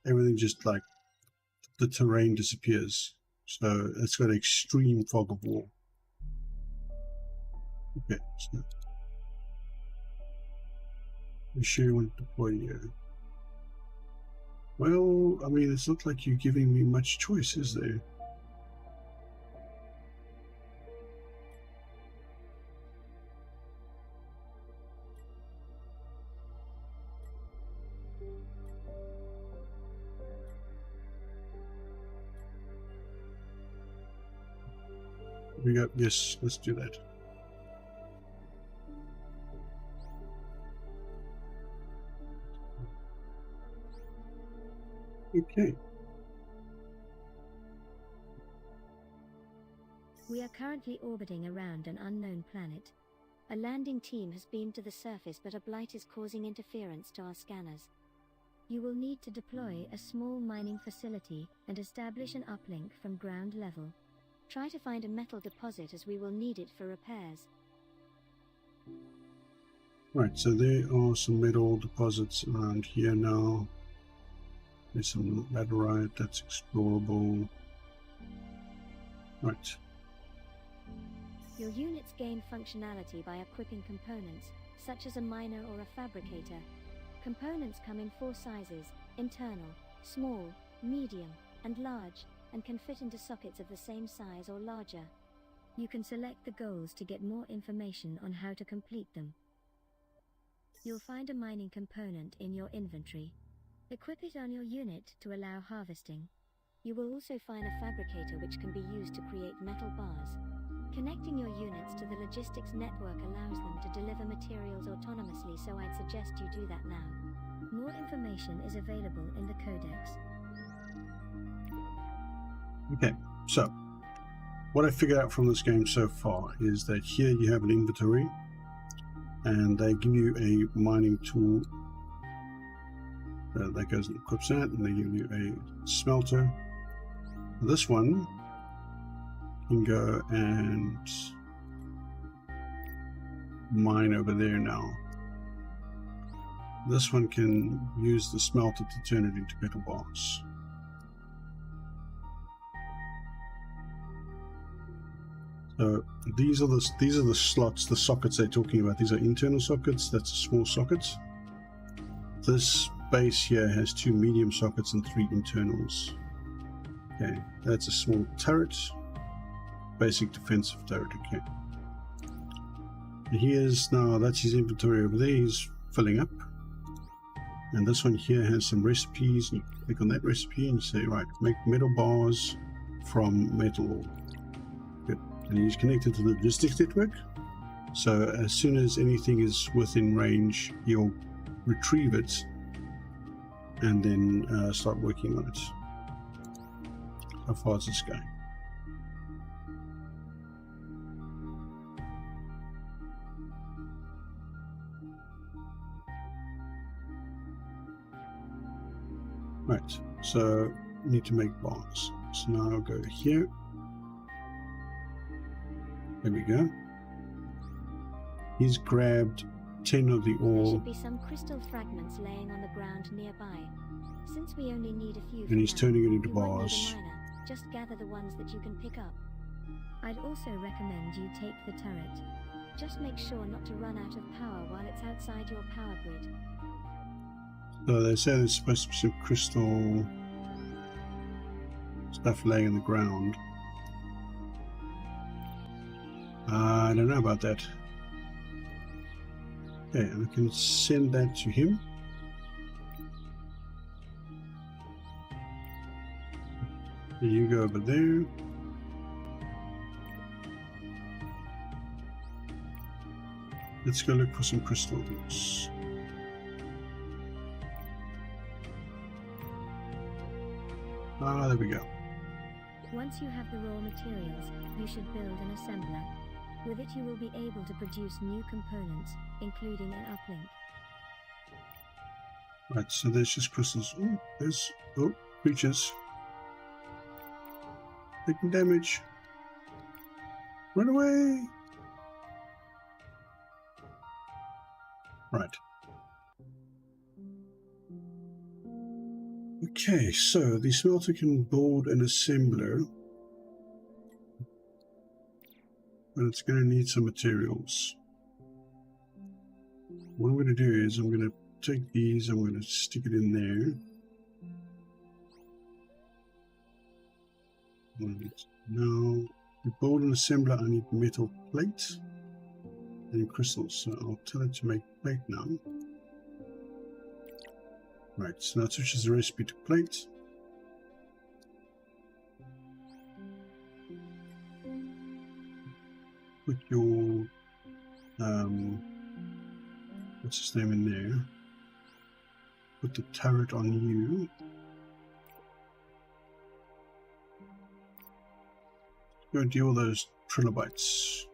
everything just like the terrain disappears. So it's got extreme fog of war. Okay, so we sure you want to deploy here. Well, I mean, it's not like you're giving me much choice, is there? We got, yes, let's do that. Okay. We are currently orbiting around an unknown planet. A landing team has beamed to the surface, but a blight is causing interference to our scanners. You will need to deploy a small mining facility and establish an uplink from ground level. Try to find a metal deposit, as we will need it for repairs. Right, so there are some metal deposits around here now. There's some laterite that's explorable. Right. Your units gain functionality by equipping components, such as a miner or a fabricator. Components come in 4 sizes: internal, small, medium, and large, and can fit into sockets of the same size or larger. You can select the goals to get more information on how to complete them. You'll find a mining component in your inventory. Equip it on your unit to allow harvesting. You will also find a fabricator which can be used to create metal bars. Connecting your units to the logistics network allows them to deliver materials autonomously, so I'd suggest you do that now. More information is available in the codex. Okay, so what I figured out from this game so far is that here you have an inventory and they give you a mining tool that goes and equips that, and they give you a smelter. This one can go and mine over there now. This one can use the smelter to turn it into metal bars. So these are the slots, the sockets they're talking about. These are internal sockets. That's a small socket. This base here has 2 medium sockets and 3 internals. Okay, that's a small turret. Basic defensive turret. Okay. Here's now, that's his inventory over there. He's filling up. And this one here has some recipes. You click on that recipe and you say, right, make metal bars from metal ore. Good. And he's connected to the logistics network. So as soon as anything is within range, he'll retrieve it and then start working on it. How far is this going? Right, so need to make bars. So now I'll go here. There we go. He's grabbed 10 of the ore. There should be some crystal fragments laying on the ground nearby. Since we only need a few, and he's turning it into you won't bars. need a miner. Just gather the ones that you can pick up. I'd also recommend you take the turret. Just make sure not to run out of power while it's outside your power grid. So they say there's supposed to be some crystal stuff laying in the ground. I don't know about that. Okay, and I can send that to him. You go over there. Let's go look for some crystals. Ah, there we go. Once you have the raw materials, you should build an assembler. With it you will be able to produce new components, including an uplink. Right, so there's just crystals. Oh, there's creatures. Taking damage. Run away! Right. Okay, so the smelter can build an assembler, but it's going to need some materials. What I'm going to do is I'm going to take these, I'm going to stick it in there. Now, to build an assembler, I need metal plate and crystals. So I'll tell it to make plate now. Right, so now it switches the recipe to plate. Put your what's his name in there? Put the turret on you. Go deal with those trilobites.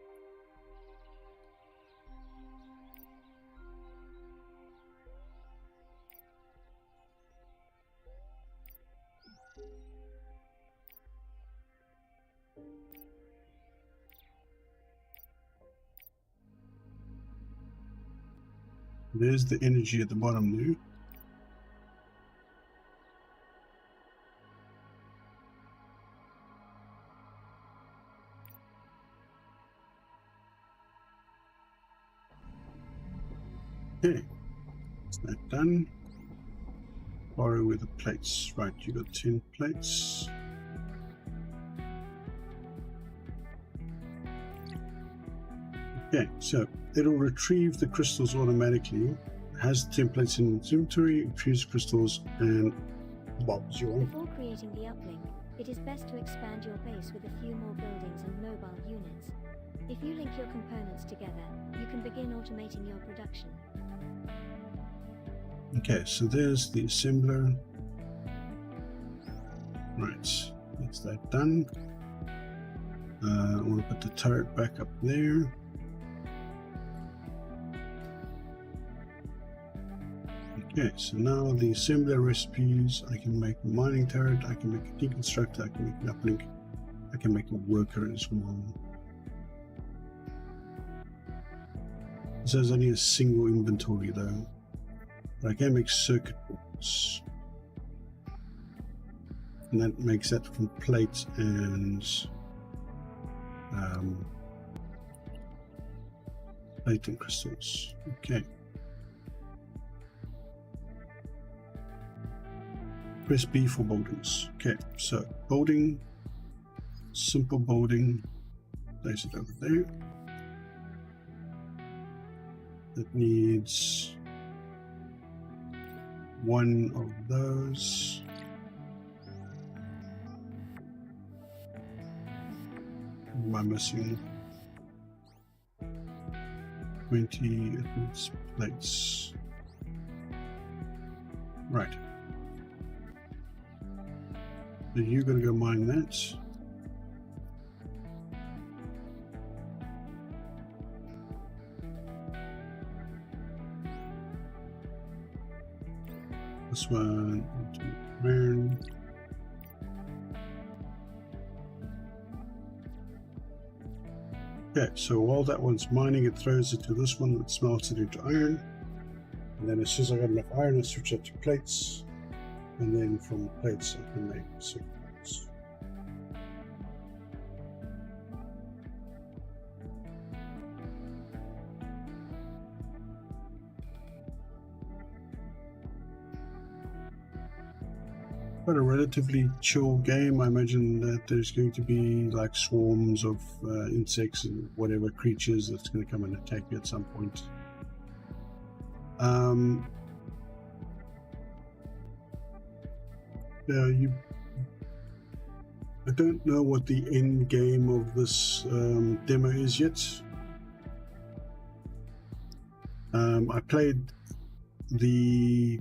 There's the energy at the bottom there. Okay, is that done? Borrow with the plates. Right, you got 10 plates. Okay, so it'll retrieve the crystals automatically. It has the 10 plates in its inventory, retrieves crystals, and bobs you on. Before creating the uplink, it is best to expand your base with a few more buildings and mobile units. If you link your components together, you can begin automating your production. Okay, so there's the assembler. Right, that's that done. I want to put the turret back up there. Okay, so now the assembler recipes, I can make a mining turret, I can make a deconstructor, I can make an uplink, I can make a worker as well. This has only a single inventory though, but I can make circuit boards. And that makes that from plate and plate and crystals. Okay. Press B for buildings. Okay, so building, simple building, place it over there. It needs one of those. What am I missing? 20, it needs plates. Right. So you're going to go mine that. This one, iron. Okay, so while that one's mining, it throws it to this one that smelts it into iron. And then as soon as I got enough iron, I switch it to plates. And then from plates, I can make circuits. Quite a relatively chill game. I imagine that there's going to be like swarms of insects and whatever creatures that's going to come and attack you at some point. Yeah, I don't know what the end game of this demo is yet. I played the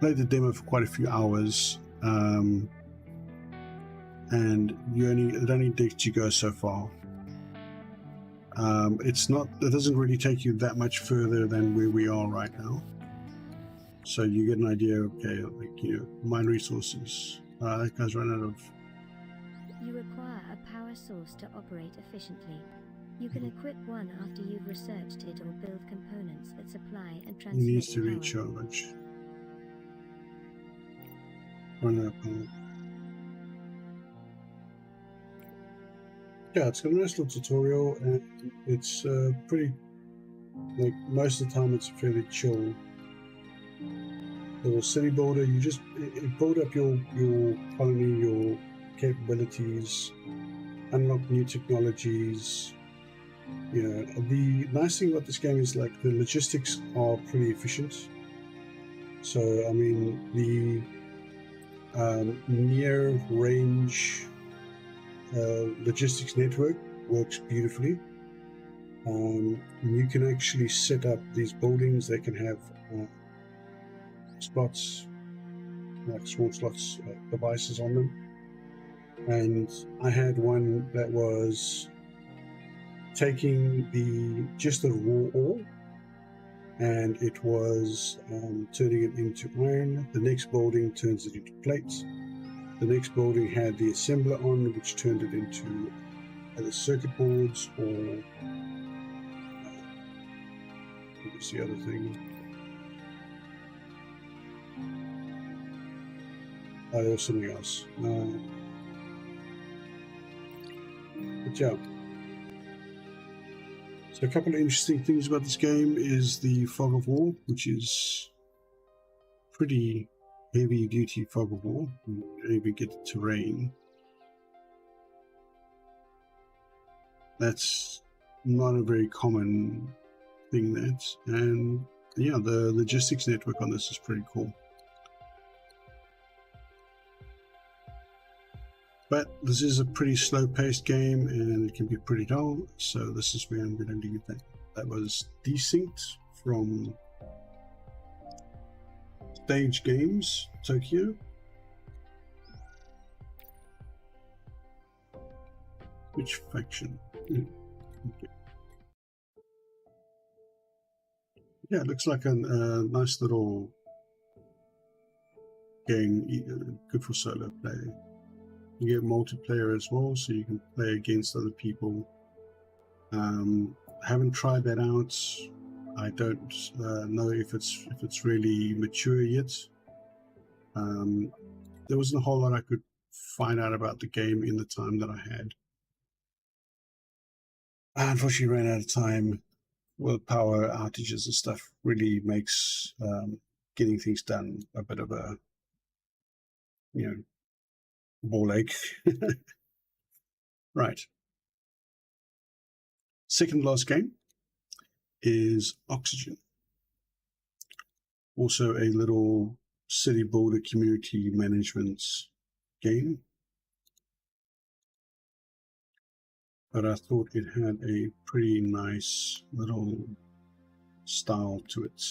demo for quite a few hours, and it only takes you go so far. It doesn't really take you that much further than where we are right now. So you get an idea, okay, like, you know, mine resources. That guy's run out of... You require a power source to operate efficiently. You can equip one after you've researched it or build components that supply and transmit Needs to power. recharge. Run up. Yeah, it's got a nice little tutorial, and it's pretty. Like most of the time, it's a fairly chill little city builder. You just build up your colony, your capabilities, unlock new technologies. You know, the nice thing about this game is like the logistics are pretty efficient. So I mean the near range logistics network works beautifully. You can actually set up these buildings. They can have slots, like small slots, devices on them. And I had one that was taking just the raw ore, and it was turning it into iron. The next building turns it into plates. The next building had the assembler on, which turned it into either circuit boards or what's the other thing? Oh, there was something else. But yeah. So a couple of interesting things about this game is the fog of war, which is pretty heavy duty fog of war. You don't even get the terrain. That's not a very common thing, and yeah, the logistics network on this is pretty cool. But this is a pretty slow-paced game, and it can be pretty dull, so this is where I'm going to leave that. That was Desynced from Stage Games, Tokyo. Which faction? Okay. Yeah, it looks like a nice little game, good for solo play. You get multiplayer as well, so you can play against other people. Haven't tried that out. I don't know if it's really mature yet. There wasn't a whole lot I could find out about the game in the time that I had. I unfortunately ran out of time. Well, power outages and stuff really makes getting things done a bit of a, ball ache. Right. Second last game is Oxygen. Also a little city builder community management game. But I thought it had a pretty nice little style to it.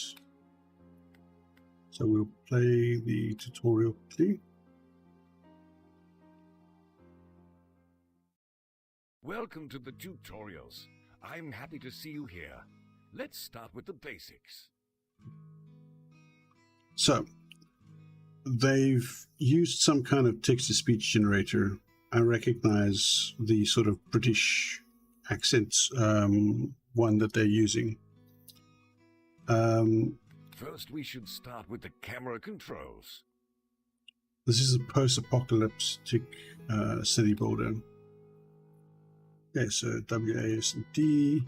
So we'll play the tutorial quickly. Welcome to the tutorials. I'm happy to see you here. Let's start with the basics. So, they've used some kind of text-to-speech generator. I recognize the sort of British accent one that they're using. First, we should start with the camera controls. This is a post-apocalyptic city builder. Okay, so WASD,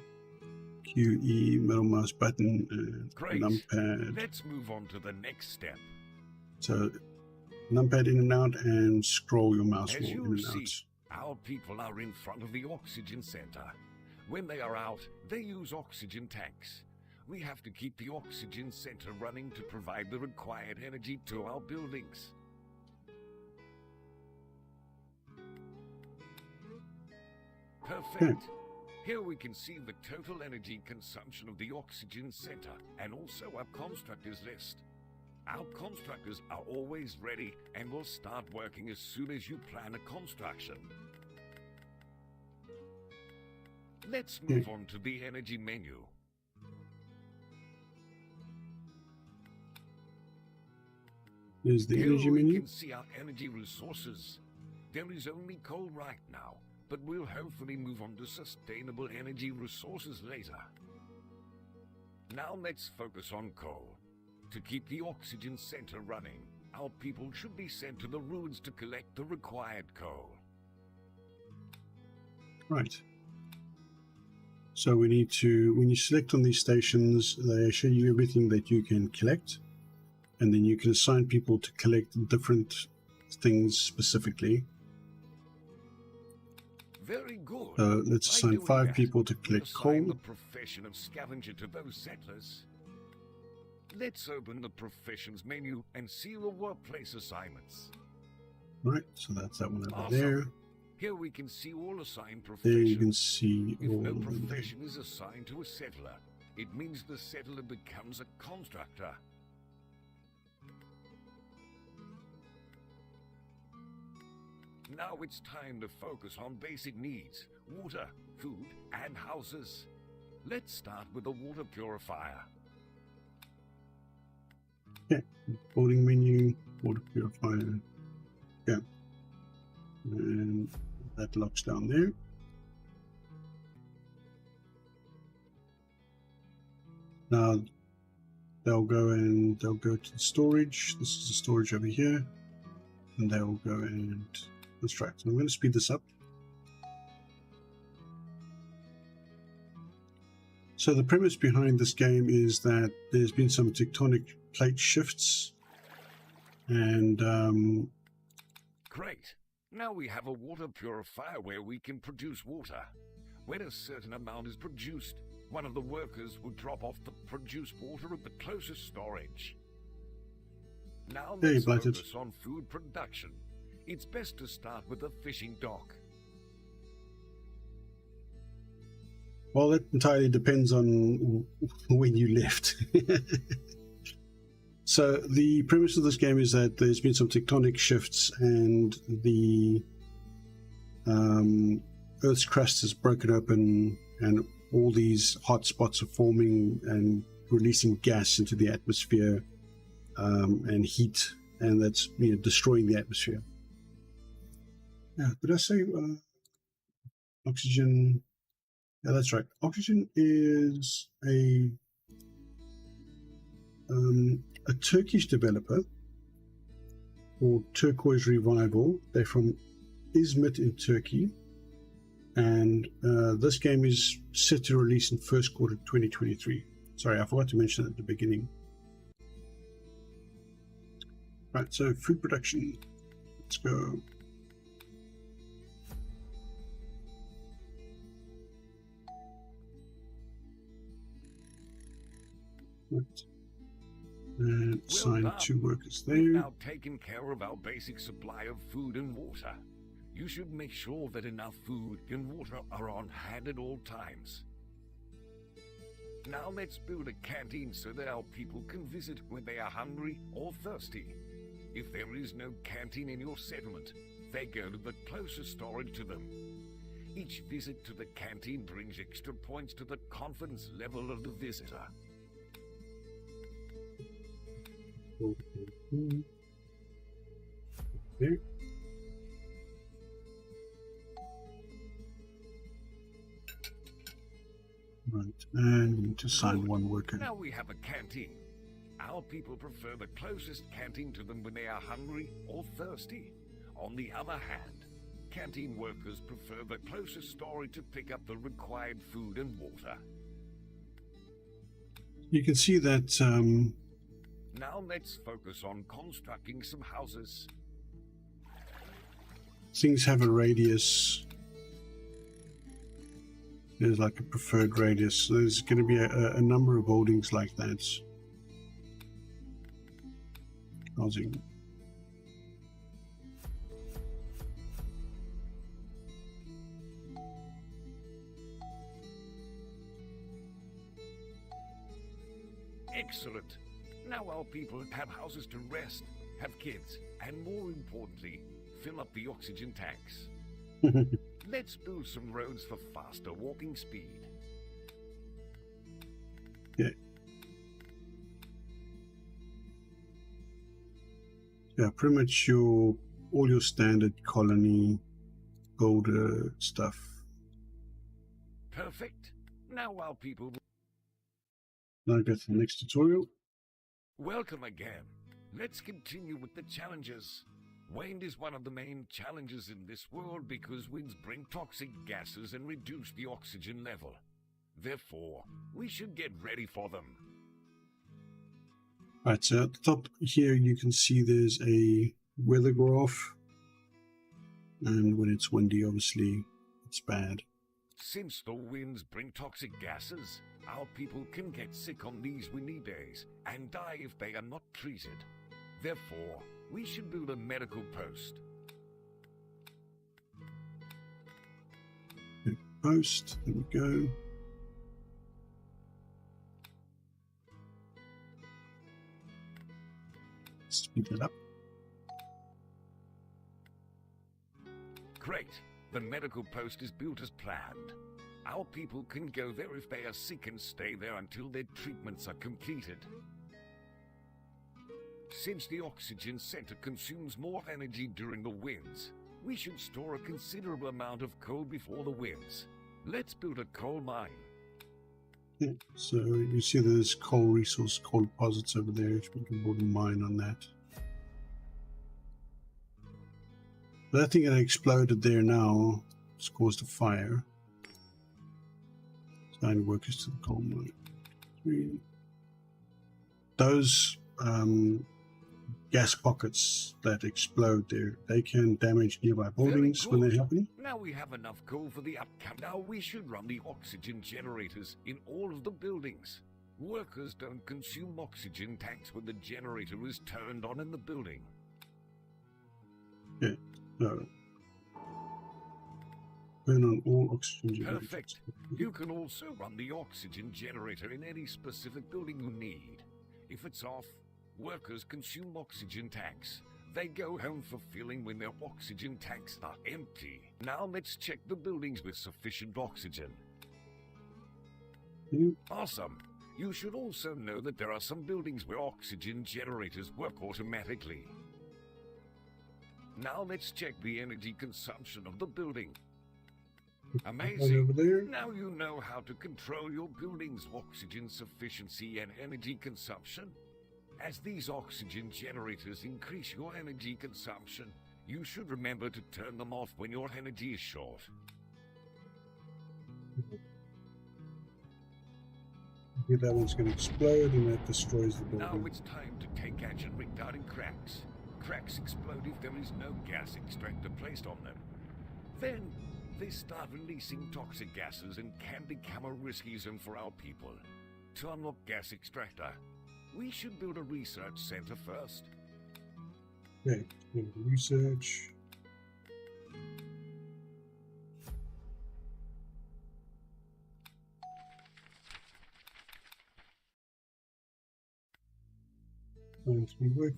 QE, middle mouse button, and Great. numpad. Let's move on to the next step. So, numpad in and out, and scroll your mouse As wheel you in and see, out. our people are in front of the oxygen center. When they are out, they use oxygen tanks. We have to keep the oxygen center running to provide the required energy to our buildings. Perfect. Here we can see the total energy consumption of the oxygen center and also our constructors list. Our constructors are always ready and will start working as soon as you plan a construction. Let's move on to the energy menu. Here's the Here energy we menu. can see our energy resources. There is only coal right now, but we'll hopefully move on to sustainable energy resources later. Now let's focus on coal. To keep the oxygen center running, our people should be sent to the ruins to collect the required coal. Right. So we need to, when you select on these stations, they show you everything that you can collect, and then you can assign people to collect different things specifically. Very good. So let's assign 5 people to collect assign coal. the profession of scavenger to those settlers. Let's open the professions menu and see the workplace assignments. Right, so that's that one over Awesome. there. Here we can see all assigned There professions. you can see If all no of them. profession is assigned to a settler, it means the settler becomes a constructor. Now it's time to focus on basic needs: water, food, and houses. Let's start with the water purifier. Yeah, boarding menu, water purifier. Yeah. And that locks down there. Now they'll go to the storage. This is the storage over here. And they'll go and that's right. So I'm going to speed this up. So the premise behind this game is that there's been some tectonic plate shifts, and Great. Now we have a water purifier where we can produce water. When a certain amount is produced, one of the workers will drop off the produced water at the closest storage. Now Hey, let's Blighted. focus on food production. It's best to start with the fishing dock. well, that entirely depends on when you left. So the premise of this game is that there's been some tectonic shifts, and the Earth's crust is broken open, and all these hot spots are forming and releasing gas into the atmosphere, and heat, and that's destroying the atmosphere. Yeah, did I say oxygen? Yeah, that's right. Oxygen is a Turkish developer called Turquoise Revival. They're from Izmit in Turkey, and this game is set to release in first quarter 2023. Sorry, I forgot to mention that at the beginning. Right, so food production. Let's go. Right. And assign Well done. 2 workers We've there. now taken care of our basic supply of food and water. You should make sure that enough food and water are on hand at all times. Now let's build a canteen so that our people can visit when they are hungry or thirsty. If there is no canteen in your settlement, they go to the closest storage to them. Each visit to the canteen brings extra points to the confidence level of the visitor. Okay. Right, and we need to assign 1 worker. Now we have a canteen. Our people prefer the closest canteen to them when they are hungry or thirsty. On the other hand, canteen workers prefer the closest storage to pick up the required food and water. You can see that Now let's focus on constructing some houses. things have a radius. There's like a preferred radius. So there's going to be a number of buildings like that. Housing. Excellent. Now our people have houses to rest, have kids, and more importantly, fill up the oxygen tanks. Let's build some roads for faster walking speed. Yeah. Yeah, pretty much all your standard colony builder stuff. Perfect. Now our people... Now go to the next tutorial. Welcome again. Let's continue with the challenges. Wind is one of the main challenges in this world because winds bring toxic gases and reduce the oxygen level. Therefore, we should get ready for them. Right, so at the top here you can see there's a weather graph, and when it's windy, obviously it's bad. Since the winds bring toxic gases, our people can get sick on these windy days and die if they are not treated. Therefore, we should build a medical post. Post, there we go. Speed it up. Great. The medical post is built as planned. Our people can go there if they are sick and stay there until their treatments are completed. Since the oxygen center consumes more energy during the winds, we should store a considerable amount of coal before the winds. Let's build a coal mine. Yeah, so you see there's coal resource, coal deposits over there, which we can build a mine on that. That thing that exploded there now has caused a fire. Assign workers to the coal mine. 3. Those gas pockets that explode there, they can damage nearby buildings when they happen. Now we have enough coal for the upcoming. Now we should run the oxygen generators in all of the buildings. Workers don't consume oxygen tanks when the generator is turned on in the building. Yeah, no. Turn on all oxygen generators. Perfect. You can also run the oxygen generator in any specific building you need. If it's off, workers consume oxygen tanks. They go home for filling when their oxygen tanks are empty. Now let's check the buildings with sufficient oxygen. Awesome. You should also know that there are some buildings where oxygen generators work automatically. Now let's check the energy consumption of the building. Amazing. Over there. Now you know how to control your building's oxygen sufficiency and energy consumption. As these oxygen generators increase your energy consumption, you should remember to turn them off when your energy is short. Okay, that one's going to explode and that destroys the building. Now it's time to take action regarding cracks. Cracks explode if there is no gas extractor placed on them. Then, they start releasing toxic gases and can become a risky zone for our people. To unlock gas extractor, we should build a research center first. Okay, research.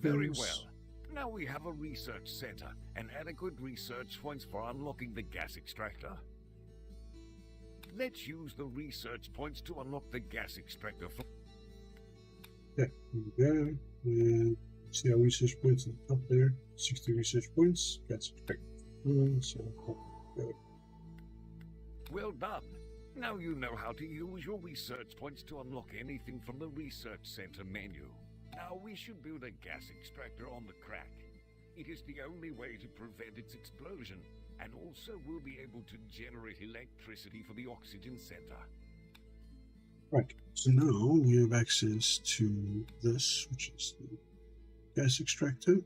Very well. Now we have a research center and adequate research points for unlocking the gas extractor. Let's use the research points to unlock the gas extractor for... Okay, here we go. And see our research points at the top there. 60 research points. Gas extractor. So, go. Well done. Now you know how to use your research points to unlock anything from the research center menu. Now we should build a gas extractor on the crack. It is the only way to prevent its explosion, and also we'll be able to generate electricity for the oxygen center. Right, so now we have access to this, which is the gas extractor.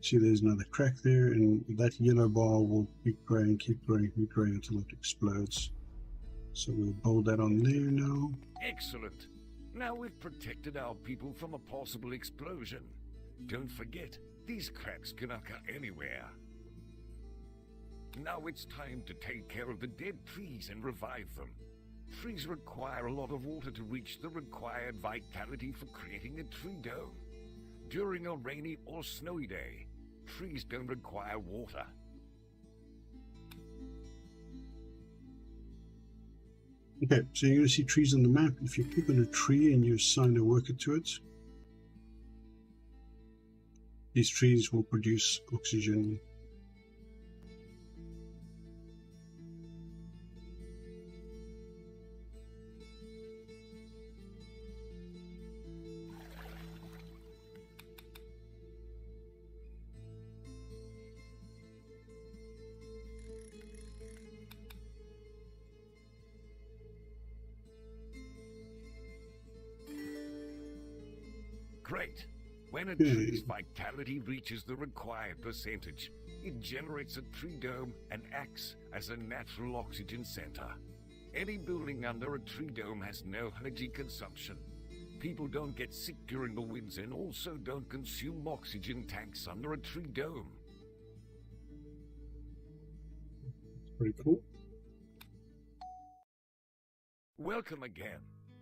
See there's another crack there, and that yellow bar will keep growing until it explodes. So we'll build that on there now. Excellent. Now we've protected our people from a possible explosion. Don't forget, these cracks can occur anywhere. Now it's time to take care of the dead trees and revive them. Trees require a lot of water to reach the required vitality for creating a tree dome. During a rainy or snowy day, trees don't require water. Okay, so you're going to see trees on the map. If you click on a tree and you assign a worker to it, these trees will produce oxygen. Great. When a tree's vitality reaches the required percentage, it generates a tree dome and acts as a natural oxygen center. Any building under a tree dome has no energy consumption. People don't get sick during the winds and also don't consume oxygen tanks under a tree dome. Pretty cool. Welcome again.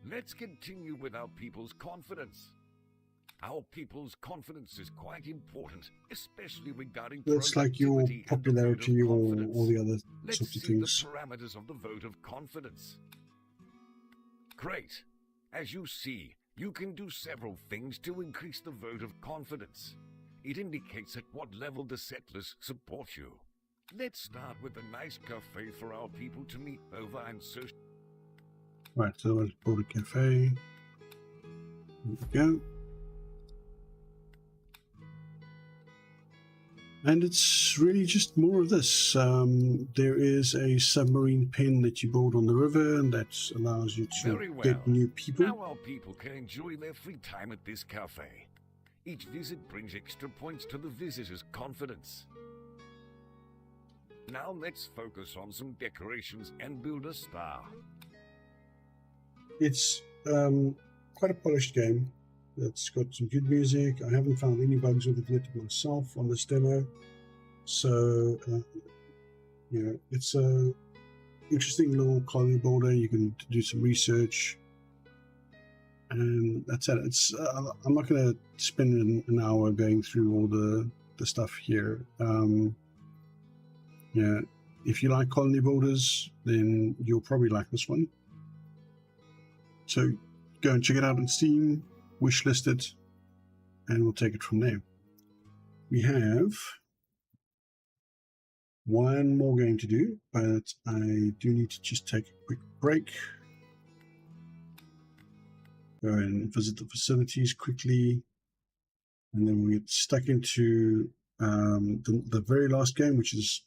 Let's continue with our people's confidence. Our people's confidence is quite important, especially regarding That's like your productivity and the vote of popularity or confidence. all the other Let's sorts of see things. the parameters of the vote of confidence. Great. As you see, you can do several things to increase the vote of confidence. It indicates at what level the settlers support you. Let's start with a nice cafe for our people to meet over and social. Right, so let's build a cafe. There we go. And it's really just more of this. There is a submarine pen that you build on the river, and that allows you to Very well. get new people. Now our people can enjoy their free time at this cafe. Each visit brings extra points to the visitor's confidence. Now let's focus on some decorations and build a star. It's quite a polished game. It's got some good music. I haven't found any bugs with it myself on this demo. So, yeah, it's a interesting little colony builder. You can do some research. And that's it. It's I'm not going to spend an hour going through all the stuff here. Yeah, if you like colony builders, then you'll probably like this one. So go and check it out on Steam, wishlist it, and we'll take it from there. We have one more game to do, but I do need to just take a quick break. Go and visit the facilities quickly, and then we get stuck into the very last game, which is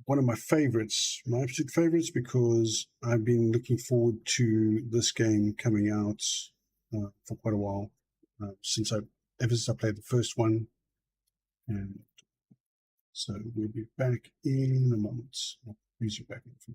one of my favorites, my absolute favorites, because I've been looking forward to this game coming out for quite a while, ever since I played the first one. And so we'll be back in a moment. I'll use you back in a few.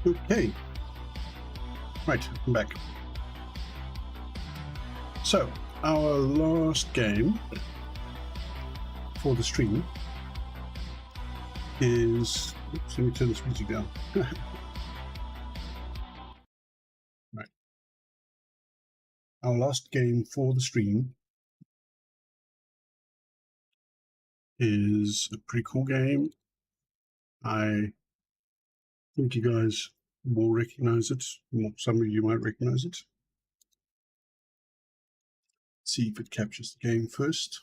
Okay. Right, I'm back. So, our last game for the stream is... Oops, let me turn this music down. Right. Our last game for the stream is a pretty cool game. I think you guys will recognize it. Some of you might recognize it. Let's see if it captures the game first.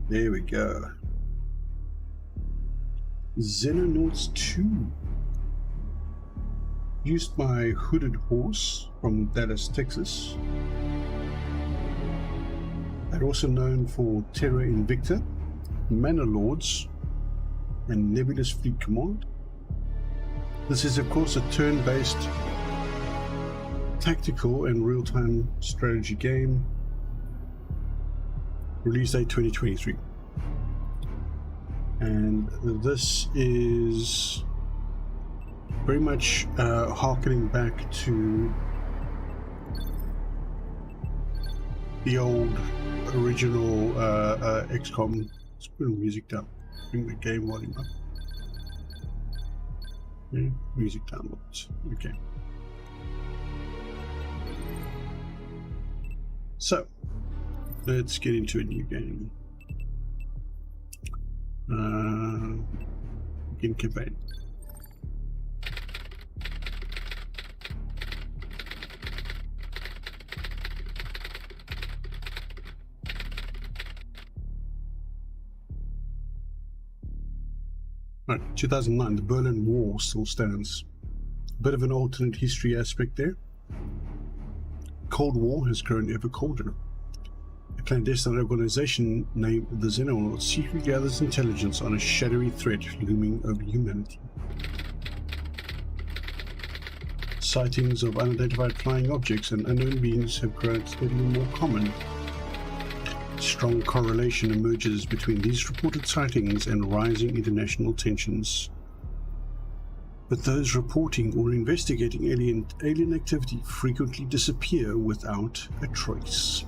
There we go. Xenonauts 2. Used by Hooded Horse from Dallas, Texas. They're also known for Terra Invicta, Manor Lords, and Nebulous Fleet Command. This is, of course, a turn-based tactical and real-time strategy game. Release date 2023. And this is very much harkening back to the old original XCOM. Let's put the music down. Bring the game volume up. Okay, music downloads. Okay. So, let's get into a new game. Begin campaign. Right, 2009, the Berlin Wall still stands. A bit of an alternate history aspect there. Cold War has grown ever colder. A clandestine organization named the Xenonauts secretly gathers intelligence on a shadowy threat looming over humanity. Sightings of unidentified flying objects and unknown beings have grown steadily more common. Strong correlation emerges between these reported sightings and rising international tensions. But those reporting or investigating alien activity frequently disappear without a trace.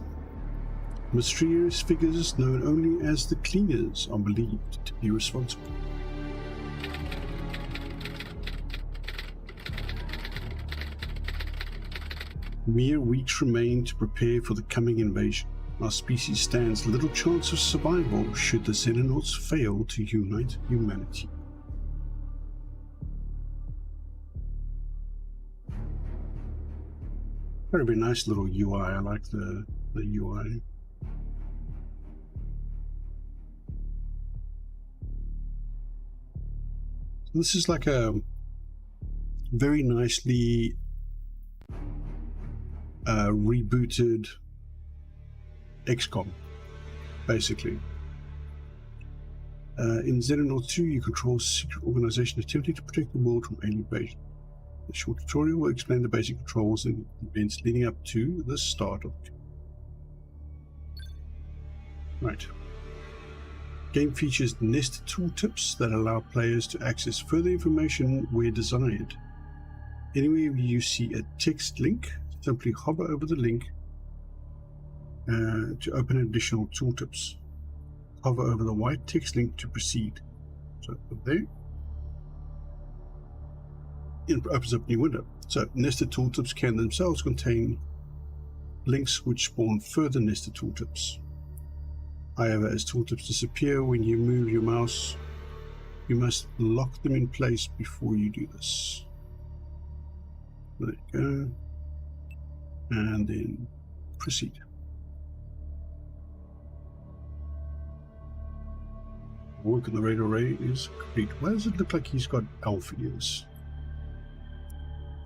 Mysterious figures known only as the Cleaners are believed to be responsible. Mere weeks remain to prepare for the coming invasion. Our species stands little chance of survival should the Xenonauts fail to unite humanity. Very nice little UI. I like the UI. So this is like a very nicely rebooted XCOM, basically. In Xenonauts 2, you control a secret organization attempting to protect the world from alien invasion. The short tutorial will explain the basic controls and events leading up to the start of it. Right. Game features nested tooltips that allow players to access further information where desired. Anywhere you see a text link, simply hover over the link to open additional tooltips. Hover over the white text link to proceed. So up there. It opens up a new window. So nested tooltips can themselves contain links which spawn further nested tooltips. However, as tooltips disappear when you move your mouse, you must lock them in place before you do this. There you go. And then proceed. Work on the radar array is complete. Why does it look like he's got elf ears?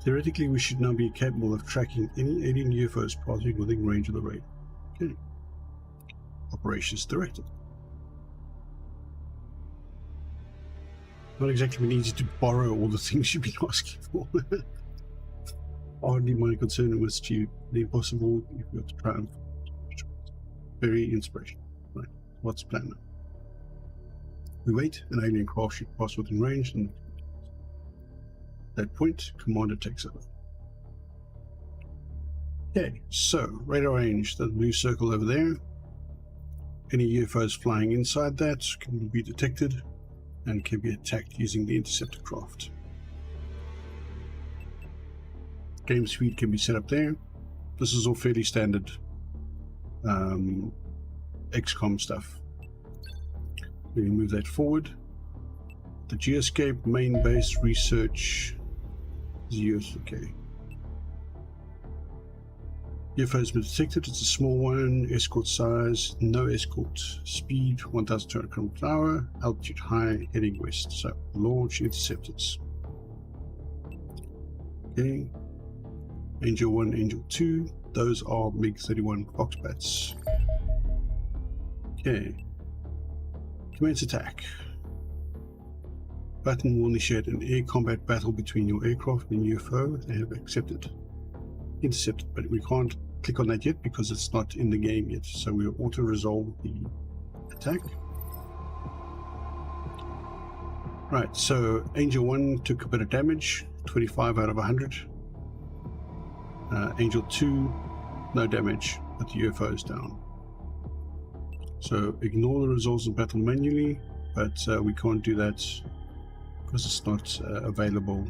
Theoretically, we should now be capable of tracking any alien UFOs passing within range of the radar. Okay. Operations directed. Not exactly been easy to borrow all the things you've been asking for. Hardly my concern was to the impossible if you have to triumph. Very inspirational. Right. What's the plan now? We wait, an alien craft should pass within range and that point, Commander takes over. Okay, so radar range, that blue circle over there. Any UFOs flying inside that can be detected and can be attacked using the interceptor craft. Game speed can be set up there. This is all fairly standard XCOM stuff. We move that forward. The Geoscape main base research is used. Okay. UFO has been detected. It's a small one. Escort size, no escort. Speed 1,200 km per hour. Altitude high, heading west. So launch interceptors. Okay. Angel 1, Angel 2. Those are MiG-31 Foxbats. Okay. Commence attack. Button will initiate an air combat battle between your aircraft and UFO. They have accepted. Intercepted, but we can't click on that yet because it's not in the game yet. So we'll auto-resolve the attack. Right, so Angel 1 took a bit of damage, 25 out of 100. Angel 2, no damage, but the UFO is down. So ignore the results of battle manually, but we can't do that because it's not available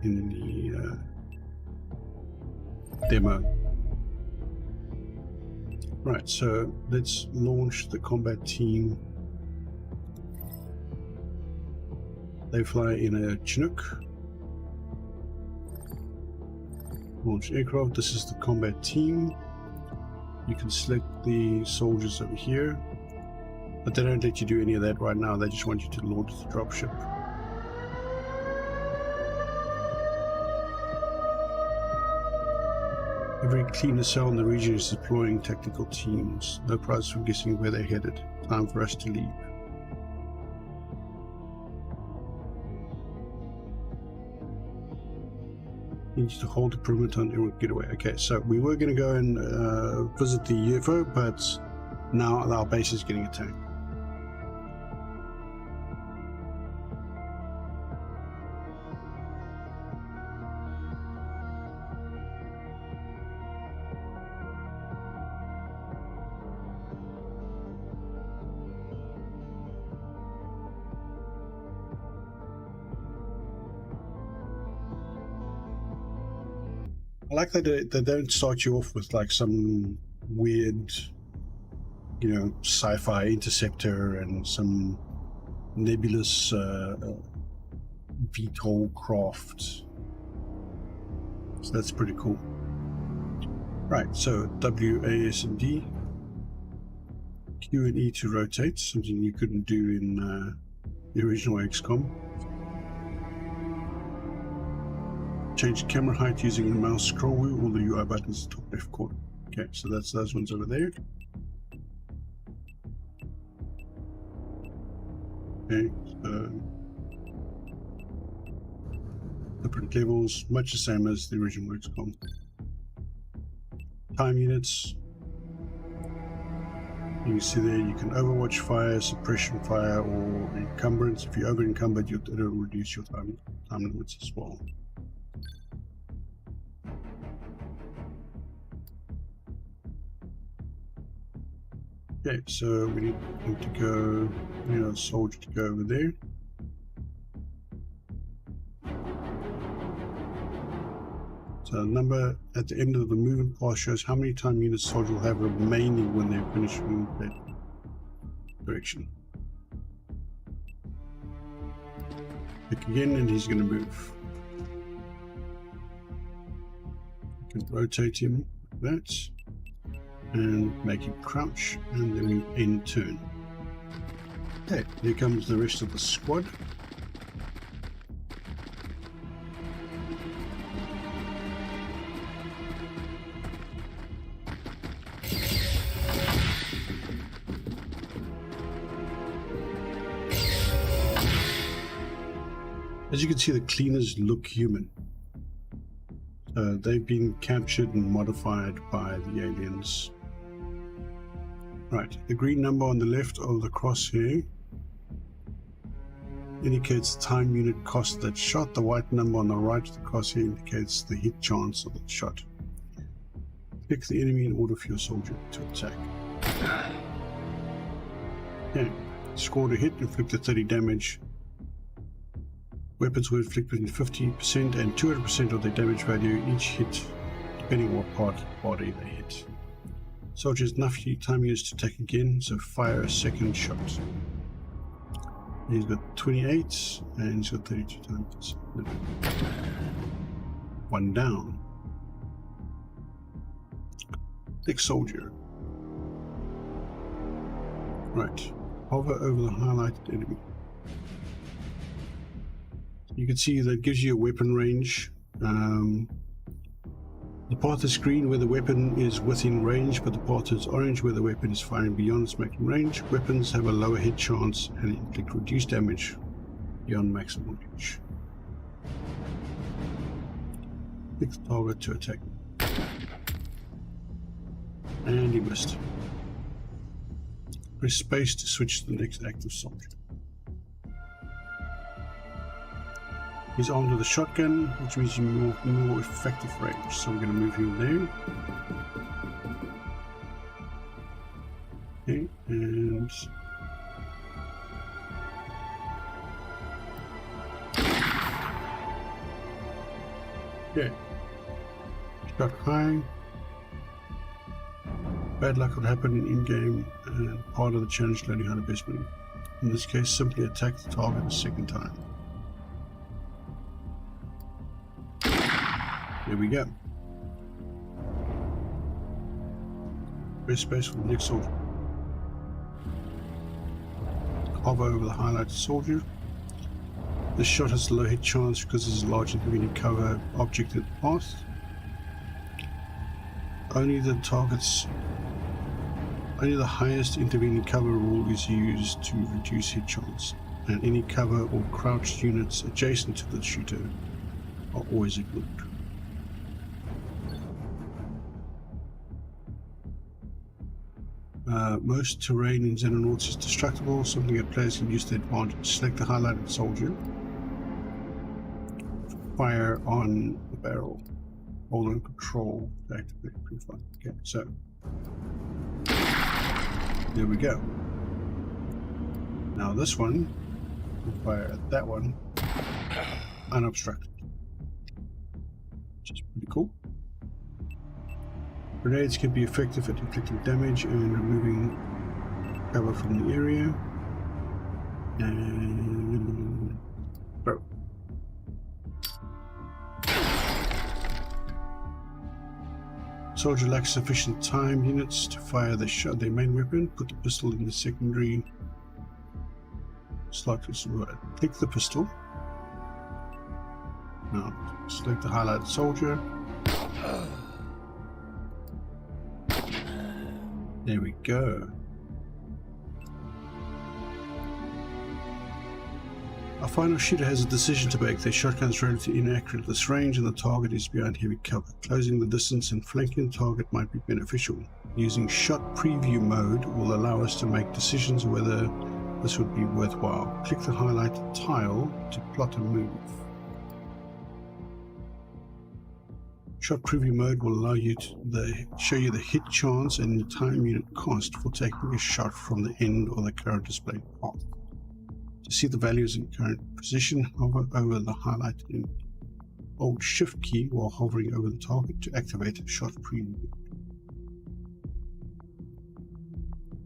in the demo. Right, so let's launch the combat team. They fly in a Chinook. Launch aircraft. This is the combat team. You can select the soldiers over here, but they don't let you do any of that right now. They just want you to launch the dropship. Every cleaner cell in the region is deploying tactical teams. No prize for guessing where they're headed. Time for us to leave. You need to hold the perimeter and everyone get away. Okay, so we were going to go and visit the UFO, but now our base is getting attacked. I like that they don't start you off with like some weird, you know, sci-fi interceptor and some nebulous VTOL craft. So that's pretty cool. Right, so W, A, S, and D. Q and E to rotate, something you couldn't do in the original XCOM. Change camera height using the mouse scroll wheel or the UI buttons top left corner. Okay, so that's those ones over there. Okay, so different levels, much the same as the original XCOM. Time units. You can see there you can overwatch fire, suppression fire, or encumbrance. If you're over encumbered, it'll reduce your time limits as well. Okay, so we need him to go, you know, soldier to go over there. So the number at the end of the movement path shows how many time units soldier will have remaining when they finish moving that direction. Click again and he's going to move. You can rotate him like that. And make him crouch, and then we end turn. Okay, here comes the rest of the squad. As you can see, the cleaners look human. They've been captured and modified by the aliens. Right, the green number on the left of the crosshair indicates the time unit cost that shot. The white number on the right of the crosshair indicates the hit chance of the shot. Pick the enemy in order for your soldier to attack. Okay. Scored a hit, inflicted 30 damage. Weapons will inflict between 50% and 200% of their damage value each hit, depending on what part of the body they hit. Soldier has enough time used to attack again, so fire a second shot. He's got 28 and he's got 32 times. No. One down. Next soldier. Right. Hover over the highlighted enemy. You can see that gives you a weapon range. The path is green where the weapon is within range, but the path is orange where the weapon is firing beyond its maximum range. Weapons have a lower hit chance and inflict reduced damage beyond maximum range. Pick the target to attack. And he missed. Press space to switch to the next active soldier. He's armed with a shotgun, which means you more effective range. So we're going to move him there. Okay, and yeah, shot high. Bad luck would happen in-game, and part of the challenge learning how to best win. In this case, simply attack the target a second time. There we go. Press space for the next soldier. Hover over the highlighted soldier. This shot has a low hit chance because this is a large intervening cover object in the path. Only the highest intervening cover rule is used to reduce hit chance, and any cover or crouched units adjacent to the shooter are always ignored. Most terrain in Xenonauts is destructible, something that players can use to their advantage. Select the highlighted soldier. Fire on the barrel. Hold on control to activate pre-fire. Okay, so there we go. Now this one will fire at that one unobstructed, which is pretty cool. Grenades can be effective at inflicting damage and removing cover from the area. And throw. Soldier lacks sufficient time units to fire their main weapon. Put the pistol in the secondary slot. Click the pistol. Now select the highlighted soldier. There we go. Our final shooter has a decision to make. Their shotgun is relatively inaccurate at this range and the target is behind heavy cover. Closing the distance and flanking the target might be beneficial. Using shot preview mode will allow us to make decisions whether this would be worthwhile. Click the highlighted tile to plot a move. Shot preview mode will allow you to show you the hit chance and the time unit cost for taking a shot from the end or the current display path. To see the values in current position, hover over the highlighted and hold Shift key while hovering over the target to activate shot preview.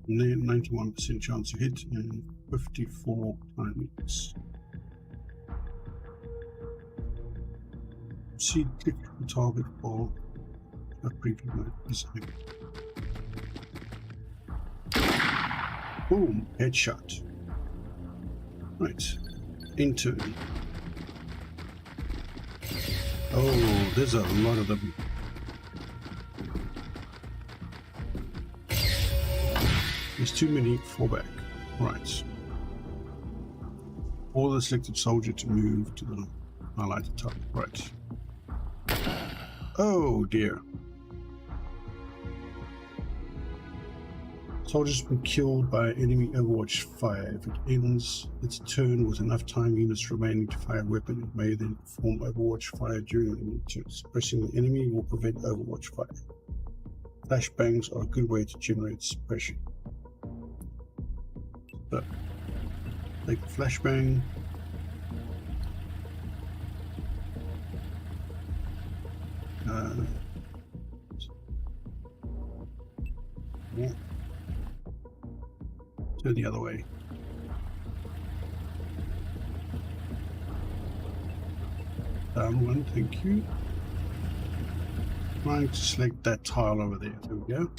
91% chance to hit and 54 time units. See, click the target for a preview mode. Boom, headshot. Right, into. Oh, there's a lot of them. There's too many. Fall back. Right. All the selected soldier to move to the highlighted target. Right. Oh dear. Soldiers have been killed by enemy Overwatch fire. If it ends its turn with enough time units remaining to fire a weapon, it may then perform Overwatch fire during the enemy turn. Suppressing the enemy will prevent Overwatch fire. Flashbangs are a good way to generate suppression. So, take a flashbang. Yeah. Turn the other way. Down one, thank you. Trying to select that tile over there. There we go.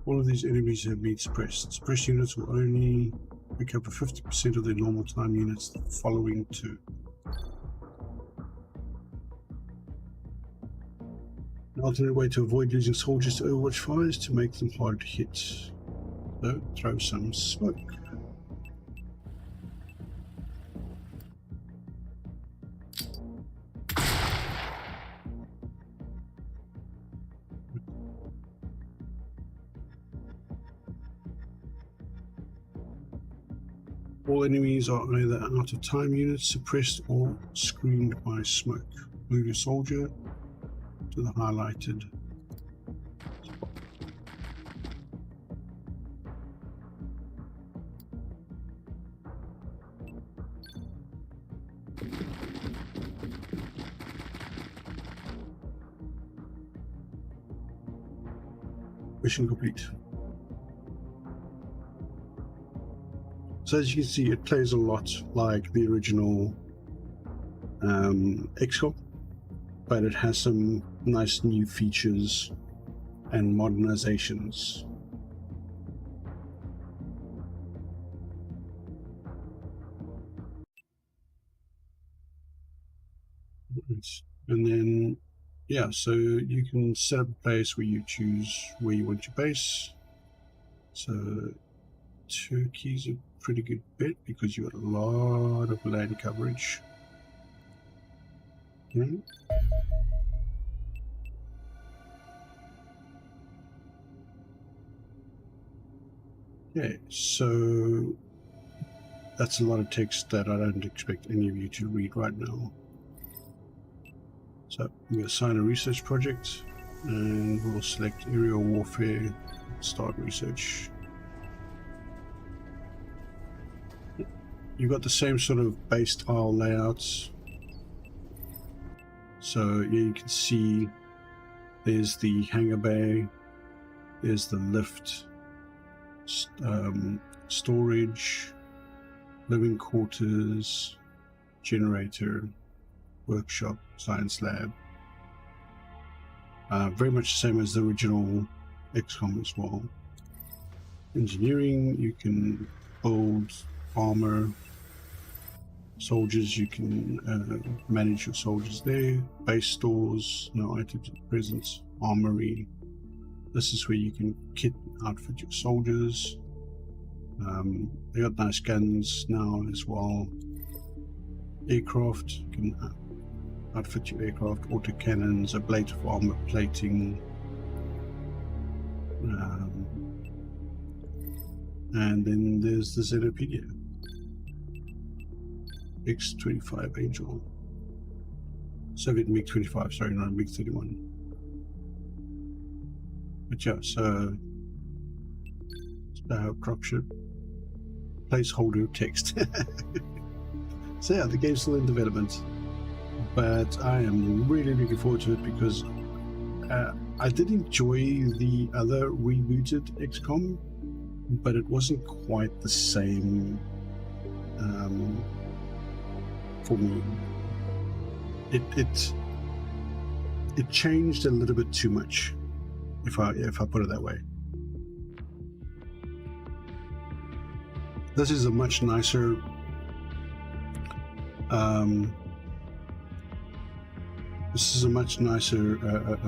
All of these enemies have been suppressed. Suppressed units will only pick up 50% of their normal time units the following two. An alternate way to avoid losing soldiers to Overwatch fire is to make them hard to hit. So, throw some smoke. All enemies are either out of time units, suppressed, or screened by smoke. Move your soldier to the highlighted spot. Mission complete. So as you can see, it plays a lot like the original XCOM, but it has some nice new features and modernizations. And then, yeah, so you can set up a place where you choose where you want your base. So Turkey's a pretty good bet because you got a lot of land coverage. Okay. Okay, so that's a lot of text that I don't expect any of you to read right now. So I'm going to assign a research project and we'll select aerial warfare, start research. You've got the same sort of base tile layouts. So yeah, you can see there's the hangar bay, there's the lift, storage, living quarters, generator, workshop, science lab. Very much the same as the original XCOM as well. Engineering, you can build armor. Soldiers, you can manage your soldiers there. Base stores, no items at present. Armory, this is where you can kit and outfit your soldiers. They got nice guns now as well. Aircraft, you can outfit your aircraft. Autocannons, ablative armor plating. And then there's the Xenopedia. X-25 Angel. Soviet MiG-25, sorry, not MiG-31. But yeah, so dropship, placeholder text. So yeah, the game's still in development, but I am really looking forward to it because I did enjoy the other rebooted XCOM, but it wasn't quite the same for me. It changed a little bit too much, if I put it that way. This is a much nicer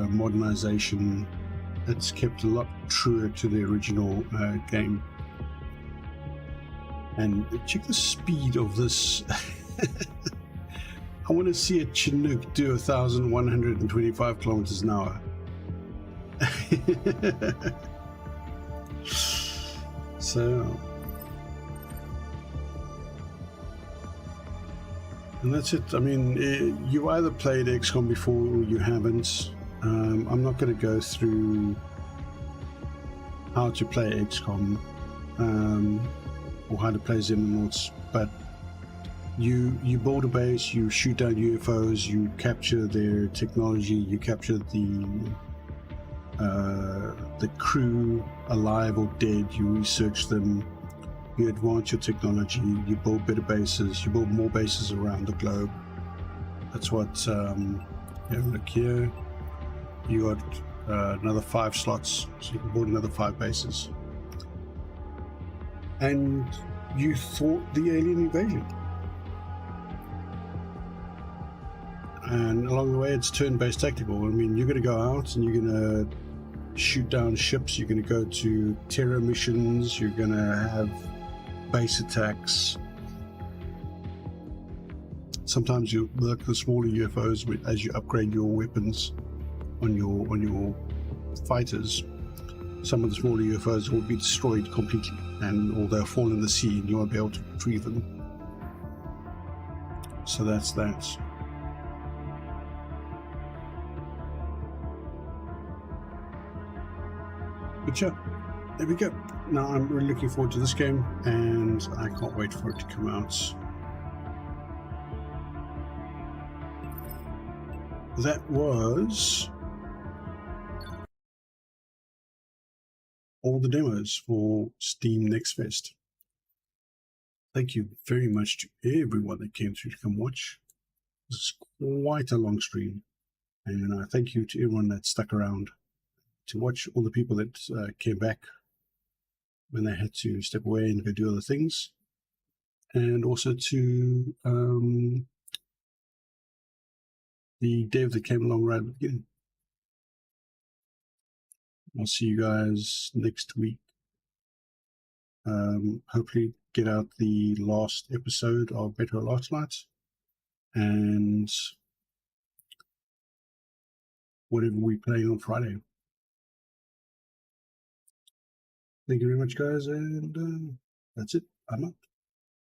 modernization. It's kept a lot truer to the original game. And check the speed of this. I want to see a Chinook do 1,125 kilometers an hour. So, and that's it. I mean, you either played XCOM before or you haven't. I'm not going to go through how to play XCOM or how to play Xenonauts, but you build a base, you shoot down UFOs, you capture their technology, you capture the crew alive or dead, you research them, you advance your technology, you build better bases, you build more bases around the globe. That's what look here, you got another 5 slots, so you can build another 5 bases, and you thwart the alien invasion. And along the way, it's turn-based tactical. I mean, you're going to go out and you're going to shoot down ships, you're going to go to terror missions, you're going to have base attacks. Sometimes you work the smaller UFOs as you upgrade your weapons on your fighters. Some of the smaller UFOs will be destroyed completely, or they'll fall in the sea and you won't be able to retrieve them. So that's that. But yeah, there we go. Now I'm really looking forward to this game, and I can't wait for it to come out. That was all the demos for Steam Next Fest. Thank you very much to everyone that came through to come watch. This is quite a long stream, and I thank you to everyone that stuck around to watch, all the people that came back when they had to step away and go do other things, and also to the dev that came along right at the beginning. I'll see you guys next week. Hopefully get out the last episode of Better Last Night, and whatever we play on Friday. Thank you very much, guys, and that's it. I'm out.